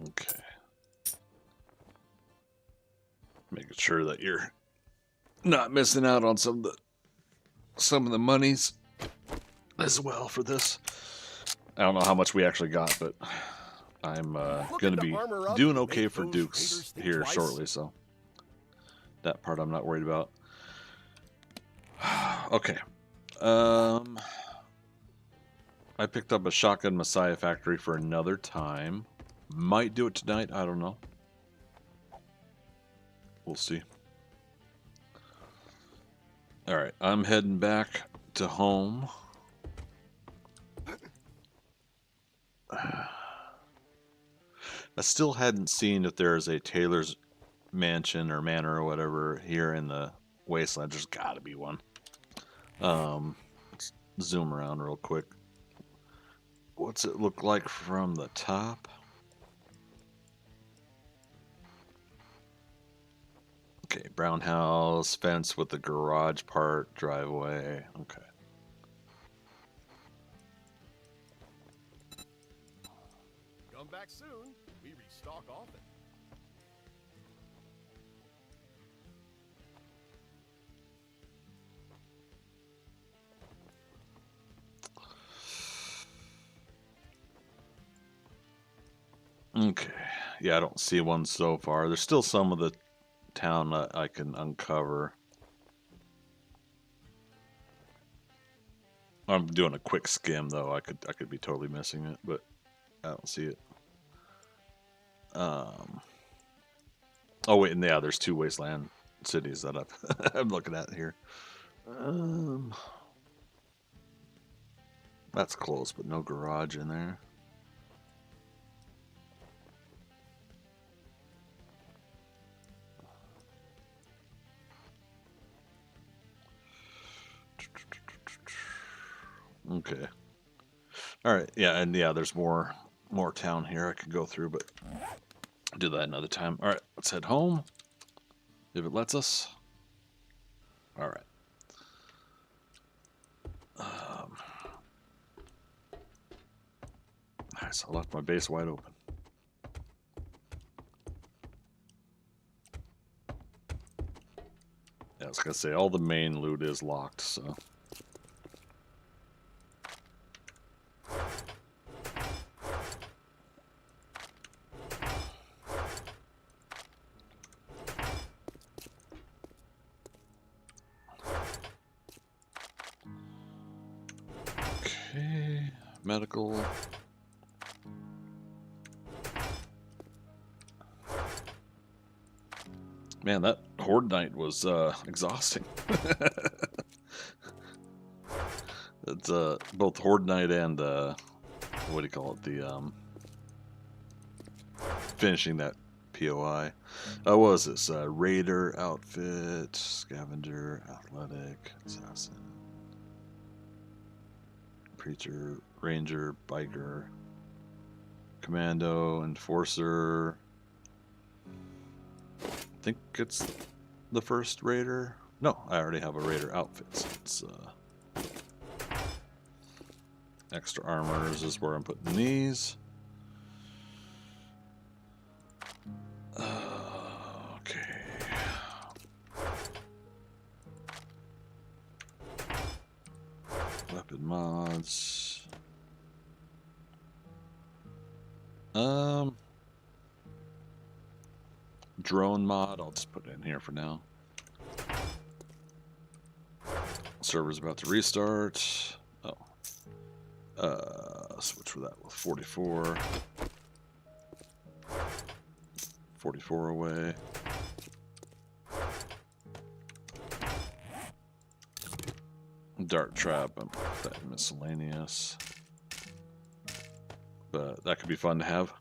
Okay. Making sure that you're not missing out on some of the monies as well for this. I don't know how much we actually got, but I'm going to be doing okay for Dukes here shortly, so that part I'm not worried about. Okay. I picked up a Shotgun Messiah Factory for another time. Might do it tonight, I don't know. We'll see. Alright, I'm heading back to home. I still hadn't seen if there's a Taylor's mansion or manor or whatever here in the wasteland. There's gotta be one. Let's zoom around real quick. What's it look like from the top? Okay, brown house, fence with the garage part, driveway. Okay. Come back soon. We restock often. Okay. Yeah, I don't see one so far. There's still some of the town that I can uncover. I'm doing a quick skim though. I could be totally missing it, but I don't see it. Oh wait, and yeah, there's 2 wasteland cities that I'm looking at here. That's close, but no garage in there. Okay. All right. Yeah, and yeah, there's more town here I could go through, but I'll do that another time. All right, let's head home if it lets us. All right. Nice. I left my base wide open. Yeah, I was gonna say all the main loot is locked, so. Okay, medical. Man, that Horde night was exhausting. It's both Horde night and what do you call it? The finishing that POI. What was this? Raider outfit, scavenger, athletic, assassin, preacher, ranger, biker, commando, enforcer. I think it's the first raider. No, I already have a raider outfit. So it's extra armors is where I'm putting these. Okay. Weapon mods. Drone mod, I'll just put it in here for now. Server's about to restart. Oh. Switch for that with 44. 44 away. Dart trap, that miscellaneous. But that could be fun to have.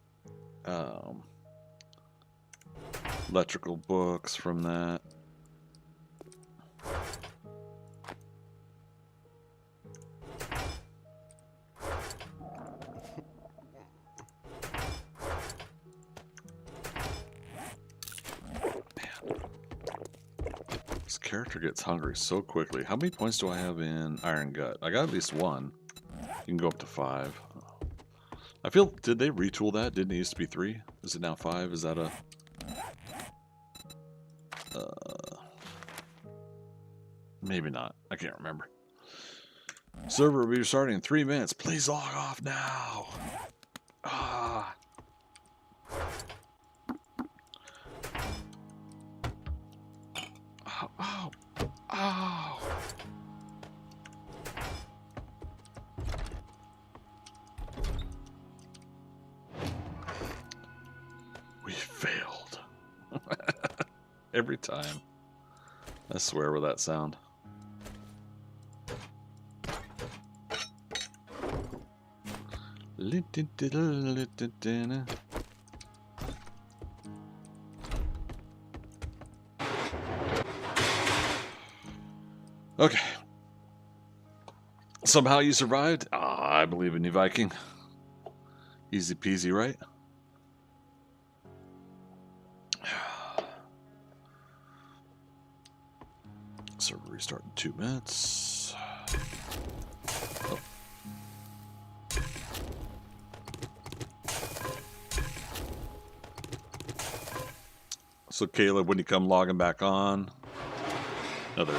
Electrical books from that. This character gets hungry so quickly. How many points do I have in Iron Gut? I got at least 1. You can go up to 5. I feel, did they retool that? Didn't it used to be 3? Is it now 5? Is that a... maybe not. I can't remember. Server will be starting in 3 minutes. Please log off now. Ah. Ow, ow, ow. Every time. I swear with that sound. Okay. Somehow you survived? Ah, I believe in you, Viking. Easy peasy, right? Server restart in 2 minutes. Oh. So Caleb, when you come logging back on, another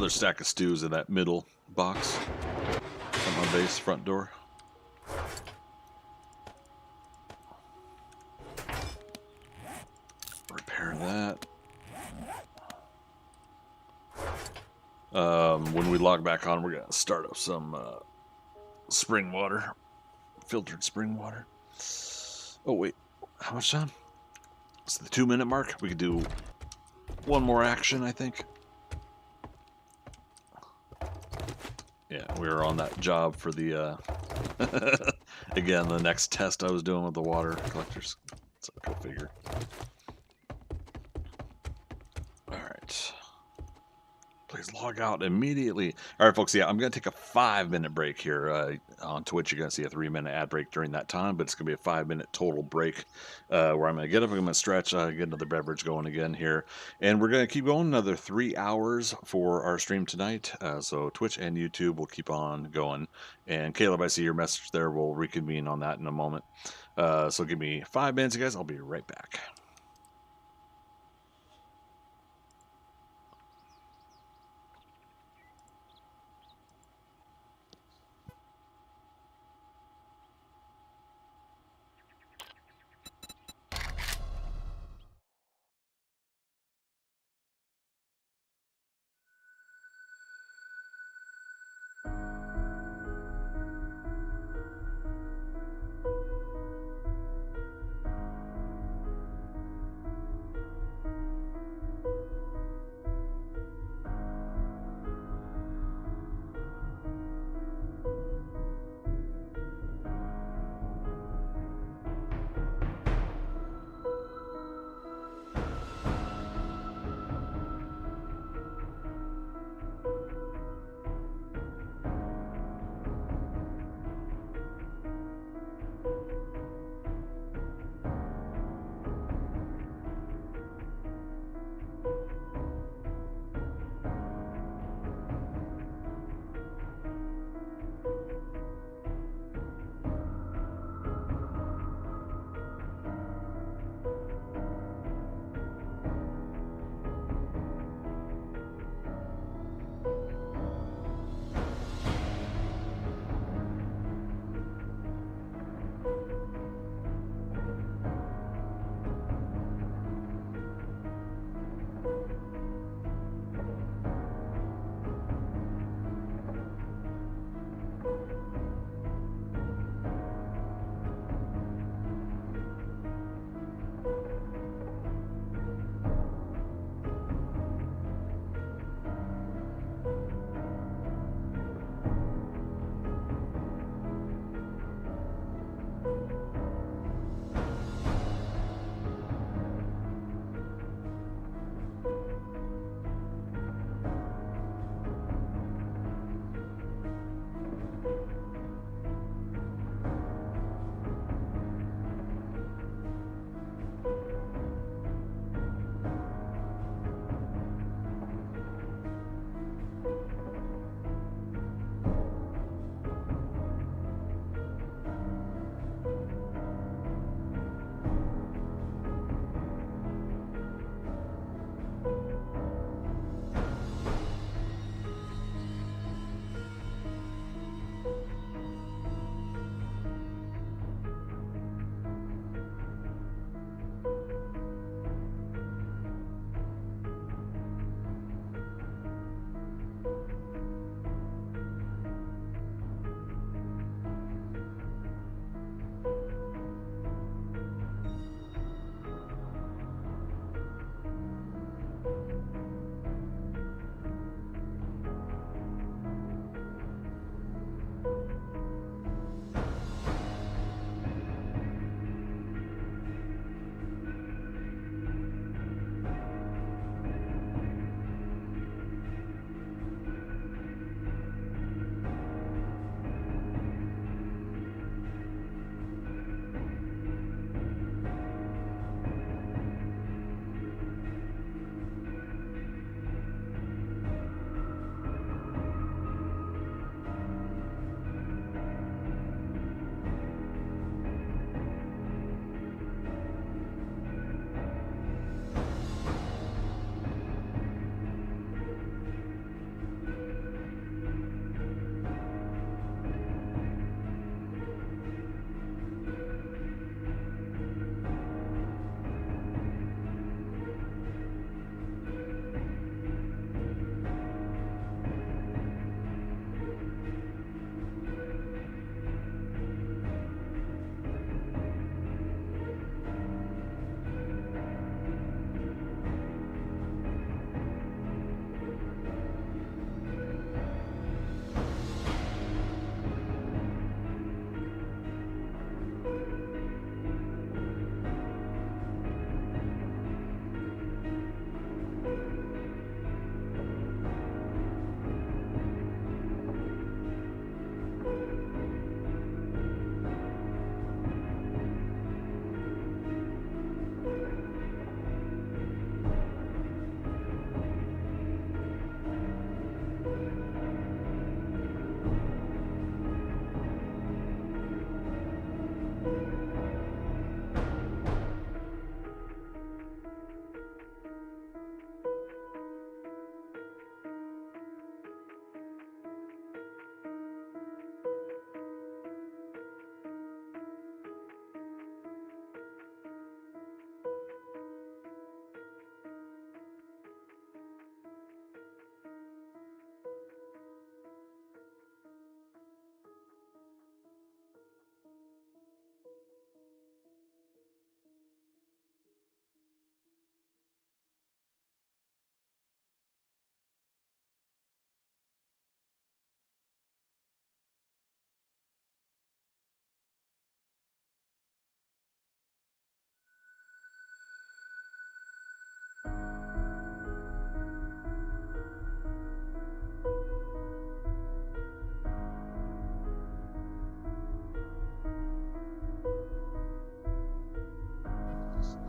stack of stews in that middle box on my base front door. Repair that. When we log back on, we're gonna start up some spring water, filtered spring water. Oh wait, how much time? It's the 2 minute mark. We could do one more action, I think. Yeah, we were on that job for the again, the next test I was doing with the water collectors. So go figure. Alright. Please log out immediately. Alright, folks, yeah, I'm going to take a 5-minute break here. On Twitch, you're going to see a 3-minute ad break during that time, but it's going to be a 5-minute total break where I'm going to get up, I'm going to stretch, get another beverage going again here. And we're going to keep going another 3 hours for our stream tonight. So Twitch and YouTube will keep on going. And Caleb, I see your message there. We'll reconvene on that in a moment. So give me 5 minutes, you guys. I'll be right back.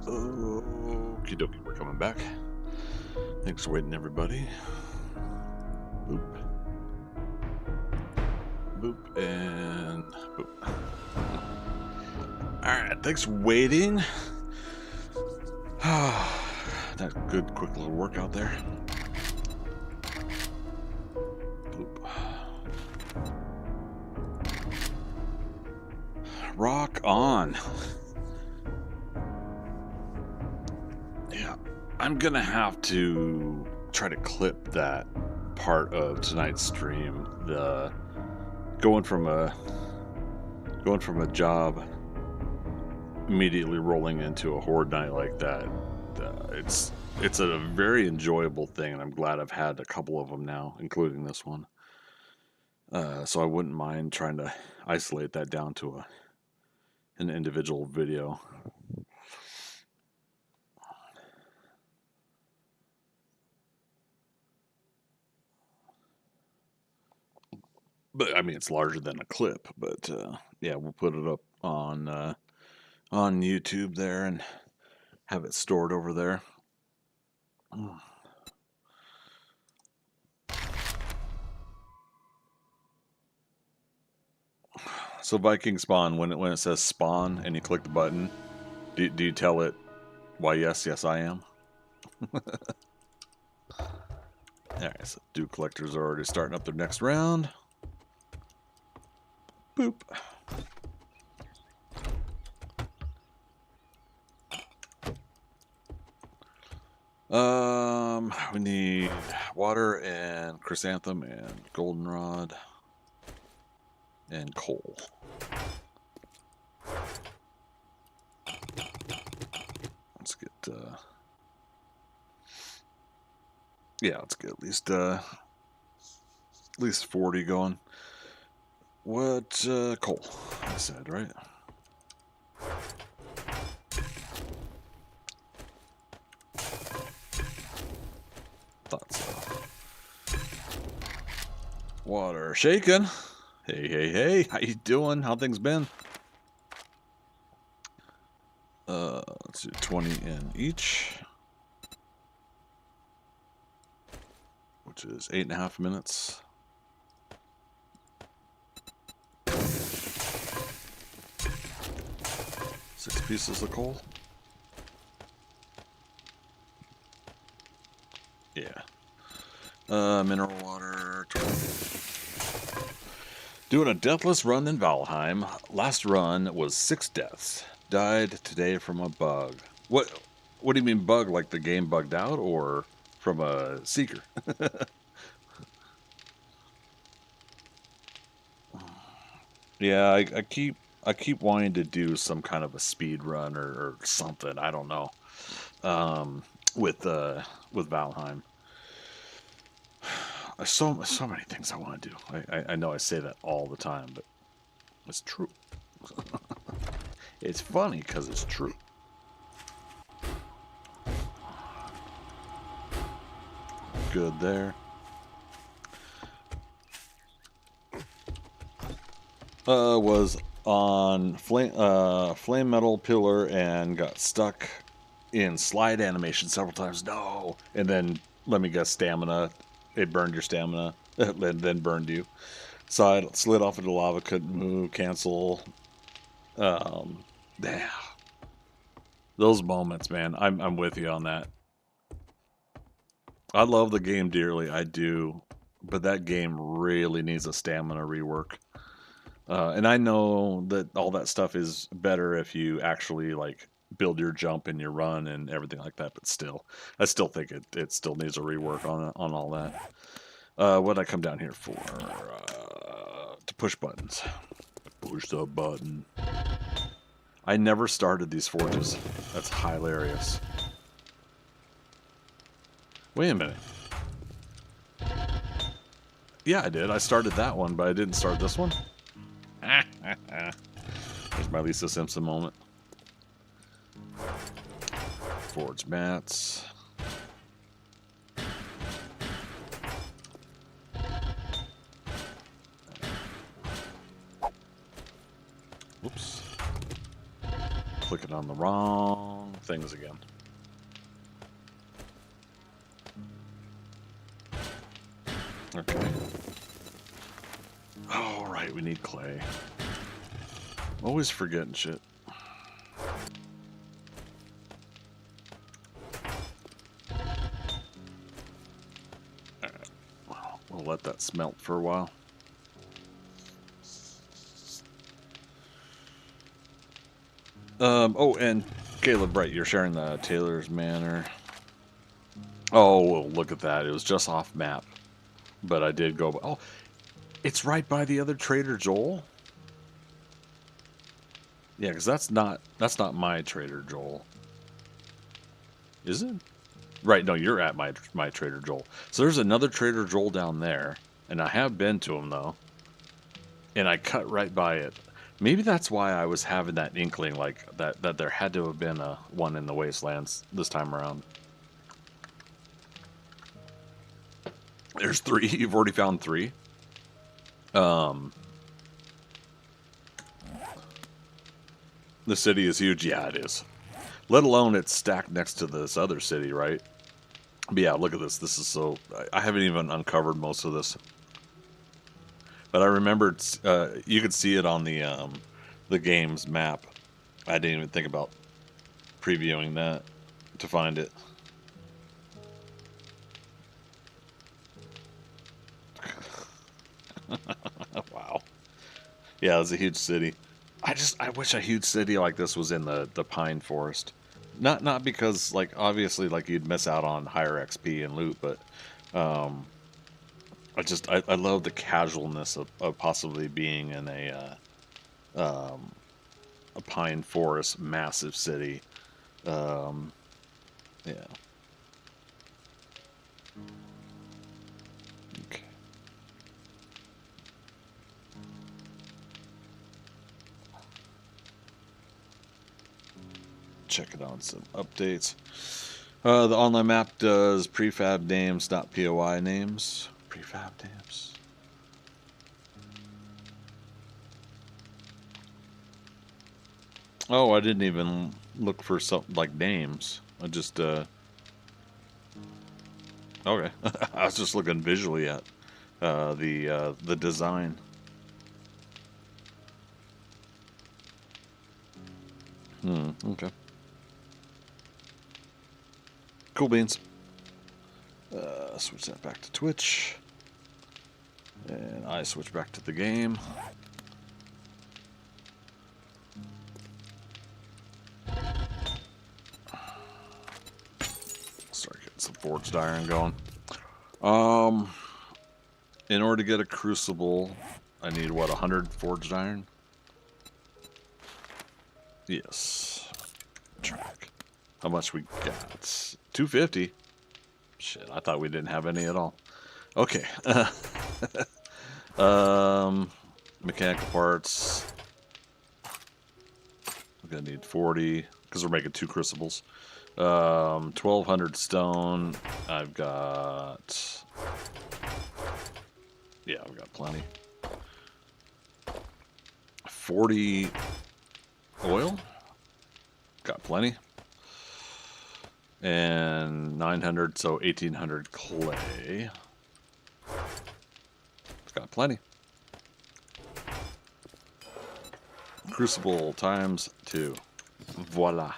Okie dokie, we're coming back. Thanks for waiting, everybody. Boop. Boop and boop. Alright, thanks for waiting. That good, quick little workout there. Boop. Rock on. Yeah, I'm gonna have to try to clip that part of tonight's stream. The going from a job immediately rolling into a Horde night like that. It's a very enjoyable thing, and I'm glad I've had a couple of them now, including this one. So I wouldn't mind trying to isolate that down to an individual video. But I mean, it's larger than a clip. But yeah, we'll put it up on YouTube there and have it stored over there. So Viking spawn, when it says spawn and you click the button, do you tell it, why yes I am? Alright, so dew collectors are already starting up their next round. Boop. We need water and chrysanthem and goldenrod and coal. Let's get yeah, let's get at least 40 going. What coal? I said, right? Thought so. Water shaking. Hey, how you doing? How things been? Let's do 20 in each, which is 8.5 minutes. Six pieces of coal. Yeah. Mineral water. 12. Doing a deathless run in Valheim. Last run was 6 deaths. Died today from a bug. What do you mean bug? Like the game bugged out, or from a seeker? Yeah, I keep wanting to do some kind of a speed run or something. I don't know. With Valheim. There's so many things I want to do. I know I say that all the time, but it's true. It's funny because it's true. Good there. Was on flame metal pillar and got stuck in slide animation several times. No, and then let me guess, stamina. It burned your stamina, then burned you. So I slid off into lava, couldn't move, cancel. Yeah. Those moments, man. I'm with you on that. I love the game dearly, I do, but that game really needs a stamina rework. And I know that all that stuff is better if you actually like build your jump and your run and everything like that, but still, I still think it still needs a rework on all that. What did I come down here for? To push buttons. Push the button. I never started these forges. That's hilarious. Wait a minute. Yeah, I did. I started that one, but I didn't start this one. There's my Lisa Simpson moment. Forge mats. Whoops. clicking on the wrong things again. Okay. Oh, right, we need clay. Always forgetting shit. Alright. Well, we'll let that smelt for a while. Oh, and Caleb, right, you're sharing the Taylor's Manor. Oh, well, look at that. It was just off map. But I did go... Oh, it's right by the other Trader Joel? Yeah, because that's not my Trader Joel. Is it? Right, no, you're at my Trader Joel. So there's another Trader Joel down there. And I have been to him, though. And I cut right by it. Maybe that's why I was having that inkling, like, that there had to have been one in the Wastelands this time around. There's 3. You've already found 3. The city is huge. Yeah, it is. Let alone it's stacked next to this other city, right? But yeah, look at this. This is so... I haven't even uncovered most of this. But I remembered you could see it on the game's map. I didn't even think about previewing that to find it. Wow. Yeah, it's a huge city. I wish a huge city like this was in the pine forest. Not because, like, obviously, like, you'd miss out on higher XP and loot, but I love the casualness of possibly being in a pine forest, massive city. Yeah. Okay. Check it on some updates. The online map does prefab names, not POI names. Prefab names. Oh, I didn't even look for something like names. I just okay. I was just looking visually at the design. Okay. Cool beans. Switch that back to Twitch. And I switch back to the game. Start getting some forged iron going. In order to get a crucible, I need, what, 100 forged iron? Yes. Track. How much we got? 250. Shit, I thought we didn't have any at all. Okay. Mechanical parts. I'm gonna need 40 because we're making 2 crucibles. 1200 stone. I've got. Yeah, I've got plenty. 40 oil. Got plenty. And 900, so 1800 clay. Got plenty. Crucible times 2. Voila.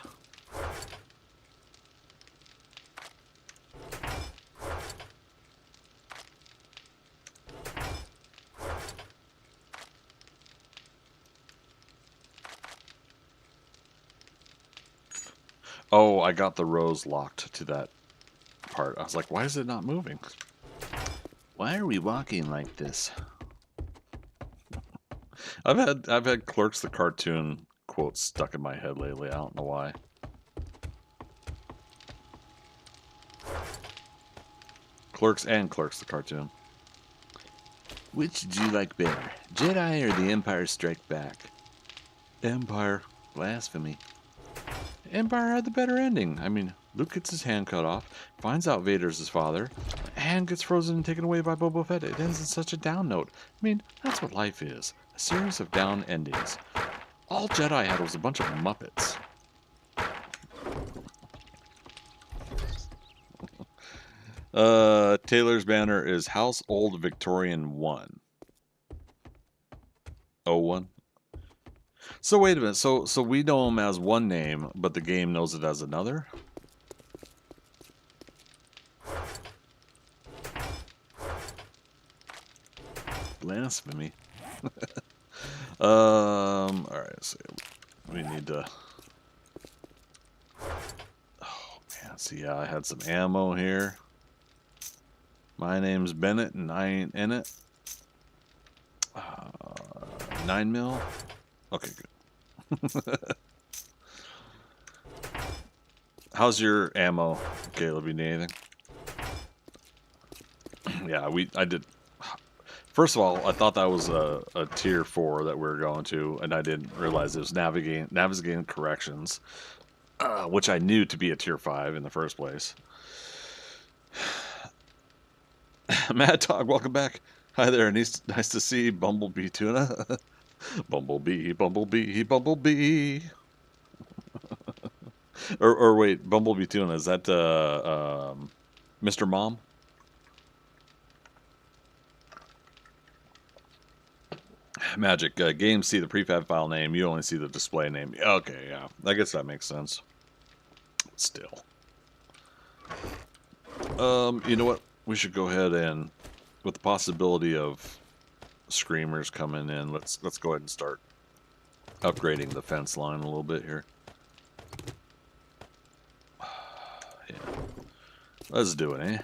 Oh, I got the rows locked to that part. I was like, why is it not moving? Why are we walking like this? I've had Clerks the cartoon quotes stuck in my head lately. I don't know why. Clerks and Clerks the cartoon. Which did you like better, Jedi or The Empire Strike Back? Empire. Blasphemy. Empire had the better ending. I mean, Luke gets his hand cut off, finds out Vader's his father, hand gets frozen and taken away by Boba Fett. It ends in such a down note. I mean, that's what life is. A series of down endings. All Jedi had was a bunch of Muppets. Taylor's banner is House Old Victorian 1. 01. So wait a minute. So we know him as one name, but the game knows it as another? Blasphemy. Alright, so we need to... Oh, man. See, yeah, I had some ammo here. My name's Bennett, and I ain't in it. 9 mil? Okay, good. How's your ammo, Caleb? You need anything? Yeah, I did... First of all, I thought that was a tier 4 that we were going to, and I didn't realize it was navigating corrections, which I knew to be a tier 5 in the first place. Mad Dog, welcome back. Hi there, nice to see Bumblebee Tuna. Bumblebee, Bumblebee, Bumblebee. or wait, Bumblebee Tuna, is that Mr. Mom? Magic. Games see the prefab file name, you only see the display name. Okay, yeah. I guess that makes sense. Still. You know what? We should go ahead and, with the possibility of screamers coming in, let's go ahead and start upgrading the fence line a little bit here. Yeah. Let's do it, eh?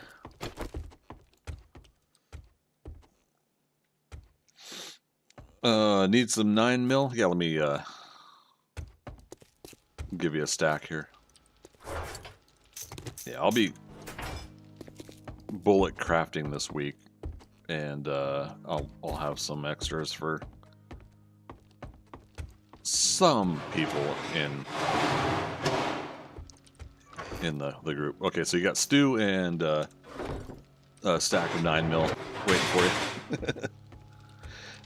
Need some 9 mil? Yeah, let me give you a stack here. Yeah, I'll be bullet crafting this week, and I'll have some extras for some people in the group. Okay, so you got Stu and a stack of 9 mil waiting for you.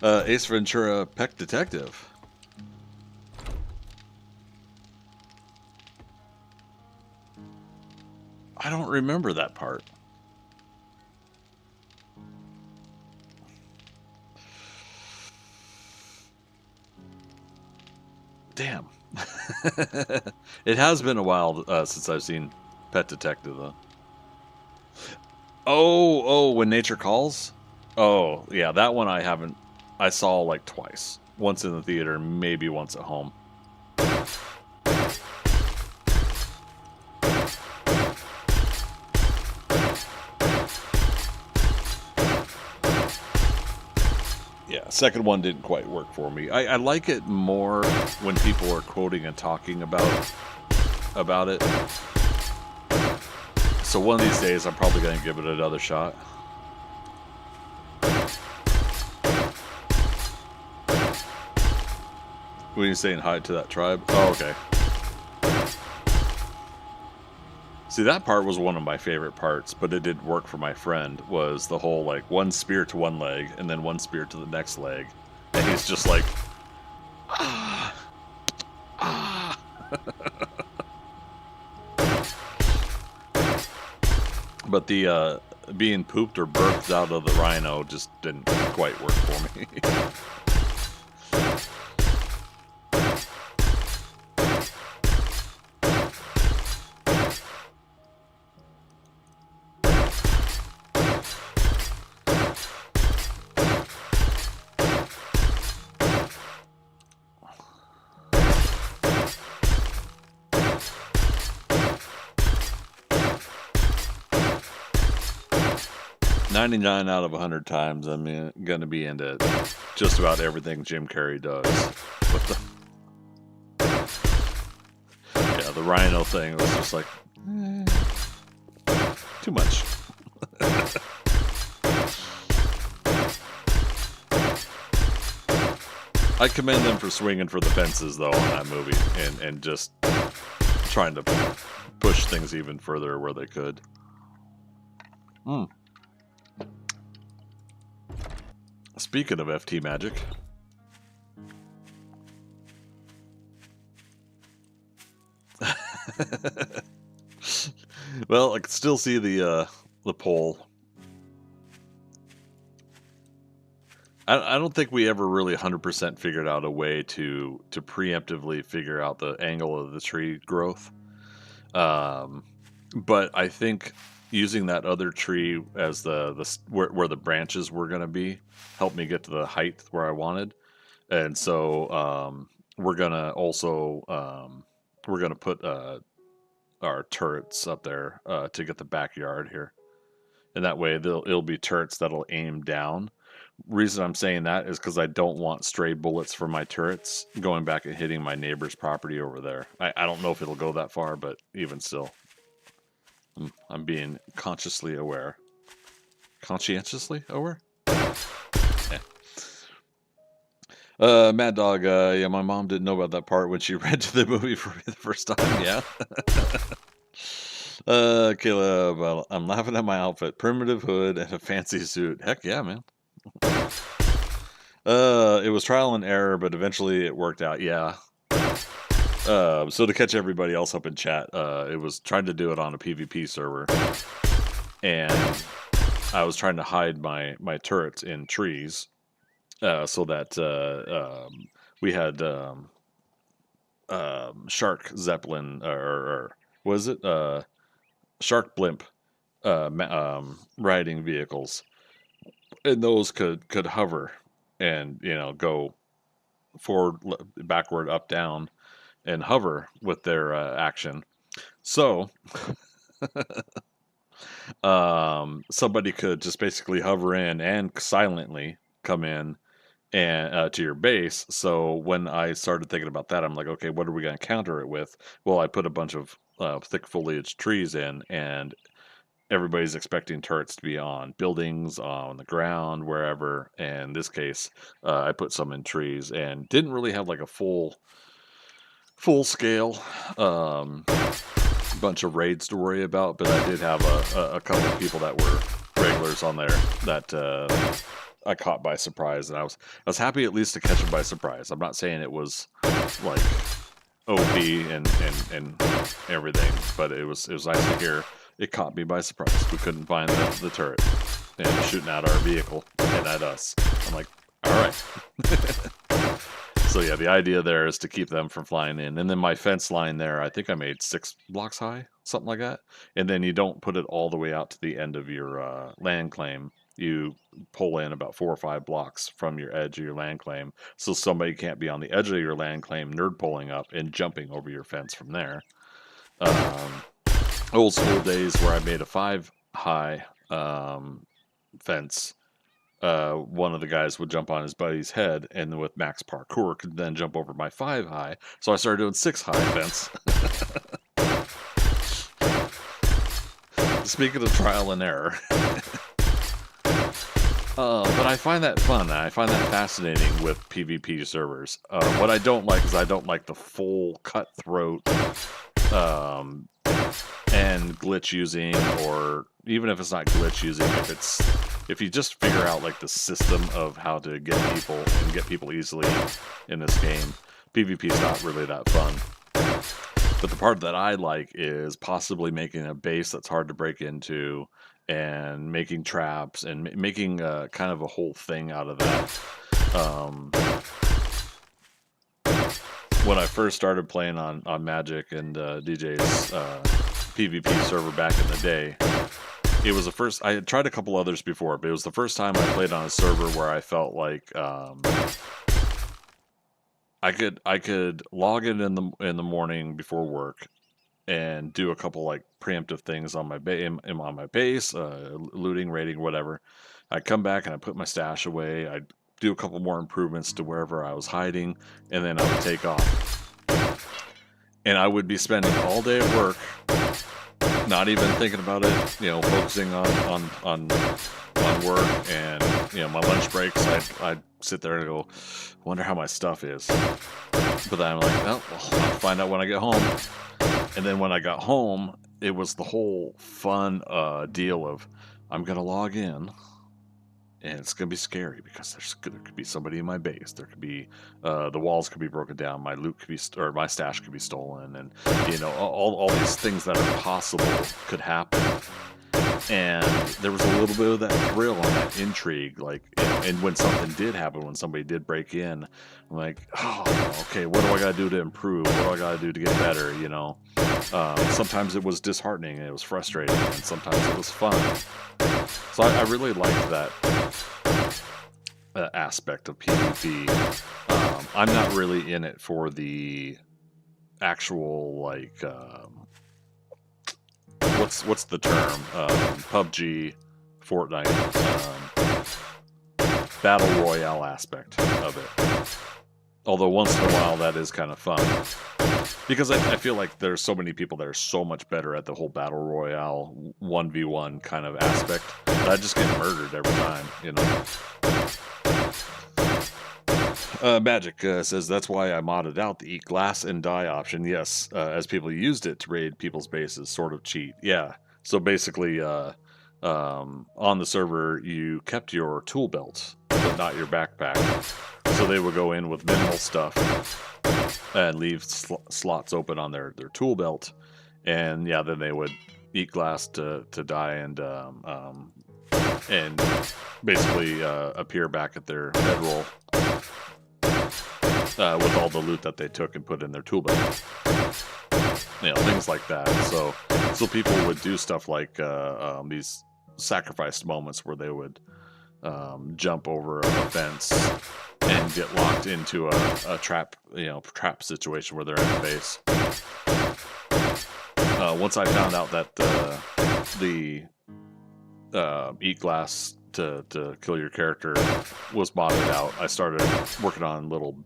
Ace Ventura Peck Detective. I don't remember that part. Damn. It has been a while since I've seen Pet Detective, though. Oh, When Nature Calls? Oh, yeah, that one I haven't... I saw like twice. Once in the theater, maybe once at home. Yeah, second one didn't quite work for me. I like it more when people are quoting and talking about it. So one of these days, I'm probably going to give it another shot. What are you saying, hi to that tribe? Oh, okay. See, that part was one of my favorite parts, but it didn't work for my friend, was the whole, like, one spear to one leg, and then one spear to the next leg. And he's just like, ah, ah. But the, being pooped or birthed out of the rhino just didn't quite work for me. 99 out of 100 times, I'm going to be into just about everything Jim Carrey does. Yeah, the rhino thing was just like, too much. I commend them for swinging for the fences, though, on that movie, and just trying to push things even further where they could. Speaking of FT magic, well, I can still see the pole. I don't think we ever really 100% figured out a way to preemptively figure out the angle of the tree growth. But I think using that other tree as where the branches were going to be helped me get to the height where I wanted. And so we're gonna also we're gonna put our turrets up there to get the backyard here, and that way it'll be turrets that'll aim down. Reason I'm saying that is because I don't want stray bullets from my turrets going back and hitting my neighbor's property over there. I don't know if it'll go that far, but even still, I'm being consciously aware. Conscientiously aware? Yeah. Mad Dog, yeah, my mom didn't know about that part when she rented the movie for me the first time, yeah. Caleb, well, I'm laughing at my outfit. Primitive hood and a fancy suit. Heck yeah, man. It was trial and error, but eventually it worked out. Yeah. So to catch everybody else up in chat, it was trying to do it on a PvP server, and I was trying to hide my turrets in trees, so that we had Shark Zeppelin or was it Shark Blimp riding vehicles, and those could hover and go forward, backward, up, down, and hover with their action. So somebody could just basically hover in and silently come in and to your base. So when I started thinking about that, I'm like, okay, what are we going to counter it with? Well, I put a bunch of thick foliage trees in, and everybody's expecting turrets to be on buildings, on the ground, wherever. And in this case, I put some in trees and didn't really have like a full scale bunch of raids to worry about, but I did have a couple of people that were regulars on there that I caught by surprise, and I was happy at least to catch them by surprise. I'm not saying it was like OP and everything, but it was nice to hear. It caught me by surprise. We couldn't find the turret, and shooting at our vehicle and at us. I'm like, all right. So yeah, the idea there is to keep them from flying in. And then my fence line there, I think I made 6 blocks high, something like that. And then you don't put it all the way out to the end of your land claim. You pull in about 4 or 5 blocks from your edge of your land claim, so somebody can't be on the edge of your land claim, nerd pulling up and jumping over your fence from there. Old school days where I made a 5 high fence. One of the guys would jump on his buddy's head, and with max parkour could then jump over my 5 high. So I started doing 6 high fence. Speaking of trial and error. But I find that fun. I find that fascinating with PvP servers. What I don't like is I don't like the full cutthroat and glitch using, or even if it's not glitch using, if you just figure out like the system of how to get people easily in this game, PvP is not really that fun. But the part that I like is possibly making a base that's hard to break into, and making traps, and making kind of a whole thing out of that. When I first started playing on Magic and DJ's PvP server back in the day, it was the first. I had tried a couple others before, but it was the first time I played on a server where I felt like I could log in the morning before work and do a couple like preemptive things on my base, looting, raiding, whatever. I'd come back and I'd put my stash away. I'd do a couple more improvements to wherever I was hiding, and then I would take off. And I would be spending all day at work, not even thinking about it, focusing on work, and my lunch breaks. I'd sit there and go, wonder how my stuff is. But then I'm like, well, I'll find out when I get home. And then when I got home, it was the whole fun deal of, I'm gonna log in, and it's gonna be scary because there could be somebody in my base. There could be the walls could be broken down, my loot could be or my stash could be stolen, and all these things that are possible could happen. And there was a little bit of that thrill and that intrigue, like, and when something did happen, when somebody did break in, I'm like, oh, okay, what do I got to do to improve? What do I got to do to get better? You know, sometimes it was disheartening and it was frustrating, and sometimes it was fun. So I really liked that aspect of PvP. I'm not really in it for the actual, like, what's the term? PUBG, Fortnite, Battle Royale aspect of it. Although once in a while that is kind of fun. Because I feel like there's so many people that are so much better at the whole Battle Royale 1v1 kind of aspect that I just get murdered every time, you know. Magic says that's why I modded out the eat glass and die option. Yes, as people used it to raid people's bases, sort of cheat. Yeah. So basically, on the server, you kept your tool belt, but not your backpack. So they would go in with minimal stuff and leave slots open on their tool belt, and yeah, then they would eat glass to die and basically appear back at their bedroll. With all the loot that they took and put in their tool belt, you know, things like that. So people would do stuff like these sacrificed moments where they would jump over a fence and get locked into a trap, trap situation where they're in a base. Once I found out that the eat glass to kill your character was modded out, I started working on little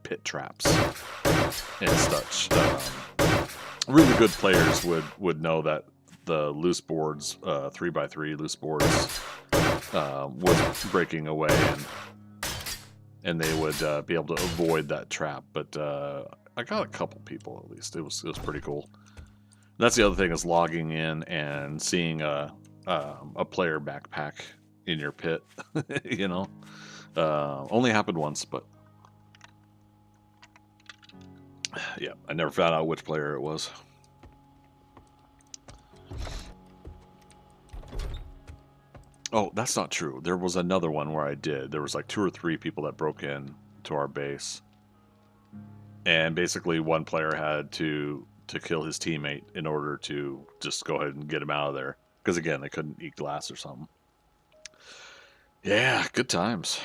pit traps and such. Really good players would know that the loose boards, 3x3 loose boards, was breaking away, and they would be able to avoid that trap. But I got a couple people at least. It was pretty cool. That's the other thing, is logging in and seeing a player backpack in your pit. You know, only happened once, but yeah, I never found out which player it was. Oh, that's not true. There was another one where I did. There was like 2 or 3 people that broke in to our base, and basically one player had to kill his teammate in order to just go ahead and get him out of there, because again, they couldn't eat glass or something. Yeah, good times.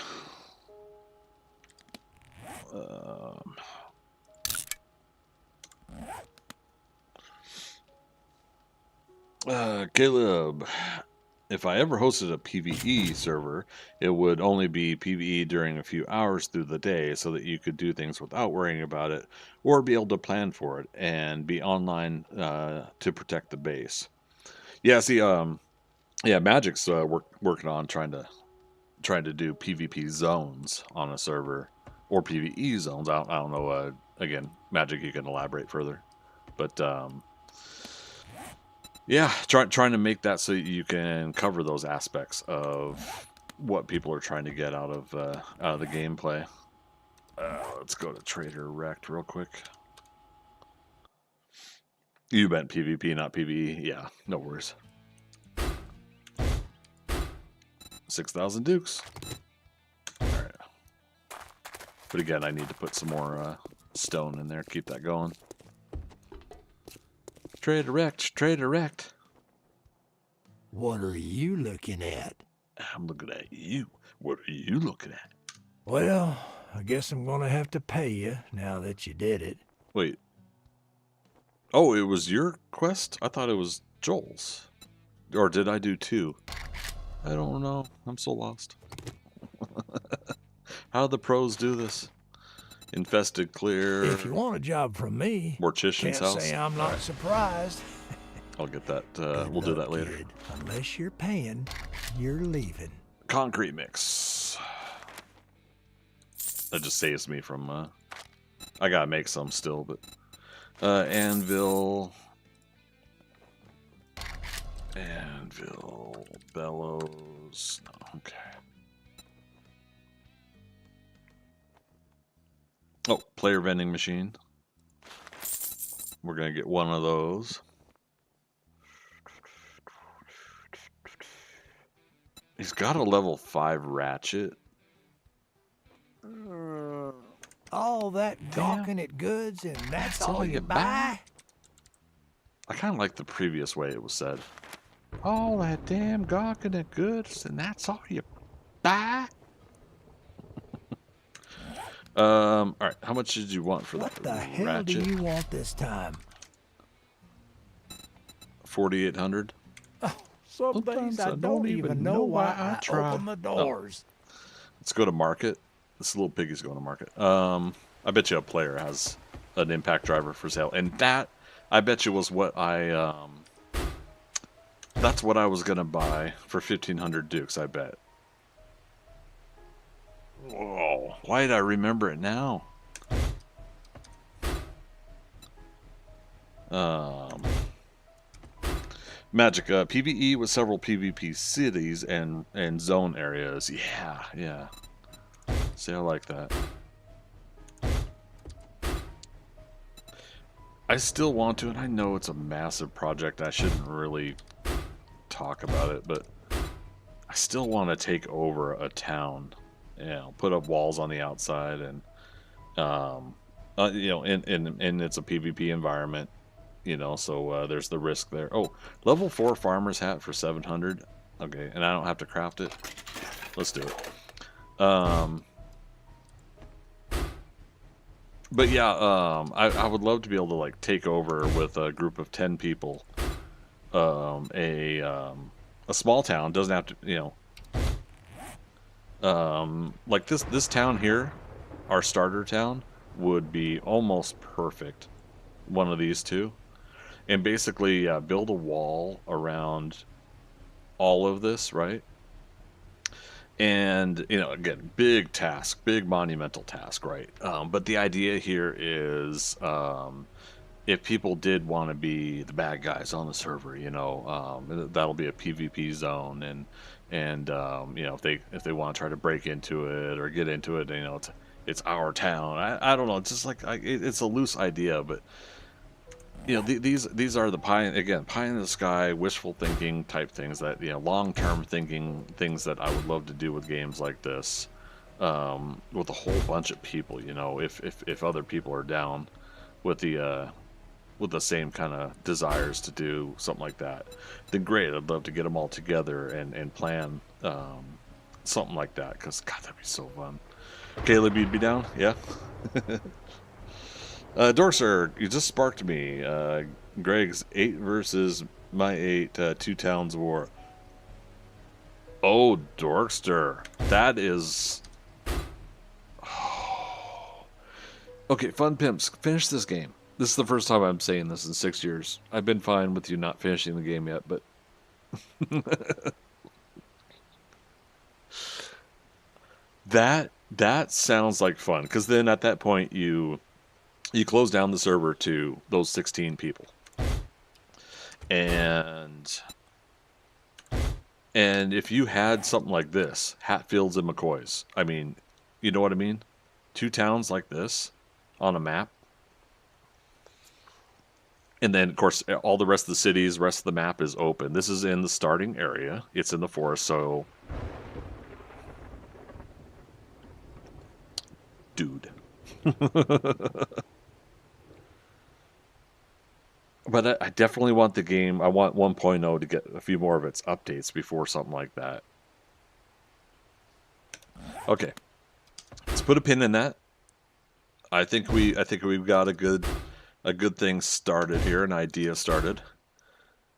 Caleb, if I ever hosted a PvE server, it would only be PvE during a few hours through the day, so that you could do things without worrying about it, or be able to plan for it and be online to protect the base. Yeah, see, yeah, Magic's working on trying to do PvP zones on a server, or PvE zones. I don't know. Again, Magic, you can elaborate further, but yeah, trying to make that so you can cover those aspects of what people are trying to get out of the gameplay. Let's go to Trader Rect real quick. You meant PvP, not PvE. Yeah, no worries. 6,000 dukes. All right. But again, I need to put some more stone in there. Keep that going. Trader Rect. What are you looking at? I'm looking at you. What are you looking at? Well, I guess I'm gonna have to pay you now that you did it. Wait. Oh, it was your quest? I thought it was Joel's. Or did I do 2? I don't know. I'm so lost. How do the pros do this? Infested clear. If you want a job from me, Mortician's can't house. say I'm not surprised. I'll get that. Good We'll do luck, that later. kid. Unless you're paying, you're leaving. Concrete mix. That just saves me from. I gotta make some still, but anvil, bellows. No, okay. Oh, player vending machine. We're gonna get one of those. He's got a level 5 ratchet. All that gawking at goods and that's all you buy? I kind of like the previous way it was said. All that damn gawking at goods and that's all you buy? All right. How much did you want for What that the hell ratchet? do you want this time? 4,800. Some days I don't even know why I try. open the doors. Let's go to market. This little piggy's going to market. I bet you a player has an impact driver for sale, and that I bet you was what I that's what I was gonna buy for 1,500 dukes. I bet. Whoa! Why did I remember it now? Magic PvE with several PvP cities and zone areas. Yeah, yeah. See, I like that. I still want to, and I know it's a massive project. I shouldn't really talk about it, but I still want to take over a town. You know, put up walls on the outside, and you know, and it's a PvP environment. You know, so there's the risk there. Oh, level 4 farmer's hat for 700. Okay, and I don't have to craft it. Let's do it. But yeah, I would love to be able to like take over with a group of 10 people. A small town doesn't have to, you know. Like this town here, our starter town would be almost perfect. One of these two. And basically build a wall around all of this, right? And, you know, again, big task, big monumental task, right? But the idea here is if people did want to be the bad guys on the server, you know, that'll be a PvP zone. And you know, if they want to try to break into it or get into it, you know, it's our town. I don't know. It's just like, it's a loose idea, but... You know, these are the pie in the sky, wishful thinking type things that, you know, long-term thinking things that I would love to do with games like this, with a whole bunch of people. You know, if other people are down with the same kind of desires to do something like that, then great. I'd love to get them all together and plan something like that, because God, that'd be so fun. Caleb, you'd be down, yeah. Dorser, you just sparked me. Greg's 8 versus my 8, 2 towns war. Oh, Dorkster. That is... Oh. Okay, Fun Pimps, finish this game. This is the first time I'm saying this in 6 years. I've been fine with you not finishing the game yet, but... That sounds like fun, because then at that point you close down the server to those 16 people. And if you had something like this, Hatfields and McCoys, I mean, you know what I mean? 2 towns like this on a map. And then, of course, all the rest of the cities, rest of the map is open. This is in the starting area. It's in the forest, so... Dude. But I definitely want the game, I want 1.0 to get a few more of its updates before something like that. Okay. Let's put a pin in that. I think we've got a good thing started here, an idea started.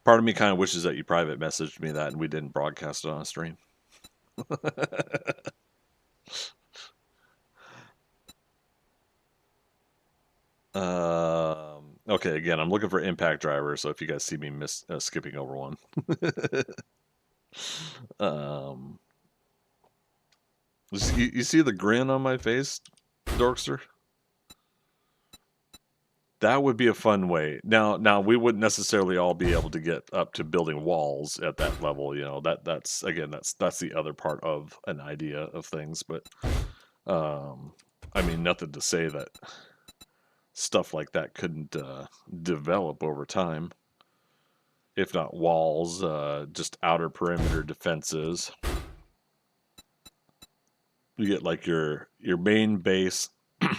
Part of me kind of wishes that you private messaged me that and we didn't broadcast it on a stream. Okay, again, I'm looking for impact drivers, so if you guys see me skipping over one. You see the grin on my face, Dorkster? That would be a fun way. Now we wouldn't necessarily all be able to get up to building walls at that level, you know. That's the other part of an idea of things, but I mean, nothing to say that stuff like that couldn't develop over time. If not walls, just outer perimeter defenses. You get like your main base,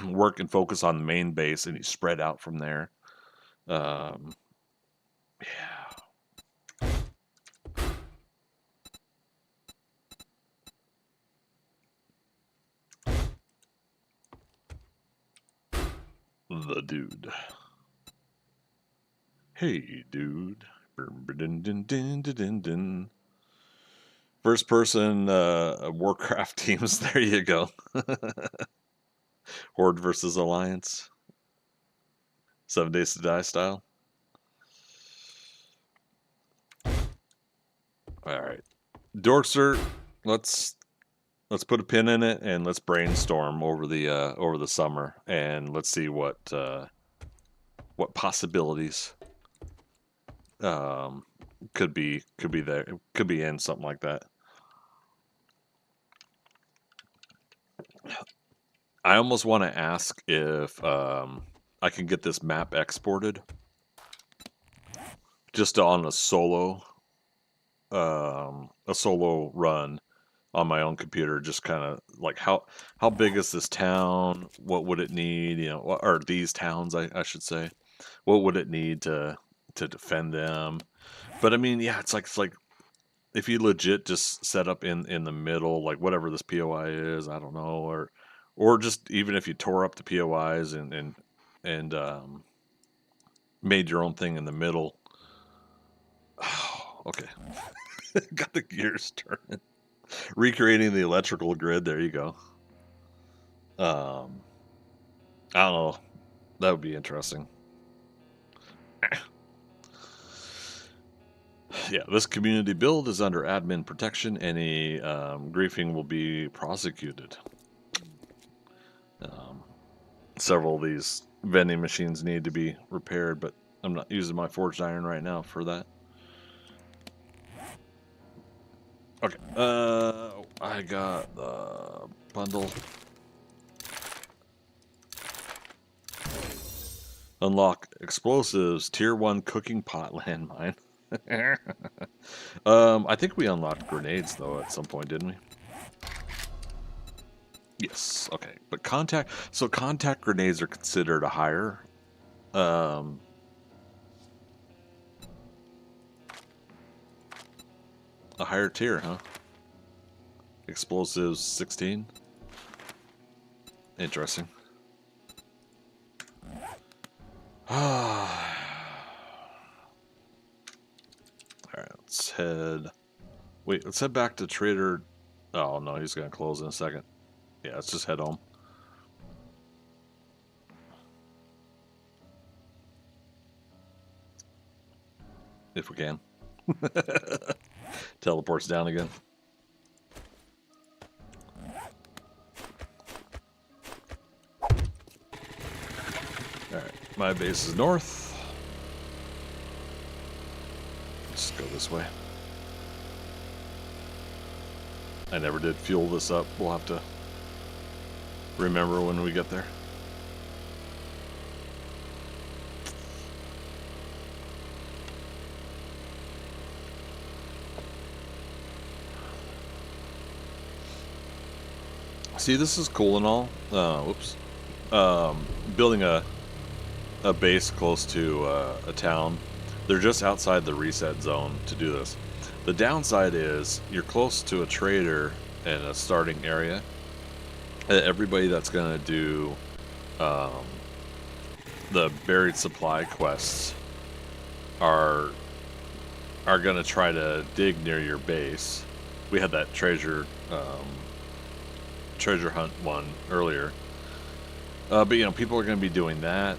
work and focus on the main base, and you spread out from there. Yeah. The dude. Hey, dude. First person Warcraft teams. There you go. Horde versus Alliance. 7 Days to Die style. All right, Dorkster. Let's put a pin in it and let's brainstorm over the summer, and let's see what possibilities could be there, could be in something like that. I almost want to ask if I can get this map exported just on a solo run on my own computer, just kind of like how big is this town? What would it need? You know, or these towns, I should say. What would it need to defend them? But I mean, yeah, it's like if you legit just set up in the middle, like whatever this POI is, I don't know, or just even if you tore up the POIs and made your own thing in the middle. Oh, okay. Got the gears turning. Recreating the electrical grid. There you go. I don't know. That would be interesting. Yeah, this community build is under admin protection. Any griefing will be prosecuted. Several of these vending machines need to be repaired, but I'm not using my forged iron right now for that. Okay, I got the bundle. Unlock explosives, tier 1 cooking pot landmine. I think we unlocked grenades though at some point, didn't we? Yes, okay. But contact grenades are considered a higher tier, huh? Explosives 16. Interesting. Alright, let's head... Wait, let's head back to Trader... Oh, no, he's going to close in a second. Yeah, let's just head home. If we can. Teleports down again. Alright, my base is north. Let's go this way. I never did fuel this up. We'll have to remember when we get there. See, this is cool and all. Whoops. Building a base close to a town. They're just outside the reset zone to do this. The downside is you're close to a trader and a starting area. Everybody that's going to do the buried supply quests are going to try to dig near your base. We had that treasure hunt one earlier. But you know, people are going to be doing that.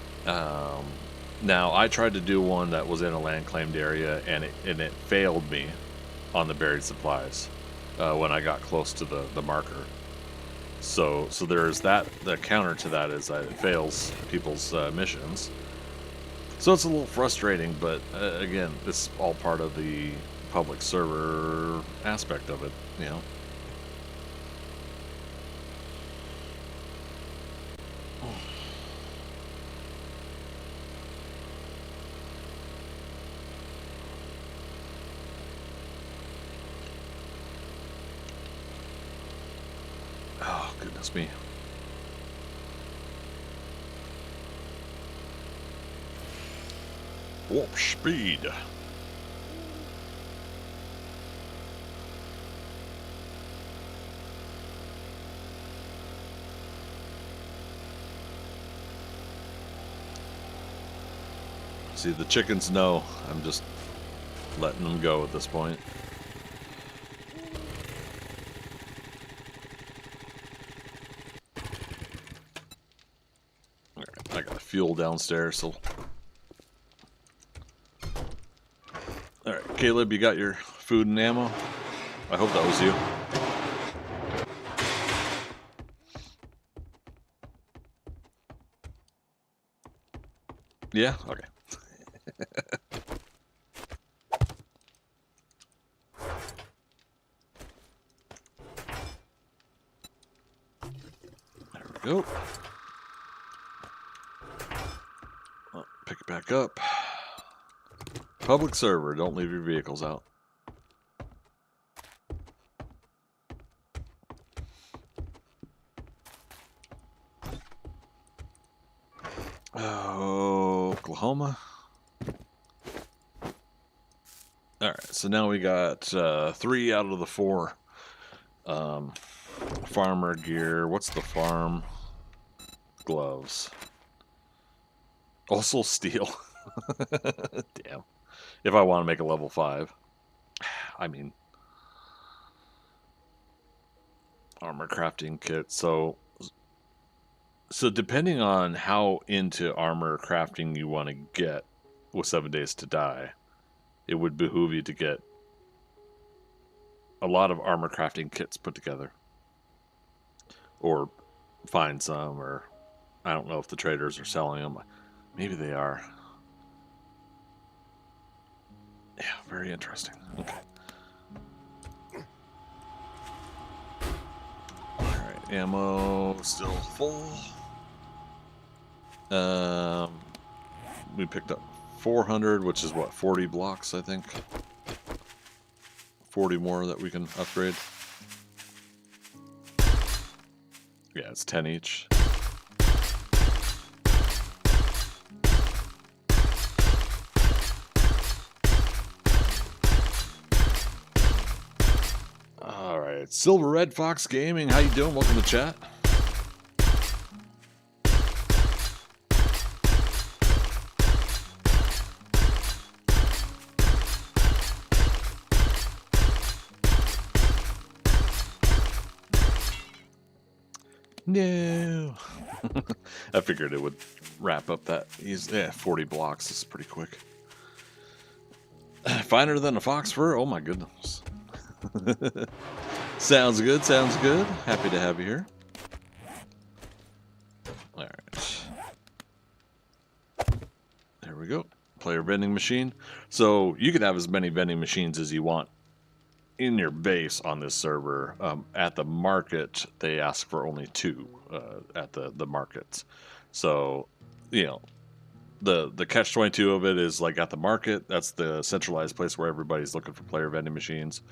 Now, I tried to do one that was in a land claimed area, and it failed me on the buried supplies when I got close to the marker. So there's that. The counter to that is that it fails people's missions. So it's a little frustrating, but again, this is all part of the public server aspect of it, you know. Oh That's me. Warp speed. See, the chickens know. I'm just letting them go at this point. Alright, I got fuel downstairs, so... Alright, Caleb, you got your food and ammo? I hope that was you. Yeah? Okay. There we go. Oh, pick it back up. Public server, don't leave your vehicles out. Oklahoma. Alright, so now we got 3 out of the 4 farmer gear. What's the farm? Gloves. Also steel. Damn. If I want to make a level 5. I mean, armor crafting kit. So depending on how into armor crafting you want to get with 7 Days to Die, it would behoove you to get a lot of armor crafting kits put together. Or find some, or I don't know if the traders are selling them. Maybe they are. Yeah, very interesting. Okay. Alright, ammo still full. We picked up 400, which is what, 40 blocks, I think. 40 more that we can upgrade. Yeah, it's 10 each. Alright, Silver Red Fox Gaming, how you doing? Welcome to chat. No. I figured it would wrap up that. Yeah, 40 blocks is pretty quick. Finer than a fox fur? Oh my goodness. Sounds good, sounds good. Happy to have you here. Alright. There we go. Player vending machine. So you can have as many vending machines as you want in your base on this server. At the market, they ask for only 2 at the markets. So, you know, the catch-22 of it is like at the market. That's the centralized place where everybody's looking for player vending machines.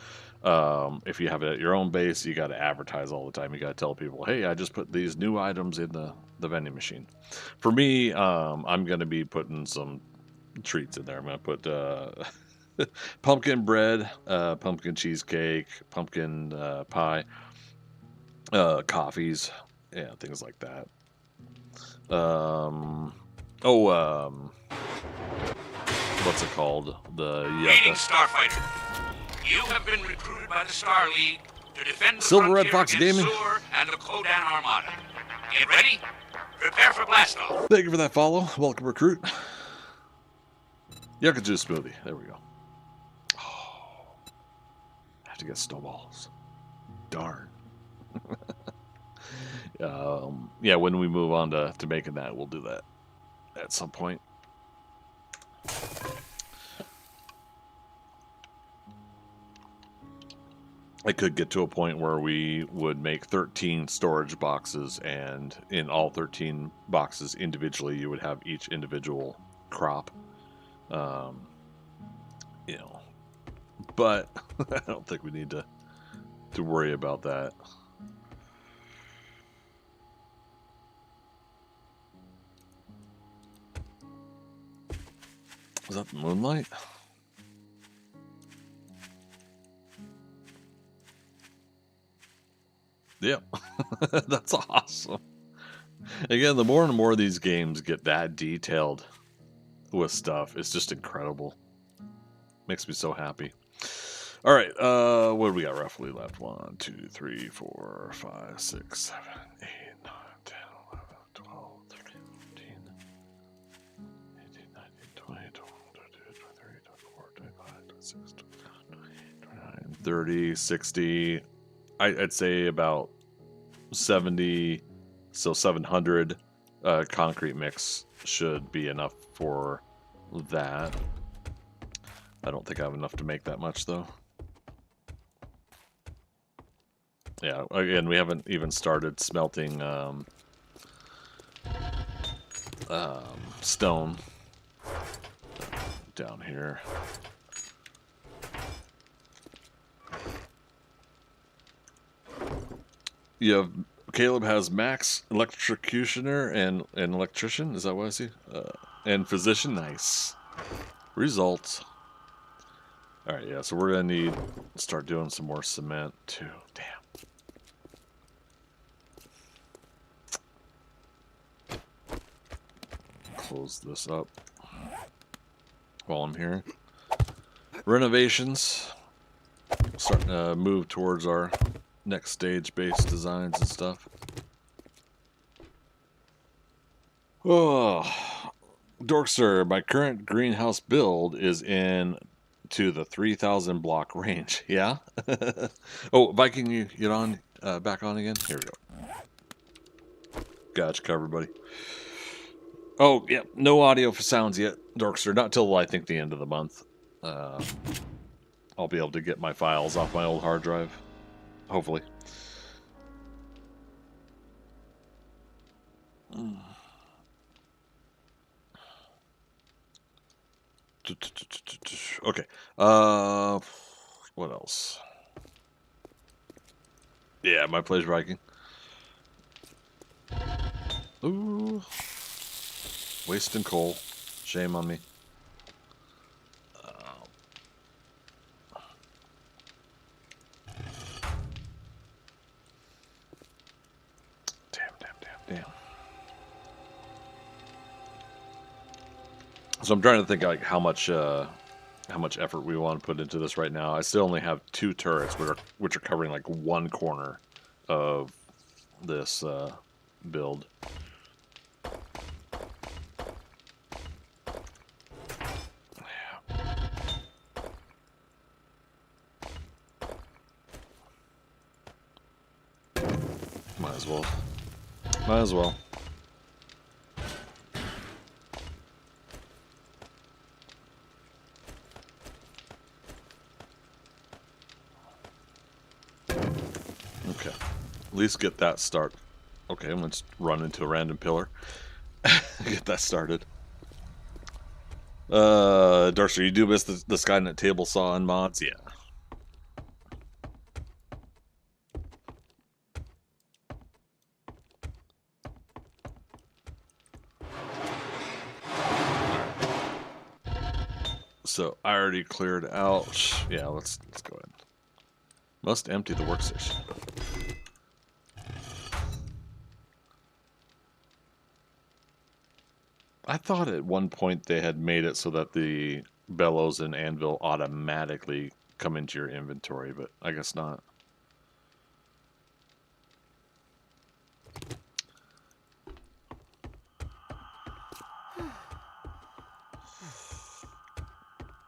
If you have it at your own base, you got to advertise all the time. You got to tell people, hey, I just put these new items in the vending machine. For me, I'm going to be putting some treats in there. I'm going to put pumpkin bread, pumpkin cheesecake, pumpkin pie, coffees, yeah, things like that. What's it called? The Greetings, Starfighter. You have been recruited by the Star League to defend the Silver Red frontier Fox against Gaming. Sur and the Kodan Armada. Get ready. Prepare for blast-off. Thank you for that follow. Welcome, recruit. Yucca juice smoothie. There we go. Oh, I have to get snowballs. Darn. Yeah, when we move on to making that, we'll do that at some point. I could get to a point where we would make 13 storage boxes, and in all 13 boxes individually, you would have each individual crop. You know, but I don't think we need to worry about that. Is that the moonlight? Yep. That's awesome. Again, the more and more these games get that detailed with stuff, it's just incredible. Makes me so happy. All right, what do we got roughly left? 1, 2, 3, 4, 5, 6, 7, 8, 9, 10, 11, 12, 13, 14, 18, 19, 20, 21, 22, 23, 24, 25, 26, 27, 29, 30, 60. I'd say about 70, so 700 concrete mix should be enough for that. I don't think I have enough to make that much, though. Yeah, again, we haven't even started smelting stone down here. You have Caleb has max electrocutioner and electrician. Is that what I see? And physician. Nice results. All right, yeah. So we're gonna need to start doing some more cement too. Damn. Close this up while I'm here. Renovations. Starting to move towards our next stage based designs and stuff. Oh, Dorkster, my current greenhouse build is in to the 3,000 block range. Yeah. Oh, Viking, you get on back on again. Here we go. Gotcha, covered, buddy. Oh, yeah, no audio for sounds yet, Dorkster. Not till I think the end of the month. I'll be able to get my files off my old hard drive. Hopefully. Okay. What else? Yeah, my pleasure, Viking. Ooh. Wasting coal. Shame on me. Damn. So I'm trying to think like how much effort we want to put into this right now. I still only have 2 turrets, which are covering like one corner of this build. Might as well. Okay. At least get that start. Okay, let's run into a random pillar. Get that started. Darcy, you do miss the Skynet table saw and mods? Yeah. So I already cleared out. Yeah, let's go ahead. Must empty the workstation. I thought at one point they had made it so that the bellows and anvil automatically come into your inventory, but I guess not.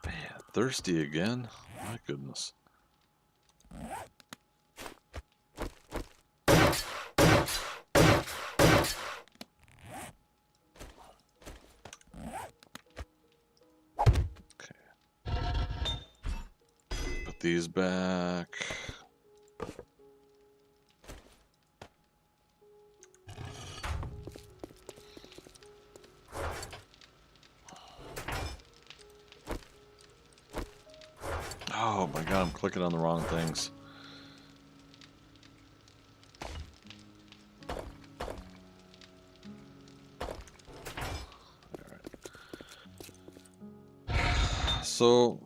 Man, thirsty again? My goodness. These back. Oh my god, I'm clicking on the wrong things. so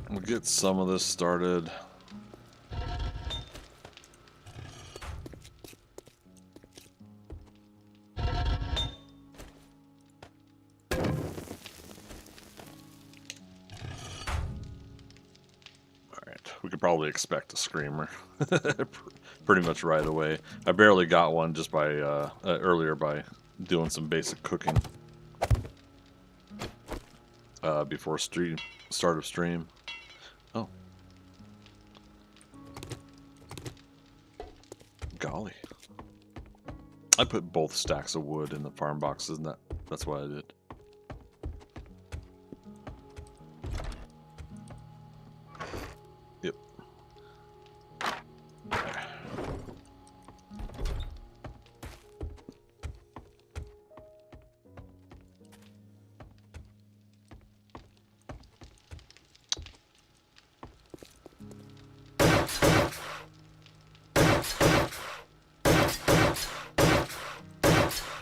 we'll get some of this started. We could probably expect a screamer pretty much right away. I barely got one just by earlier by doing some basic cooking before start of stream. Oh, golly! I put both stacks of wood in the farm boxes, and that's what I did. Yep.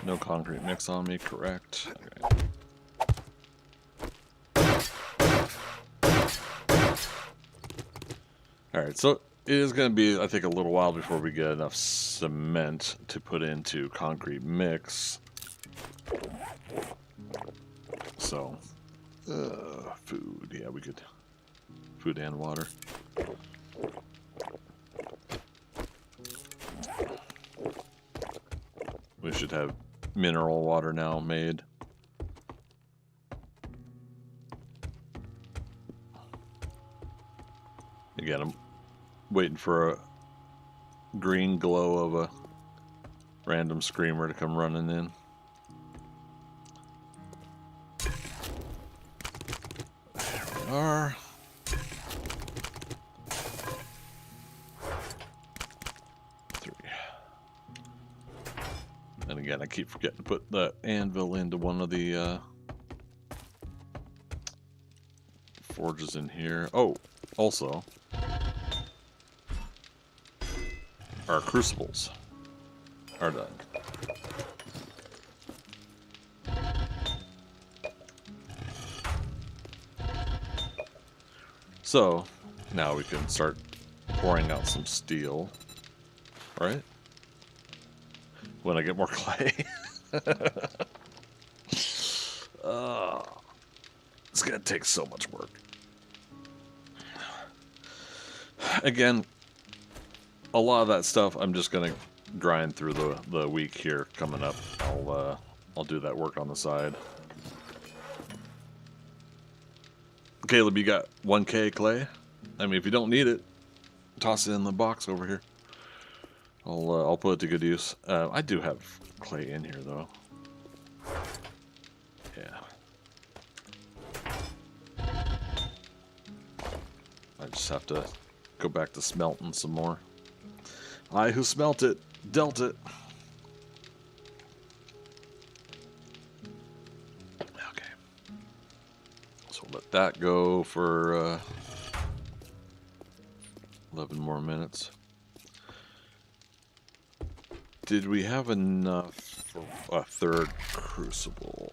No concrete mix on me, correct? Okay. Alright, so it is going to be, I think, a little while before we get enough cement to put into concrete mix. So, food, yeah, we could, food and water. We should have mineral water now made. Again, I'm waiting for a green glow of a random screamer to come running in. There we are. And again, I keep forgetting to put the anvil into one of the forges in here. Oh, also, our crucibles are done. So, now we can start pouring out some steel, right? When I get more clay. It's gonna take so much work. Again, a lot of that stuff I'm just gonna grind through the week here coming up. I'll do that work on the side. Caleb, you got 1K clay? I mean, if you don't need it, toss it in the box over here. I'll put it to good use. I do have clay in here though. Yeah. I just have to go back to smelting some more. I who smelt it, dealt it. Okay. So we'll let that go for 11 more minutes. Did we have enough for a third crucible?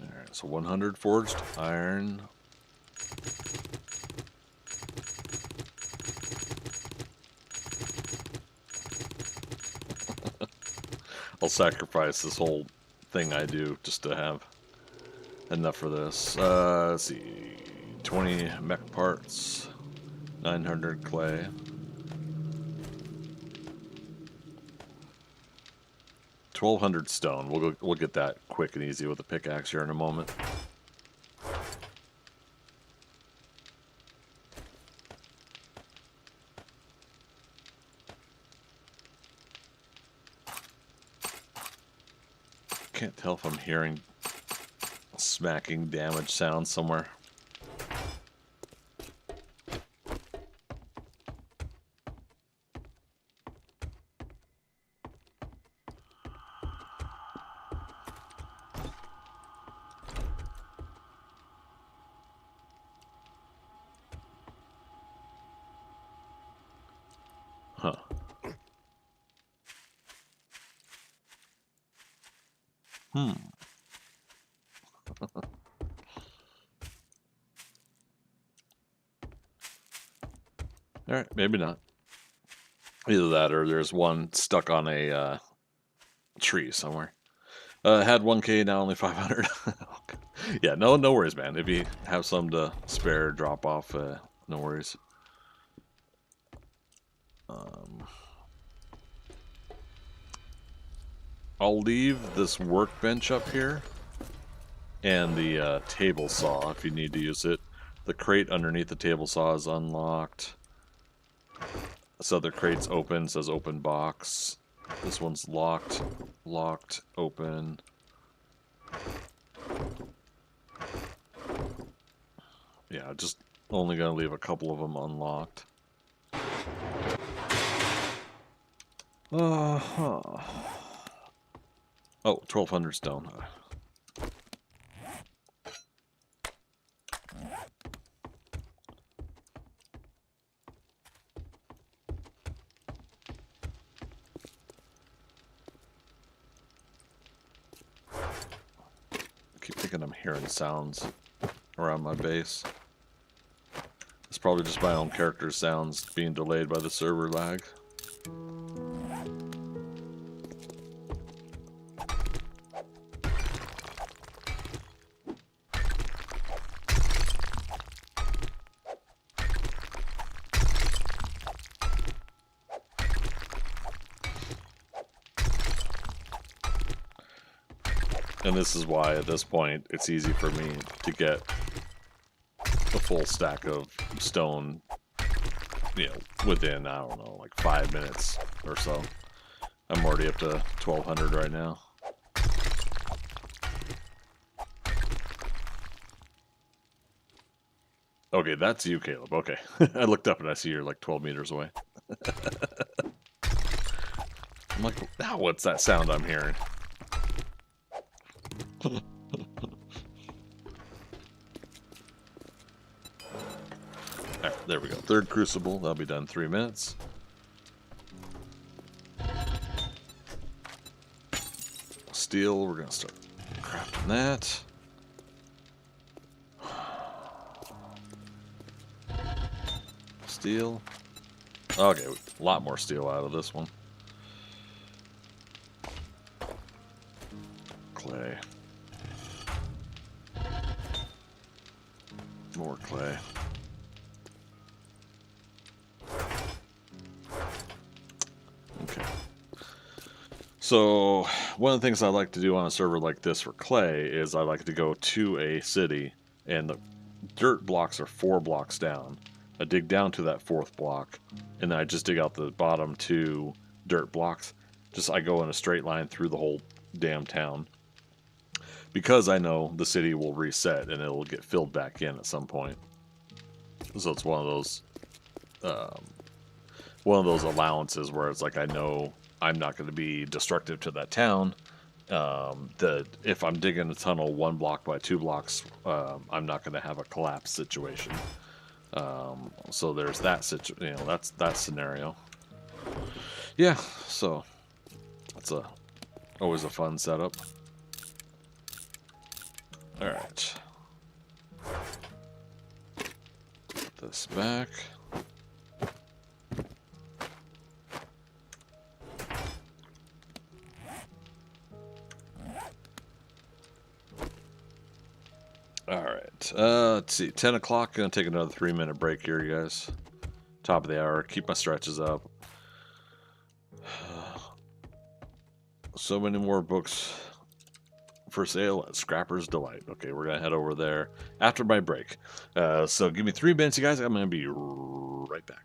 Alright, so 100 forged iron. I'll sacrifice this whole thing I do just to have enough for this. Let's see. 20 mech parts. 900 clay. $1,200 stone. We'll get that quick and easy with a pickaxe here in a moment. Can't tell if I'm hearing smacking damage sound somewhere. Huh. Alright, maybe not. Either that or there's one stuck on a tree somewhere. Had 1K, now only 500. Yeah, no worries, man. If you have some to spare, drop off, no worries. I'll leave this workbench up here and the table saw if you need to use it. The crate underneath the table saw is unlocked. This other crate's open, says open box. This one's locked, locked, open. Yeah, just only gonna leave a couple of them unlocked. Oh, 1200 stone. I keep thinking I'm hearing sounds around my base. It's probably just my own character's sounds being delayed by the server lag. And this is why, at this point, it's easy for me to get a full stack of stone, you know, within, I don't know, like 5 minutes or so. I'm already up to 1200 right now. Okay, that's you, Caleb. Okay. I looked up and I see you're like 12 meters away. I'm like, now what's that sound I'm hearing? Alright, there we go. Third crucible. That'll be done in 3 minutes. Steel, we're going to start crafting that. Steel. Okay, a lot more steel out of this one. Clay. More clay. Okay. So, one of the things I like to do on a server like this for clay is I like to go to a city, and the dirt blocks are 4 blocks down. I dig down to that 4th block, and then I just dig out the bottom 2 dirt blocks. I go in a straight line through the whole damn town. Because I know the city will reset and it'll get filled back in at some point. So it's one of those allowances where it's like I know I'm not going to be destructive to that town. That if I'm digging a tunnel 1 block by 2 blocks, I'm not going to have a collapse situation. So there's that that's that scenario. Yeah, so that's always a fun setup. All right. Put this back. All right. Let's see. 10 o'clock. Gonna take another 3-minute break here, you guys. Top of the hour. Keep my stretches up. So many more books for sale at Scrapper's Delight. Okay, we're gonna head over there after my break. So give me 3 minutes, you guys. I'm gonna be right back.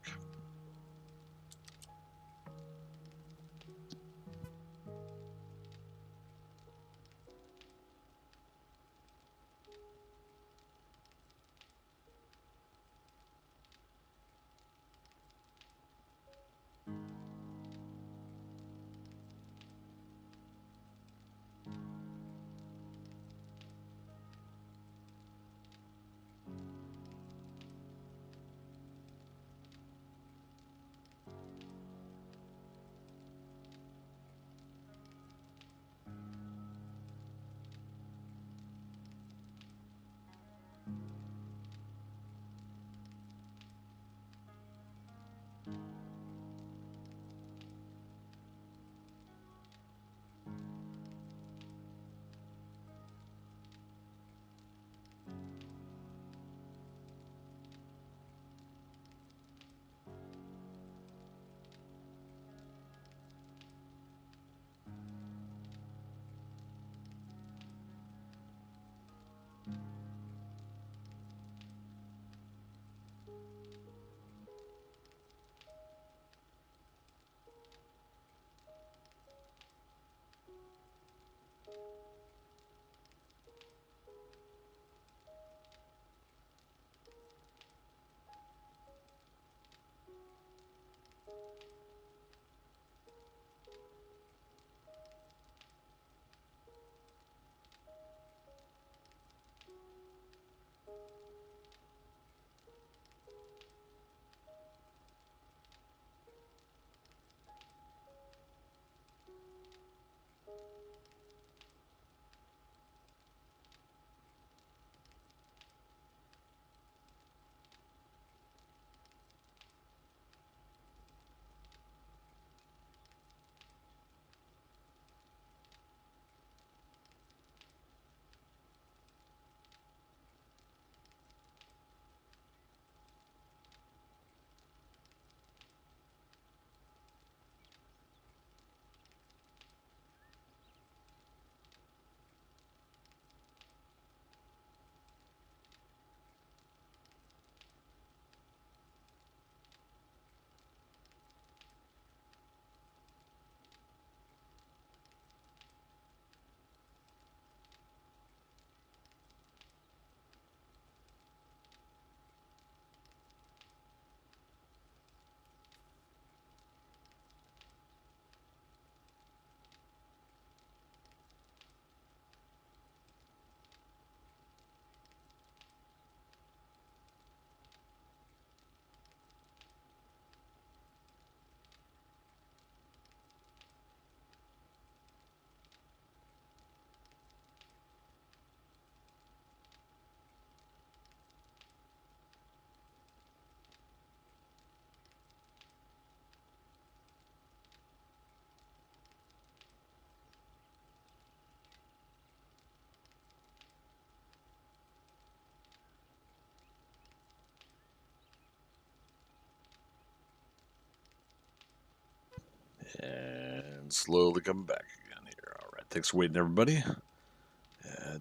And slowly coming back again here. All right, thanks for waiting, everybody.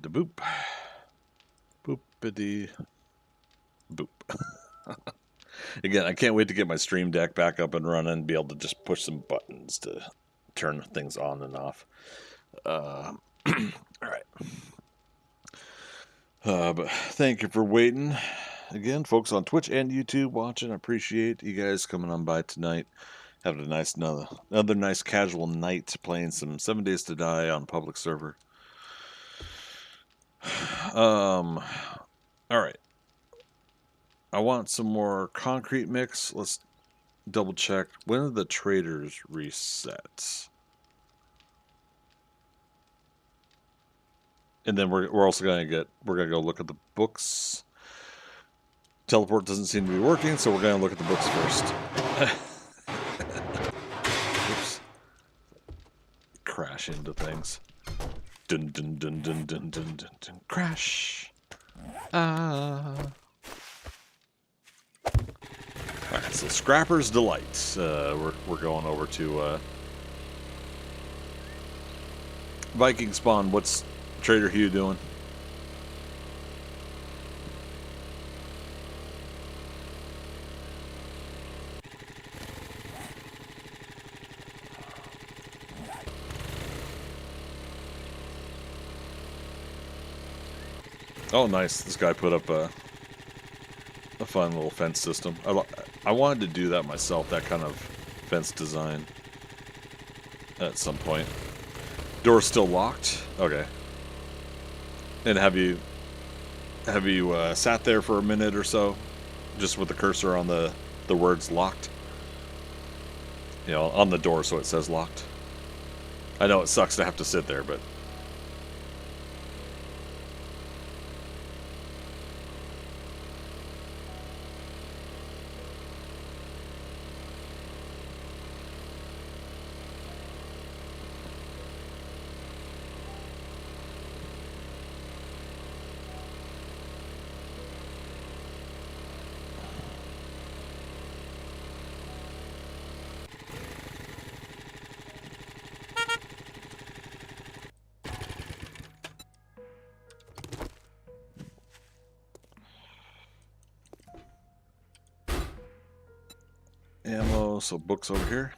The boop. Boopity boop. Again, I can't wait to get my Stream Deck back up and running and be able to just push some buttons to turn things on and off. All right. But thank you for waiting. Again, folks on Twitch and YouTube watching. I appreciate you guys coming on by tonight. Having a nice another nice casual night playing some 7 Days to Die on public server. All right. I want some more concrete mix. Let's double check. When are the traders reset? And then we're also gonna go look at the books. Teleport doesn't seem to be working, so we're gonna look at the books first. Oops. Crash into things. Dun dun dun dun dun dun dun dun. Crash. Alright, so Scrapper's Delight. We're going over to Viking Spawn. What's Trader Hugh doing? Oh, nice. This guy put up a fun little fence system. I wanted to do that myself, that kind of fence design at some point. Door's still locked? Okay. And have you sat there for a minute or so, just with the cursor on the words locked? You know, on the door so it says locked. I know it sucks to have to sit there, but... ammo, so books over here.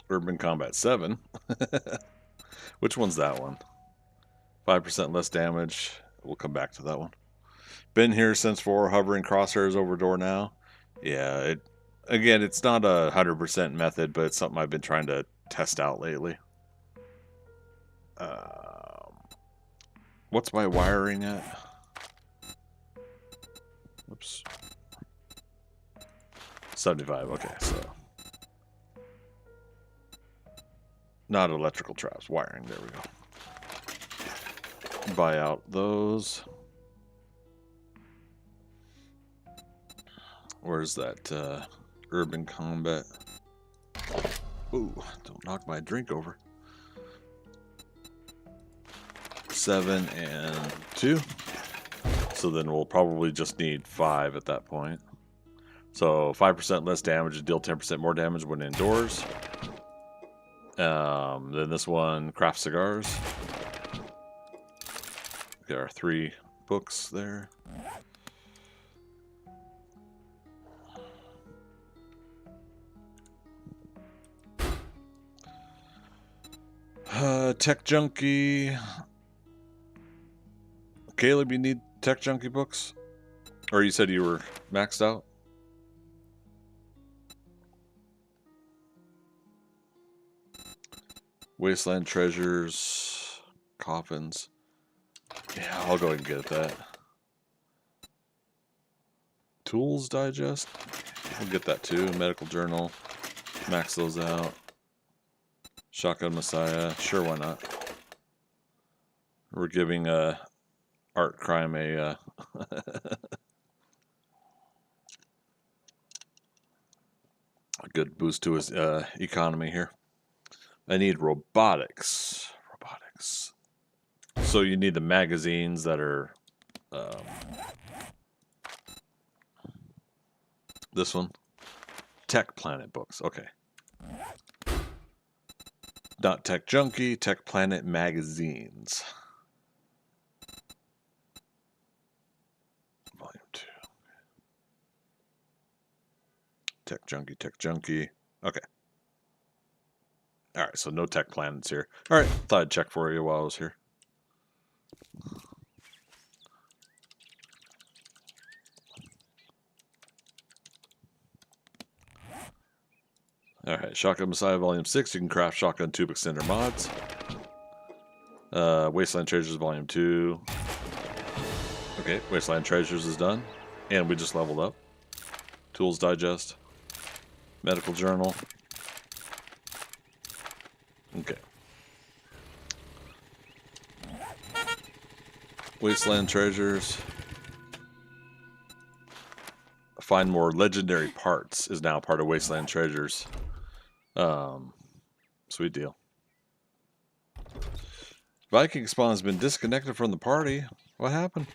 Urban Combat 7. Which one's that one? 5% less damage. We'll come back to that one. Been here since 4, hovering crosshairs over door now. Yeah, again, it's not a 100% method, but it's something I've been trying to test out lately. What's my wiring at? Whoops. 75, okay, so. Not electrical traps, wiring, there we go. Buy out those. Where's that urban combat? Ooh, don't knock my drink over. 7 and 2. So then we'll probably just need 5 at that point. So 5% less damage, deal 10% more damage when indoors. Then this one, craft cigars. Got our 3 books there. Tech Junkie. Caleb, you need Tech Junkie books? Or you said you were maxed out? Wasteland Treasures. Coffins. Yeah, I'll go ahead and get that. Tools Digest. I'll get that too. Medical Journal. Max those out. Shotgun Messiah. Sure, why not? We're giving Art Crime a a good boost to his economy here. I need robotics. Robotics. So you need the magazines that are this one. Tech Planet books. Okay. Not Tech Junkie, Tech Planet magazines. Volume 2. Tech Junkie, Tech Junkie. Okay. Alright, so no Tech Planets here. Alright, thought I'd check for you while I was here. Alright, Shotgun Messiah Volume 6. You can craft Shotgun Tube Extender mods. Wasteland Treasures Volume 2. Okay, Wasteland Treasures is done. And we just leveled up. Tools Digest. Medical Journal. Okay. Wasteland Treasures. Find more legendary parts is now part of Wasteland Treasures. Sweet deal. Viking Spawn has been disconnected from the party. What happened?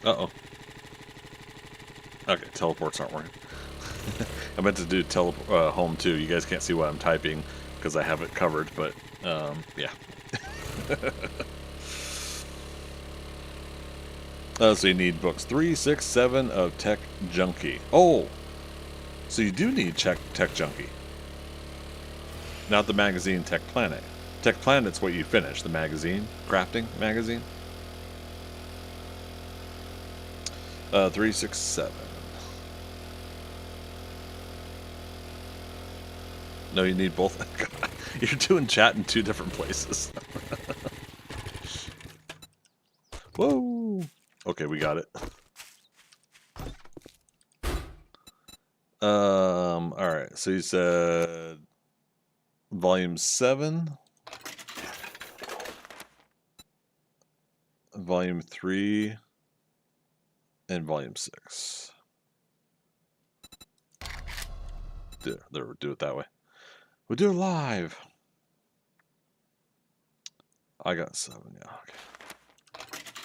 Uh-oh. Okay, teleports aren't working. I meant to do home too. You guys can't see what I'm typing because I have it covered, but yeah. So you need books 3, 6, 7 of Tech Junkie. Oh, so you do need Tech Junkie. Not the magazine Tech Planet. Tech Planet's what you finish, the magazine, crafting magazine. 3, 6, 7. No, you need both. You're doing chat in 2 different places. Whoa. Okay, we got it. Alright, so you said volume 7, volume 3, and volume 6. Do it that way. We'll do it live. I got 7, yeah. Okay.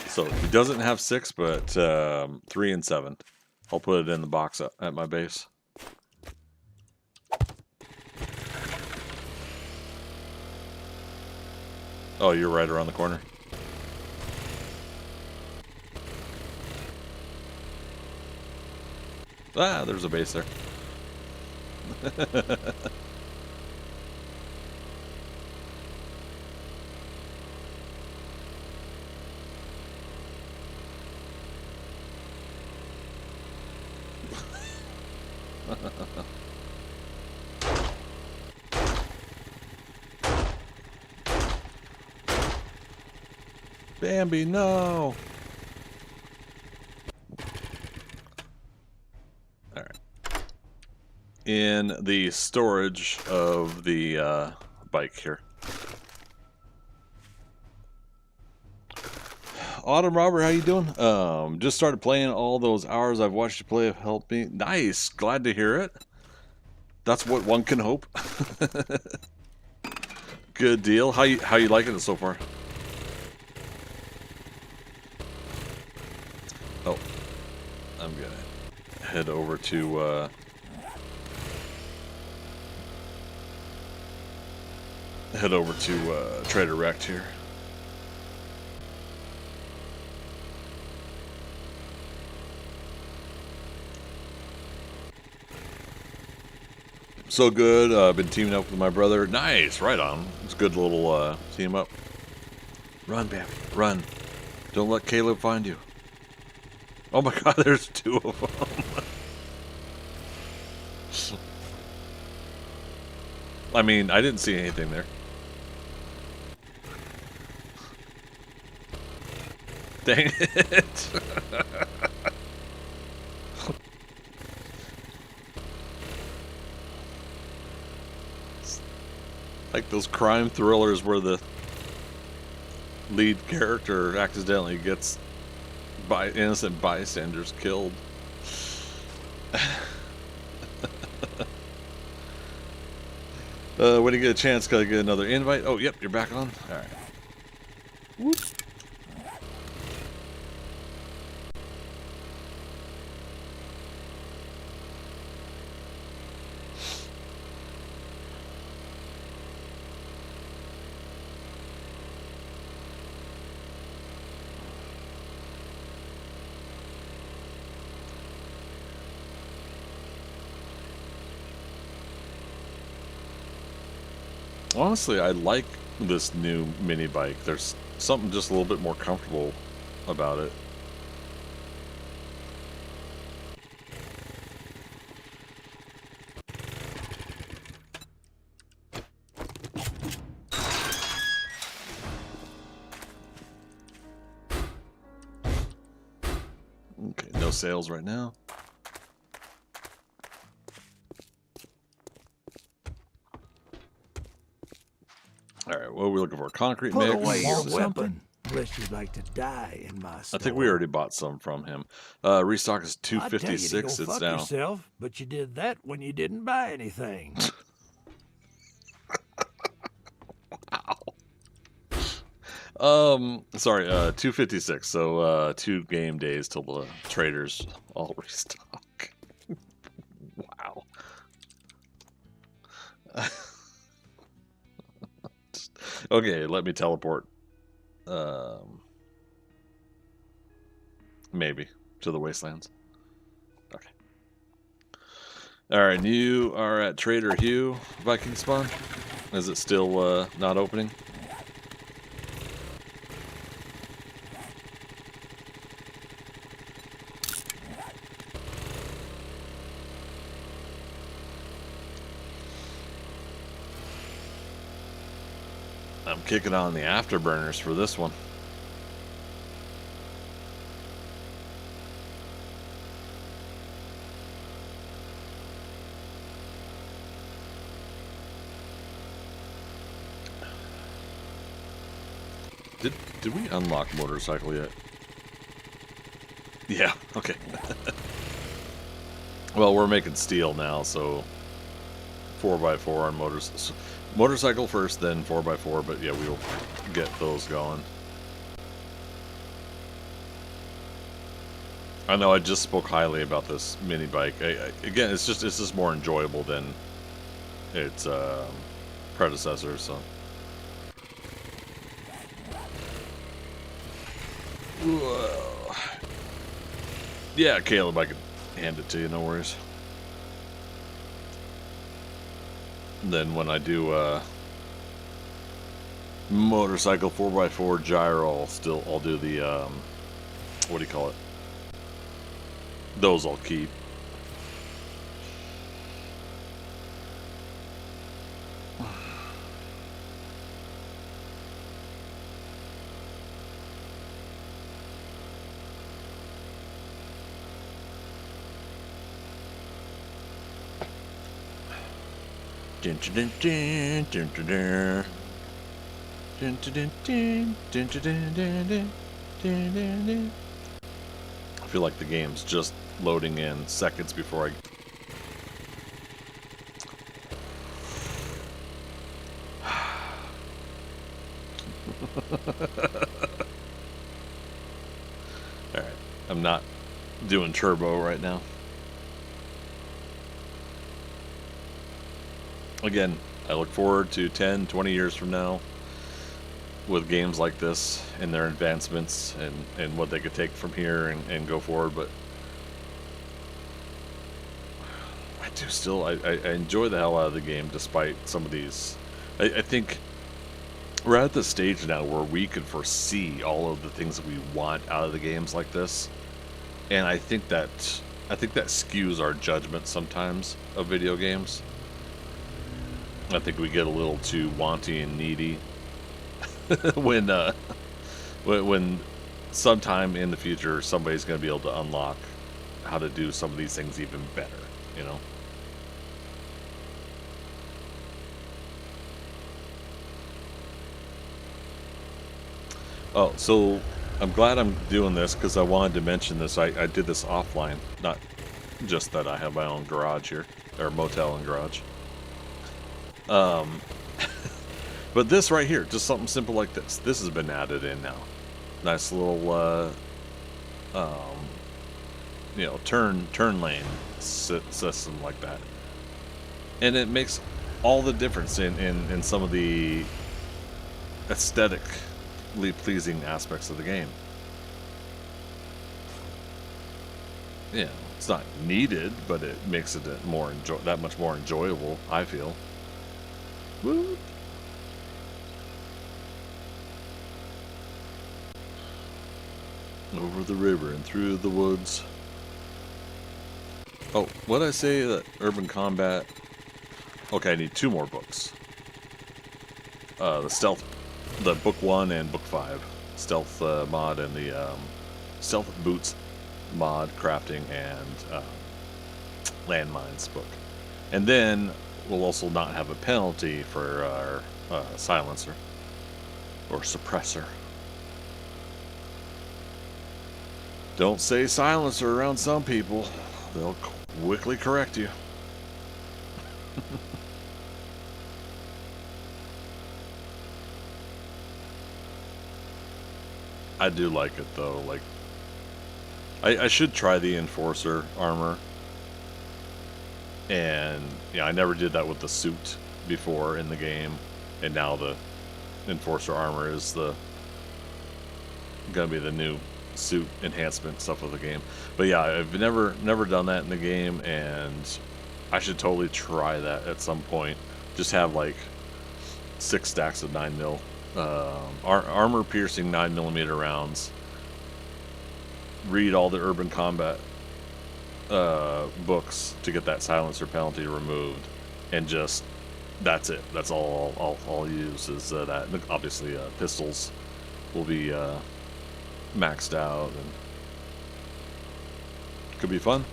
So he doesn't have 6, but 3 and 7. I'll put it in the box at my base. Oh, you're right around the corner. Ah, there's a base there. Bambi, no! Alright. In the storage of the bike here. Autumn Robert, how you doing? Just started playing. All those hours I've watched you play have helped me. Nice, glad to hear it. That's what one can hope. Good deal. How you liking it so far? Oh, I'm gonna head over to Trader Rect here. So good. I've been teaming up with my brother. Nice, right on. It's a good little team up. Run, Bambi, run. Don't let Caleb find you. Oh my god, there's 2 of them. I mean, I didn't see anything there. Dang it. Like those crime thrillers where the lead character accidentally gets innocent bystanders killed. When you get a chance, gotta get another invite. Oh, yep, you're back on. All right. Whoops. Honestly, I like this new mini bike. There's something just a little bit more comfortable about it. Okay, no sales right now. All right, what are we looking for? Concrete Put mix. away your weapon, unless you'd like to die in my store. I think we already bought some from him. Restock is I'd tell you to 256. go It's fuck down. yourself, but you did that when you didn't buy anything. Sorry, 256. So 2 game days till the traders all restock. Wow. Okay, let me teleport. Maybe to the wastelands. Okay. All right, and you are at Trader Hugh Viking spawn. Is it still not opening? I'm kicking on the afterburners for this one. Did we unlock motorcycle yet? Yeah, okay. Well, we're making steel now, so 4x4 on motorcycle first, then 4x4, but yeah, we'll get those going. I know I just spoke highly about this mini bike. Again, it's just more enjoyable than its predecessor, so. Whoa. Yeah, Caleb, I could hand it to you, no worries. And then when I do motorcycle 4x4 gyro, I'll do the what do you call it? Those I'll keep. I feel like the game's just loading in seconds before I... Alright, I'm not doing turbo right now. Again, I look forward to 10, 20 years from now with games like this and their advancements and what they could take from here and go forward, but I do still, I enjoy the hell out of the game despite some of these. I think we're at the stage now where we could foresee all of the things that we want out of the games like this, and I think that skews our judgment sometimes of video games. I think we get a little too wanty and needy when sometime in the future somebody's going to be able to unlock how to do some of these things even better, you know? Oh, so I'm glad I'm doing this because I wanted to mention this. I did this offline, not just that I have my own garage here, or motel and garage. But this right here, just something simple like this. This has been added in now. Nice little, you know, turn lane system like that. And it makes all the difference in some of the aesthetically pleasing aspects of the game. Yeah, it's not needed, but it makes it that much more enjoyable, I feel. Woo! Over the river and through the woods. Oh, what did I say that urban combat? Okay, I need 2 more books. The book 1 and book 5, stealth mod, and the stealth boots mod, crafting, and landmines book. And then we'll also not have a penalty for our silencer or suppressor. Don't say silencer around some people. They'll quickly correct you. I do like it though. Like, I should try the enforcer armor. And yeah, I never did that with the suit before in the game, and now the enforcer armor is gonna be the new suit enhancement stuff of the game. But yeah, I've never done that in the game, and I should totally try that at some point. Just have like 6 stacks of 9mm armor piercing 9mm rounds. Read all the urban combat books to get that silencer penalty removed, and just that's it. That's all I'll use is that. Obviously, pistols will be maxed out, and could be fun.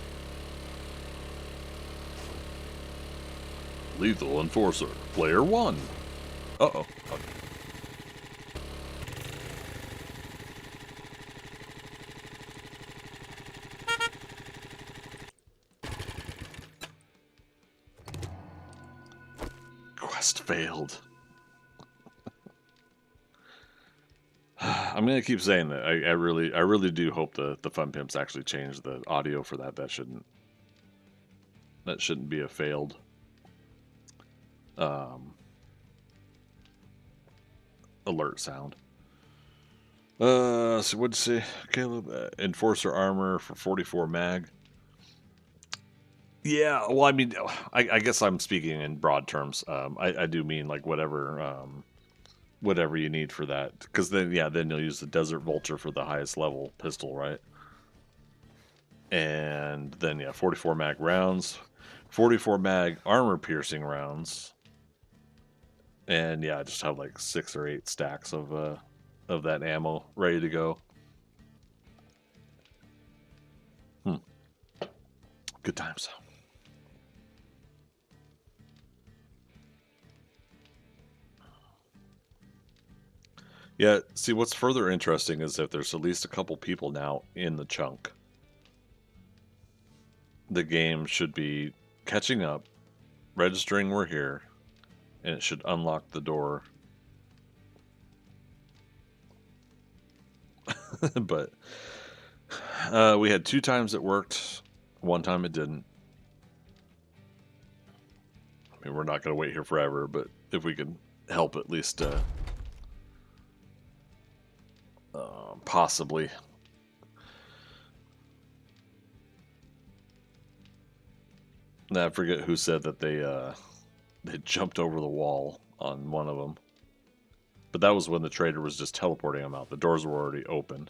Lethal Enforcer, Player 1. Uh-oh. Okay. Quest failed. I'm gonna keep saying that. I really do hope the Fun Pimps actually change the audio for that. That shouldn't be a failed alert sound. So what'd you say, Caleb? Enforcer armor for 44 mag. Yeah, well, I mean, I guess I'm speaking in broad terms. I do mean like whatever you need for that, because then you'll use the Desert Vulture for the highest level pistol, right? And then 44 mag rounds, 44 mag armor piercing rounds, and I just have like 6 or 8 stacks of that ammo ready to go. Good times. Yeah, see, what's further interesting is that there's at least a couple people now in the chunk. The game should be catching up, registering we're here, and it should unlock the door. But we had 2 times it worked, 1 time it didn't. I mean, we're not going to wait here forever, but if we can help at least possibly. I forget who said that they jumped over the wall on one of them. But that was when the trader was just teleporting them out. The doors were already open.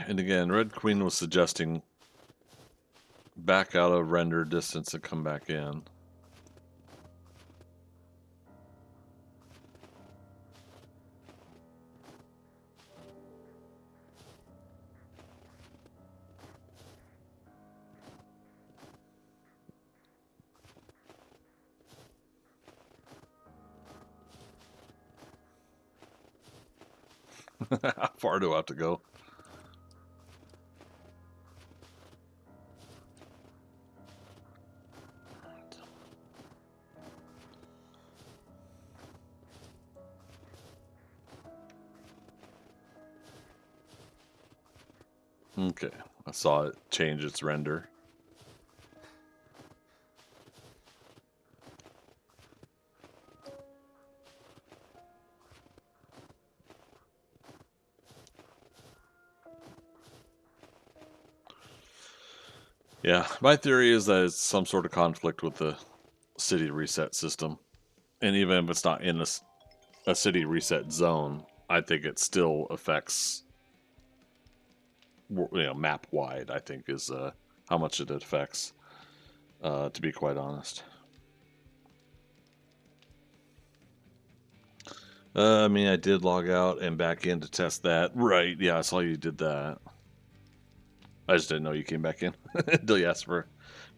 And again, Red Queen was suggesting back out of render distance and come back in. How far do I have to go? Okay, I saw it change its render. Yeah, my theory is that it's some sort of conflict with the city reset system. And even if it's not in a city reset zone, I think it still affects, map wide, I think is how much it affects, to be quite honest. I mean, I did log out and back in to test that. Right, yeah, I saw you did that. I just didn't know you came back in until you asked for a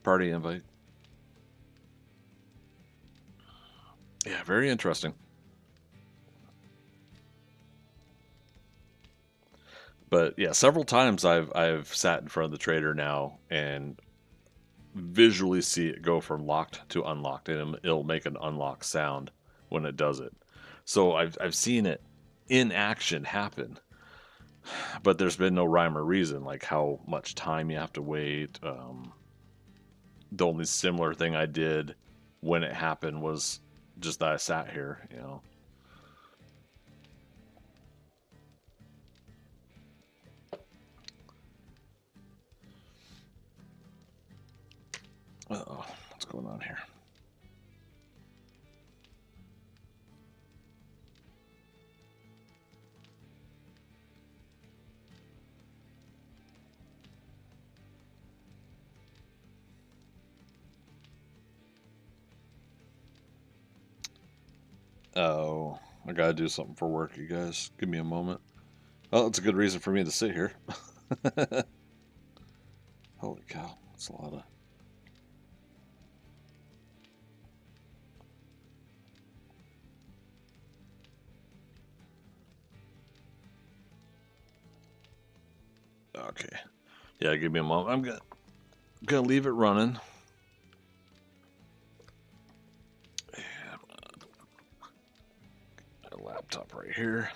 party invite. Yeah, very interesting. But yeah, several times I've sat in front of the trader now and visually see it go from locked to unlocked, and it'll make an unlock sound when it does it. So I've seen it in action happen, but there's been no rhyme or reason, like how much time you have to wait. The only similar thing I did when it happened was just that I sat here, Uh-oh, what's going on here? Oh, I gotta do something for work, you guys. Give me a moment. Oh, it's a good reason for me to sit here. Holy cow, that's a lot of... Okay. Yeah, give me a moment. I'm gonna leave it running. A laptop right here.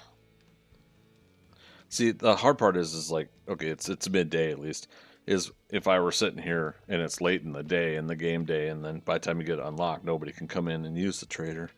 See, the hard part is like, okay, it's midday at least. Is if I were sitting here and it's late in the day, in the game day, and then by the time you get it unlocked, nobody can come in and use the trader.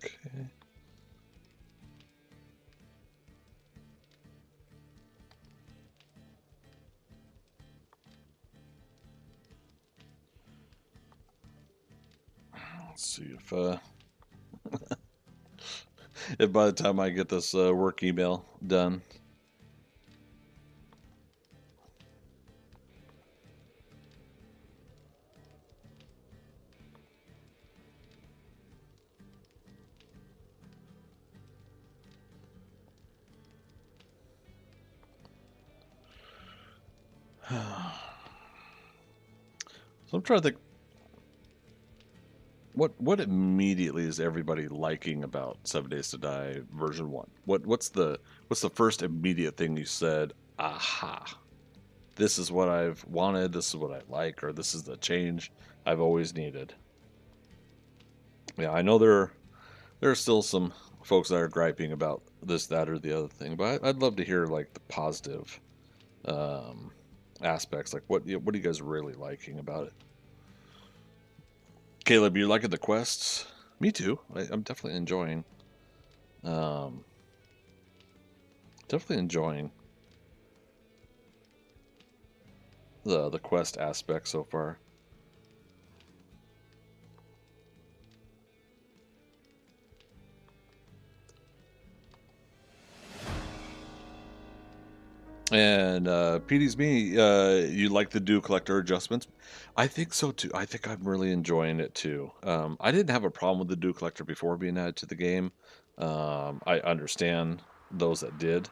Okay. Let's see if by the time I get this work email done. So I'm trying to think, what immediately is everybody liking about 7 Days to Die version 1? What's the first immediate thing you said, aha? this is what I've wanted, this is what I like, or this is the change I've always needed. Yeah, I know there are still some folks that are griping about this, that, or the other thing, but I'd love to hear like the positive aspects. Like what are you guys really liking about it? Caleb, you liking the quests? Me too. I'm definitely enjoying. Definitely enjoying the quest aspect so far. And PD's me, you like the do collector adjustments? I think so too. I think I'm really enjoying it too. I didn't have a problem with the do collector before being added to the game. I understand those that did.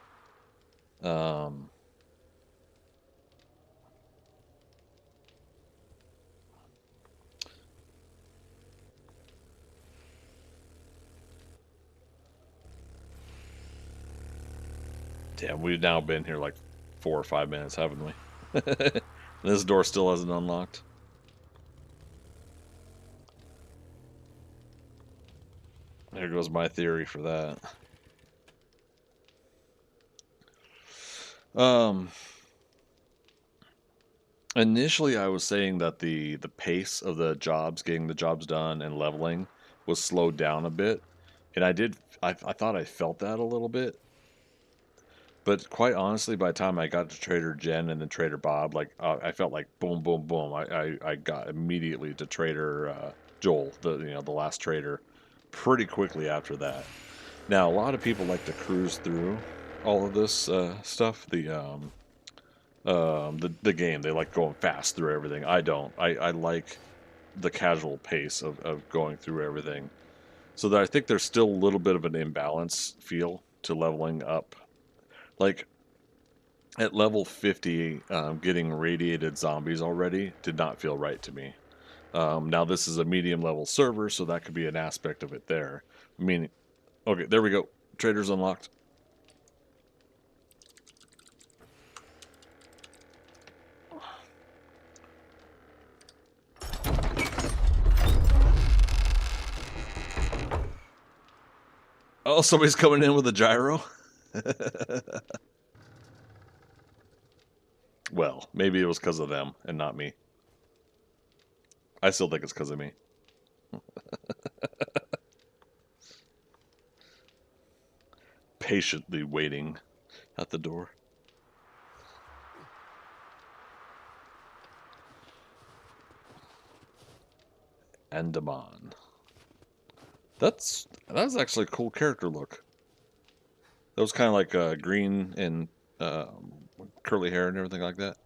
Damn, we've now been here like 4 or 5 minutes, haven't we? This door still hasn't unlocked. There goes my theory for that. Initially I was saying that the pace of the jobs, getting the jobs done and leveling was slowed down a bit. And I thought I felt that a little bit. But quite honestly, by the time I got to Trader Jen and then Trader Bob, like I felt like boom, boom, boom. I got immediately to Trader Joel, the last trader, pretty quickly after that. Now a lot of people like to cruise through all of this stuff. The game, they like going fast through everything. I don't. I like the casual pace of going through everything. So that I think there's still a little bit of an imbalance feel to leveling up. Like, at level 50, getting radiated zombies already did not feel right to me. Now, this is a medium-level server, so that could be an aspect of it there. I mean, okay, there we go. Trader's unlocked. Oh, somebody's coming in with a gyro? Well, maybe it was because of them and not me. I still think it's because of me. Patiently waiting at the door. Andaman. That's actually a cool character look. That was kind of like green and curly hair and everything like that.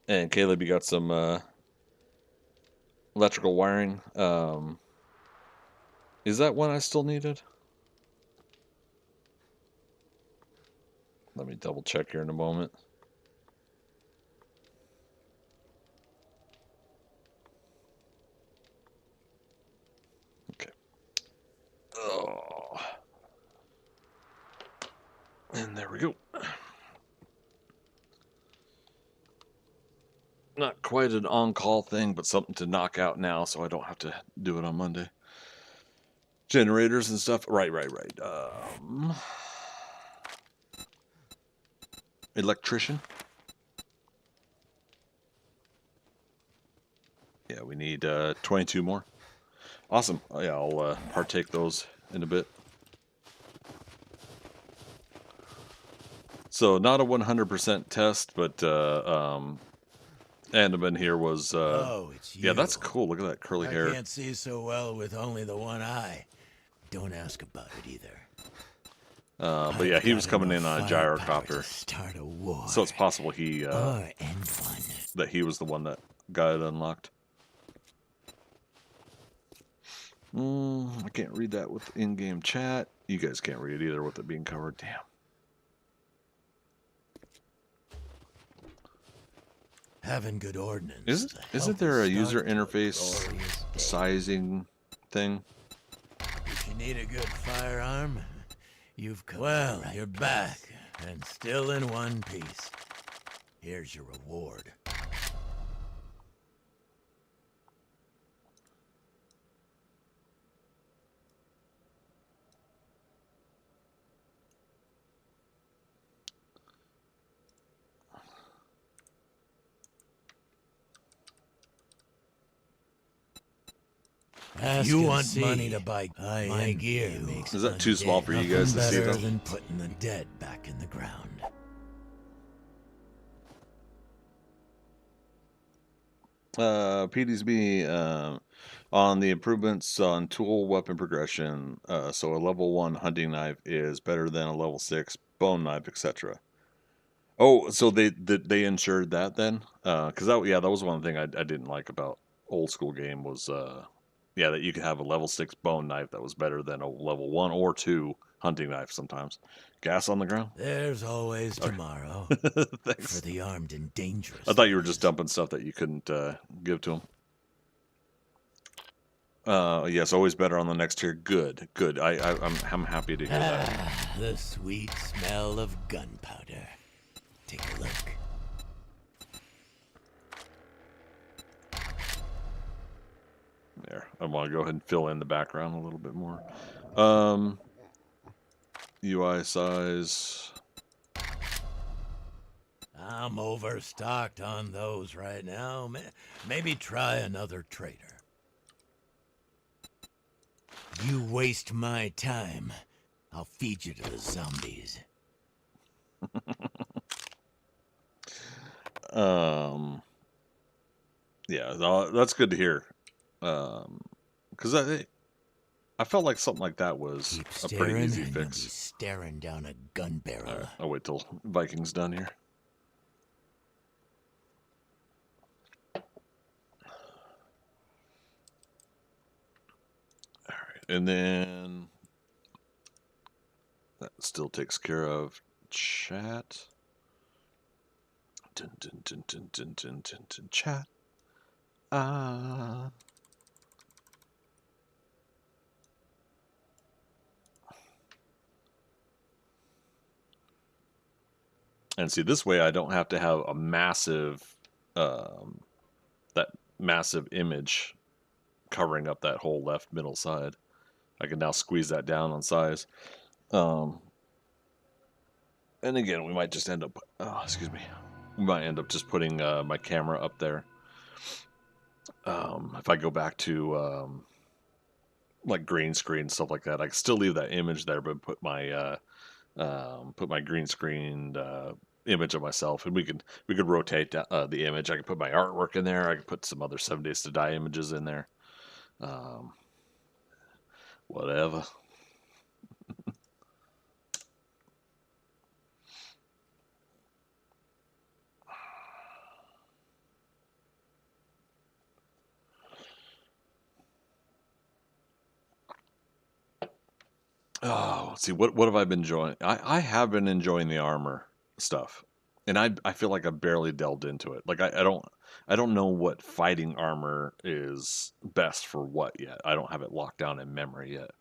And Caleb, you got some electrical wiring. Is that one I still needed? Let me double check here in a moment. Okay. Oh. And there we go. Not quite an on-call thing, but something to knock out now so I don't have to do it on Monday. Generators and stuff. Right. Electrician. Yeah, we need 22 more. Awesome. Oh, yeah, I'll partake those in a bit. So not a 100% test, but Andaman here was. Oh, it's you. Yeah, that's cool. Look at that curly hair. I can't see so well with only the one eye. Don't ask about it either. But yeah, he was coming in on a gyrocopter. Start a war. So it's possible he or end one. that he was the one that got it unlocked. I can't read that with in-game chat. You guys can't read it either with it being covered. Damn. Having good ordnance. Isn't there a user interface sizing thing? If you need a good firearm, you've come. Well, you're back. And still in one piece. Here's your reward. If you want money to buy my gear, makes Is that too small for you guys to see, better though? than putting the dead back in the ground. PD's me on the improvements on tool weapon progression. So a level 1 hunting knife is better than a level 6 bone knife, etc. Oh, so they ensured that then? Because that was one thing I didn't like about old school game was that you could have a level 6 bone knife that was better than a level 1 or 2 hunting knife sometimes. Gas on the ground? There's always tomorrow. Thanks. For the armed and dangerous. I thought you were just dumping stuff that you couldn't give to them. Yes, always better on the next tier. Good. I'm happy to hear that. The sweet smell of gunpowder. Take a look. There. I want to go ahead and fill in the background a little bit more. UI size. I'm overstocked on those right now. Maybe try another trader. You waste my time, I'll feed you to the zombies. Yeah, that's good to hear. Because I felt like something like that was Keep a staring pretty easy and you'll fix. be staring down a gun barrel. All right, I'll wait till Viking's done here. All right, and then that still takes care of chat. Dun, dun, dun, dun, dun, dun, dun, dun, chat. And see, this way I don't have to have a massive, that massive image covering up that whole left middle side. I can now squeeze that down on size. And again, we might just end up, we might end up just putting my camera up there. If I go back to like green screen stuff like that, I can still leave that image there, but put my green screened image of myself, and we could rotate the image. I could put my artwork in there. I could put some other 7 Days to Die images in there. Whatever. Oh, let's see. What have I been enjoying? I have been enjoying the armor stuff, and I feel like I barely delved into it. Like I don't know what fighting armor is best for what yet. I don't have it locked down in memory yet,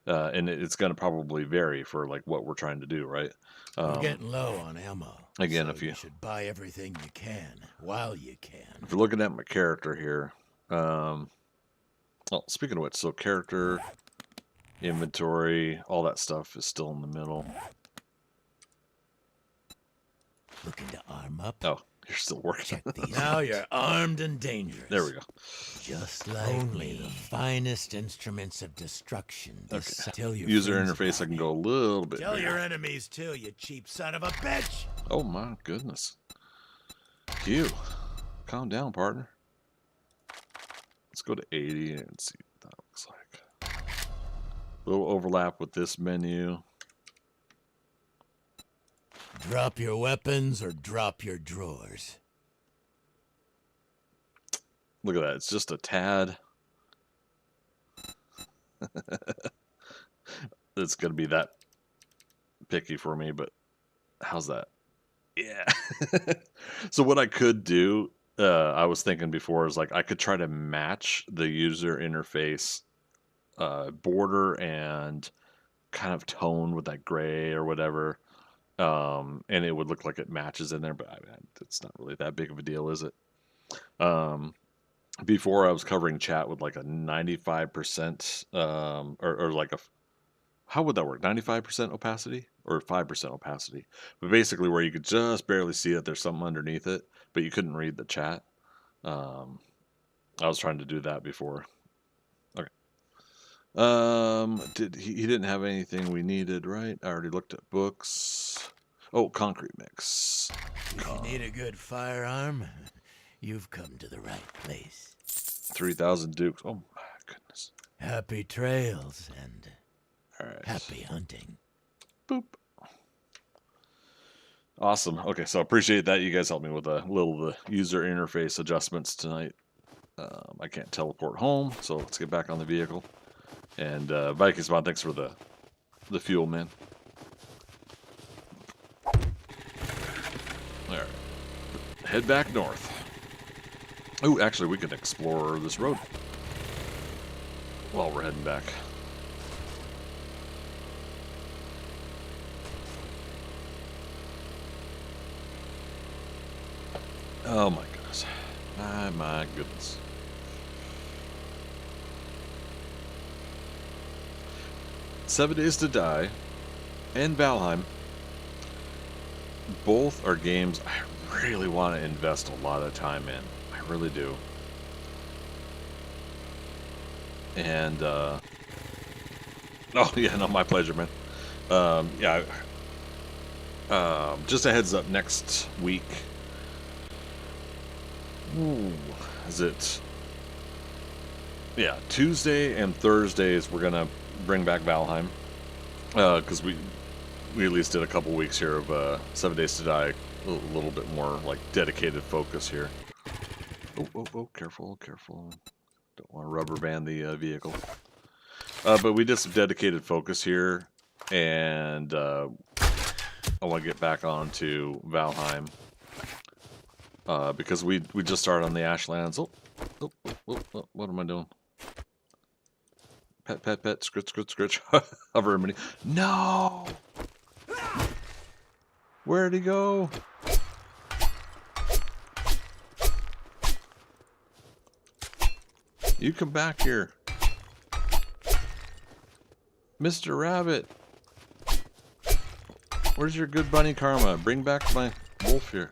and it's going to probably vary for like what we're trying to do, right? We're getting low on ammo. Again, so if you should buy everything you can while you can. If you're looking at my character here, well, speaking of which, so character, inventory, all that stuff is still in the middle. Looking to arm up? Oh, you're still working. Check these. Now you're armed and dangerous. There we go. Just like only the finest instruments of destruction. Okay. Tell your User friends interface, I about can me. go a little bit Tell bigger. your enemies too, you cheap son of a bitch. Oh my goodness. Q. Calm down, partner. Let's go to 80 and see what that looks like. A little overlap with this menu. Drop your weapons or drop your drawers. Look at that. It's just a tad. It's going to be that picky for me, but how's that? Yeah. So what I could do, I was thinking before, is like I could try to match the user interface border and kind of tone with that gray or whatever and it would look like it matches in there, but I mean, it's not really that big of a deal, is it? Before I was covering chat with like a 95%, or like a, how would that work? 95% opacity or 5% opacity? But basically, where you could just barely see that there's something underneath it, but you couldn't read the chat. I was trying to do that before. Okay. He didn't have anything we needed, right? I already looked at books. Oh, concrete mix. If you need a good firearm, you've come to the right place. 3,000 dukes. Oh my goodness. Happy trails and All right. happy hunting. Boop. Awesome. Okay, so I appreciate that. You guys helped me with a little of the user interface adjustments tonight. I can't teleport home, so let's get back on the vehicle. And Viking Spawn, thanks for the fuel, man. All right, head back north. Oh, actually, we can explore this road while we're heading back. Oh my goodness. My goodness. Seven Days to Die and Valheim, both are games I really want to invest a lot of time in. I really do. And, oh yeah, no, my pleasure, man. Yeah, just a heads up, next week, is it? Yeah, Tuesday and Thursdays we're gonna bring back Valheim, because we at least did a couple weeks here of 7 Days to Die, a little bit more like dedicated focus here. Oh, careful. Don't want to rubber band the vehicle. But we did some dedicated focus here, and I want to get back onto Valheim. Because we just started on the Ashlands. Oh, what am I doing? Pet, scritch. Hover mini. No! Where'd he go? You come back here. Mr. Rabbit. Where's your good bunny karma? Bring back my wolf here.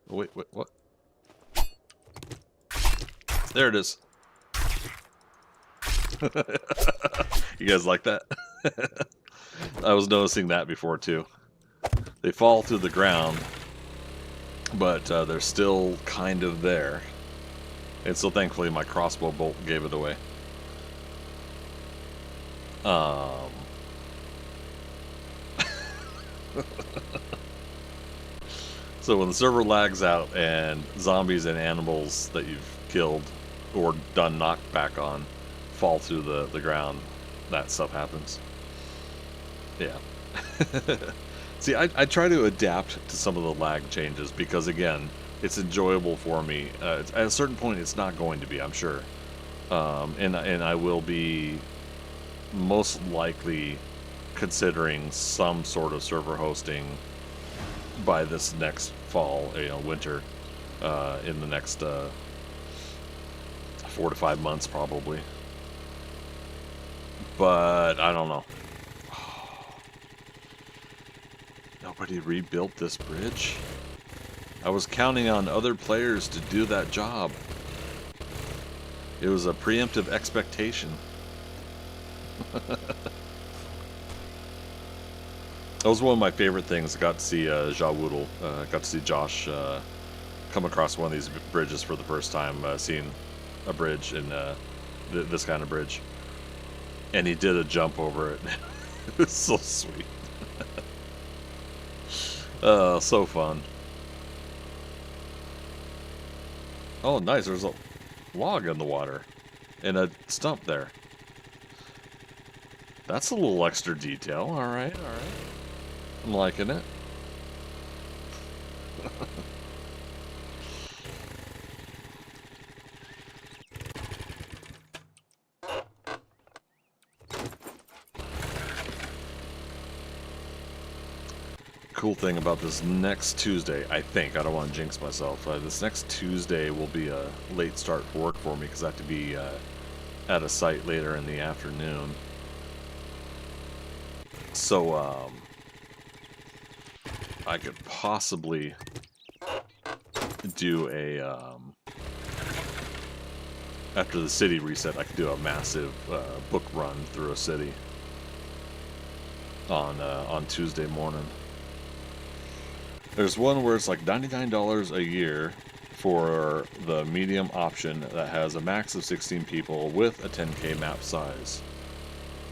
Oh, wait, what? There it is. You guys like that? I was noticing that before too. They fall through the ground, but they're still kind of there. And so thankfully my crossbow bolt gave it away. So when the server lags out and zombies and animals that you've killed or done knockback on fall through the ground, that stuff happens. Yeah. See, I try to adapt to some of the lag changes because, again, it's enjoyable for me. At a certain point, it's not going to be, I'm sure. And I will be most likely considering some sort of server hosting by this next fall, winter, in the next 4 to 5 months probably. But I don't know. Nobody rebuilt this bridge. I was counting on other players to do that job. It was a preemptive expectation. That was one of my favorite things. I got to see Jawoodle, got to see Josh come across one of these bridges for the first time, seeing a bridge in this kind of bridge. And he did a jump over it. It was so sweet. So fun. Oh, nice. There's a log in the water and a stump there. That's a little extra detail. All right. I'm liking it. cool thing about this next Tuesday, I think, I don't want to jinx myself, this next Tuesday will be a late start for work for me because I have to be at a site later in the afternoon. So, I could possibly do a, after the city reset, I could do a massive book run through a city on Tuesday morning. There's one where it's like $99 a year for the medium option that has a max of 16 people with a 10K map size.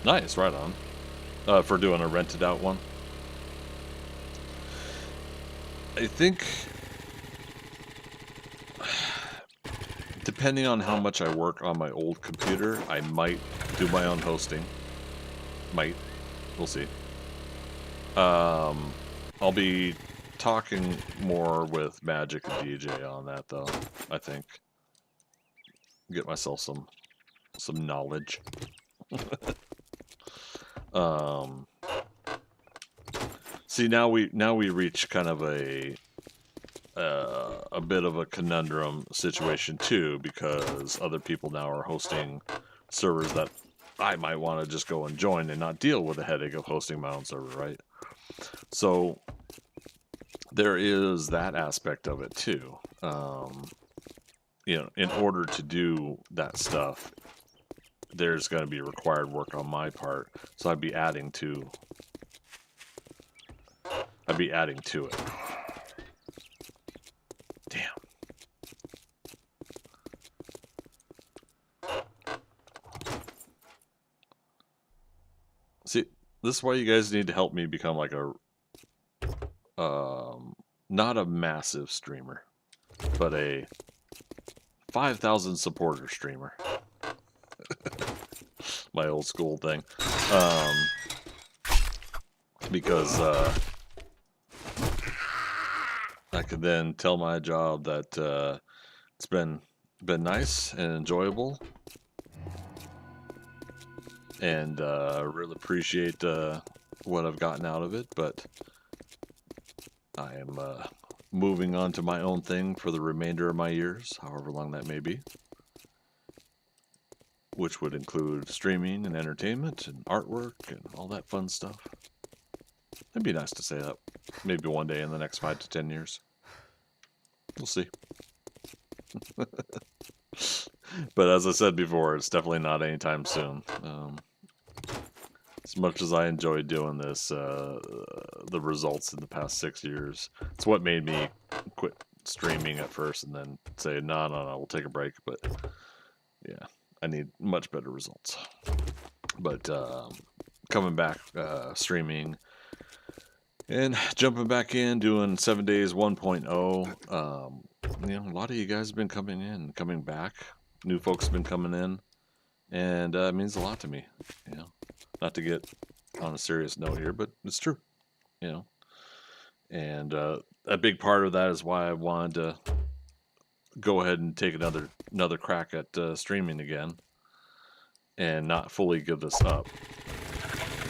Nice, right on. For doing a rented out one. I think, depending on how much I work on my old computer, I might do my own hosting. Might. We'll see. I'll be talking more with Magic and DJ on that, though. I think get myself some knowledge. See, now we reach kind of a bit of a conundrum situation too, because other people now are hosting servers that I might want to just go and join and not deal with the headache of hosting my own server, right? So there is that aspect of it too. You know, in order to do that stuff, there's going to be required work on my part. So I'd be adding to it. Damn. See, this is why you guys need to help me become like a not a massive streamer, but a 5,000 supporter streamer. My old school thing. Because I could then tell my job that it's been nice and enjoyable, and really appreciate what I've gotten out of it, but I am moving on to my own thing for the remainder of my years, however long that may be, which would include streaming and entertainment and artwork and all that fun stuff. It'd be nice to say that maybe one day in the next 5 to 10 years. We'll see. But as I said before, it's definitely not anytime soon. As much as I enjoyed doing this, the results in the past 6 years, it's what made me quit streaming at first and then say, no, we'll take a break. But yeah, I need much better results. But coming back, streaming, and jumping back in, doing 7 days 1.0. You know, a lot of you guys have been coming back. New folks have been coming in, and it means a lot to me. You know, not to get on a serious note here, but it's true. You know, and a big part of that is why I wanted to go ahead and take another crack at streaming again, and not fully give this up.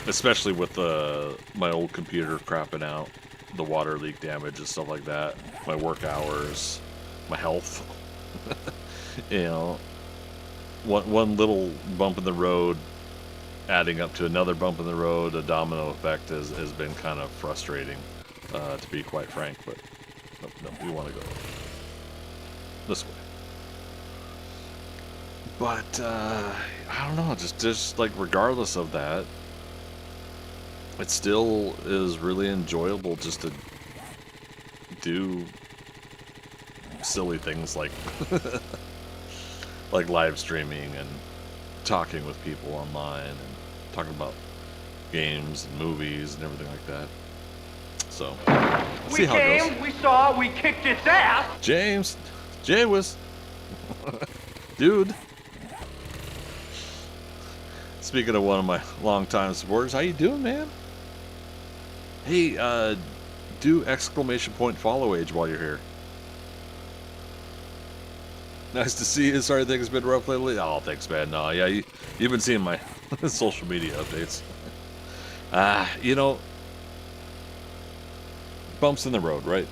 Especially with my old computer crapping out, the water leak damage and stuff like that, my work hours, my health. You know, one little bump in the road adding up to another bump in the road, a domino effect has been kind of frustrating, to be quite frank. But no, we want to go this way. But I don't know, just like regardless of that, it still is really enjoyable just to do silly things like like live streaming and talking with people online and talking about games and movies and everything like that. So, let's see how it goes. We saw, we kicked its ass. James, Jay was, dude. Speaking of one of my longtime supporters, how you doing, man? Hey, do ! follow age while you're here. Nice to see you. Sorry things been rough lately. Oh, thanks, man. No, yeah, you've been seeing my social media updates. You know, bumps in the road, right?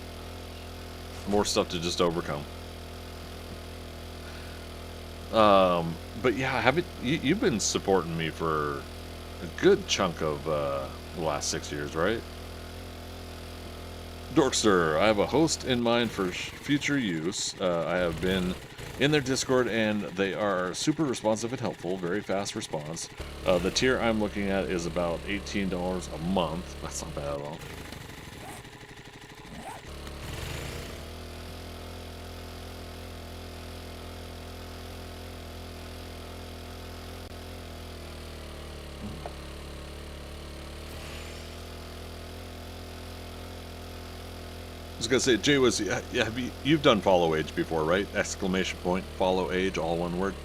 More stuff to just overcome. But yeah, haven't you've been supporting me for a good chunk of the last 6 years, right? Dorkster, I have a host in mind for future use. I have been in their Discord, and they are super responsive and helpful. Very fast response. The tier I'm looking at is about $18 a month. That's not bad at all. I was gonna say, Jay, you've done follow age before, right? Exclamation point, follow age, all one word.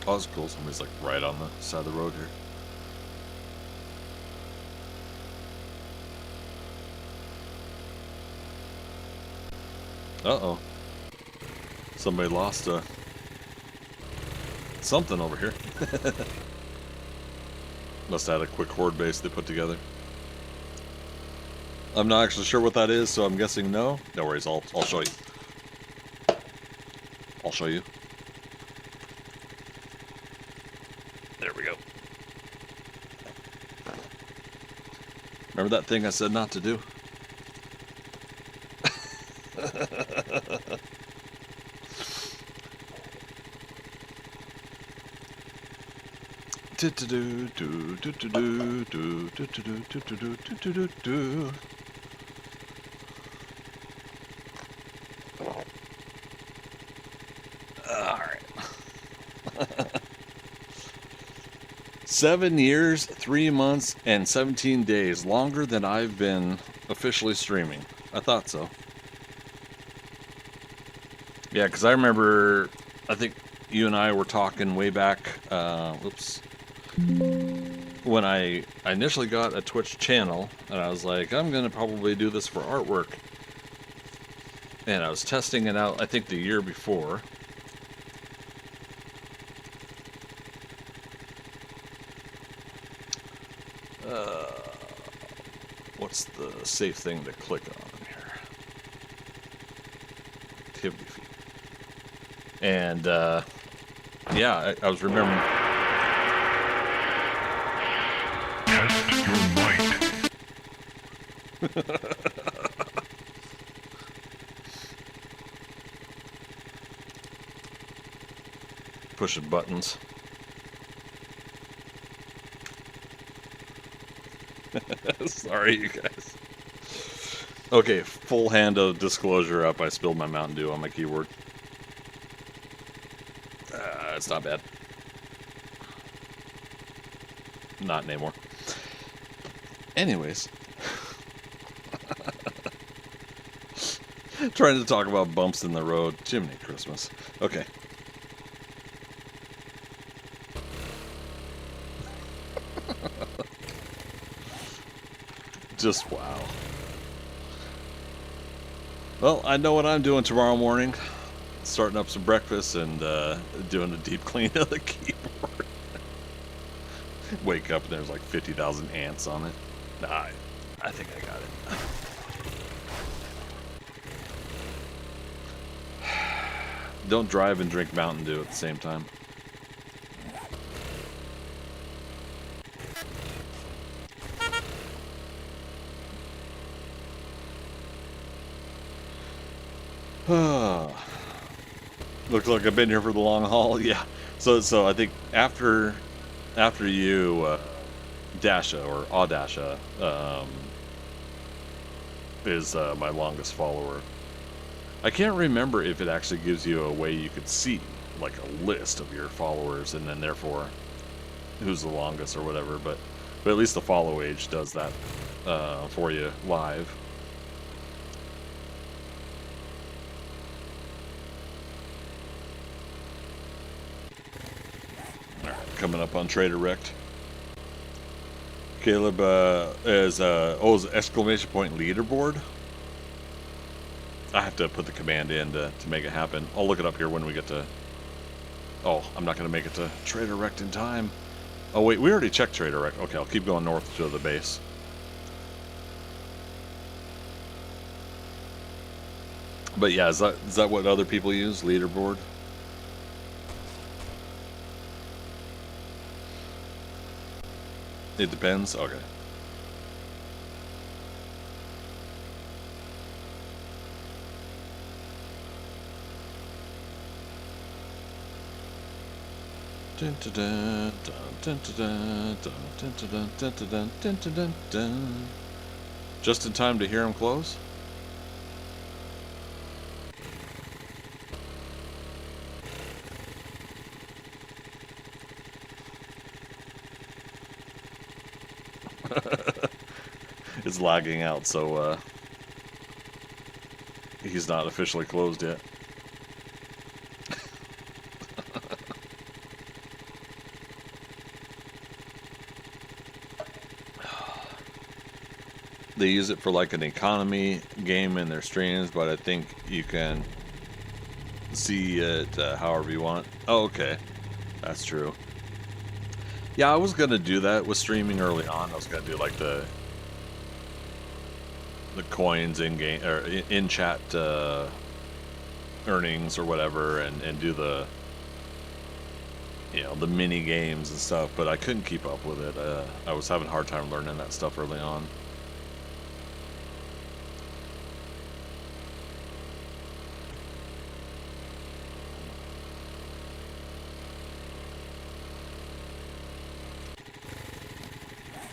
Oh, that's cool. Somebody's like right on the side of the road here. Uh-oh. Somebody lost something over here. Must have had a quick horde base they put together. I'm not actually sure what that is, so I'm guessing no. No worries, I'll show you. I'll show you. There we go. Remember that thing I said not to do? Alright. 7 years, 3 months, and 17 days. Longer than I've been officially streaming. I thought so. Yeah, because I remember, I think you and I were talking way back, whoops, when I initially got a Twitch channel, and I was like, I'm going to probably do this for artwork. And I was testing it out, I think the year before. What's the safe thing to click on here? Activity feed. And, yeah, I was remembering. Test your might. Pushing buttons. Sorry, you guys. Okay, full hand of disclosure up. I spilled my Mountain Dew on my keyboard. It's not bad. Not anymore. Anyways. Trying to talk about bumps in the road. Jiminy Christmas. Okay. Just wow. Well, I know what I'm doing tomorrow morning. Starting up some breakfast and doing a deep clean of the keyboard. Wake up and there's like 50,000 ants on it. Nah, I think I got it. Don't drive and drink Mountain Dew at the same time. Looks like I've been here for the long haul. Yeah. So I think after you, Dasha or Audasha is my longest follower. I can't remember if it actually gives you a way you could see like a list of your followers and then therefore who's the longest or whatever. But at least the follow age does that for you live. Coming up on Trader Wrecked. Caleb is exclamation point leaderboard. I have to put the command in to make it happen. I'll look it up here when we get to Oh, I'm not going to make it to Trader Rect in time. Oh, wait, we already checked Trader Rect. Okay, I'll keep going north to the base. But yeah, is that what other people use? Leaderboard? It depends? Okay. Just in time to hear him close? It's lagging out, so he's not officially closed yet. They use it for like an economy game in their streams, but I think you can see it however you want. Oh, okay. That's true. Yeah, I was going to do that with streaming early on. I was going to do like the coins in game or in chat earnings or whatever, and do the, you know, the mini games and stuff, but I couldn't keep up with it. I was having a hard time learning that stuff early on.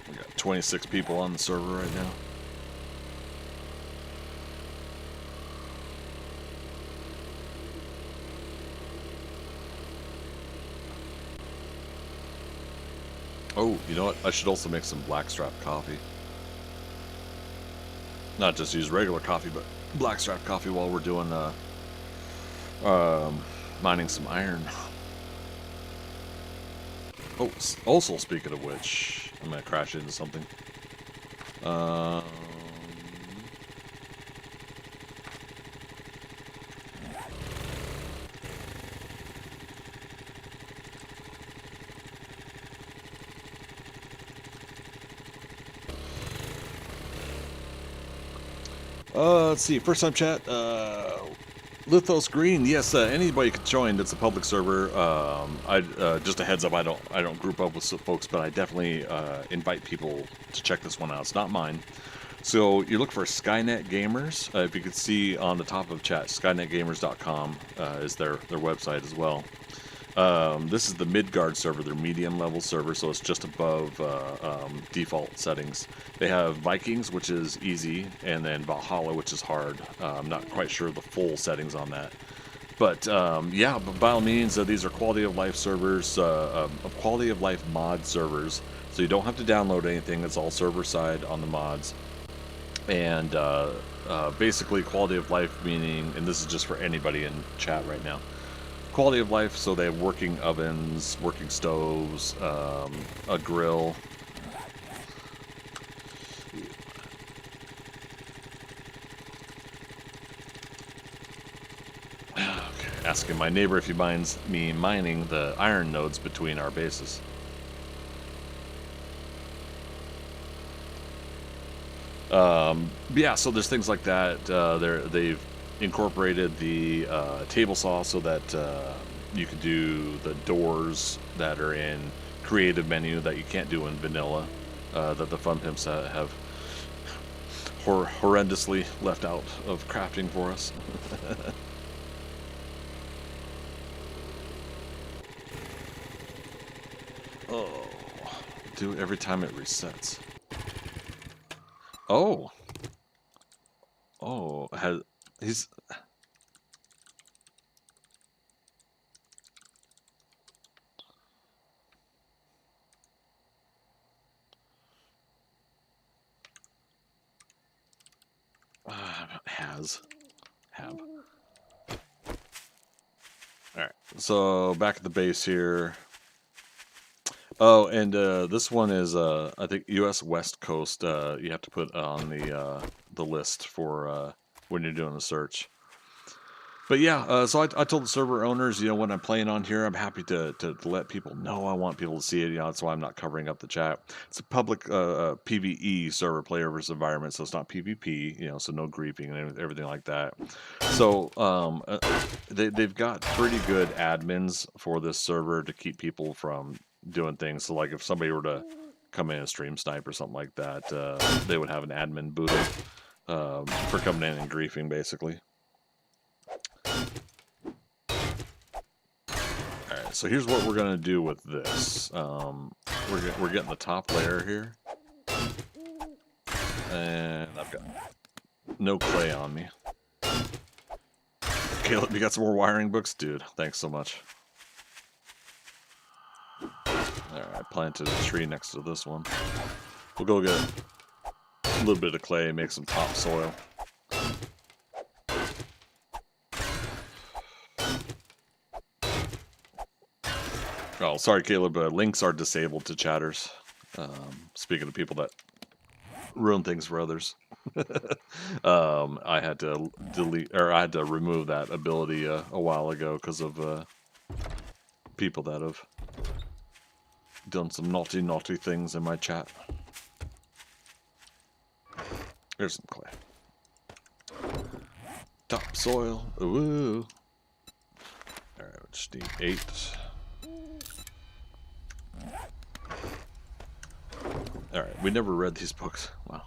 We got 26 people on the server right now. Oh, you know what? I should also make some blackstrap coffee. Not just use regular coffee, but blackstrap coffee while we're doing mining some iron. Oh, also speaking of which, I'm gonna crash into something. Let's see. First time chat. Lithos Green. Yes, anybody can join. It's a public server. Just a heads up. I don't group up with folks, but I definitely invite people to check this one out. It's not mine. So you look for Skynet Gamers. If you could see on the top of chat, skynetgamers.com is their website as well. This is the Midgard server, their medium level server, so it's just above default settings. They have Vikings, which is easy, and then Valhalla, which is hard. I'm not quite sure the full settings on that. But yeah, but by all means, these are quality of life servers, quality of life mod servers, so you don't have to download anything. It's all server side on the mods. And basically quality of life meaning, and this is just for anybody in chat right now, quality of life, so they have working ovens, working stoves, a grill. Okay, asking my neighbor if he minds me mining the iron nodes between our bases. Yeah, so there's things like that. They've incorporated the table saw so that you can do the doors that are in creative menu that you can't do in vanilla, that the Fun Pimps have horrendously left out of crafting for us. Oh, do it every time it resets. Oh. Oh, he's... Have. Alright, so back at the base here. Oh, and this one is, I think, U.S. West Coast. You have to put on the list for when you're doing the search. But yeah, so I told the server owners, you know, when I'm playing on here, I'm happy to let people know. I want people to see it. You know, that's why I'm not covering up the chat. It's a public PVE server, player versus environment, so it's not PvP. You know, so no griefing and everything like that. So they've got pretty good admins for this server to keep people from doing things. So like if somebody were to come in and stream snipe or something like that, they would have an admin booted for coming in and griefing, basically. Alright, so here's what we're going to do with this. We're getting the top layer here. And I've got no clay on me. Caleb, you got some more wiring books? Dude, thanks so much. Alright, I planted a tree next to this one. We'll go get a little bit of clay, make some topsoil. Oh, sorry, Caleb. Links are disabled to chatters. Speaking of people that ruin things for others, I had to delete, or I had to remove that ability a while ago because of people that have done some naughty things in my chat. There's some clay. Topsoil. Ooh. All right, we just need 8. Alright, we never read these books. Wow.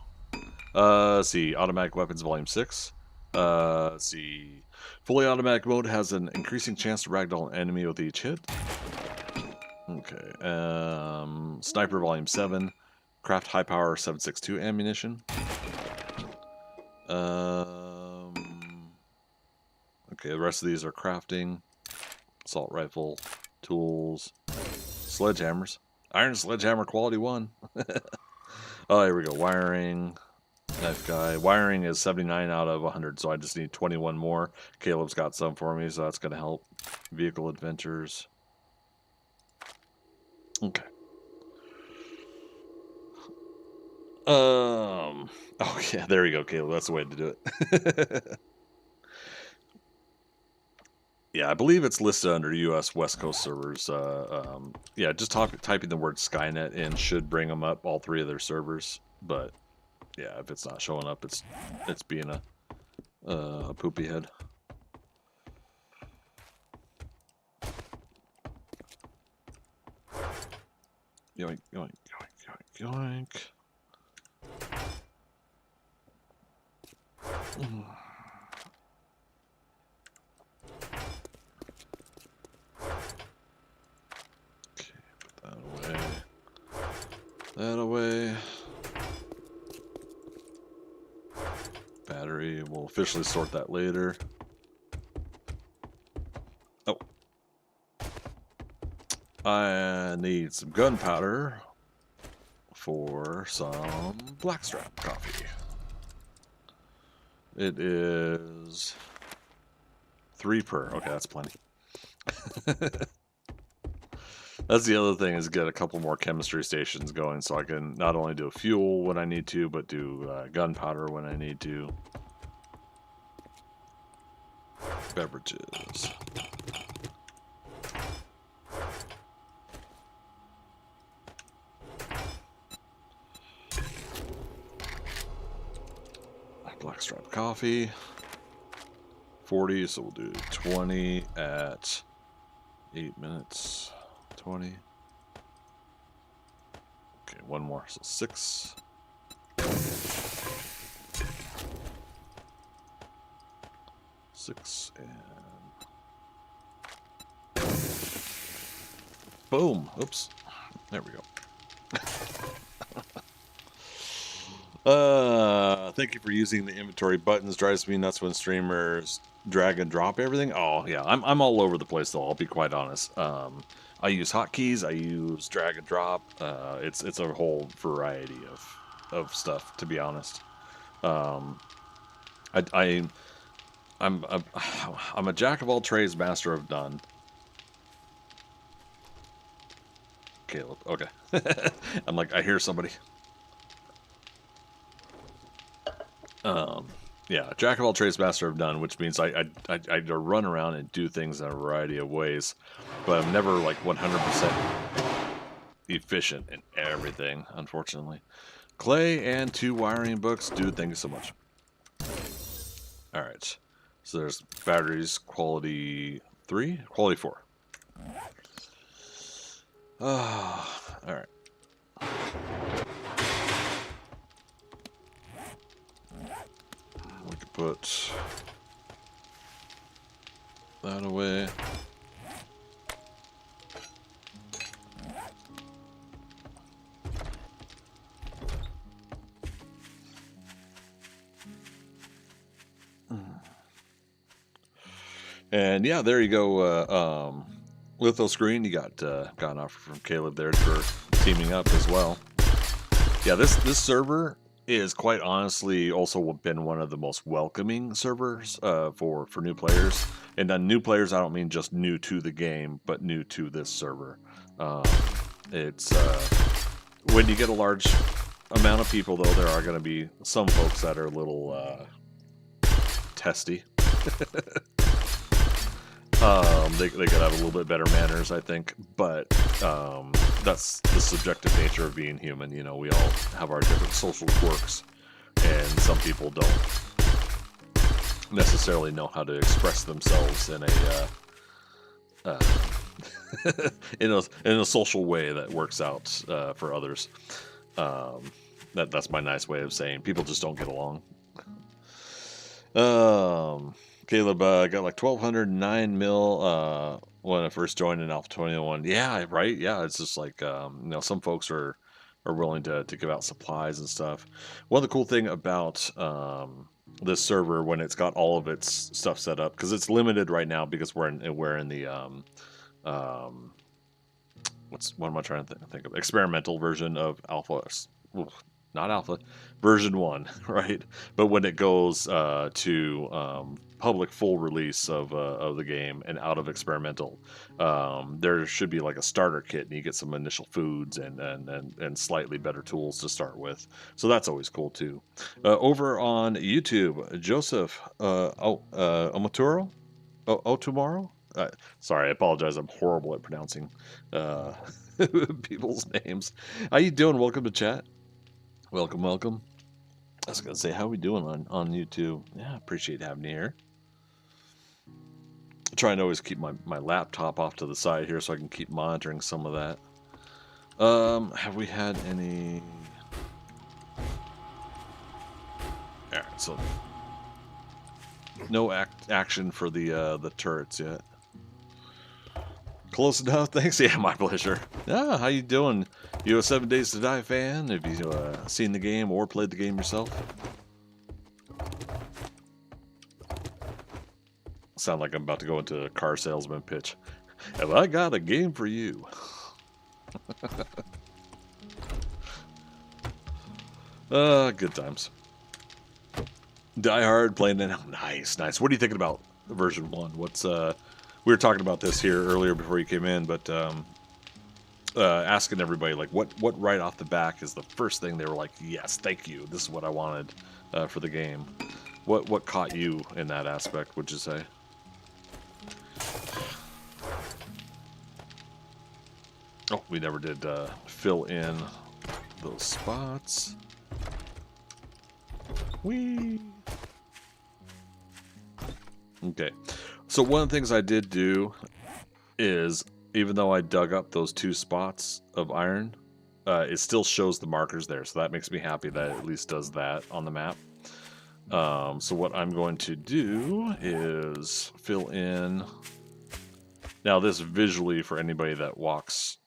Let's see. Automatic Weapons Volume 6. Let's see. Fully automatic mode has an increasing chance to ragdoll an enemy with each hit. Okay. Sniper Volume 7. Craft high power 7.62 ammunition. Okay, the rest of these are crafting. Assault rifle. Tools. Sledgehammers. Iron Sledgehammer Quality 1. Oh, here we go. Wiring. Knife guy. Wiring is 79 out of 100, so I just need 21 more. Caleb's got some for me, so that's going to help. Vehicle adventures. Okay. Oh, yeah, there we go, Caleb. That's the way to do it. Yeah, I believe it's listed under U.S. West Coast servers. Yeah, just typing the word Skynet in should bring them up, all 3 of their servers. But yeah, if it's not showing up, it's being a poopy head. Yoink, yoink, yoink, yoink, yoink. That away. Battery, we'll officially sort that later. Oh. I need some gunpowder for some blackstrap coffee. It is 3 per. Okay, that's plenty. That's the other thing, is get a couple more chemistry stations going so I can not only do fuel when I need to, but do gunpowder when I need to. Beverages. Blackstrap coffee. 40, so we'll do 20 at 8 minutes. 20. Okay, one more, so 6. 6 and boom. Oops. There we go. Thank you for using the inventory buttons. Drives me nuts when streamers drag and drop everything. Oh yeah, I'm all over the place though. I'll be quite honest. I use hotkeys. I use drag and drop. It's a whole variety of stuff, to be honest. I'm a jack of all trades, master of none. Caleb. Okay. I'm like, I hear somebody. Yeah, jack of all trades, master of none, which means I run around and do things in a variety of ways, but I'm never like 100% efficient in everything, unfortunately. Clay and 2 wiring books, dude, thank you so much. All right, so there's batteries, quality 3, quality 4. All right. We could put that away. And yeah, there you go. Litho screen, you got an offer from Caleb there for teaming up as well. Yeah, this server is quite honestly also been one of the most welcoming servers for new players. And new players, I don't mean just new to the game, but new to this server. It's when you get a large amount of people, though, there are going to be some folks that are a little testy. They could have a little bit better manners, I think, but that's the subjective nature of being human. You know, we all have our different social quirks, and some people don't necessarily know how to express themselves in a in a social way that works out for others. That's my nice way of saying people just don't get along. Caleb got like 1,209 mil when I first joined in Alpha 21. Yeah, right. Yeah, it's just like some folks are willing to give out supplies and stuff. One of the cool thing about this server when it's got all of its stuff set up, because it's limited right now because we're in the what am I trying to think of? Experimental version of Alpha. Not Alpha, version 1, right? But when it goes to public full release of the game and out of experimental, there should be like a starter kit, and you get some initial foods and slightly better tools to start with. So that's always cool too. Over on YouTube, Joseph Omaturo, Otumaro. Sorry, I apologize. I'm horrible at pronouncing people's names. How you doing? Welcome to chat. Welcome. I was going to say, how we doing on YouTube? Yeah, appreciate having you here. I'm trying to always keep my laptop off to the side here so I can keep monitoring some of that. Have we had any... Alright, so... No action for the turrets yet. Close enough, thanks. Yeah, my pleasure. Yeah, how you doing? You a 7 Days to Die fan? Have you seen the game or played the game yourself? Sound like I'm about to go into a car salesman pitch. Have I got a game for you? Good times. Die Hard playing it. Nice. What are you thinking about version 1? What's we were talking about this here earlier before you came in, but asking everybody like what right off the back is the first thing they were like, yes, thank you, this is what I wanted for the game. What caught you in that aspect, would you say? Oh, we never did fill in those spots. Whee! Okay, so one of the things I did do is, even though I dug up those 2 spots of iron, it still shows the markers there, so that makes me happy that it at least does that on the map. So what I'm going to do is fill in... Now this visually, for anybody that walks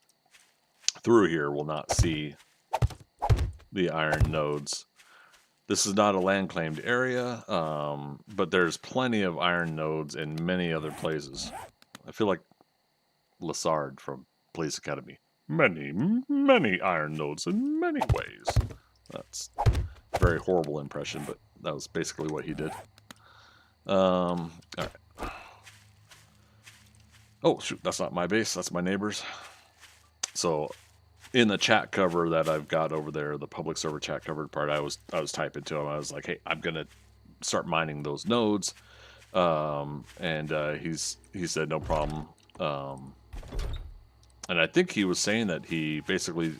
through here, will not see the iron nodes. This is not a land-claimed area, but there's plenty of iron nodes in many other places. I feel like Lassard from Police Academy. Many iron nodes in many ways. That's a very horrible impression, but that was basically what he did. Alright. Oh, shoot, that's not my base, that's my neighbor's. So, in the chat cover that I've got over there, the public server chat covered part, I was typing to him. I was like, hey, I'm gonna start mining those nodes. He said no problem. And I think he was saying that he basically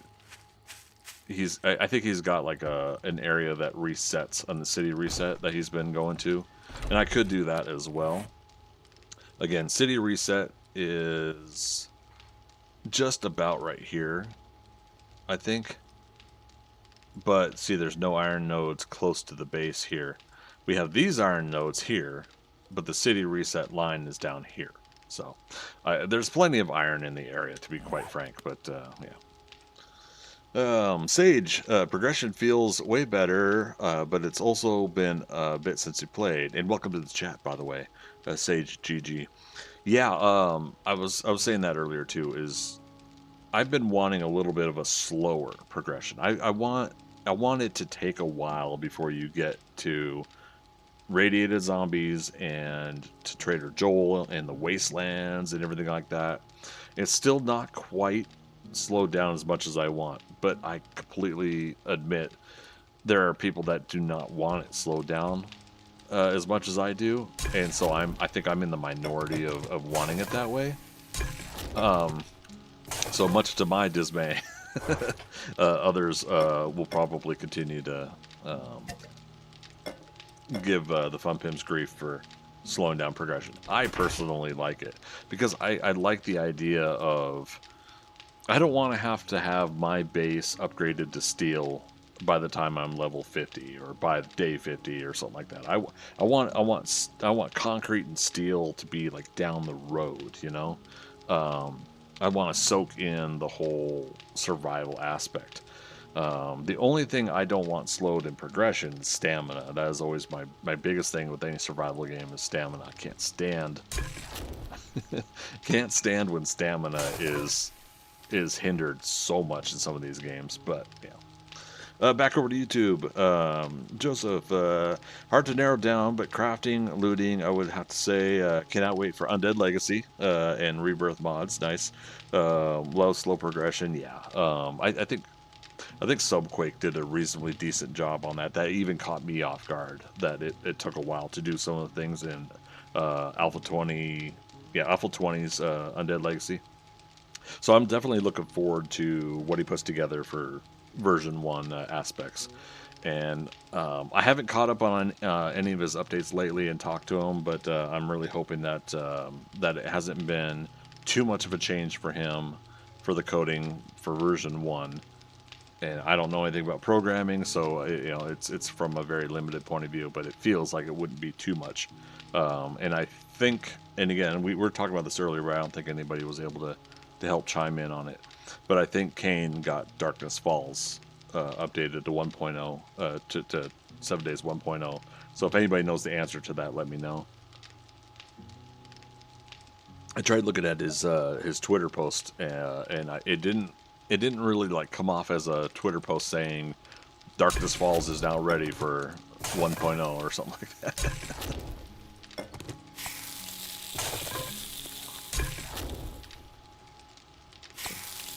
I think he's got like an area that resets on the city reset that he's been going to, and I could do that as well. Again, city reset is just about right here, I think. But see, there's no iron nodes close to the base here. We have these iron nodes here, but the city reset line is down here. So there's plenty of iron in the area, to be quite frank. But yeah. Sage, progression feels way better, but it's also been a bit since you played. And welcome to the chat, by the way, Sage GG. Yeah, I was saying that earlier too. Is I've been wanting a little bit of a slower progression. I want it to take a while before you get to radiated zombies and to Trader Joel and the wastelands and everything like that. It's still not quite slowed down as much as I want, but I completely admit there are people that do not want it slowed down as much as I do, and so I think I'm in the minority of wanting it that way. So much to my dismay, others will probably continue to give the Fun Pimps grief for slowing down progression. I personally like it because I like the idea of I don't want to have my base upgraded to steel by the time I'm level 50 or by day 50 or something like that. I want concrete and steel to be like down the road, you know. I want to soak in the whole survival aspect. The only thing I don't want slowed in progression is stamina. That is always my biggest thing with any survival game is stamina. I can't stand when stamina is hindered so much in some of these games. But yeah. Back over to YouTube. Joseph, hard to narrow down, but crafting, looting, I would have to say, cannot wait for Undead Legacy and Rebirth mods. Nice. Low, slow progression. Yeah. I think Subquake did a reasonably decent job on that. That even caught me off guard. That it took a while to do some of the things in Alpha 20. Yeah, Alpha 20's Undead Legacy. So I'm definitely looking forward to what he puts together for version 1 aspects. And I haven't caught up on any of his updates lately and talked to him, but I'm really hoping that that it hasn't been too much of a change for him for the coding for version 1. And I don't know anything about programming, so it's from a very limited point of view, but it feels like it wouldn't be too much. And I think, and again, we were talking about this earlier, but I don't think anybody was able to help chime in on it. But I think Kane got Darkness Falls updated to 1.0, to 7 Days 1.0. So if anybody knows the answer to that, let me know. I tried looking at his Twitter post, and it didn't really like come off as a Twitter post saying Darkness Falls is now ready for 1.0 or something like that.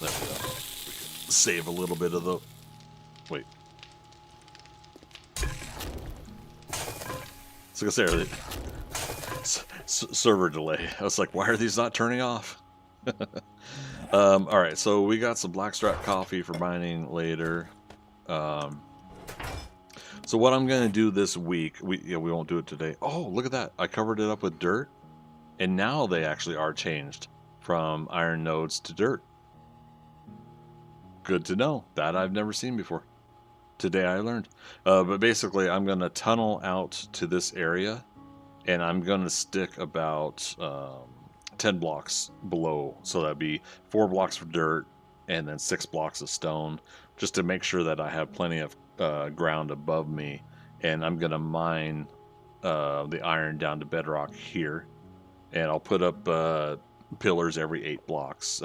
There we go. We can save a little bit of the... Wait. So I was gonna say, server delay. I was like, why are these not turning off? Alright, so we got some Blackstrap coffee for mining later. So what I'm going to do this week, we won't do it today. Oh, look at that. I covered it up with dirt. And now they actually are changed from iron nodes to dirt. Good to know. That I've never seen before. Today I learned. But basically, I'm going to tunnel out to this area. And I'm going to stick about 10 blocks below. So that'd be 4 blocks of dirt and then 6 blocks of stone. Just to make sure that I have plenty of ground above me. And I'm going to mine the iron down to bedrock here. And I'll put up pillars every 8 blocks.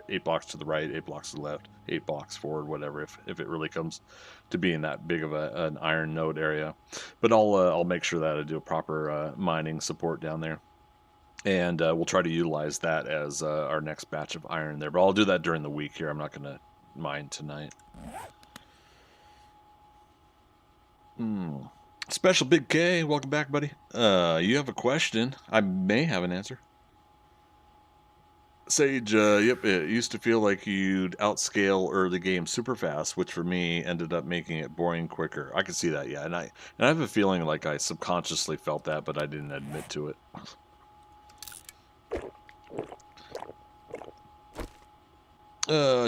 8 blocks to the right, 8 blocks to the left, 8 blocks forward, whatever, if it really comes to being that big of an iron node area. But I'll make sure that I do a proper mining support down there. And we'll try to utilize that as our next batch of iron there. But I'll do that during the week here. I'm not going to mine tonight. Special Big K, welcome back, buddy. You have a question. I may have an answer. Sage, yep, it used to feel like you'd outscale early game super fast, which for me ended up making it boring quicker. I can see that, yeah, and I have a feeling like I subconsciously felt that, but I didn't admit to it.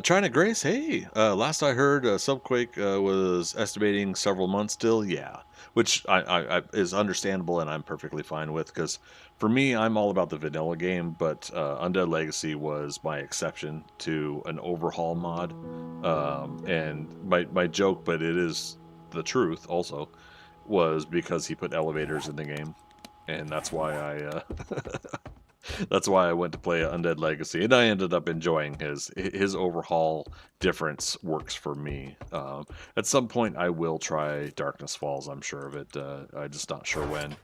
China Grace, hey, last I heard, Subquake was estimating several months still, yeah, which I is understandable and I'm perfectly fine with, because for me, I'm all about the vanilla game, but Undead Legacy was my exception to an overhaul mod, and my joke, but it is the truth also, was because he put elevators in the game, and that's why I that's why I went to play Undead Legacy, and I ended up enjoying his overhaul difference works for me. At some point, I will try Darkness Falls. I'm sure of it. I'm just not sure when.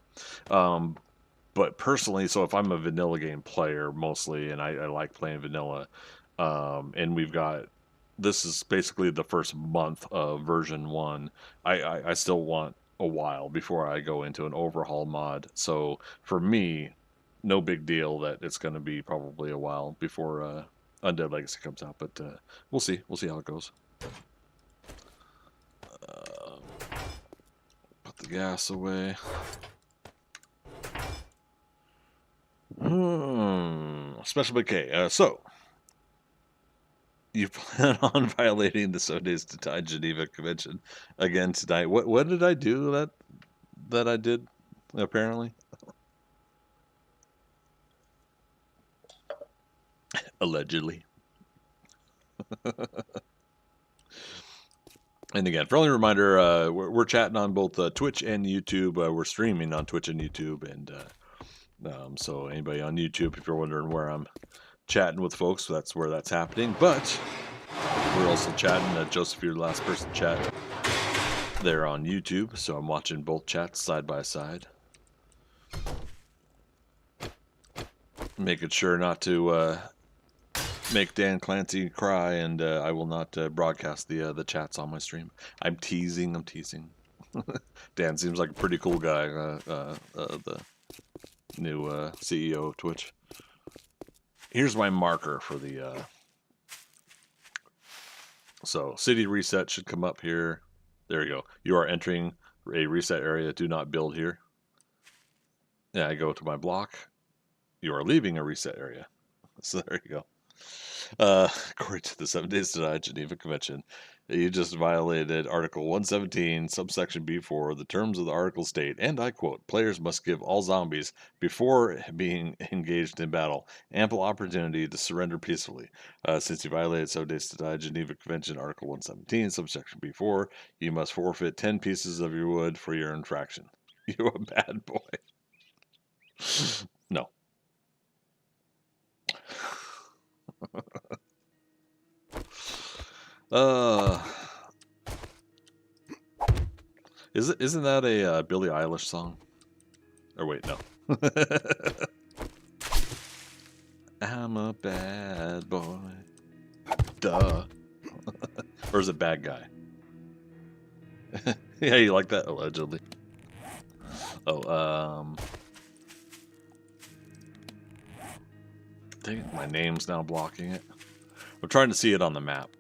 But personally, so if I'm a vanilla game player mostly, and I like playing vanilla, and we've got this is basically the first month of version 1. I still want a while before I go into an overhaul mod. So for me, no big deal that it's going to be probably a while before Undead Legacy comes out, but we'll see. We'll see how it goes. Put the gas away. Special Big K. So, you plan on violating the 7 Days to Die Geneva Convention again tonight. What did I do that I did, apparently? Allegedly. And again, friendly reminder, we're chatting on both Twitch and YouTube. We're streaming on Twitch and YouTube, and so anybody on YouTube, if you're wondering where I'm chatting with folks, that's where that's happening. But we're also chatting. Joseph, you're the last person to chat there on YouTube, so I'm watching both chats side by side, making sure not to make Dan Clancy cry, and I will not broadcast the chats on my stream. I'm teasing. Dan seems like a pretty cool guy. The new CEO of Twitch. Here's my marker for the so city reset should come up here. There you go. You are entering a reset area. Do not build here. Yeah, I go to my block. You are leaving a reset area. So there you go. According to the 7 Days to Die Geneva Convention, you just violated Article 117, subsection B4. The terms of the article state, and I quote, players must give all zombies, before being engaged in battle, ample opportunity to surrender peacefully. Since you violated 7 Days to Die Geneva Convention, Article 117, subsection B4, you must forfeit 10 pieces of your wood for your infraction. You're a bad boy. No. Isn't that a Billie Eilish song? Or wait, no. I'm a bad boy. Duh. Or is it bad guy? Yeah, you like that? Allegedly. Oh, dang it, my name's now blocking it. I'm trying to see it on the map.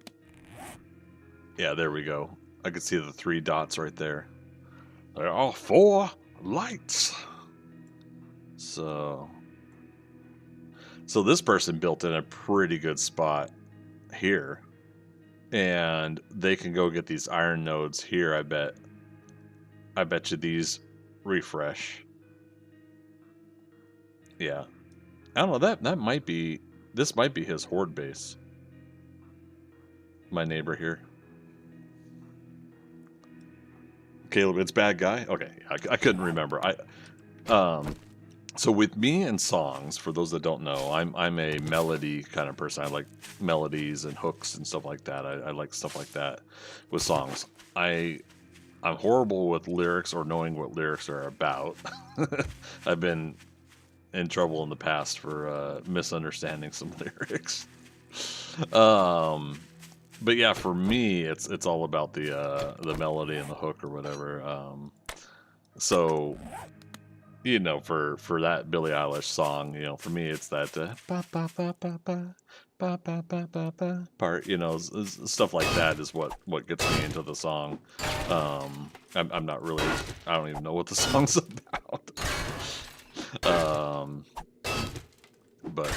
Yeah, there we go. I can see the 3 dots right there. There are 4 lights. So this person built in a pretty good spot here. And they can go get these iron nodes here, I bet. I bet you these refresh. Yeah. I don't know, that might be, this might be his Horde base. My neighbor here. Caleb, it's bad guy? Okay, I couldn't remember. So with me and songs, for those that don't know, I'm a melody kind of person. I like melodies and hooks and stuff like that. I like stuff like that with songs. I'm horrible with lyrics or knowing what lyrics are about. I've been in trouble in the past for misunderstanding some lyrics. But yeah, for me, it's all about the melody and the hook or whatever. So, you know, for that Billie Eilish song, you know, for me it's that ba ba ba ba ba ba ba ba ba ba part. You know, stuff like that is what gets me into the song. I'm not really. I don't even know what the song's about. um, but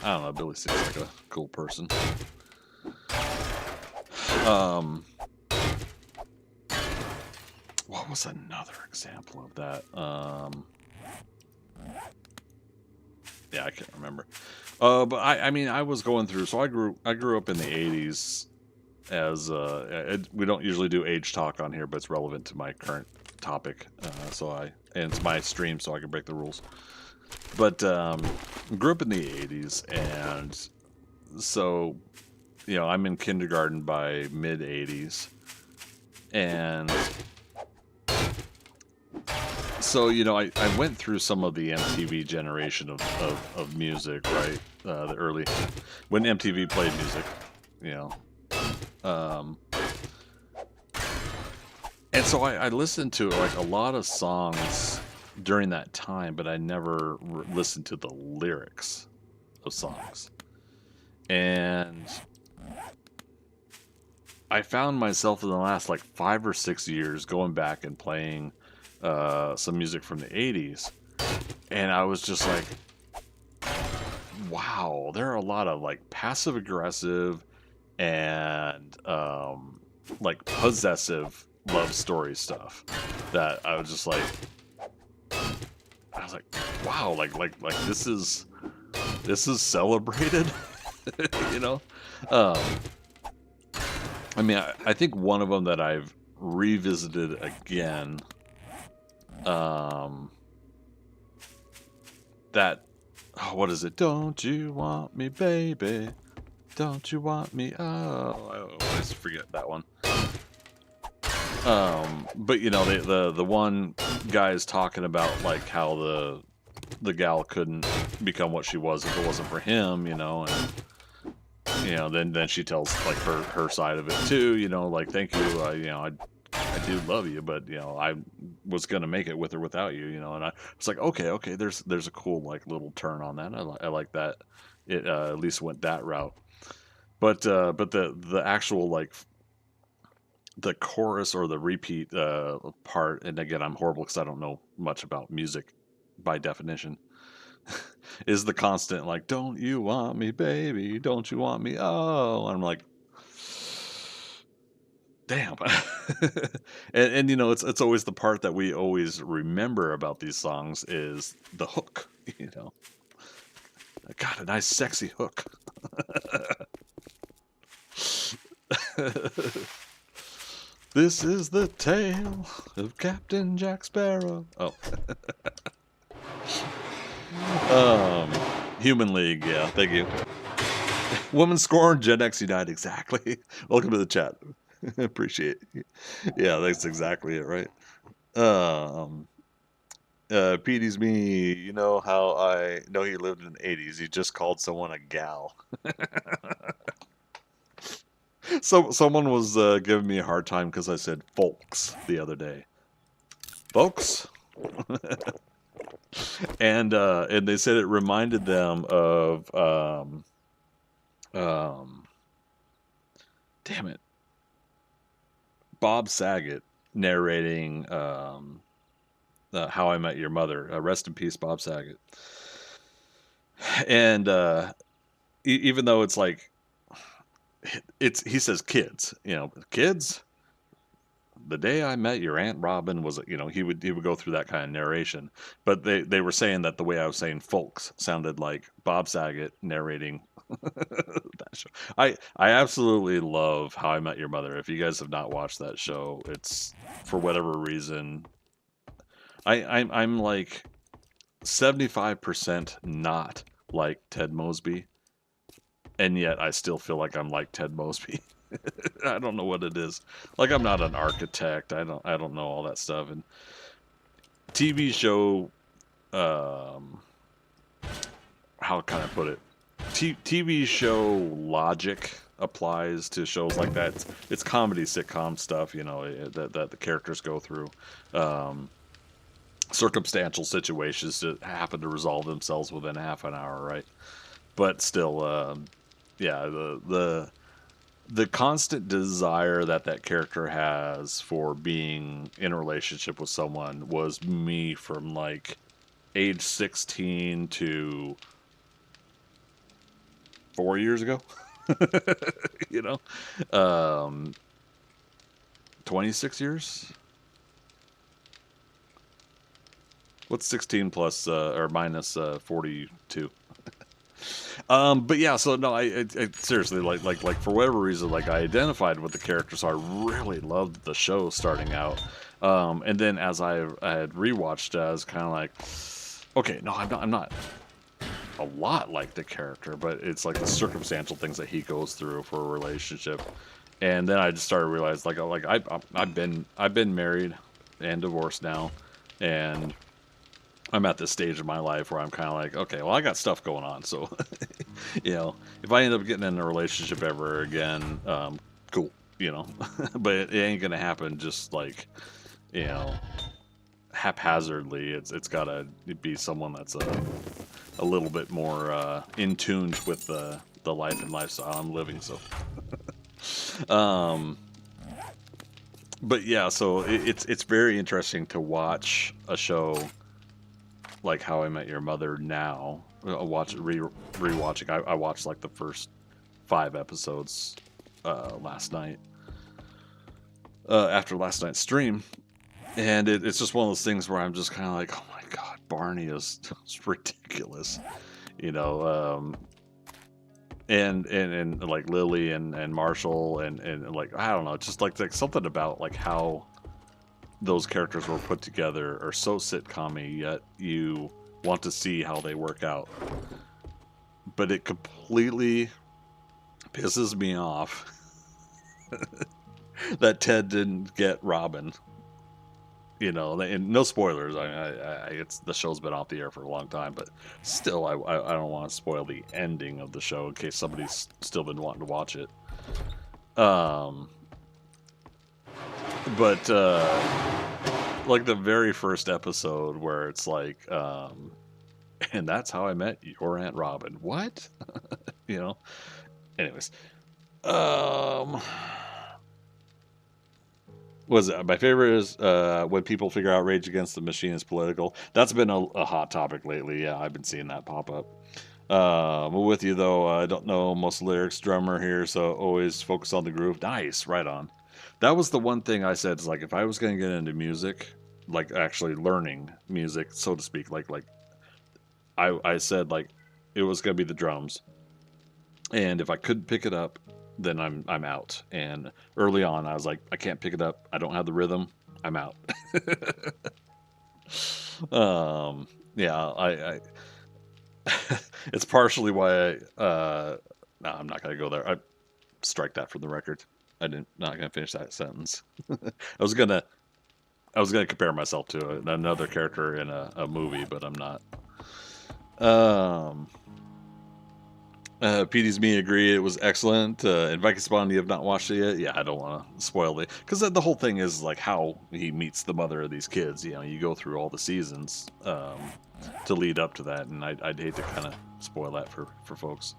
I don't know. Billie seems like a cool person. What was another example of that? Yeah, I can't remember. But I mean, I was going through. So I grew up in the '80s. As we don't usually do age talk on here, but it's relevant to my current topic. And it's my stream, so I can break the rules. But grew up in the '80s, and so you know, I'm in kindergarten by mid '80s, and so, you know, I went through some of the MTV generation of music, right? The early, when MTV played music, you know. And so I listened to like a lot of songs during that time, but I never listened to the lyrics of songs. And I found myself in the last like 5 or 6 years going back and playing some music from the 80s, and I was just like, wow, there are a lot of like passive aggressive and like possessive love story stuff that I was just like, wow, like this is celebrated. You know. I mean, I think one of them that I've revisited again, that, oh, what is it? Don't you want me, baby? Don't you want me? Oh, I always forget that one. But you know, the one guy is talking about like how the gal couldn't become what she was if it wasn't for him, you know, and you know, then she tells like her side of it too, you know, like, thank you, you know, I do love you, but you know, I was gonna make it with or without you, you know. And I was like, okay, there's a cool like little turn on that. I like that it at least went that route. But the actual like the chorus or the repeat part, and again, I'm horrible because I don't know much about music by definition. Is the constant like, don't you want me, baby? Don't you want me? Oh, I'm like, damn. And you know, it's always the part that we always remember about these songs is the hook. You know, I got a nice sexy hook. This is the tale of Captain Jack Sparrow. Oh. Human League, yeah, thank you. Woman scorned, Gen X United, exactly. Welcome to the chat. Appreciate it. Yeah, that's exactly it, right? Petey's me, you know how I know he lived in the 80s. He just called someone a gal. So someone was giving me a hard time because I said folks the other day. Folks? And they said it reminded them of damn it, Bob Saget narrating How I Met Your Mother. Rest in peace, Bob Saget. And even though it's like, he says kids, you know, kids. The day I met your Aunt Robin was, you know, he would go through that kind of narration. But they were saying that the way I was saying folks sounded like Bob Saget narrating that show. I absolutely love How I Met Your Mother. If you guys have not watched that show, it's, for whatever reason, I'm like 75% not like Ted Mosby, and yet I still feel like I'm like Ted Mosby. I don't know what it is. Like, I'm not an architect. I don't know all that stuff. And TV show, how can I put it? TV show logic applies to shows like that. It's comedy sitcom stuff, you know, that the characters go through. circumstantial situations that happen to resolve themselves within half an hour, right? But still, yeah, the constant desire that that character has for being in a relationship with someone was me from like age 16 to 4 years ago. You know, 26 years. What's 16 plus or minus 42? But yeah, so no, I seriously like for whatever reason, like I identified with the character, so I really loved the show starting out. And then as I had rewatched, I was kind of like, okay, no, I'm not a lot like the character, but it's like the circumstantial things that he goes through for a relationship. And then I just started to realize, I've been married and divorced now, and I'm at this stage of my life where I'm kind of like, okay, well, I got stuff going on, so you know, if I end up getting in a relationship ever again, cool, you know, but it ain't gonna happen just like, you know, haphazardly. It's gotta be someone that's a little bit more in tune with the life and lifestyle I'm living. So, but yeah, so it's very interesting to watch a show like How I Met Your Mother now. Rewatching. I watched like the first 5 episodes last night after last night's stream, and it's just one of those things where I'm just kind of like, oh my god, Barney is ridiculous, you know. And like Lily and Marshall and like, I don't know, just like something about like how those characters were put together are so sitcom-y, yet you want to see how they work out. But it completely pisses me off that Ted didn't get Robin. You know, and no spoilers. It's the show's been off the air for a long time, but still, I don't want to spoil the ending of the show in case somebody's still been wanting to watch it. But like the very first episode where it's like, and that's how I met your Aunt Robin. What? You know. Anyways, was it my favorite is when people figure out Rage Against the Machine is political. That's been a hot topic lately. Yeah, I've been seeing that pop up. I'm with you though. I don't know most lyrics. Drummer here, so always focus on the groove. Nice, right on. That was the one thing I said. Is like if I was going to get into music, like actually learning music, so to speak, like I said like it was going to be the drums, and if I couldn't pick it up, then I'm out. And early on, I was like, I can't pick it up. I don't have the rhythm. I'm out. Yeah, I it's partially why no, I'm not gonna go there. I strike that from the record. Not gonna finish that sentence. I was gonna compare myself to another character in a movie, but I'm not. PD's me agree it was excellent. And Viking Spawn, you have not watched it yet? Yeah, I don't want to spoil it because the whole thing is like how he meets the mother of these kids. You know, you go through all the seasons to lead up to that, and I'd hate to kind of spoil that for folks.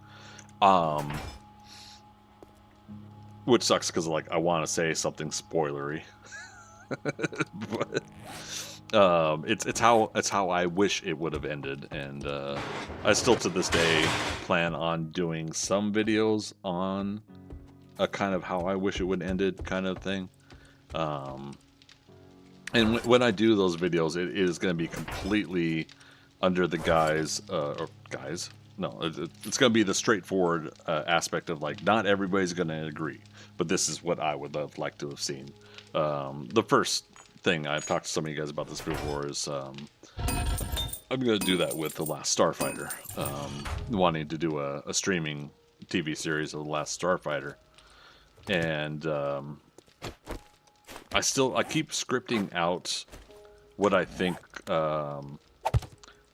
Which sucks because like I want to say something spoilery, but it's how I wish it would have ended, and I still to this day plan on doing some videos on a kind of how I wish it would have ended kind of thing. And when I do those videos, it is going to be completely under the guise or guys. No, it's going to be the straightforward aspect of like not everybody's going to agree, but this is what I would have liked to have seen. The first thing I've talked to some of you guys about this before is I'm going to do that with The Last Starfighter, wanting to do a streaming TV series of The Last Starfighter, and I keep scripting out what I think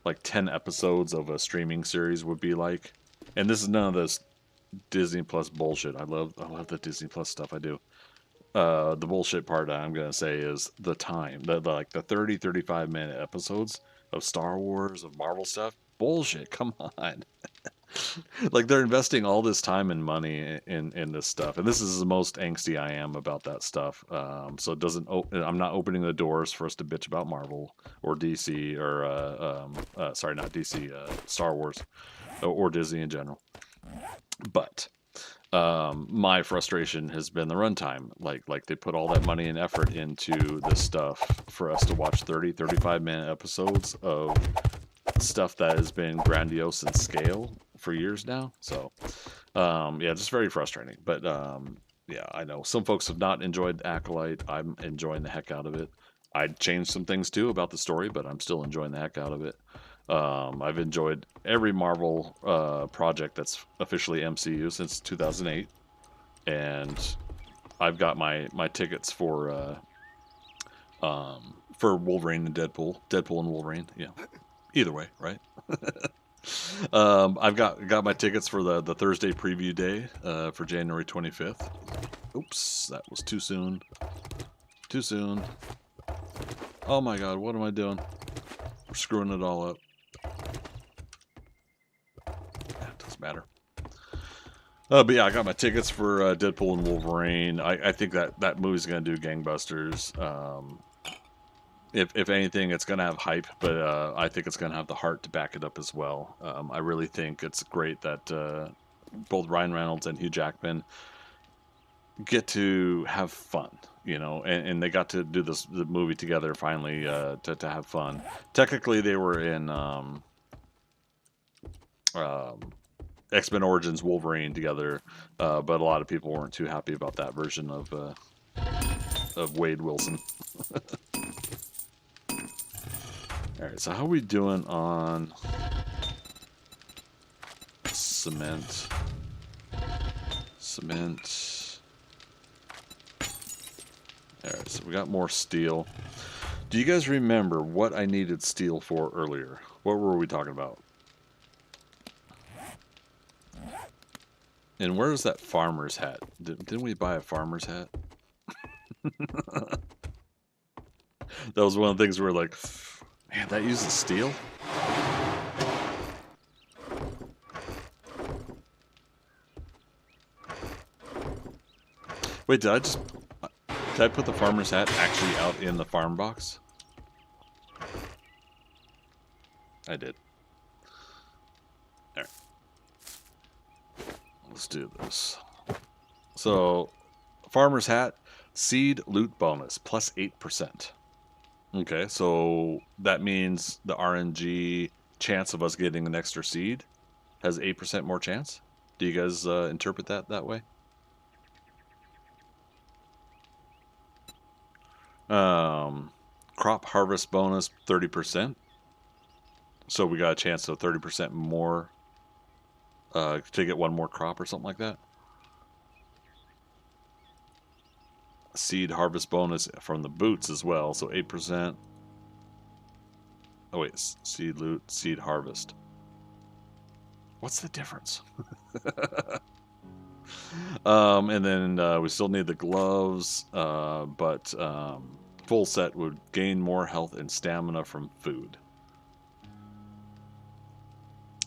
like 10 episodes of a streaming series would be like, and this is none of this Disney Plus bullshit. I love the Disney Plus stuff. I do. The bullshit part I'm gonna say is the time. Like the 30-35 minute episodes of Star Wars, of Marvel stuff. Bullshit. Come on. Like they're investing all this time and money in this stuff, and this is the most angsty I am about that stuff. So it doesn't. I'm not opening the doors for us to bitch about Marvel or DC or sorry, not DC, Star Wars or Disney in general. But my frustration has been the runtime. Like they put all that money and effort into this stuff for us to watch 30-35 minute episodes of stuff that has been grandiose in scale for years now. So yeah, just very frustrating. But yeah, I know some folks have not enjoyed Acolyte. I'm enjoying the heck out of it. I'd changed some things too about the story, but I'm still enjoying the heck out of it. I've enjoyed every Marvel project that's officially MCU since 2008, and I've got my tickets for Wolverine and Deadpool and Wolverine. Yeah, either way, right? I've got my tickets for the Thursday preview day for January 25th. Oops, that was too soon. Too soon. Oh my God, what am I doing? We're screwing it all up. It doesn't matter. But yeah, I got my tickets for Deadpool and Wolverine. I think that movie's gonna do gangbusters. If anything, it's gonna have hype, but I think it's gonna have the heart to back it up as well. I really think it's great that both Ryan Reynolds and Hugh Jackman get to have fun, you know, and they got to do the movie together finally to have fun. Technically, they were in X-Men Origins Wolverine together, but a lot of people weren't too happy about that version of Wade Wilson. All right, so how are we doing on cement? Cement. All right, so we got more steel. Do you guys remember what I needed steel for earlier? What were we talking about? And where's that farmer's hat? Didn't we buy a farmer's hat? That was one of the things we were like, man, that uses steel? Wait, did I put the farmer's hat actually out in the farm box? I did. Alright. Let's do this. So, farmer's hat, seed loot bonus, plus 8%. Okay, so that means the RNG chance of us getting an extra seed has 8% more chance? Do you guys interpret that way? Crop harvest bonus 30%. So we got a chance of 30% more to get one more crop or something like that. Seed harvest bonus from the boots as well, so 8%. Oh wait, seed loot, seed harvest. What's the difference? And then we still need the gloves, but full set would gain more health and stamina from food.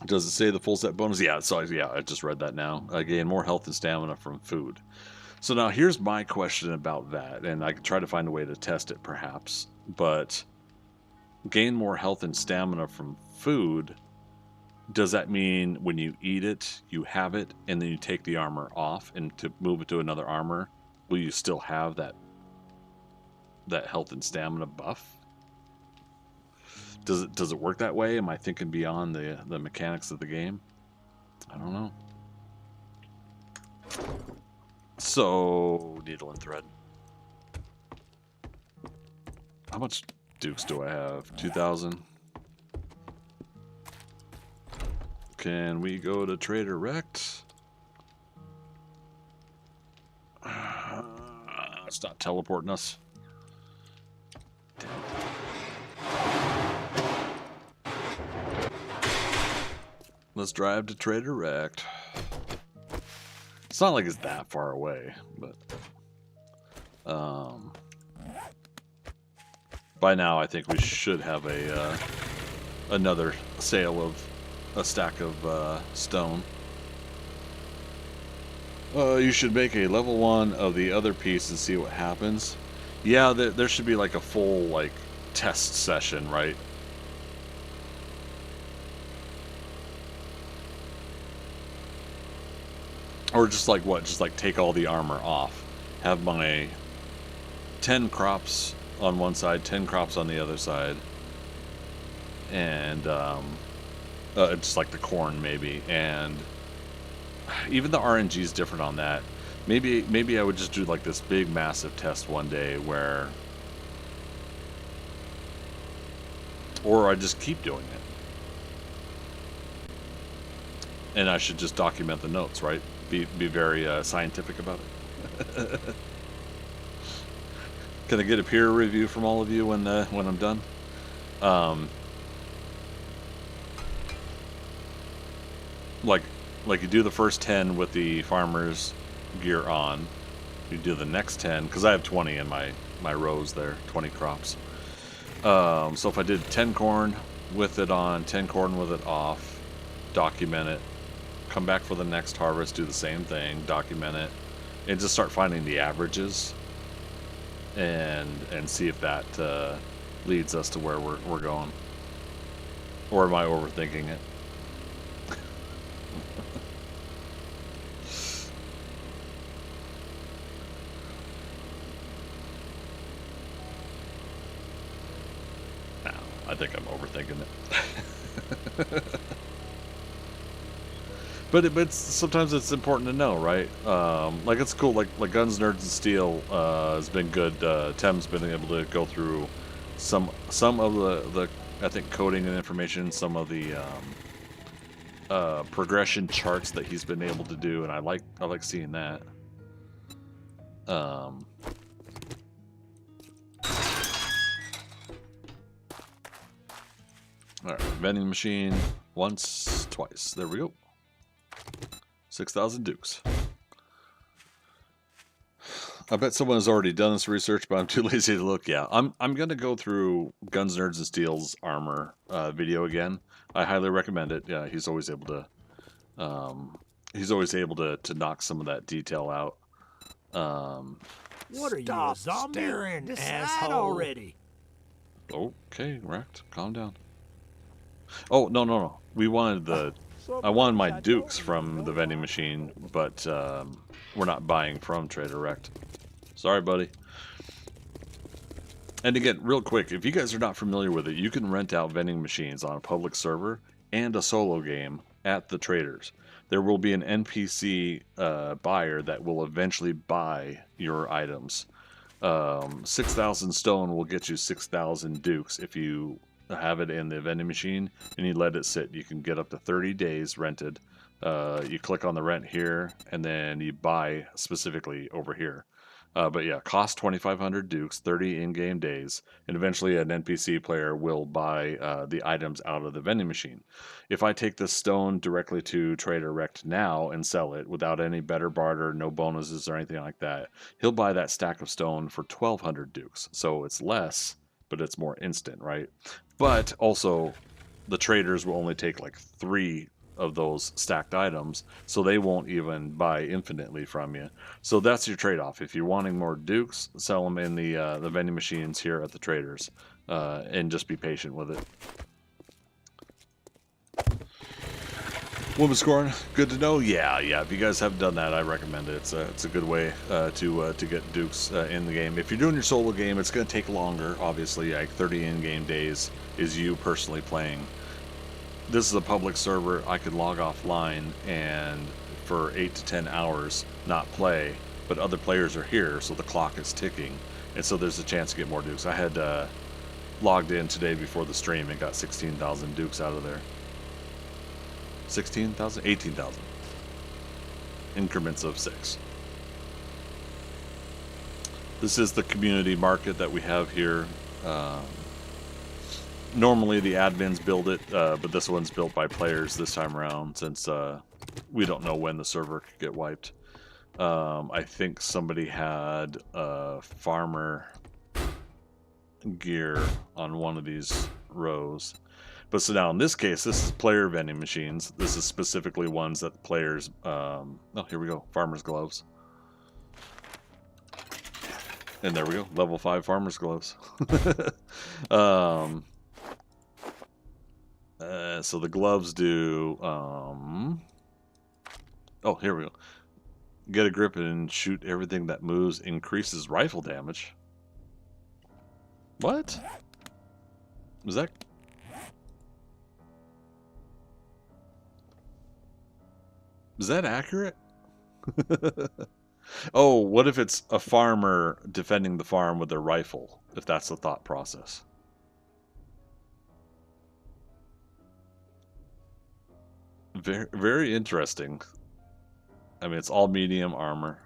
Does it say the full set bonus? Yeah, so yeah, I just read that now. Gain more health and stamina from food. So now here's my question about that, and I could try to find a way to test it perhaps, but gain more health and stamina from food, does that mean when you eat it, you have it, and then you take the armor off and to move it to another armor, will you still have that health and stamina buff? Does it work that way? Am I thinking beyond the mechanics of the game? I don't know. So, needle and thread. How much dukes do I have? 2,000. Can we go to Trader Rect? It's not teleporting us. Damn. Let's drive to Trader Rect. It's not like it's that far away, but By now, I think we should have a another sale of a stack of stone. You should make a level 1 of the other piece and see what happens. Yeah, there should be like a full like test session, right? Or just like what? Just like take all the armor off. Have my 10 crops on one side, 10 crops on the other side. And just like the corn maybe. And even the RNG is different on that. Maybe I would just do like this big massive test one day where, or I just keep doing it. And I should just document the notes, right? Be very scientific about it. Can I get a peer review from all of you when I'm done? Like you do the first 10 with the farmer's gear on. You do the next 10 because I have 20 in my rows there, 20 crops. So if I did 10 corn with it on, 10 corn with it off, document it. Come back for the next harvest, do the same thing, document it, and just start finding the averages, and see if that leads us to where we're going. Or am I overthinking it? No, I think I'm overthinking it. But sometimes it's important to know, right? Like it's cool, like Guns, Nerds, and Steel has been good. Tem's been able to go through some of the I think coding and information, some of the progression charts that he's been able to do, and I like seeing that. All right, vending machine once, twice. There we go. 6,000 dukes. I bet someone has already done this research, but I'm too lazy to look. Yeah, I'm gonna go through Guns, Nerds, and Steel's armor video again. I highly recommend it. Yeah, he's always able to knock some of that detail out. What are you, a zombie? Staring, asshole already. Okay, Wrecked. Calm down. Oh, no. We wanted I wanted my dukes from the vending machine, but we're not buying from Trader Wrecked. Sorry, buddy. And again, real quick, if you guys are not familiar with it, you can rent out vending machines on a public server and a solo game at the traders. There will be an NPC buyer that will eventually buy your items. 6,000 stone will get you 6,000 dukes if you have it in the vending machine and you let it sit. You can get up to 30 days rented. You click on the rent here and then you buy specifically over here. But yeah, cost 2,500 dukes, 30 in-game days, and eventually an NPC player will buy the items out of the vending machine. If I take this stone directly to Trader Wrecked now and sell it without any better barter, no bonuses or anything like that, he'll buy that stack of stone for 1,200 dukes. So it's less, but it's more instant, right? But also, the traders will only take like 3 of those stacked items, so they won't even buy infinitely from you. So that's your trade-off. If you're wanting more dukes, sell them in the vending machines here at the traders, and just be patient with it. Woman scoring, good to know. Yeah. If you guys haven't done that, I recommend it. It's a good way to get dukes in the game. If you're doing your solo game, it's going to take longer. Obviously, like 30 in-game days is you personally playing. This is a public server. I could log offline and for 8 to 10 hours not play, but other players are here, so the clock is ticking, and so there's a chance to get more dukes. I had logged in today before the stream and got 16,000 dukes out of there. 16,000? 18,000. Increments of 6. This is the community market that we have here. Normally the admins build it, but this one's built by players this time around since we don't know when the server could get wiped. I think somebody had farmer gear on one of these rows. But so now in this case, this is player vending machines. This is specifically ones that the players, oh, here we go, farmer's gloves. And there we go, level 5 farmer's gloves. So the gloves do, oh, here we go. Get a grip and shoot everything that moves, increases rifle damage. What? Is that... Is that accurate? Oh, what if it's a farmer defending the farm with their rifle? If that's the thought process. Very, very interesting. I mean, it's all medium armor.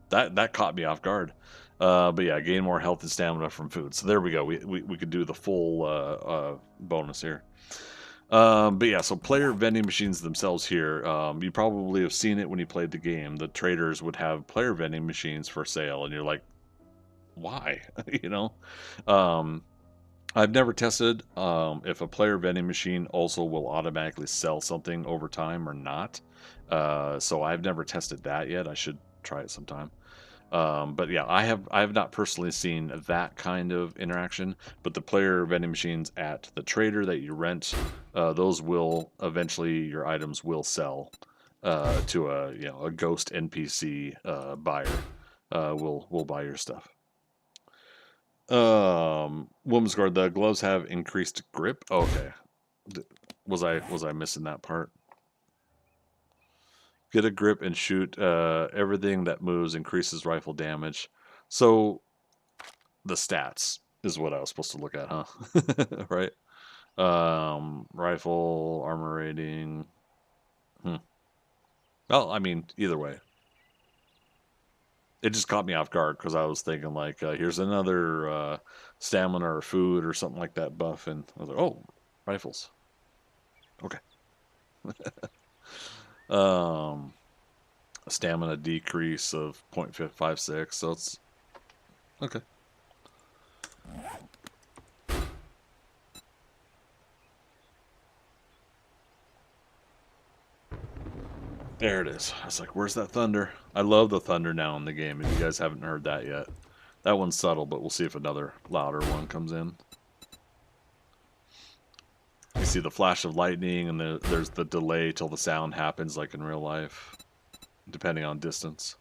That caught me off guard. But yeah, gain more health and stamina from food. So there we go. We could do the full bonus here. But yeah, so player vending machines themselves here, you probably have seen it when you played the game. The traders would have player vending machines for sale, and you're like, why? You know? I've never tested if a player vending machine also will automatically sell something over time or not. So I've never tested that yet. I should try it sometime. But yeah, I have not personally seen that kind of interaction, but the player vending machines at the trader that you rent, those will eventually, your items will sell to a ghost NPC buyer. Will buy your stuff. Woman's guard, the gloves have increased grip. Okay, was I missing that part? Get a grip and shoot everything that moves, increases rifle damage. So the stats is what I was supposed to look at, huh? Right? Rifle, armor rating. Well, I mean, either way. It just caught me off guard because I was thinking like, here's another stamina or food or something like that buff. And I was like, oh, rifles. Okay. A stamina decrease of 0.56, so it's okay. There it is. I was like, where's that thunder? I love the thunder now in the game, if you guys haven't heard that yet. That one's subtle, but we'll see if another louder one comes in. You see the flash of lightning, and there's the delay till the sound happens, like in real life, depending on distance.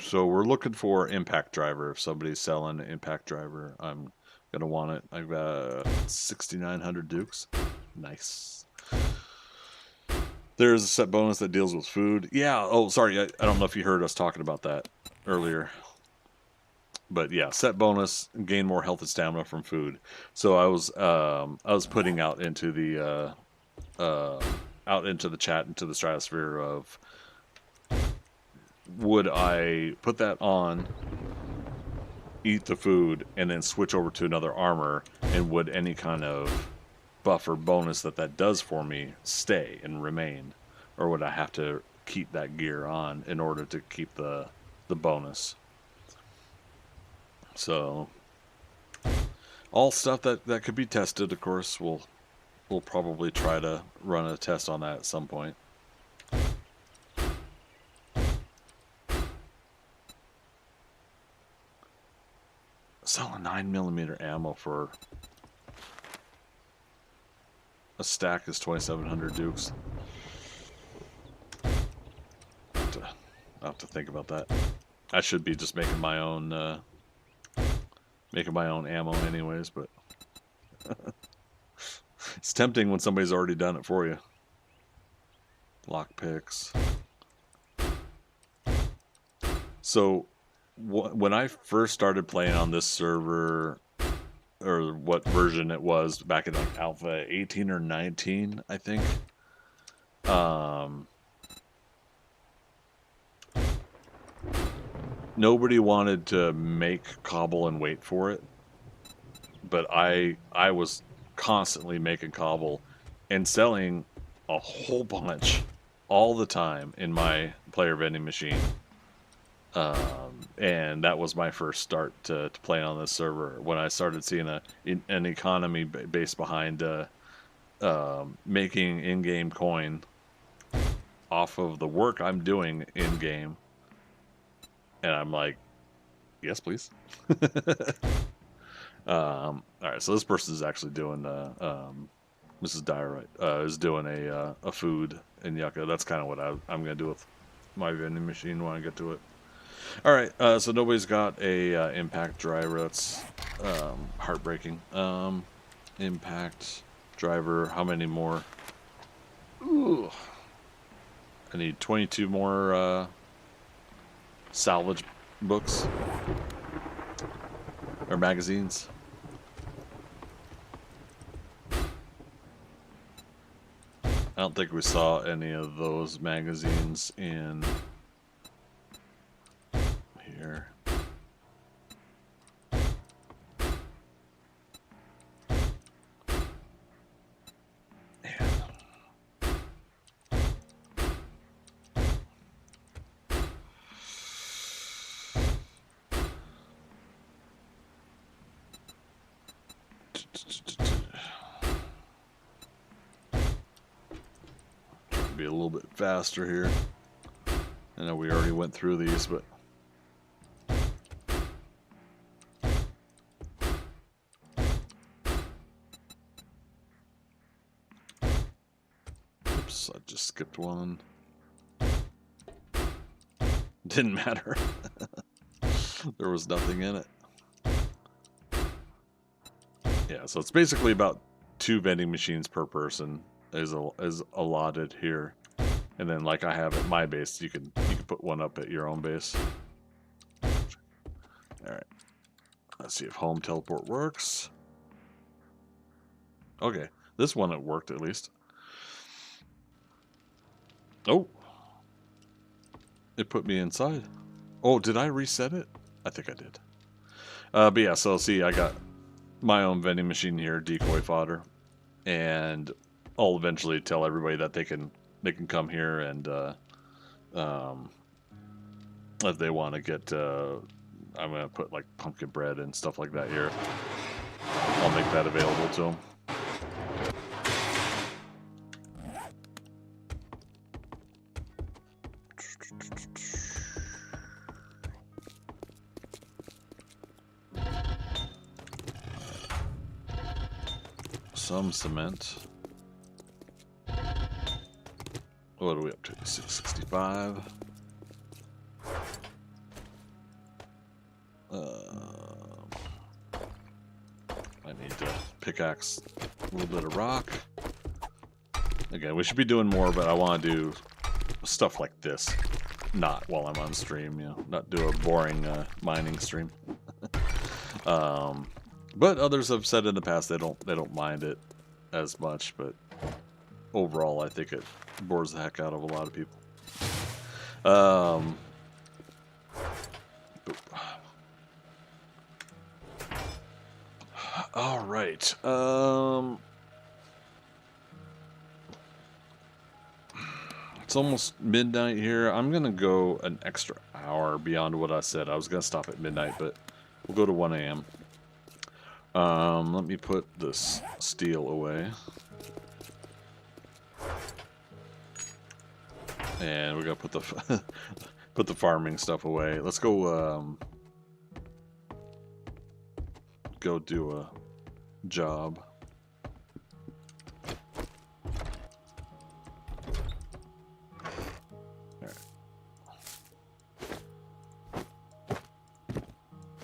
So we're looking for impact driver. If somebody's selling an impact driver, I'm gonna want it. I've got 6,900 dukes. Nice. There's a set bonus that deals with food. Yeah. Oh, sorry. I don't know if you heard us talking about that earlier. But yeah, set bonus, gain more health and stamina from food. So I was putting out into the chat, into the stratosphere of, would I put that on, eat the food, and then switch over to another armor, and would any kind of buff or bonus that does for me stay and remain, or would I have to keep that gear on in order to keep the bonus? So all stuff that could be tested. Of course, we'll probably try to run a test on that at some point. Selling 9mm ammo for a stack is 2,700 dukes. I'll have to think about that. I should be just making my own ammo anyways, but it's tempting when somebody's already done it for you. Lockpicks. So when I first started playing on this server, or what version it was back in like alpha 18 or 19, I think, nobody wanted to make cobble and wait for it, but I was constantly making cobble and selling a whole bunch all the time in my player vending machine. And that was my first start to playing on this server, when I started seeing an economy based behind making in-game coin off of the work I'm doing in-game. And I'm like, yes, please. All right, so this person is actually doing Mrs. Dyer is doing a food in Yucca. That's kind of what I'm gonna do with my vending machine when I get to it. All right, so nobody's got a impact driver. That's heartbreaking. Impact driver. How many more? Ooh, I need 22 more salvage books or magazines. I don't think we saw any of those magazines in here. Be a little bit faster here. I know we already went through these, but oops, I just skipped one. Didn't matter. There was nothing in it. Yeah, so it's basically about 2 vending machines per person is allotted here, and then like I have at my base, you can put one up at your own base. All right, let's see if home teleport works. Okay, this one it worked at least. Oh, it put me inside. Oh, did I reset it? I think I did. But yeah, so see, I got my own vending machine here, decoy fodder, and I'll eventually tell everybody that they can come here and if they want to get I'm gonna put like pumpkin bread and stuff like that here. I'll make that available to them. Some cement. What are we up to? 665. I need to pickaxe a little bit of rock. Again, we should be doing more, but I want to do stuff like this, not while I'm on stream. You know, not do a boring mining stream. But others have said in the past they don't mind it as much, but overall I think it bores the heck out of a lot of people. All right. It's almost midnight here. I'm gonna go an extra hour beyond what I said. I was gonna stop at midnight, but we'll go to 1 a.m. Let me put this steel away. And we're gonna put the put the farming stuff away. Let's go go do a job. Alright.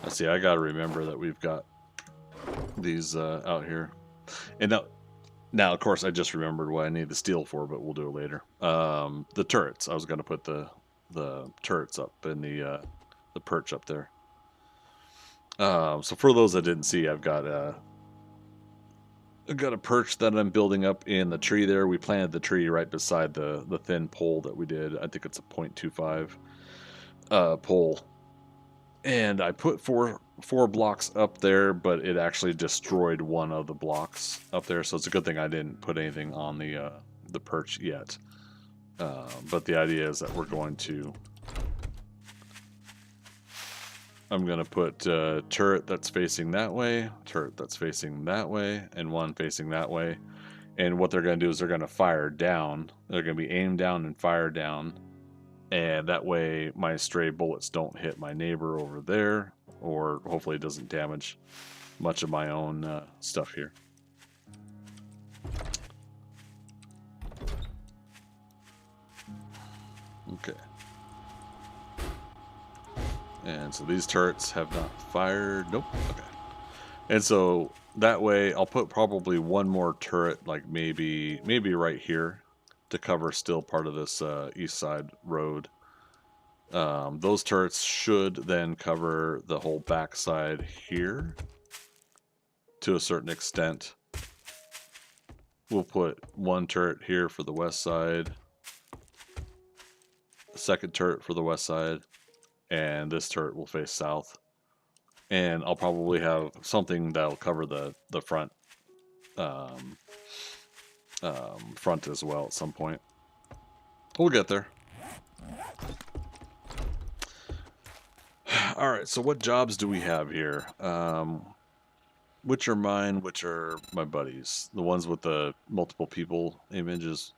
Let's see, I gotta remember that we've got these out here. And now of course I just remembered what I need the steel for, but we'll do it later. The turrets. I was gonna put the turrets up in the perch up there. So for those that didn't see, I've got a perch that I'm building up in the tree there. We planted the tree right beside the thin pole that we did. I think it's a 0.25 pole. And I put four 4 blocks up there, but it actually destroyed one of the blocks up there, so it's a good thing I didn't put anything on the perch yet. But the idea is that we're going to... I'm going to put a turret that's facing that way, turret that's facing that way, and one facing that way. And what they're going to do is they're going to fire down. They're going to be aimed down and fire down. And that way my stray bullets don't hit my neighbor over there, or hopefully it doesn't damage much of my own stuff here. Okay. And so these turrets have not fired. Nope. Okay. And so that way I'll put probably one more turret, like maybe right here, to cover still part of this east side road. Those turrets should then cover the whole backside here to a certain extent. We'll put one turret here for the west side, a second turret for the west side, and this turret will face south. And I'll probably have something that'll cover the front front as well at some point. We'll get there. Alright, so what jobs do we have here? Which are mine, which are my buddies? The ones with the multiple people images.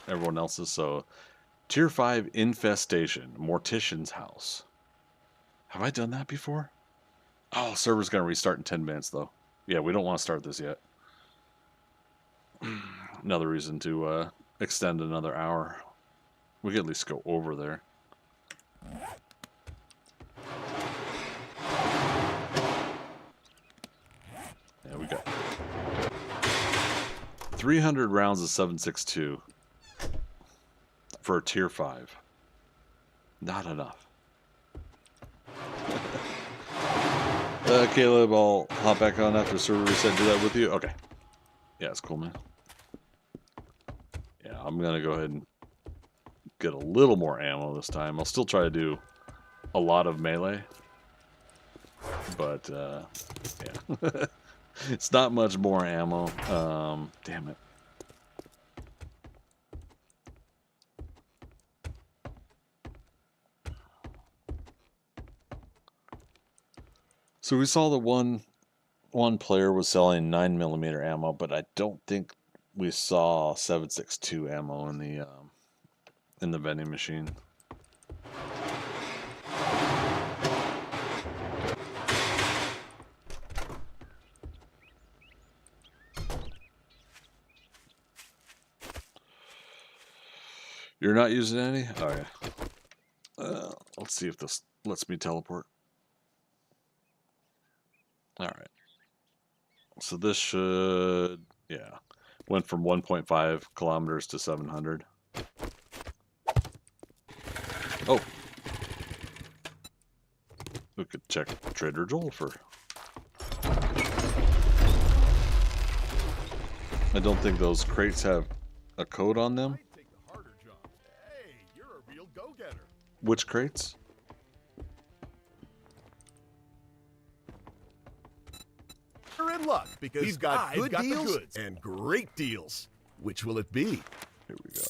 Everyone else's. So, Tier 5 Infestation, Mortician's House. Have I done that before? Oh, server's going to restart in 10 minutes, though. Yeah, we don't want to start this yet. Another reason to extend another hour. We can at least go over there. Yeah, we got 300 rounds of 7.62 for a tier 5. Not enough. Caleb, I'll hop back on after server reset. Do that with you? Okay. Yeah, it's cool, man. Yeah, I'm going to go ahead and get a little more ammo this time. I'll still try to do a lot of melee. But, yeah. It's not much more ammo. Damn it. So we saw the one player was selling 9mm ammo, but I don't think we saw 7.62 ammo in the vending machine. You're not using any? Oh yeah. Let's see if this lets me teleport. Alright. So this should, yeah. Went from 1.5 kilometers to 700. Oh. We could check Trader Joel for... I don't think those crates have a code on them. Take the harder jobs. Hey, you're a real go-getter. Which crates? You're in luck because he's got good deals and great deals. Which will it be? Here we go.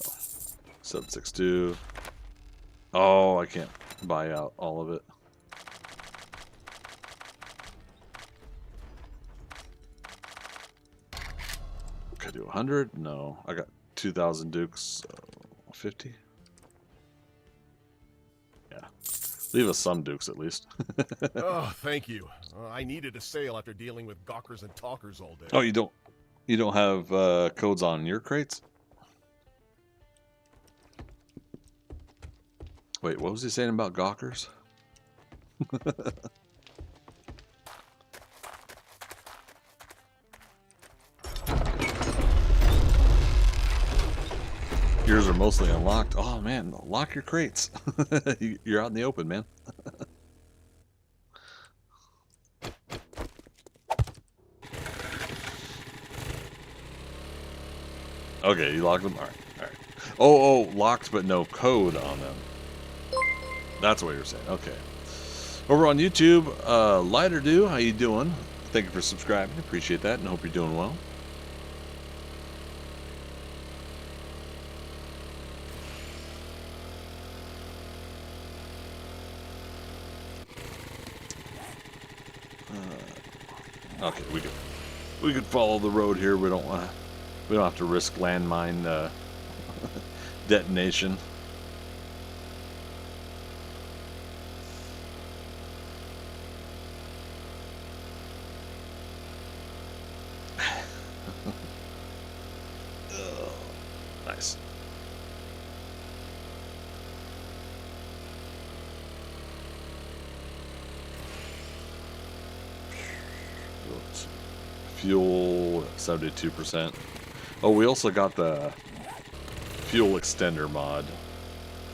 7.62. Oh, I can't buy out all of it. Could I do 100? No. I got 2,000 dukes, so 50? Yeah. Leave us some dukes at least. Oh, thank you. I needed a sale after dealing with gawkers and talkers all day. Oh, you don't have codes on your crates? Wait, what was he saying about gawkers? Yours are mostly unlocked. Oh man, lock your crates. You're out in the open, man. Okay, you locked them? Alright, alright. Oh, locked but no code on them. That's what you're saying. Okay. Over on YouTube, Lighter Do, how you doing? Thank you for subscribing. Appreciate that, and hope you're doing well. Okay, we could follow the road here. We don't have to risk landmine detonation. Nice. Fuel 72%. Oh, we also got the fuel extender mod,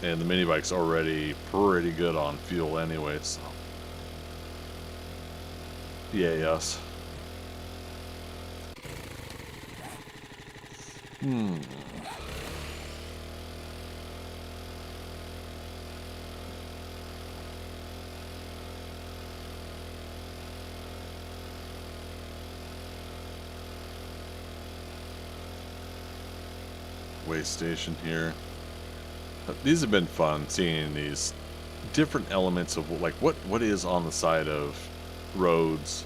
and the mini bike's already pretty good on fuel anyway. So, yay us. Way station here. These have been fun, seeing these different elements of like what is on the side of roads.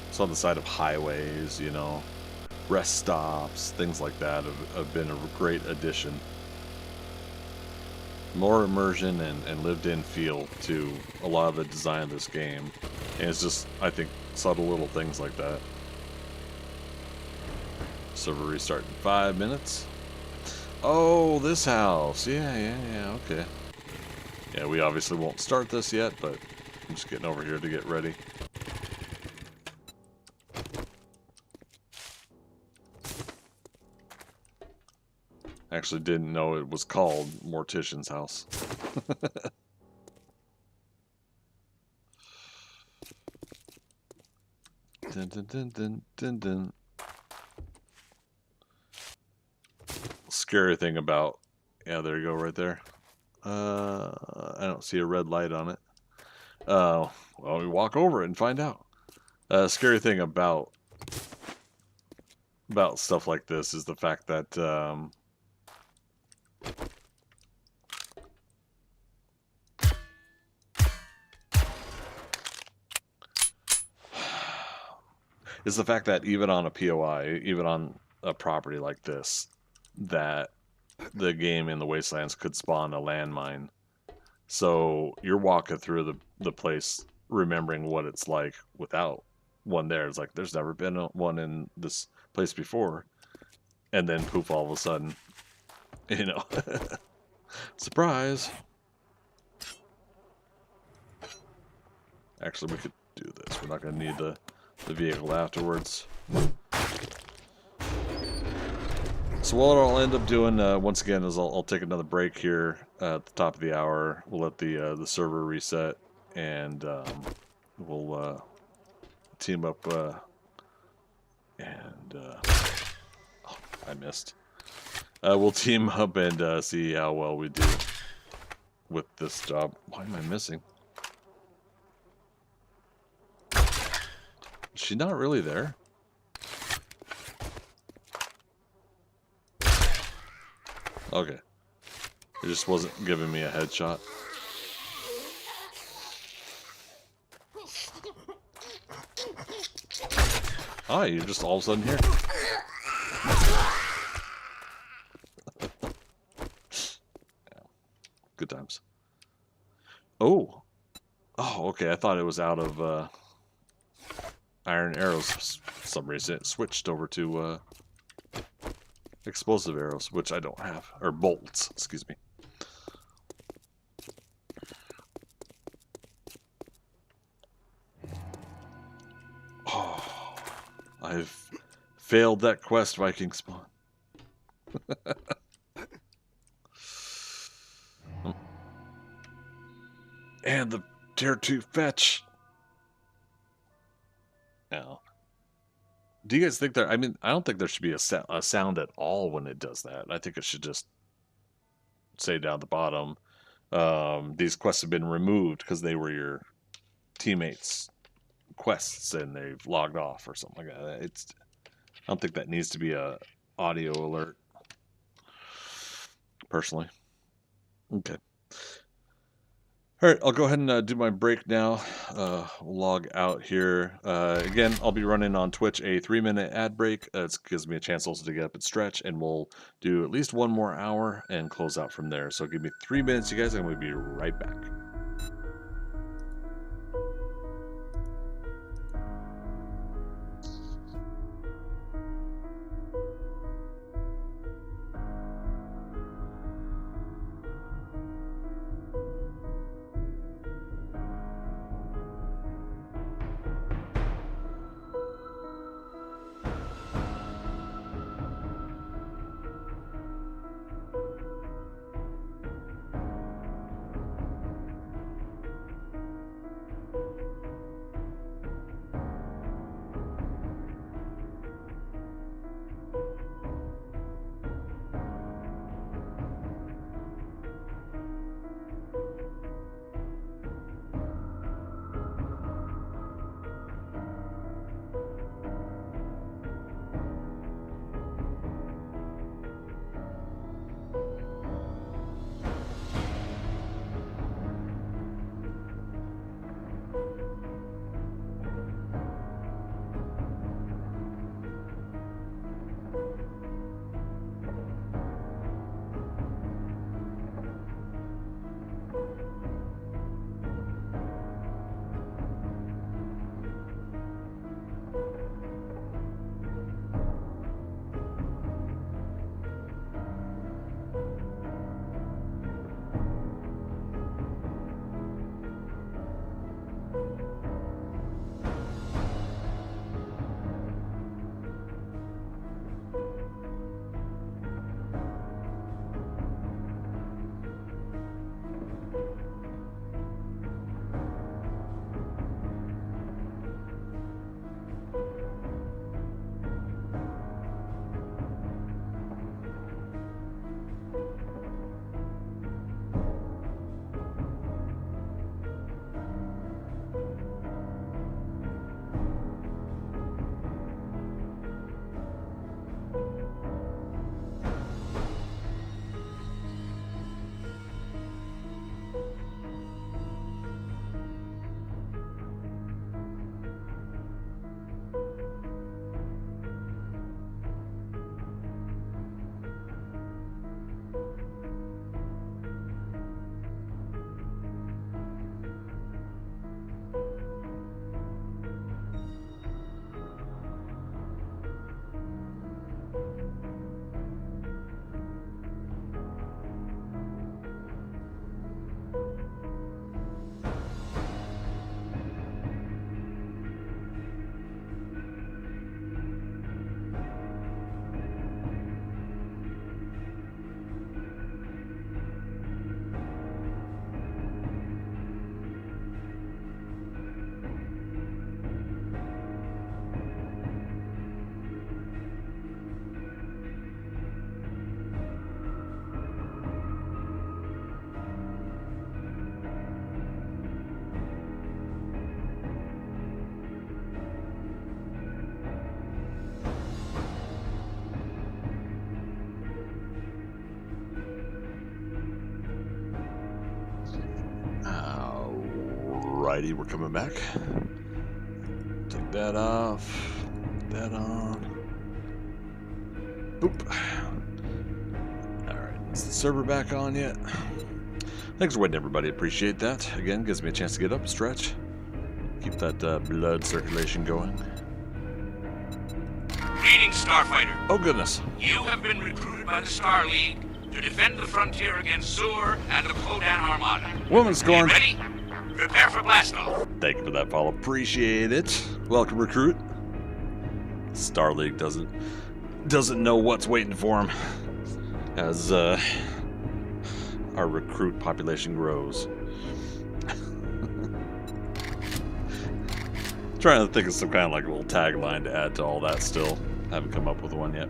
It's on the side of highways, you know, rest stops, things like that have been a great addition. More immersion and lived-in feel to a lot of the design of this game. And it's just, I think, subtle little things like that. Server restart in 5 minutes. Oh, this house. Yeah, okay. Yeah, we obviously won't start this yet, but I'm just getting over here to get ready. Actually didn't know it was called Mortician's House. Dun, dun, dun, dun, dun, dun. Scary thing about, yeah, there you go, right there. I don't see a red light on it. Well, we walk over it and find out. Scary thing about stuff like this is the fact that even on a POI, even on a property like this, that the game in the Wastelands could spawn a landmine. So you're walking through the place remembering what it's like without one there. It's like, there's never been one in this place before. And then poof, all of a sudden, you know, surprise. Actually, we could do this. We're not going to need the vehicle afterwards. So what I'll end up doing, once again, is I'll take another break here at the top of the hour. We'll let the server reset, and we'll team up, and oh, I missed. We'll team up and see how well we do with this job. Why am I missing? Is she not really there? Okay. It just wasn't giving me a headshot. Ah, you're just all of a sudden here. Yeah. Good times. Oh. Oh, okay. I thought it was out of iron arrows. For some reason it switched over to explosive arrows, which I don't have. Or bolts, excuse me. Oh, I've failed that quest, Viking spawn. And the tier 2 fetch. Now, do you guys think there... I mean, I don't think there should be a sound at all when it does that. I think it should just say down the bottom, these quests have been removed because they were your teammates quests and they've logged off or something like that. I don't think that needs to be a audio alert, personally. Okay. All right, I'll go ahead and do my break now. We'll log out here. Again, I'll be running on Twitch a 3-minute ad break. It gives me a chance also to get up and stretch, and we'll do at least 1 more hour and close out from there. So give me 3 minutes, you guys, and we'll be right back. Alrighty, we're coming back. Take that off. That on. Boop. Alright, is the server back on yet? Thanks for waiting, everybody. Appreciate that. Again, gives me a chance to get up, stretch. Keep that blood circulation going. Greetings, Starfighter. Oh, goodness. You have been recruited by the Star League to defend the frontier against Zur and the Kodan Armada. Woman scorn. Ready? Prepare for blastoff. Thank you for that follow. Appreciate it. Welcome, recruit. Star League doesn't know what's waiting for him as our recruit population grows. Trying to think of some kind of like a little tagline to add to all that still. Haven't come up with one yet.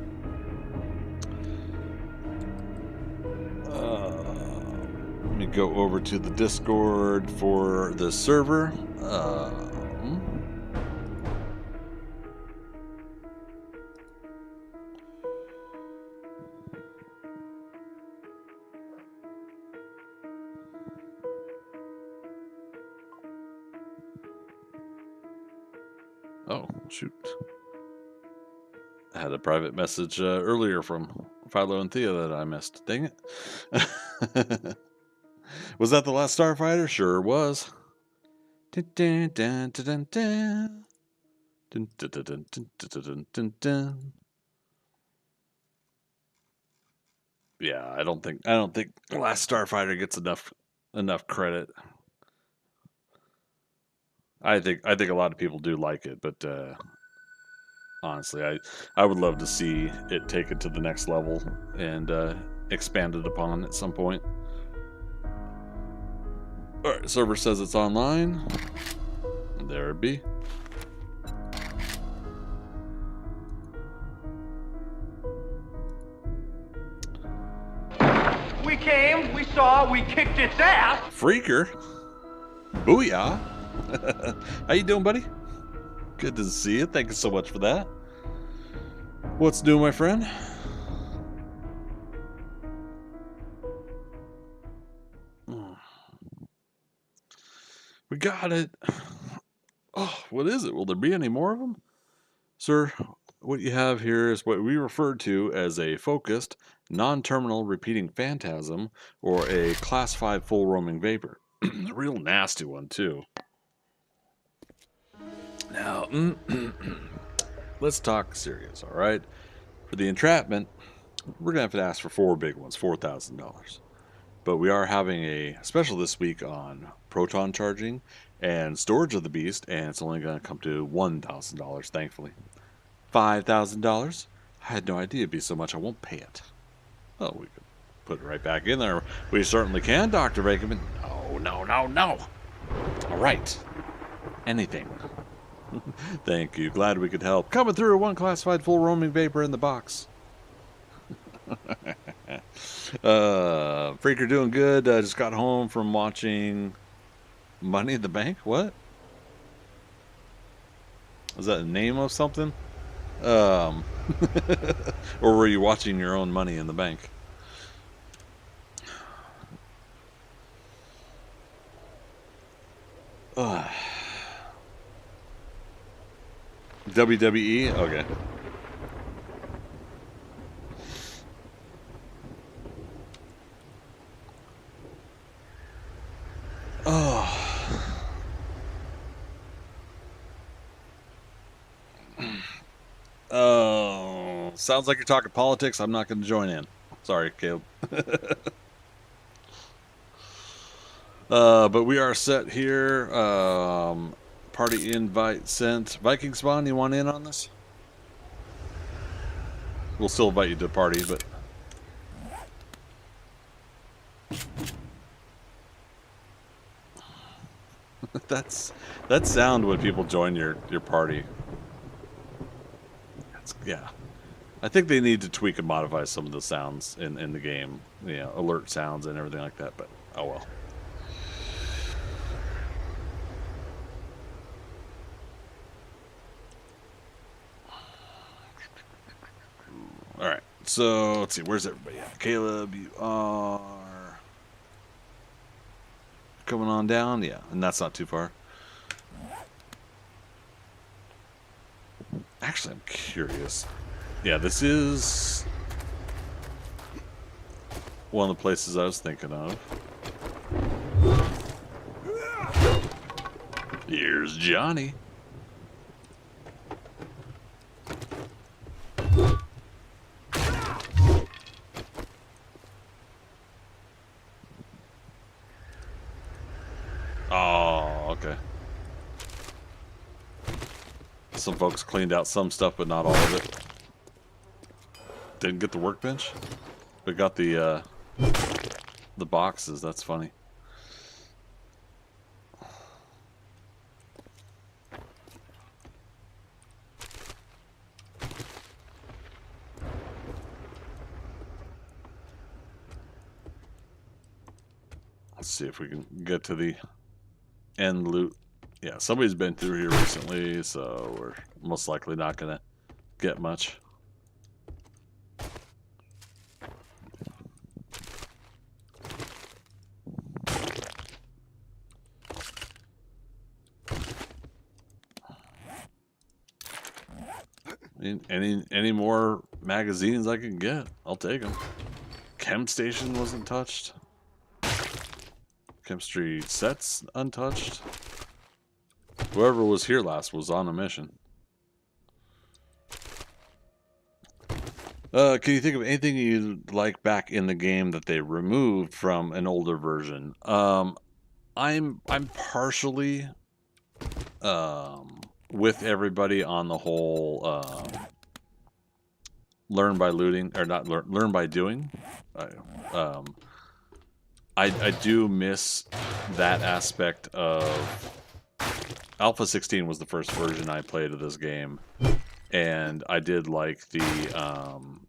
Let me go over to the Discord for the server. Oh, shoot. I had a private message earlier from Philo and Thea that I missed. Dang it. Was that the last Starfighter? Sure was. Dun, dun, dun, dun, dun, dun. Dun, dun, dun, dun, dun, dun, dun, dun. Yeah, I don't think Last Starfighter gets enough credit. I think a lot of people do like it, but honestly, I would love to see it take it to the next level and expanded upon at some point. All right, server says it's online. There it be. We came, we saw, we kicked its ass. Freaker. Booyah. How you doing, buddy? Good to see you. Thank you so much for that. What's new, my friend? We got it. Oh, what is it? Will there be any more of them? Sir, what you have here is what we refer to as a focused, non-terminal repeating phantasm, or a class 5 full roaming vapor. A real nasty one, too. Now, let's talk serious, all right? For the entrapment, we're going to have to ask for 4 big ones, $4,000. But we are having a special this week on proton charging and storage of the beast, and it's only going to come to $1,000, thankfully. $5,000? I had no idea it'd be so much. I won't pay it. Well, we could put it right back in there. We certainly can, Dr. Bakerman. No. All right. Anything. Thank you. Glad we could help. Coming through, 1 classified full roaming vapor in the box. Freaker doing good. Just got home from watching Money in the Bank. What? Was that the name of something? Or were you watching your own Money in the Bank? WWE? Okay. Oh, sounds like you're talking politics. I'm not going to join in. Sorry, Caleb. But we are set here. Party invite sent. Viking Spawn, you want in on this? We'll still invite you to the party, but... That's sound when people join your party. Yeah, I think they need to tweak and modify some of the sounds in the game, you know, alert sounds and everything like that, but oh well. Alright, so let's see, where's everybody at? Caleb, you are coming on down? Yeah, and that's not too far. Actually, I'm curious. Yeah, this is one of the places I was thinking of. Here's Johnny. Oh, okay. Some folks cleaned out some stuff, but not all of it. Didn't get the workbench, but got the boxes. That's funny. Let's see if we can get to the end loot. Yeah, somebody's been through here recently, so we're most likely not going to get much. Any more magazines I can get, I'll take them. Chem station wasn't touched. Chemistry sets untouched. Whoever was here last was on a mission. Can you think of anything you'd like back in the game that they removed from an older version? I'm partially with everybody on the whole learn by looting, or not learn by doing. I do miss that aspect of Alpha 16 was the first version I played of this game, and I did like the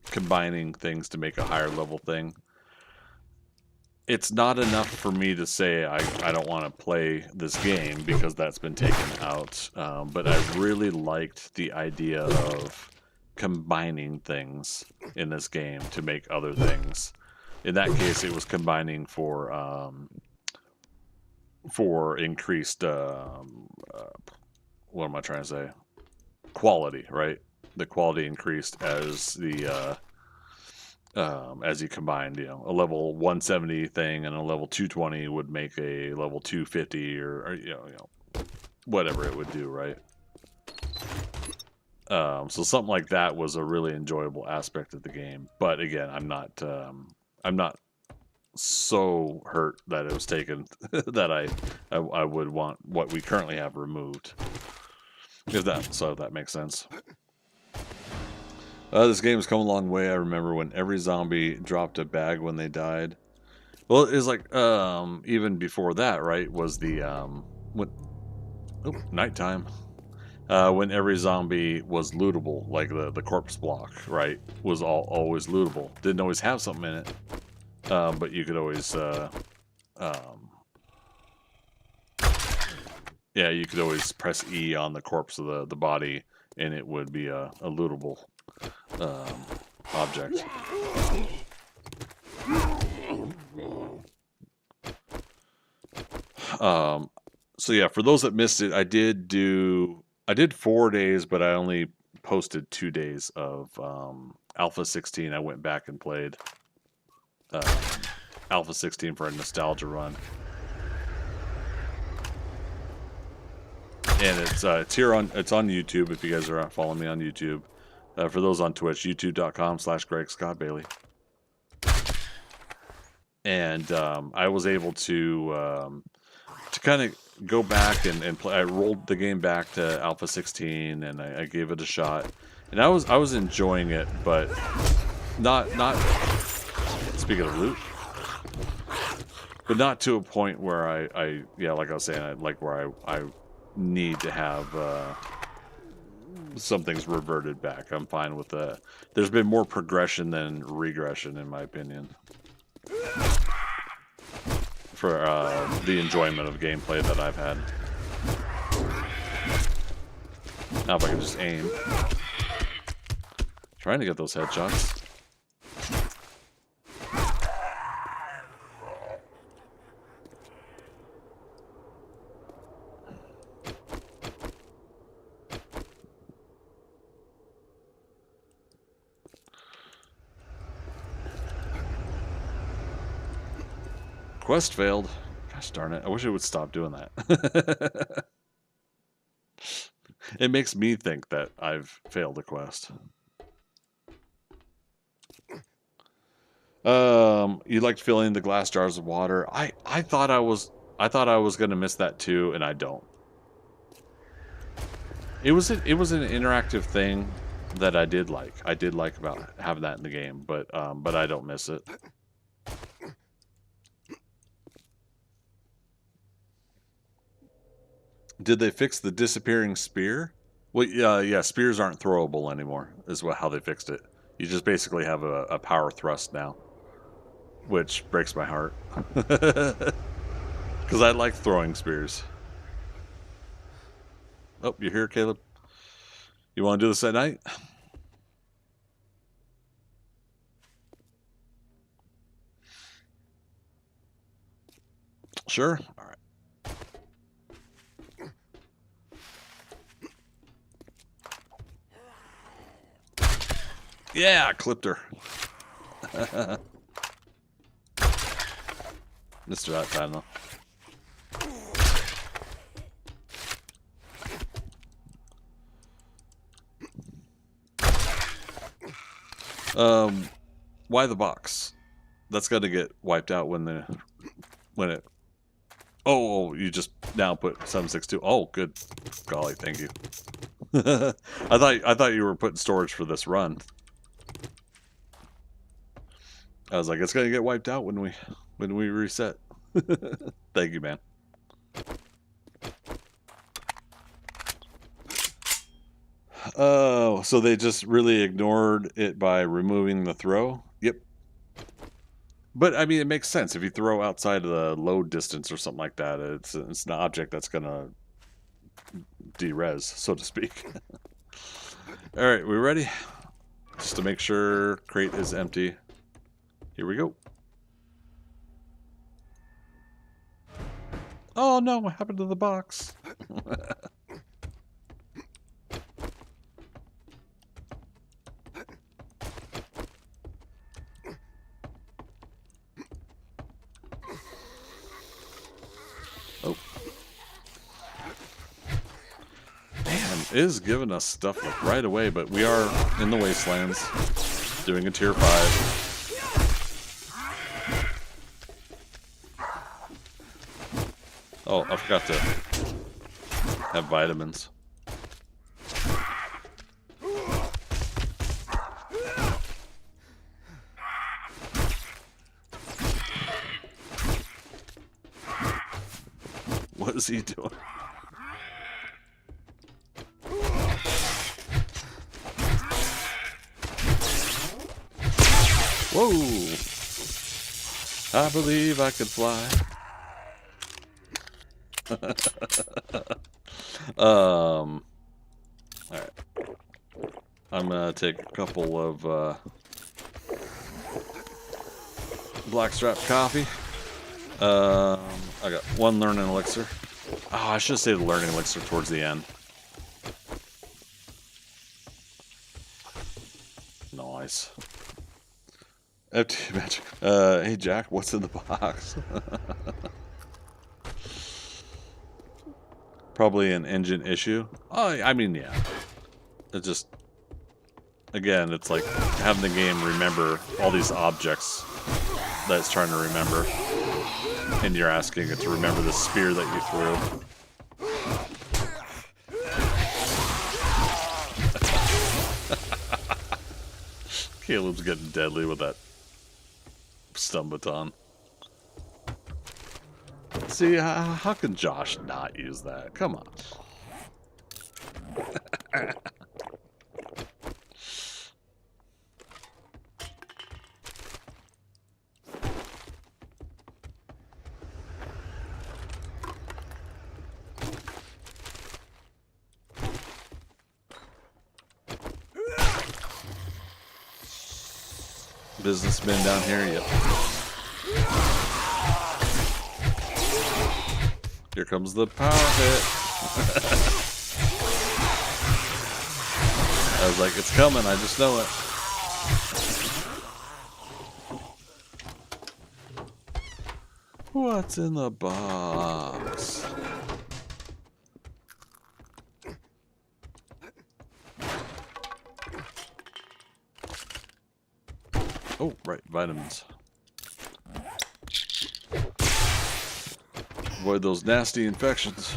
combining things to make a higher level thing. It's not enough for me to say I don't want to play this game because that's been taken out, but I really liked the idea of combining things in this game to make other things. In that case, it was combining for increased what am I trying to say? Quality, right? The quality increased as the as you combined, you know, a level 170 thing and a level 220 would make a level 250 or you know whatever it would do, right? So something like that was a really enjoyable aspect of the game. But again, I'm not so hurt that it was taken that I would want what we currently have removed. If that makes sense. This game has come a long way. I remember when every zombie dropped a bag when they died. Well, it was like even before that, right? Was the nighttime. When every zombie was lootable, like the corpse block, right? Was always lootable. Didn't always have something in it, but you could always yeah, you could always press E on the corpse of the body, and it would be a lootable object. So yeah, for those that missed it, I did 4 days, but I only posted 2 days of Alpha 16. I went back and played Alpha 16 for a nostalgia run. And it's here on YouTube if you guys are following me on YouTube. For those on Twitch, youtube.com/GregScottBailey. And I was able to kind of go back and play. I rolled the game back to Alpha 16 and I gave it a shot. And I was enjoying it, but not speaking of loot, but not to a point where I like I was saying, where I need to have some things reverted back. I'm fine with that. There's been more progression than regression, in my opinion, for the enjoyment of gameplay that I've had. Now if I can just aim. Trying to get those headshots. Quest failed. Gosh darn it. I wish it would stop doing that. It makes me think that I've failed a quest. You liked filling the glass jars of water. I thought I was gonna miss that too, and I don't. It was an interactive thing that I did like. I did like about having that in the game, but I don't miss it. Did they fix the disappearing spear? Well, yeah, spears aren't throwable anymore, is how they fixed it. You just basically have a power thrust now, which breaks my heart. Because I like throwing spears. Oh, you're here, Caleb? You want to do this at night? Sure. All right. Yeah, I clipped her. Missed her that time, though. Why the box? That's got to get wiped out when it. Oh, you just now put 762. Oh, good. Golly, thank you. I thought you were putting storage for this run. I was like, it's gonna get wiped out when we reset. Thank you, man. Oh, so they just really ignored it by removing the throw? Yep. But I mean, it makes sense if you throw outside of the load distance or something like that. It's an object that's gonna de-res, so to speak. All right, we ready? Just to make sure crate is empty. Here we go. Oh no, what happened to the box? Oh. Man, it is giving us stuff like right away, but we are in the wastelands doing a tier 5. Oh, I forgot to have vitamins. What is he doing? Whoa! I believe I could fly. All right. I'm gonna take a couple of blackstrap coffee. I got one learning elixir. Oh, I should say the learning elixir towards the end. Nice. FT magic. Hey Jack, what's in the box? Probably an engine issue. Oh, I mean, yeah. It just, again, it's like having the game remember all these objects that it's trying to remember, and you're asking it to remember the spear that you threw. Caleb's getting deadly with that stun baton. See, how can Josh not use that? Come on. Businessmen down here, yep. Here comes the power hit. I was like, it's coming, I just know it. What's in the box? Oh, right, vitamins. Avoid those nasty infections.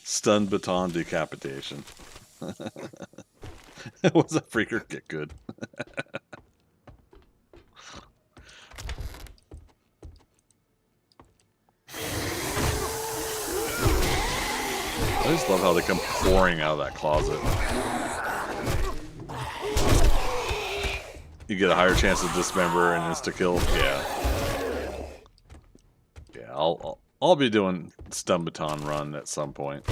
Stun baton decapitation. Was a freaker get good? I just love how they come pouring out of that closet. You get a higher chance of dismember and insta-kill. Yeah. Yeah, I'll be doing stun baton run at some point.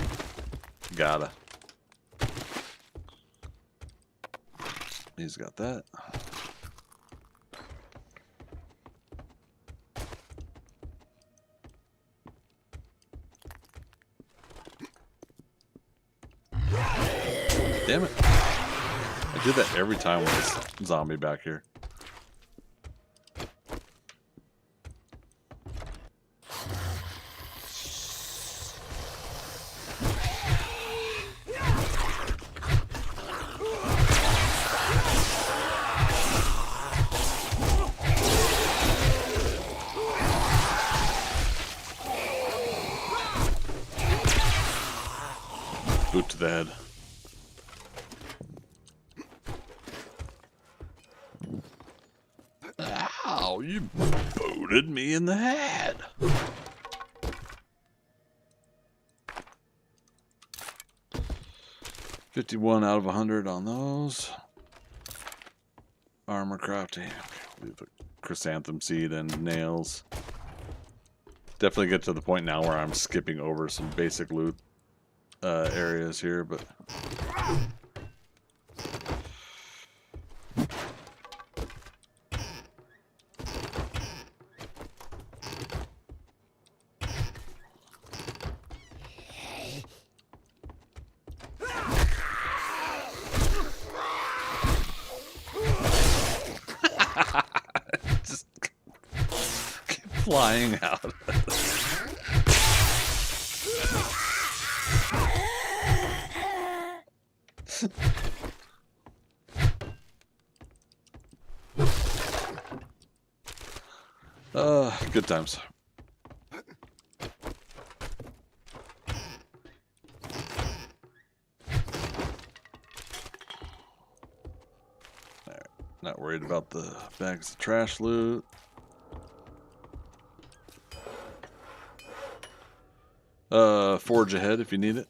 Gotta. He's got that. Damn it. I did that every time with this zombie back here. Boot to the head. Ow, you booted me in the head. $51 out of 100 on those. Armor crafting. Leave the chrysanthem seed and nails. Definitely get to the point now where I'm skipping over some basic loot areas here, but just keep flying out. Good times. Alright, not worried about the bags of trash loot. Forge ahead if you need it.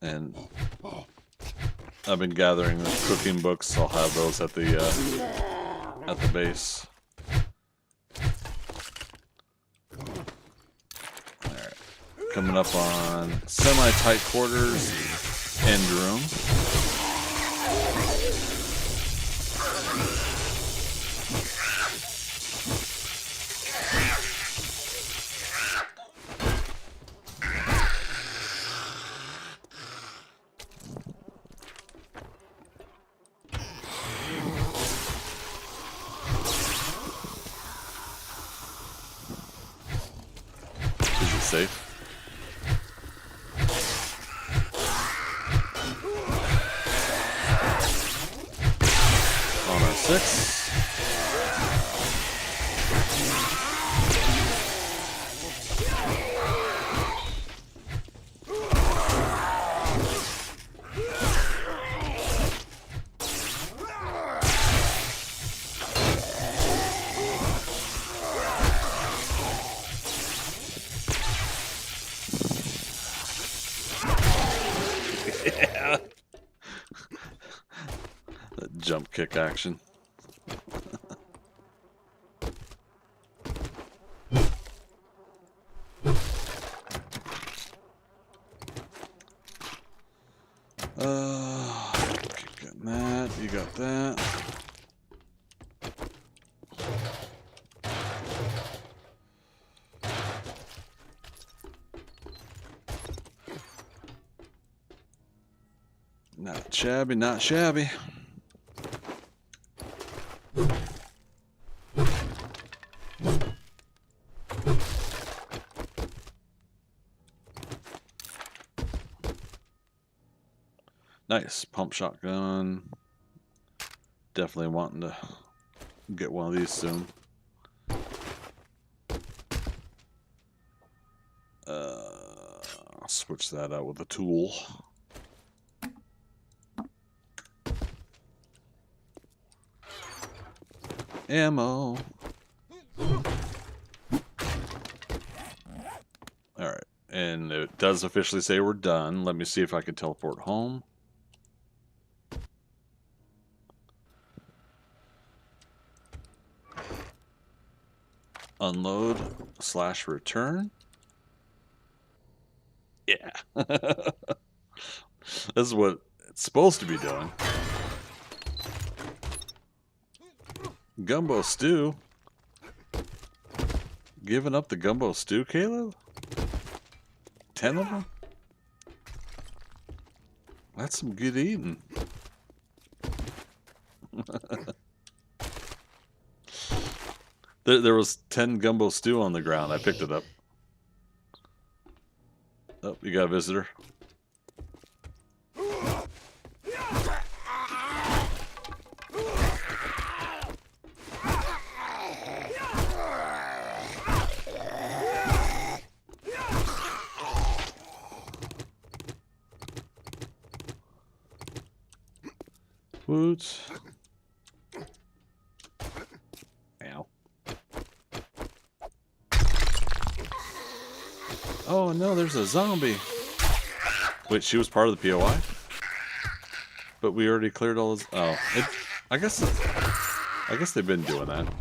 And I've been gathering the cooking books. I'll have those at the base. Alright. Coming up on semi-tight quarters, end room. Safe. On our 6. Yeah. That jump kick action. Keep getting that. You got that. Not shabby, not shabby. Nice pump shotgun. Definitely wanting to get one of these soon. I'll switch that out with a tool. Ammo. it does officially say we're done. Let me see if I can teleport home. Unload / return. Yeah. This is what it's supposed to be doing. Gumbo stew? Giving up the gumbo stew, Caleb? 10 of them? That's some good eating. There was 10 gumbo stew on the ground. I picked it up. Oh, you got a visitor. Woots. Ow. Oh no, there's a zombie. Wait, she was part of the POI? But we already cleared all this. Oh, I guess they've been doing that.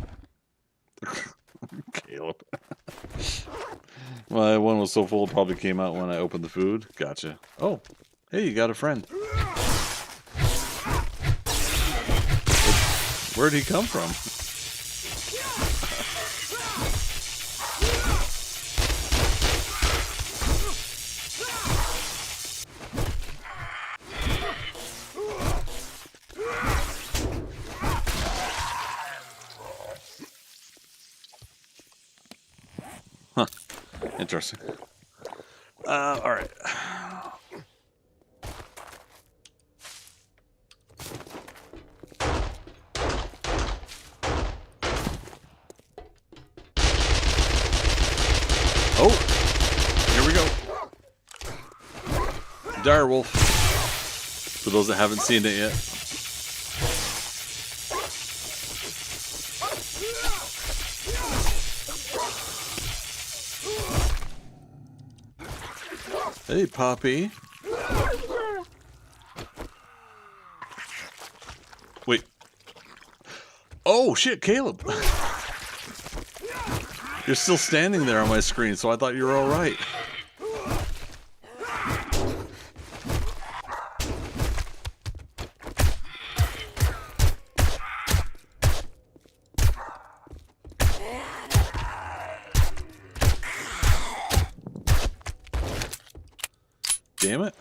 Caleb. My one was so full it probably came out when I opened the food. Gotcha. Oh, hey, you got a friend. Where'd he come from? Huh. Interesting. All right. Oh, here we go. Direwolf. For those that haven't seen it yet. Hey, Poppy. Wait. Oh, shit, Caleb. You're still standing there on my screen, so I thought you were all right. Damn it.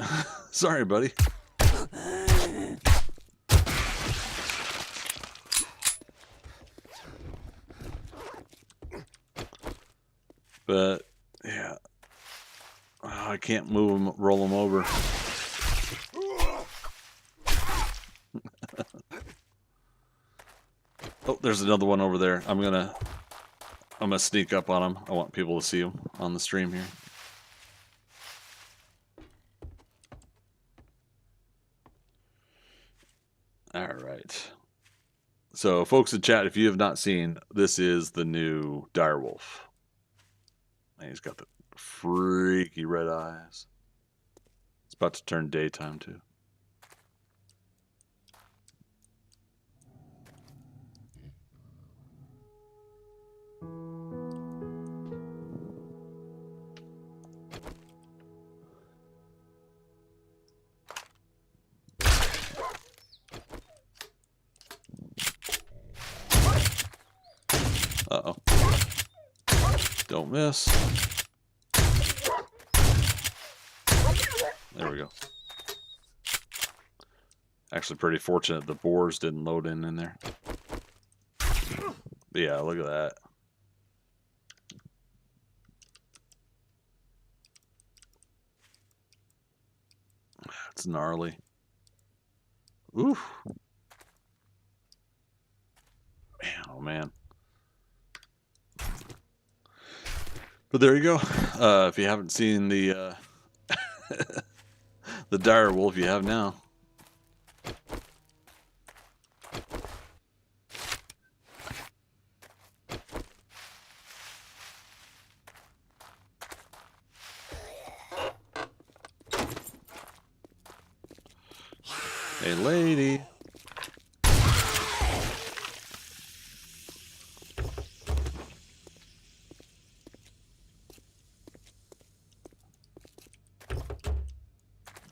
Sorry, buddy. But, yeah. Oh, I can't move him, roll him over. Oh, there's another one over there. I'm gonna sneak up on him. I want people to see him on the stream here. Alright. So, folks in chat, if you have not seen, this is the new Direwolf. And he's got the freaky red eyes. It's about to turn daytime, too. Uh-oh. Don't miss. There we go. Actually pretty fortunate the boars didn't load in there. But yeah, look at that. It's gnarly. Oof. Man, oh man. But there you go. If you haven't seen the the Direwolf, you have now. Hey, lady.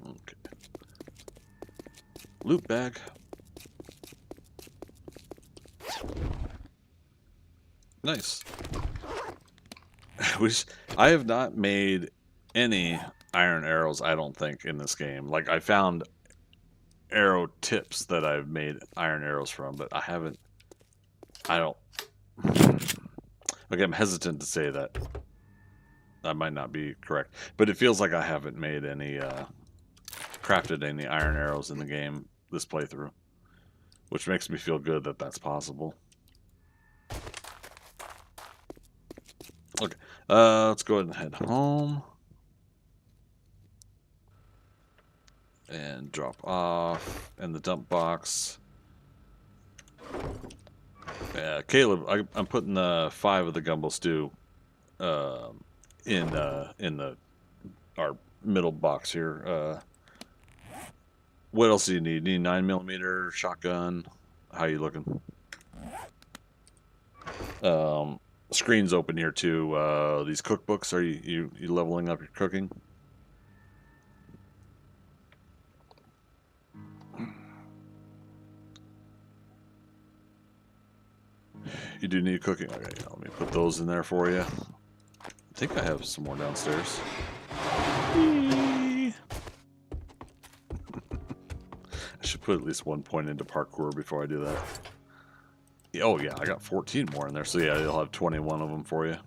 Okay. Loot bag. Nice. I have not made any iron arrows, I don't think, in this game. Like, I found arrow tips that I've made iron arrows from, but I don't. Okay, I'm hesitant to say that. That might not be correct. But it feels like I haven't made any, crafted any iron arrows in the game this playthrough. Which makes me feel good that that's possible. Okay, let's go ahead and head home. And drop off in the dump box. Caleb, I'm putting 5 of the gumbo stew in our middle box here. What else do you need? Need 9mm shotgun? How you looking? Screen's open here too. These cookbooks, are you leveling up your cooking? You do need cooking. Okay, let me put those in there for you. I think I have some more downstairs. I should put at least 1 point into parkour before I do that. Oh yeah, I got 14 more in there, so yeah, you'll have 21 of them for you.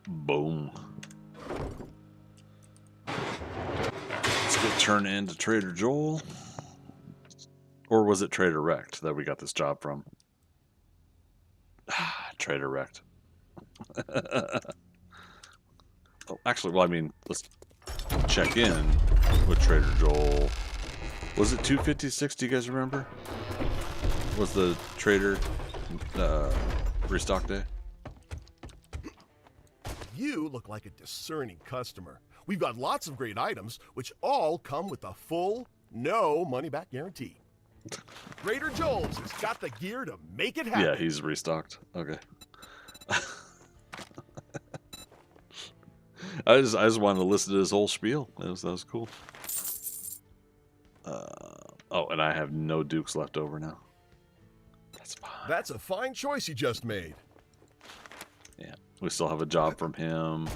Boom. Let's go turn into Trader Joel. Or was it Trader Rect that we got this job from? Trader Rect. Oh, actually, well, I mean, let's check in with Trader Joel. Was it 256? Do you guys remember? Was the Trader restock day? You look like a discerning customer. We've got lots of great items, which all come with a full, no money-back guarantee. Trader Joel's has got the gear to make it happen. Yeah, he's restocked. Okay. I just wanted to listen to his whole spiel. That was cool. Oh, and I have no dukes left over now. That's fine. That's a fine choice you just made. Yeah, we still have a job from him.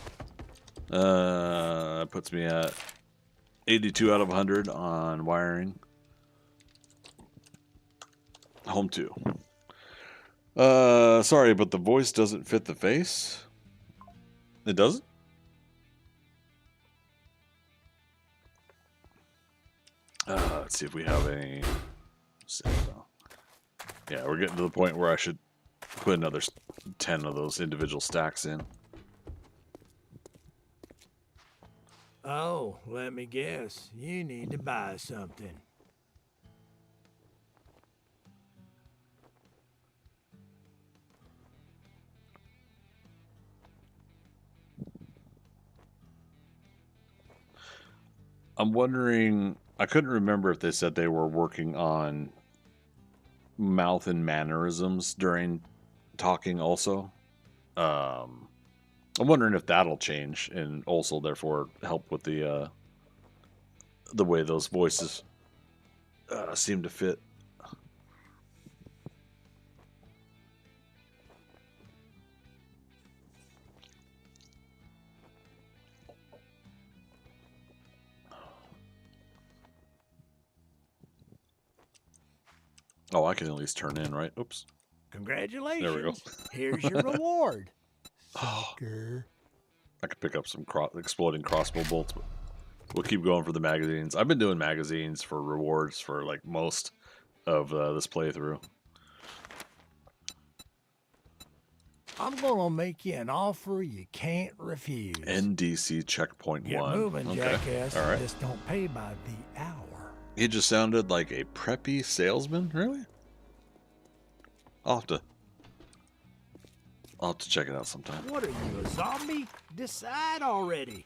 Puts me at 82 out of 100 on wiring. Home 2. Sorry, but the voice doesn't fit the face. It doesn't? Let's see if we have any. Yeah, we're getting to the point where I should put another 10 of those individual stacks in. Oh, let me guess. You need to buy something. I'm wondering, I couldn't remember if they said they were working on mouth and mannerisms during talking also. I'm wondering if that'll change and also therefore help with the way those voices seem to fit. Oh, I can at least turn in, right? Oops. Congratulations. There we go. Here's your reward. Oh, Sucker. I could pick up some exploding crossbow bolts, but we'll keep going for the magazines. I've been doing magazines for rewards for like most of this playthrough. I'm gonna make you an offer you can't refuse. NDC checkpoint Get 1. moving, Okay. jackass. All right. Just don't pay by the hour. He just sounded like a preppy salesman, really? I'll have to I'll have to check it out sometime. What are you, a zombie? Decide already.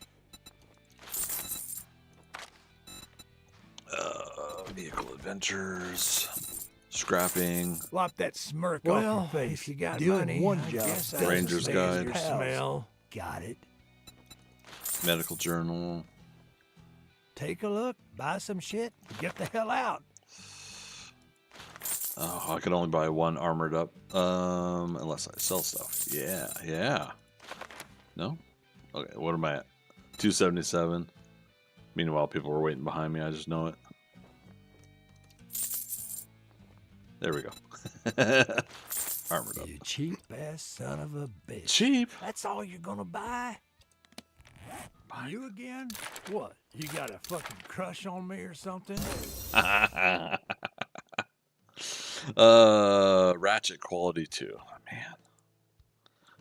Vehicle adventures, scrapping, Wipe that smirk off your face. If you got money, one I job, guess I Ranger's understand Guide. your smell. Got it. medical journal. Take a look, buy some shit, get the hell out. Oh, I can only buy one armored up, unless I sell stuff. Yeah, yeah. No? Okay, what am I at? 277. Meanwhile, people were waiting behind me. I just know it. There we go. Armored up. You cheap ass son of a bitch. Cheap? That's all you're gonna buy? You again? What? You got a fucking crush on me or something? Ratchet quality 2. Man.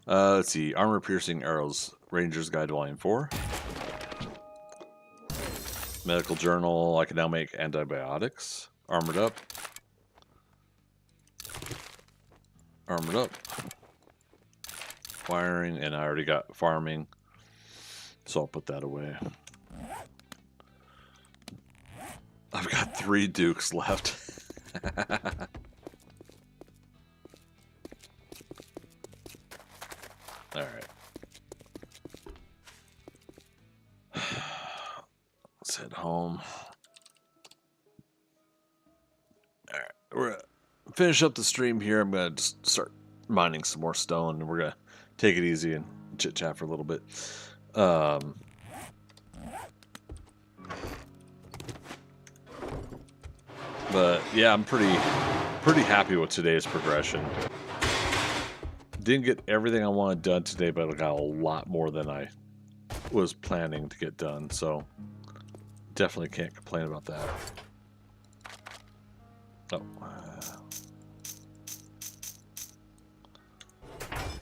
Let's see. Armor piercing arrows. Ranger's Guide Volume 4. Medical journal. I can now make antibiotics. Armored up. Armored up. Wiring, and I already got farming, so I'll put that away. I've got 3 dukes left. Alright. Let's head home. Alright, we're gonna finish up the stream here. I'm gonna just start mining some more stone, and we're gonna take it easy and chit chat for a little bit. But yeah, I'm pretty happy with today's progression. Didn't get everything I wanted done today, but I got a lot more than I was planning to get done, so definitely can't complain about that. Oh.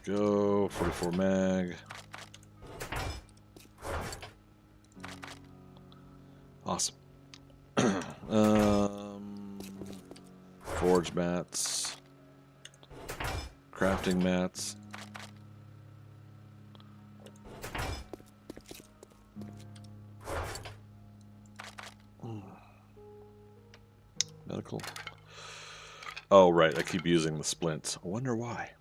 Go 44 mag. Awesome. Forge mats, crafting mats. Medical. Oh right, I keep using the splints. I wonder why.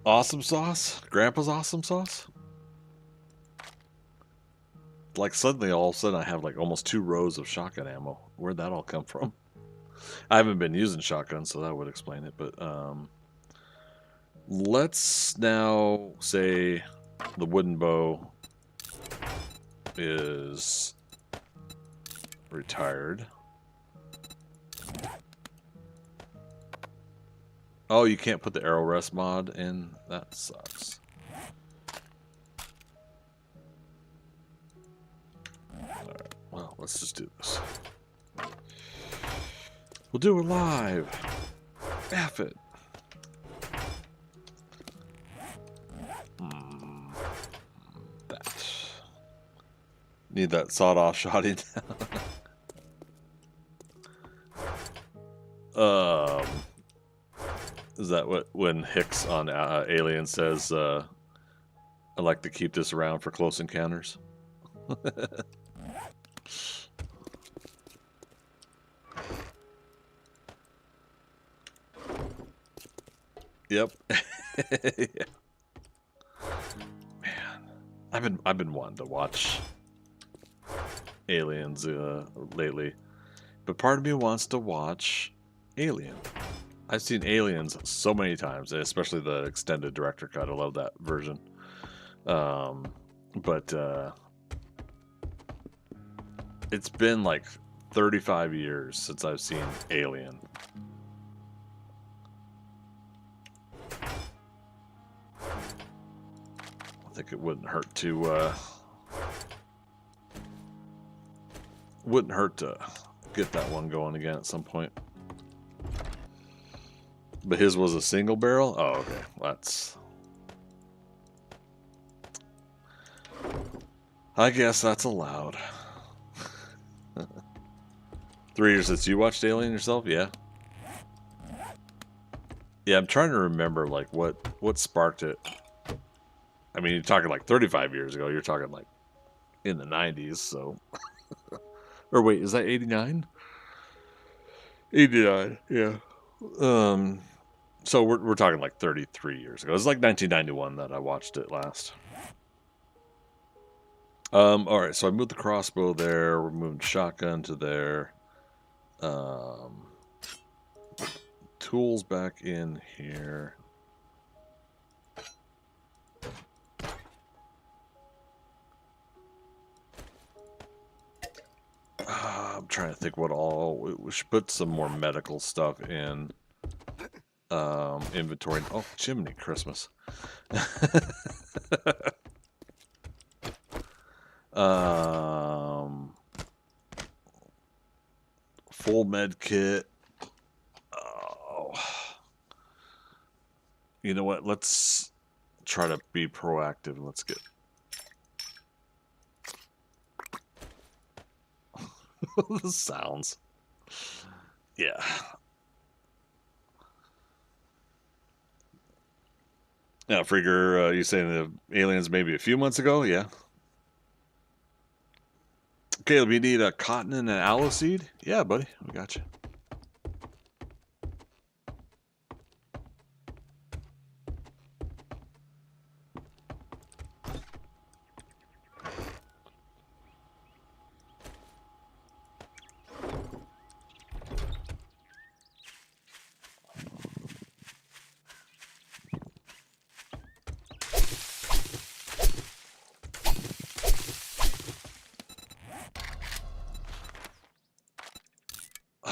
Awesome sauce? Grandpa's awesome sauce? Like suddenly all of a sudden I have like almost 2 rows of shotgun ammo. Where'd that all come from? I haven't been using shotguns, so that would explain it, but let's now say the wooden bow is retired. Oh, you can't put the arrow rest mod in? That sucks. Alright, well, let's just do this. We'll do it live. F it. That. Need that sawed-off shotty down. Is that what when Hicks on Alien says, "I like to keep this around for close encounters"? Yep. Yeah. Man, I've been wanting to watch Aliens lately, but part of me wants to watch Alien. I've seen Aliens so many times, especially the extended director cut. I love that version. But it's been like 35 years since I've seen Alien. I think it wouldn't hurt to get that one going again at some point. But his was a single barrel? Oh, okay. That's... I guess that's allowed. 3 years since you watched Alien yourself? Yeah. Yeah, I'm trying to remember like what sparked it. I mean, you're talking like 35 years ago. You're talking like in the 90s. So, or wait, is that 89? 89. Yeah. So we're talking like 33 years ago. It was like 1991 that I watched it last. All right, so I moved the crossbow there. We're moving shotgun to there. Tools back in here. I'm trying to think what all we should put some more medical stuff in inventory. Oh, chimney Christmas. Full med kit. Oh, you know what? Let's try to be proactive. Let's get the sounds. Yeah. Yeah, Freaker, you saying the aliens maybe a few months ago? Yeah. Caleb, you need a cotton and an aloe seed? Yeah, buddy, we got you.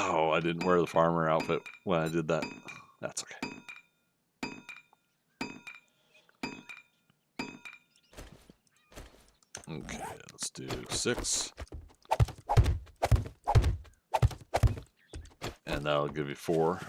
Oh, I didn't wear the farmer outfit when I did that. That's okay. Okay, let's do 6. And that'll give you 4.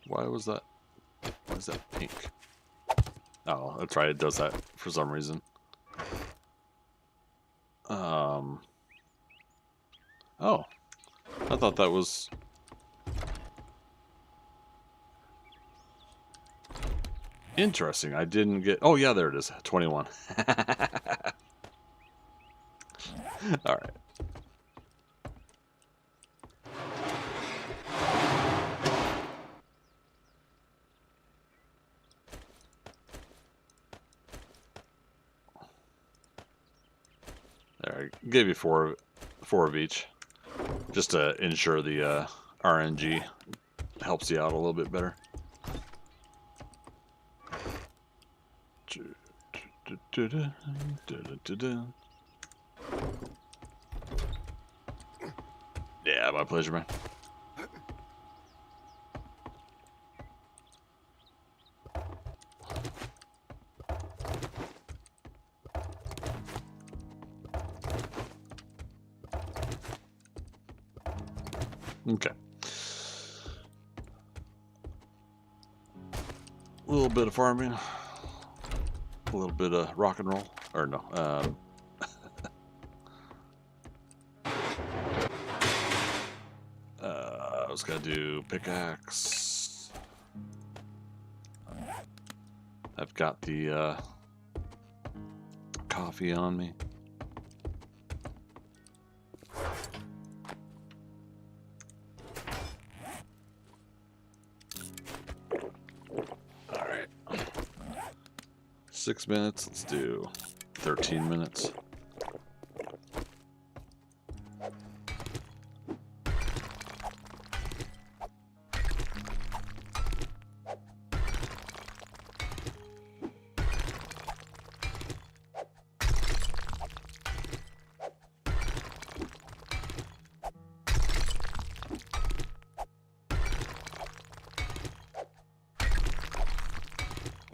Why was that? Why is that pink? Oh, that's right. It does that for some reason. Oh, I thought that was. Interesting. I didn't get. Oh, yeah, there it is. 21. All right. There, I gave you four of each, just to ensure the RNG helps you out a little bit better. Yeah, my pleasure, man. Okay. A little bit of farming, a little bit of rock and roll, or no. I was gonna do pickaxe. I've got the coffee on me. All right. 6 minutes. Let's do 13 minutes.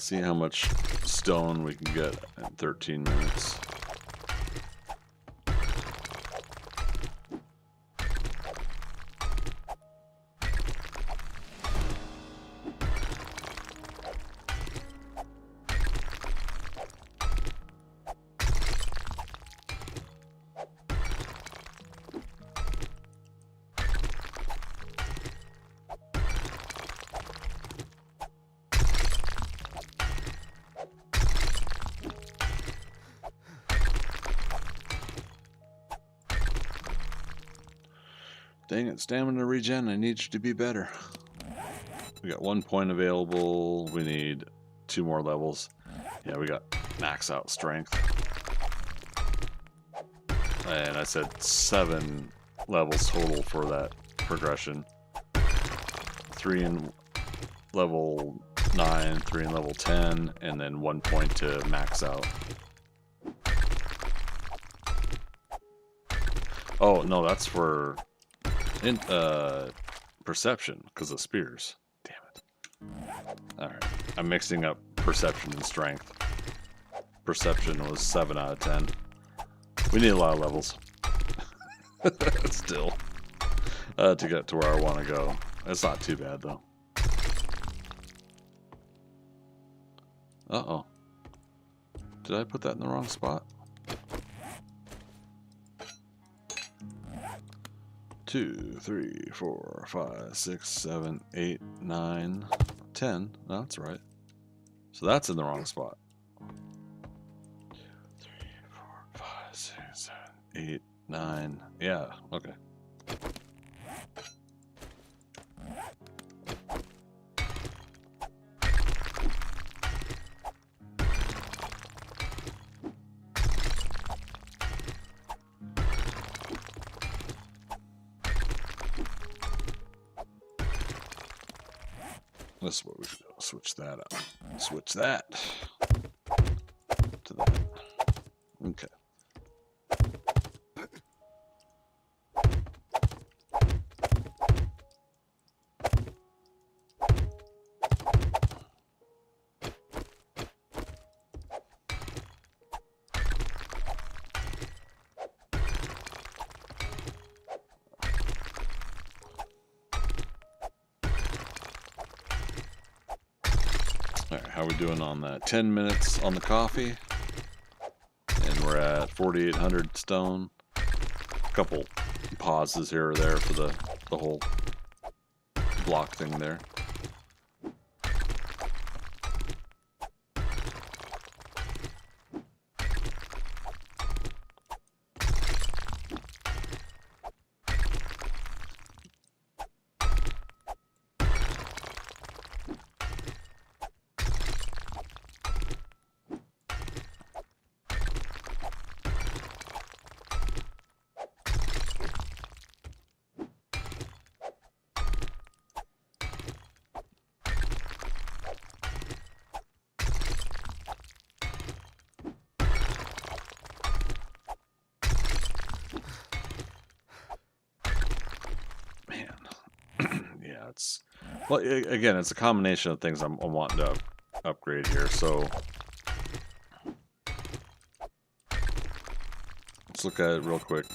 See how much stone we can get in 13 minutes. Dang it, stamina regen, I need you to be better. We got 1 point available. We need 2 more levels. Yeah, we got max out strength. And I said 7 levels total for that progression. 3 in level 9, 3 in level 10, and then 1 point to max out. Oh, no, that's for perception, because of spears. Damn it. Alright, I'm mixing up perception and strength. Perception was 7 out of 10. We need a lot of levels. Still. To get to where I want to go. It's not too bad, though. Uh-oh. Did I put that in the wrong spot? 2, 3, 4, 5, 6, 7, 8, 9, 10. No, that's right. So that's in the wrong spot. 2, 3, 4, 5, 6, 7, 8, 9. Yeah, okay. This is what we can do. Switch that up. Switch that to that. Okay. Alright, how are we doing on that? 10 minutes on the coffee. And we're at 4,800 stone. A couple pauses here or there for the whole block thing there. Well, again, it's a combination of things I'm wanting to upgrade here. So let's look at it real quick.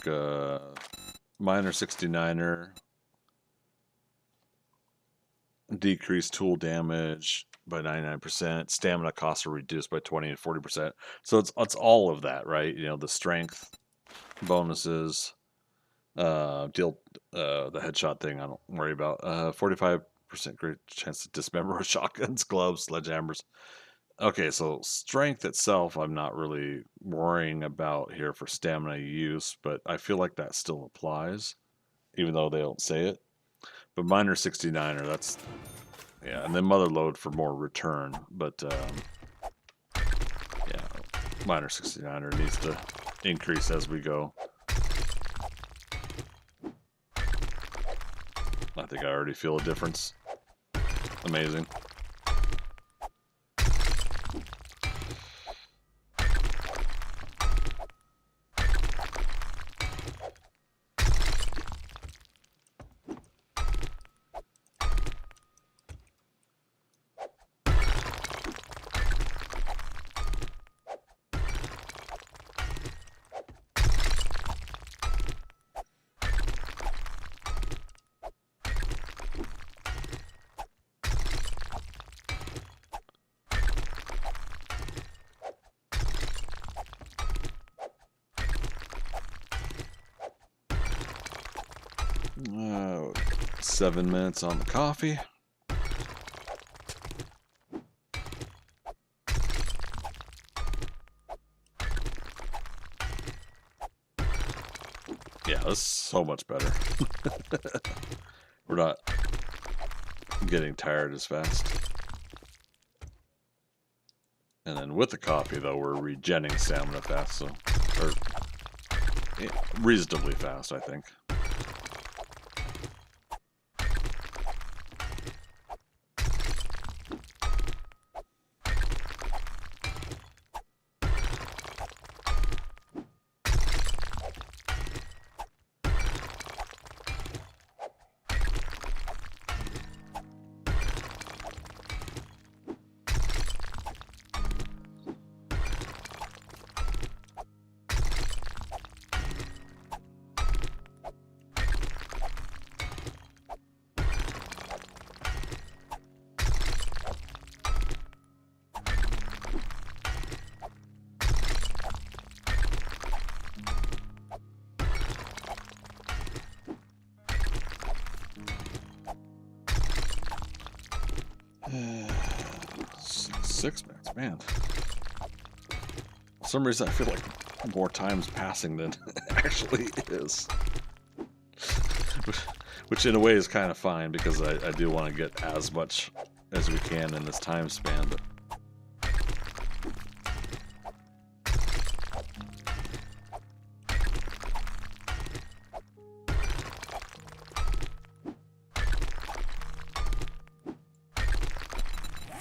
Miner 69er, decreased tool damage by 99%. Stamina costs are reduced by 20 and 40%. So it's all of that, right? You know, the strength bonuses, deal the headshot thing. I don't worry about. 45% great chance to dismember with shotguns, gloves, sledgehammers. Okay, so strength itself, I'm not really worrying about here for stamina use, but I feel like that still applies, even though they don't say it. But Miner 69er, that's, yeah, and then Mother Load for more return, but yeah, Miner 69er needs to increase as we go. I think I already feel a difference. Amazing. 7 minutes on the coffee. Yeah, this is so much better. We're not getting tired as fast. And then with the coffee, though, we're regenning stamina fast, so, or yeah, reasonably fast, I think. Six minutes, man. For some reason, I feel like more time's passing than it actually is. Which in a way is kind of fine, because I do want to get as much as we can in this time span. But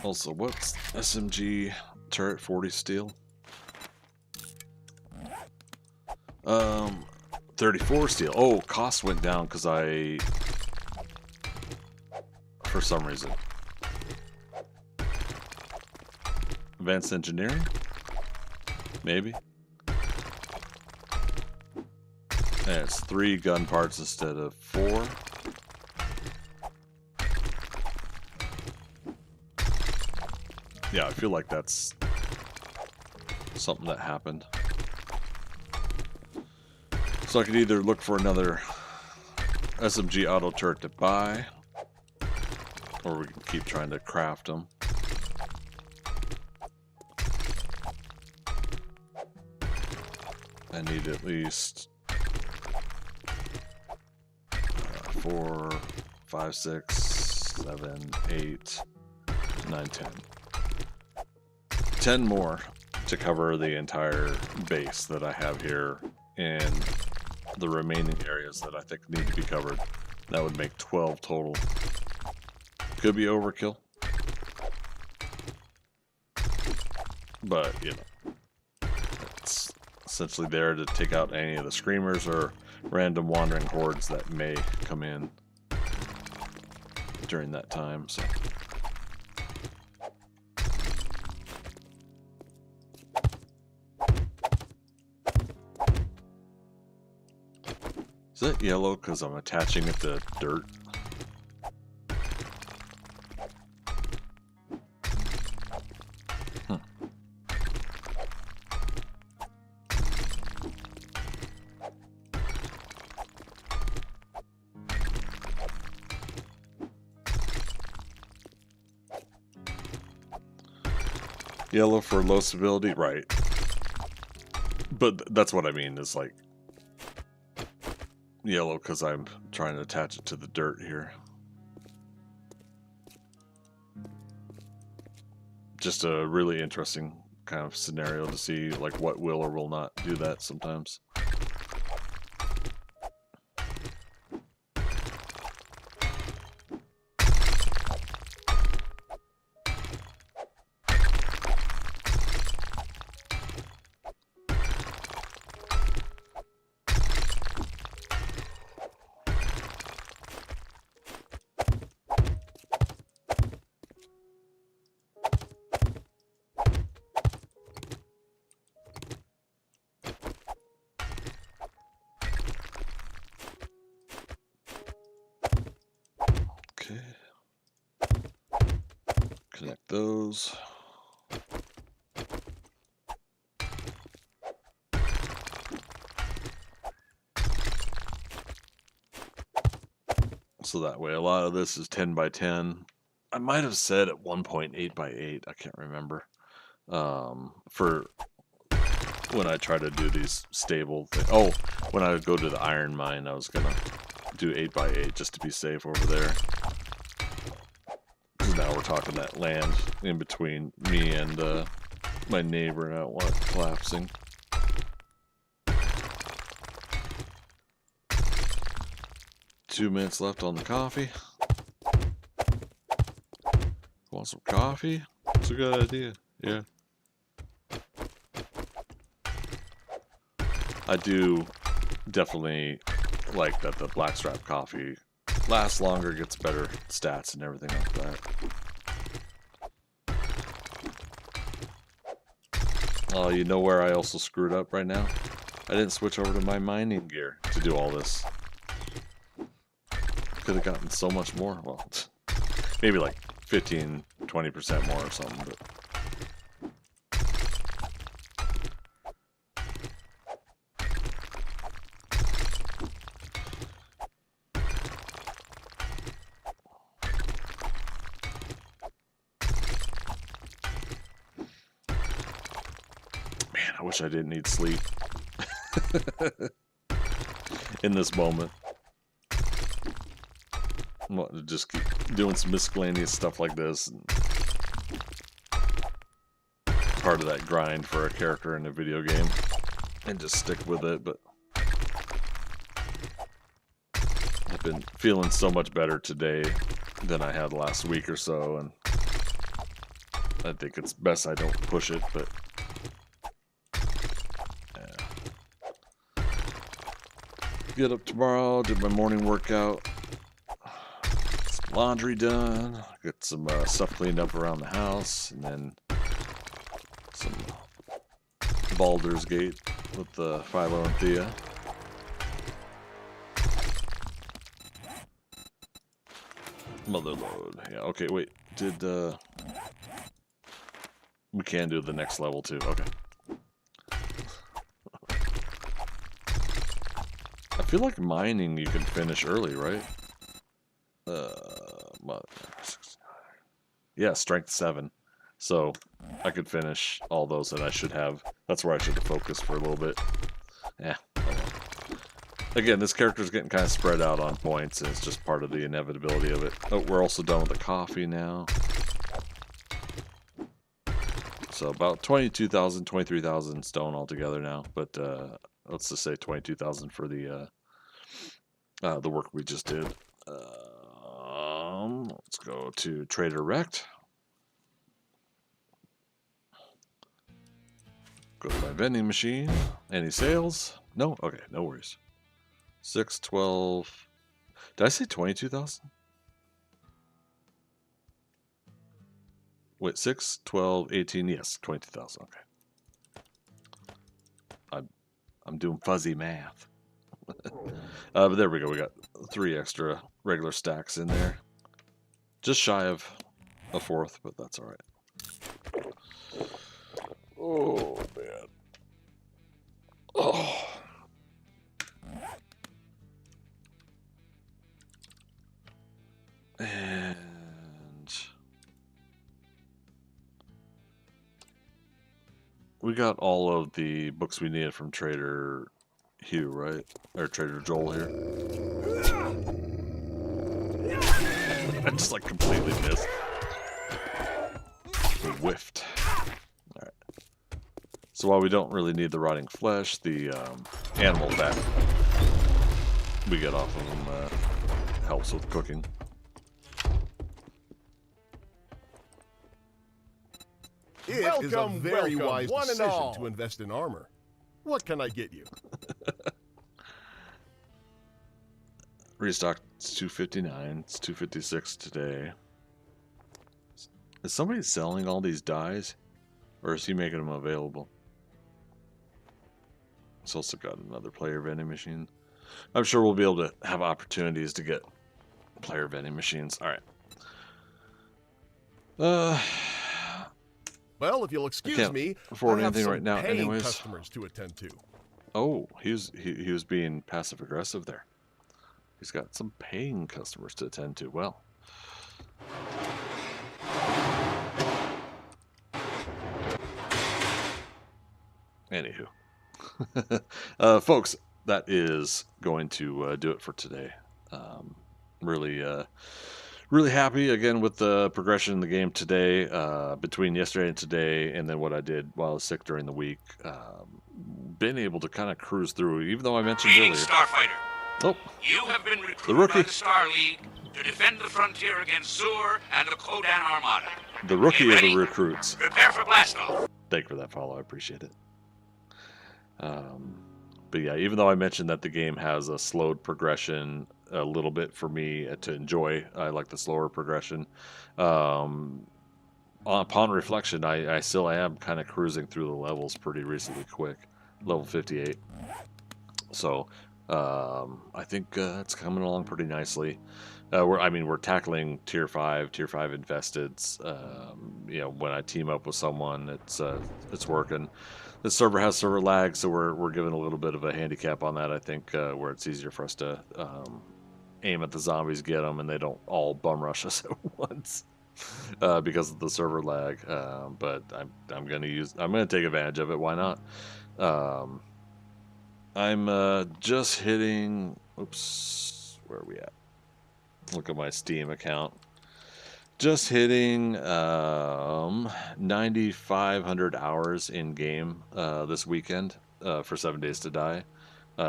also, what's SMG turret 40 steel? 34 steel. Oh, cost went down because for some reason. Advanced engineering? Maybe. And it's 3 gun parts instead of 4. Yeah, I feel like that's something that happened. So I could either look for another SMG auto turret to buy, or we can keep trying to craft them. I need at least 4, 5, 6, 7, 8, 9, 10. 10 more to cover the entire base that I have here and the remaining areas that I think need to be covered. That would make 12 total. Could be overkill, but you know, it's essentially there to take out any of the screamers or random wandering hordes that may come in during that time. So is that yellow because I'm attaching it to dirt? Yellow for low stability, right? But that's what I mean, is like yellow because I'm trying to attach it to the dirt here. Just a really interesting kind of scenario to see like what will or will not do that sometimes. Okay. Connect those. So that way, a lot of this is 10 by 10. I might have said at one point 8 by 8. I can't remember. For when I try to do these stable things. Oh, when I would go to the iron mine, I was gonna do 8 by 8 just to be safe over there. Because now we're talking that land in between me and my neighbor, and I don't want it collapsing. Two minutes left on the coffee. Want some coffee? It's a good idea. Yeah. I do definitely like that the blackstrap coffee lasts longer, gets better stats and everything like that. Oh, you know where I also screwed up right now? I didn't switch over to my mining gear to do all this. Could have gotten so much more. Well, maybe like 15-20% more or something, but man, I wish I didn't need sleep in this moment. I'm going to just keep doing some miscellaneous stuff like this. And part of that grind for a character in a video game. And just stick with it, but I've been feeling so much better today than I had last week or so, and I think it's best I don't push it, but yeah. Get up tomorrow, did my morning workout. Laundry done, get some stuff cleaned up around the house, and then some Baldur's Gate with Philo and Thea. Motherload. Yeah, okay, wait. Did, we can do the next level too. Okay. I feel like mining you can finish early, right? Yeah, strength 7. So I could finish all those that I should have. That's where I should have focused for a little bit. Yeah. Oh well. Again, this character's getting kind of spread out on points, and it's just part of the inevitability of it. Oh, we're also done with the coffee now. So about 22,000, 23,000 stone altogether now. But let's just say 22,000 for the work we just did. Let's go to Trader Rect. Go to my vending machine. Any sales? No? Okay, no worries. 6, 12. Did I say 22,000? Wait, 6, 12, 18. Yes, 22,000. Okay. I'm doing fuzzy math. But there we go. We got 3 extra regular stacks in there. Just shy of a 4th, but that's all right. Oh, man. Oh. And we got all of the books we needed from Trader Hugh, right? Or Trader Joel here. I just like completely missed. We whiffed. Alright. So while we don't really need the rotting flesh, the animal fat we get off of them helps with cooking. It is a very wise decision to invest in armor. What can I get you? Restock, it's 259. It's 256 today. Is somebody selling all these dyes? Or is he making them available? It's also got another player vending machine. I'm sure we'll be able to have opportunities to get player vending machines. Alright. Well, if you'll excuse me, afford I have anything some right now, paying anyways. customers to attend to. Oh, he was being passive aggressive there. He's got some paying customers to attend to. Well. Anywho. Folks, that is going to do it for today. Really happy again with the progression in the game today, between yesterday and today, and then what I did while I was sick during the week. Been able to kind of cruise through, even though I mentioned Greetings, earlier. Starfighter. Oh, You have been the recruited rookie. by the Star League to defend the frontier against Zur and the Kodan Armada. The rookie Get of the ready. recruits. Prepare for blast-off. Thank you for that follow. I appreciate it. But yeah, even though I mentioned that the game has a slowed progression a little bit for me to enjoy, I like the slower progression. Upon reflection, I still am kind of cruising through the levels pretty reasonably quick. Level 58. So I think it's coming along pretty nicely. We're tackling tier 5 infesteds. You know, when I team up with someone, it's working. The server has server lag, so we're given a little bit of a handicap on that. I think where it's easier for us to aim at the zombies, get them, and they don't all bum rush us at once because of the server lag. But I'm gonna take advantage of it. Why not? I'm just hitting. Oops, where are we at? Look at my Steam account. Just hitting 9,500 hours in game this weekend for 7 Days to Die.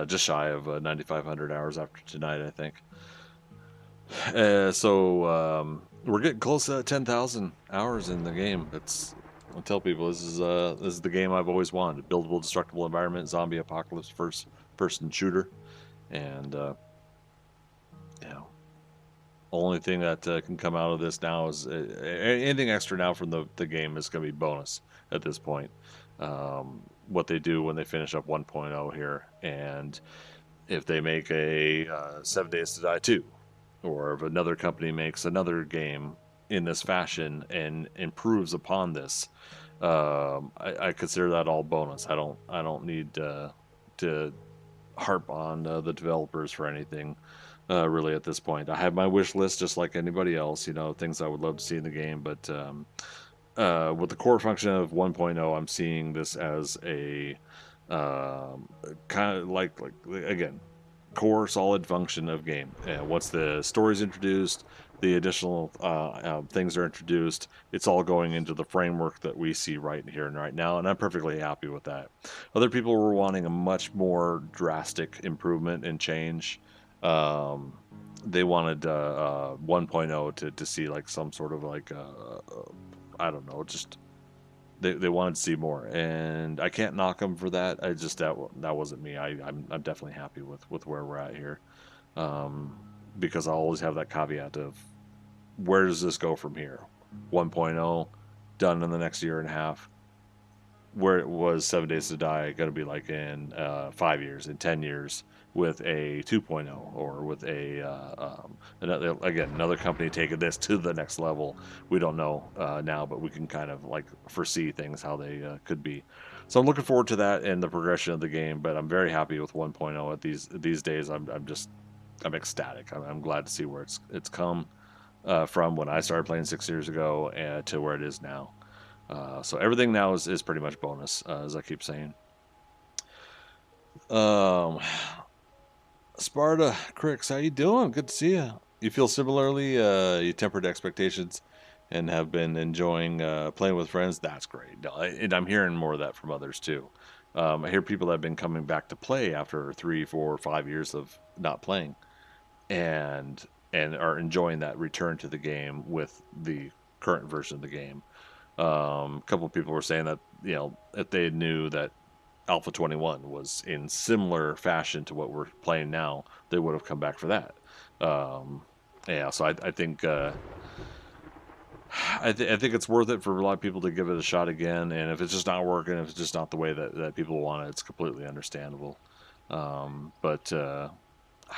Just shy of 9,500 hours after tonight, I think. So we're getting close to 10,000 hours in the game. I tell people this is the game I've always wanted: buildable, destructible environment, zombie apocalypse, first-person shooter, and you know. Only thing that can come out of this now is anything extra now from the game is going to be bonus at this point. What they do when they finish up 1.0 here, and if they make a 7 Days to Die 2, or if another company makes another game in this fashion and improves upon this, I consider that all bonus. I don't need to harp on the developers for anything. Really, at this point, I have my wish list just like anybody else. You know, things I would love to see in the game. But with the core function of 1.0, I'm seeing this as a kind of like again, core solid function of game. Once the story's introduced, the additional things are introduced, it's all going into the framework that we see right here and right now, and I'm perfectly happy with that. Other people were wanting a much more drastic improvement and change. They wanted 1.0 to see like some sort of like I don't know, just they wanted to see more, and I can't knock them for that. I just that wasn't me. I'm definitely happy with where we're at here, because I always have that caveat of where does this go from here? 1.0 done in the next year and a half. Where it was 7 Days to Die going to be like in 5 years, in 10 years, with a 2.0, or with another company taking this to the next level. We don't know now, but we can kind of like foresee things how they could be. So I'm looking forward to that and the progression of the game. But I'm very happy with 1.0 at these days. I'm ecstatic. I'm glad to see where it's come from when I started playing 6 years ago to where it is now. So everything now is pretty much bonus, as I keep saying. Sparta Cricks, how you doing? Good to see you. You feel similarly? You tempered expectations and have been enjoying playing with friends. That's great. No, and I'm hearing more of that from others too. I hear people that have been coming back to play after 3, 4, 5 years of not playing, and are enjoying that return to the game with the current version of the game. A couple of people were saying that, you know, if they knew that Alpha 21 was in similar fashion to what we're playing now, they would have come back for that. Yeah, so I think I think it's worth it for a lot of people to give it a shot again. And if it's just not working, if it's just not the way that people want it, it's completely understandable. But I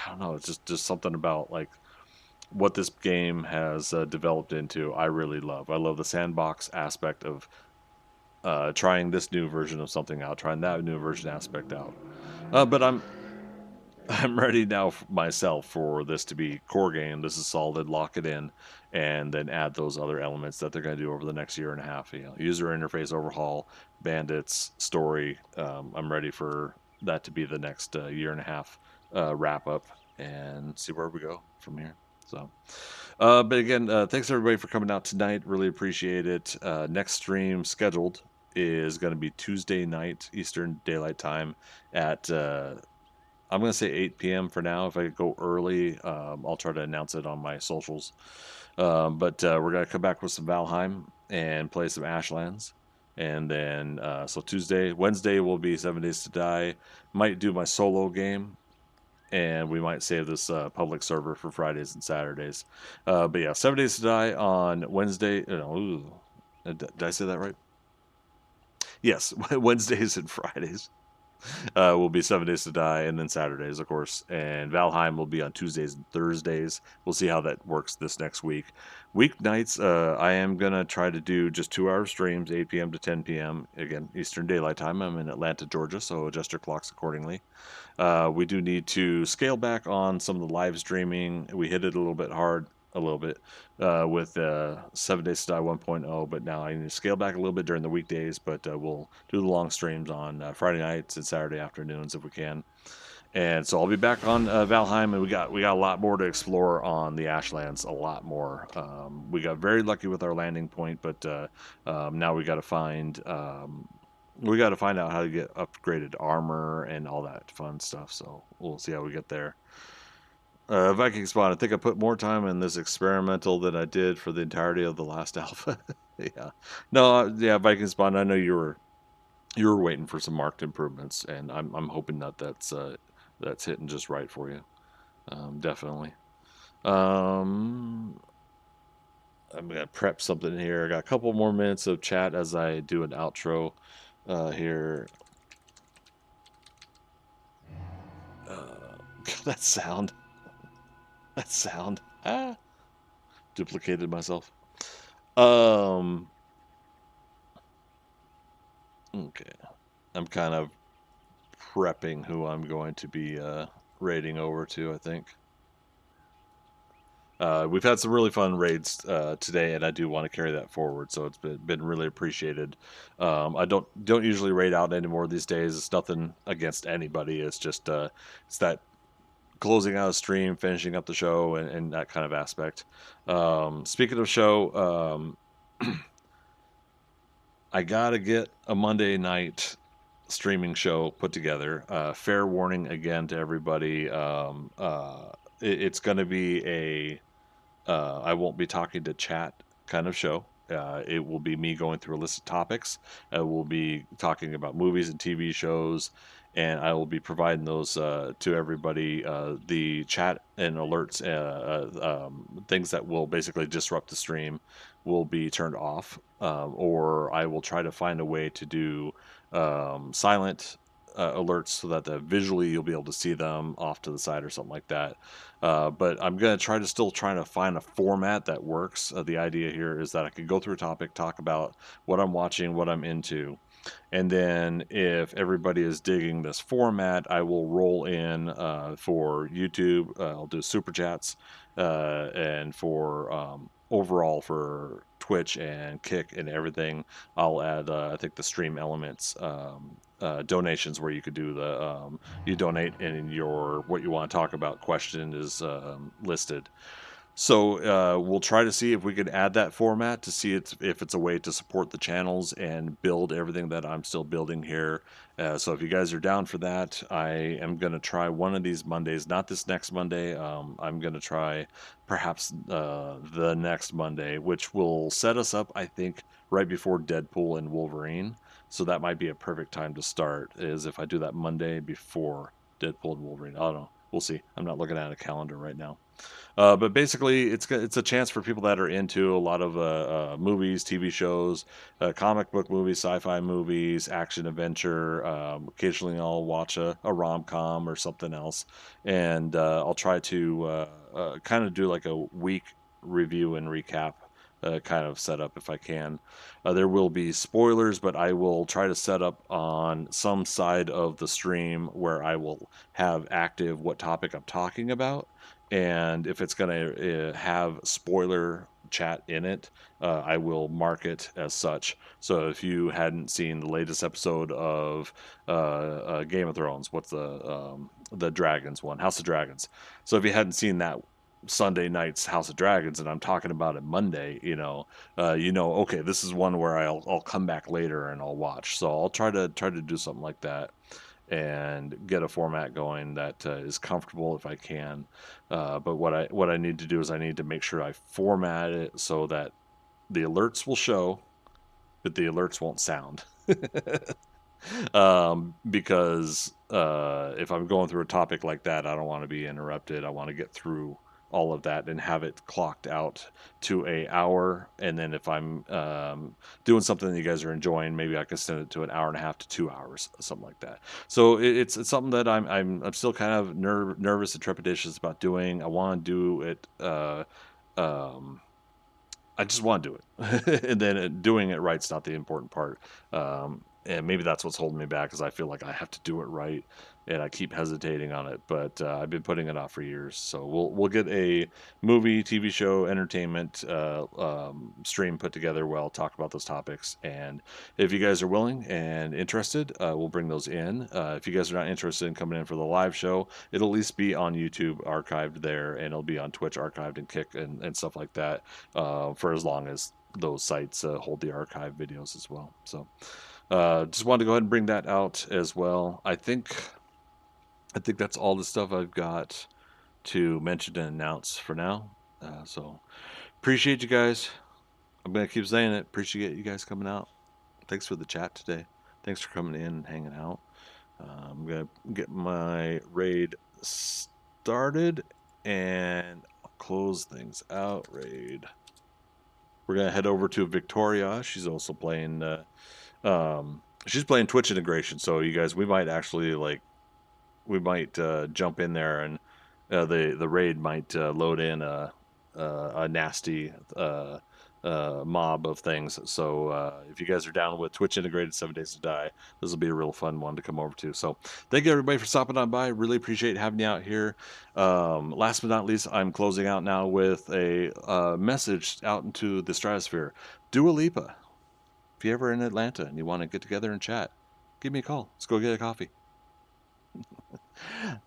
don't know, it's just something about like what this game has developed into. I really love. I love the sandbox aspect of trying this new version of something out, trying that new version aspect out. But I'm ready now myself for this to be core game. This is solid, lock it in, and then add those other elements that they're going to do over the next year and a half. You know, user interface overhaul, bandits, story. I'm ready for that to be the next year and a half wrap up and see where we go from here. So, but again, thanks everybody for coming out tonight. Really appreciate it. Next stream scheduled is going to be Tuesday night Eastern Daylight Time at I'm going to say 8 p.m. for now. If I go early, I'll try to announce it on my socials. But we're going to come back with some Valheim and play some Ashlands. And then, so Wednesday will be 7 Days to Die. Might do my solo game. And we might save this public server for Fridays and Saturdays. But yeah, 7 Days to Die on Wednesday. Did I say that right? Yes, Wednesdays and Fridays. Will be 7 Days to Die, and then Saturdays, of course. And Valheim will be on Tuesdays and Thursdays. We'll see how that works this next week. Weeknights, I am going to try to do just 2-hour streams, 8 p.m. to 10 p.m. Again, Eastern Daylight Time. I'm in Atlanta, Georgia, so adjust your clocks accordingly. We do need to scale back on some of the live streaming. We hit it a little bit hard. With 7 Days to Die 1.0, but now I need to scale back a little bit during the weekdays, but we'll do the long streams on Friday nights and Saturday afternoons if we can. And so I'll be back on Valheim, and we got a lot more to explore on the Ashlands, a lot more. We got very lucky with our landing point, but now we got to find out how to get upgraded armor and all that fun stuff. So we'll see how we get there. Viking Spawn, I think I put more time in this experimental than I did for the entirety of the last alpha. Yeah. No, yeah, Viking Spawn, I know you were waiting for some marked improvements, and I'm hoping that's hitting just right for you. Definitely. I'm gonna prep something here. I got a couple more minutes of chat as I do an outro here. That sound. Duplicated myself. Okay. I'm kind of prepping who I'm going to be raiding over to, I think. We've had some really fun raids today, and I do want to carry that forward, so it's been really appreciated. I don't usually raid out anymore these days. It's nothing against anybody. It's just it's that closing out a stream, finishing up the show, and that kind of aspect. Speaking of show, I gotta get a Monday night streaming show put together. Fair warning again to everybody. It's going to be I won't be talking to chat kind of show. It will be me going through a list of topics. I will be talking about movies and TV shows, and I will be providing those to everybody. The chat and alerts, things that will basically disrupt the stream, will be turned off, or I will try to find a way to do silent alerts so that visually you'll be able to see them off to the side or something like that. But I'm going to still try to find a format that works. The idea here is that I can go through a topic, talk about what I'm watching, what I'm into, and then if everybody is digging this format, I will roll in for YouTube. I'll do super chats, and for overall for Twitch and Kick and everything, I'll add I think the stream elements donations, where you could do the you donate and your what you want to talk about question is listed. So we'll try to see if we can add that format to see if it's a way to support the channels and build everything that I'm still building here. So if you guys are down for that, I am going to try one of these Mondays, not this next Monday. I'm going to try perhaps the next Monday, which will set us up, I think, right before Deadpool and Wolverine. So that might be a perfect time to start, is if I do that Monday before Deadpool and Wolverine. I don't know. We'll see. I'm not looking at a calendar right now. But basically, it's a chance for people that are into a lot of movies, TV shows, comic book movies, sci-fi movies, action adventure. Occasionally, I'll watch a rom-com or something else, and I'll try to kind of do like a week review and recap kind of set up if I can. There will be spoilers, but I will try to set up on some side of the stream where I will have active what topic I'm talking about. And if it's going to have spoiler chat in it, I will mark it as such. So if you hadn't seen the latest episode of Game of Thrones, what's the dragons one, House of Dragons. So if you hadn't seen that Sunday night's House of Dragons, and I'm talking about it Monday, okay, this is one where I'll come back later and I'll watch. So I'll try to do something like that and get a format going that is comfortable if I can. But what I need to do is I need to make sure I format it so that the alerts will show, but the alerts won't sound. Because if I'm going through a topic like that, I don't want to be interrupted. I want to get through all of that and have it clocked out to an hour. And then if I'm doing something that you guys are enjoying, maybe I can send it to an hour and a half to 2 hours, something like that. So it's something that I'm still kind of nervous and trepidatious about doing. I want to do it. I just want to do it, and then doing it right's not the important part. And maybe that's what's holding me back, because I feel like I have to do it right, and I keep hesitating on it. But I've been putting it off for years. So we'll get a movie, TV show, entertainment stream put together where I'll talk about those topics. And if you guys are willing and interested, we'll bring those in. If you guys are not interested in coming in for the live show, it'll at least be on YouTube archived there, and it'll be on Twitch archived and Kick and stuff like that for as long as those sites hold the archive videos as well. So just wanted to go ahead and bring that out as well. I think that's all the stuff I've got to mention and announce for now. So appreciate you guys. I'm going to keep saying it. Appreciate you guys coming out. Thanks for the chat today. Thanks for coming in and hanging out. I'm going to get my raid started and I'll close things out. Raid. We're going to head over to Victoria. She's also playing she's playing Twitch integration, so you guys, we might actually jump in there, and the raid might load in a nasty mob of things. So if you guys are down with Twitch integrated 7 Days to Die, this will be a real fun one to come over to. So thank you everybody for stopping on by. Really appreciate having you out here. Last but not least, I'm closing out now with a message out into the stratosphere. Dua Lipa. If you're ever in Atlanta and you want to get together and chat, give me a call. Let's go get a coffee.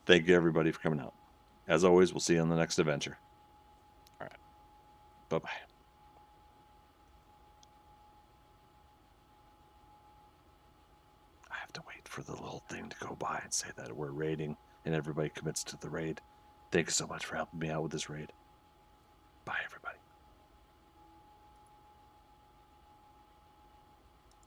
Thank you, everybody, for coming out. As always, we'll see you on the next adventure. All right. Bye-bye. I have to wait for the little thing to go by and say that we're raiding and everybody commits to the raid. Thanks so much for helping me out with this raid. Bye, everybody.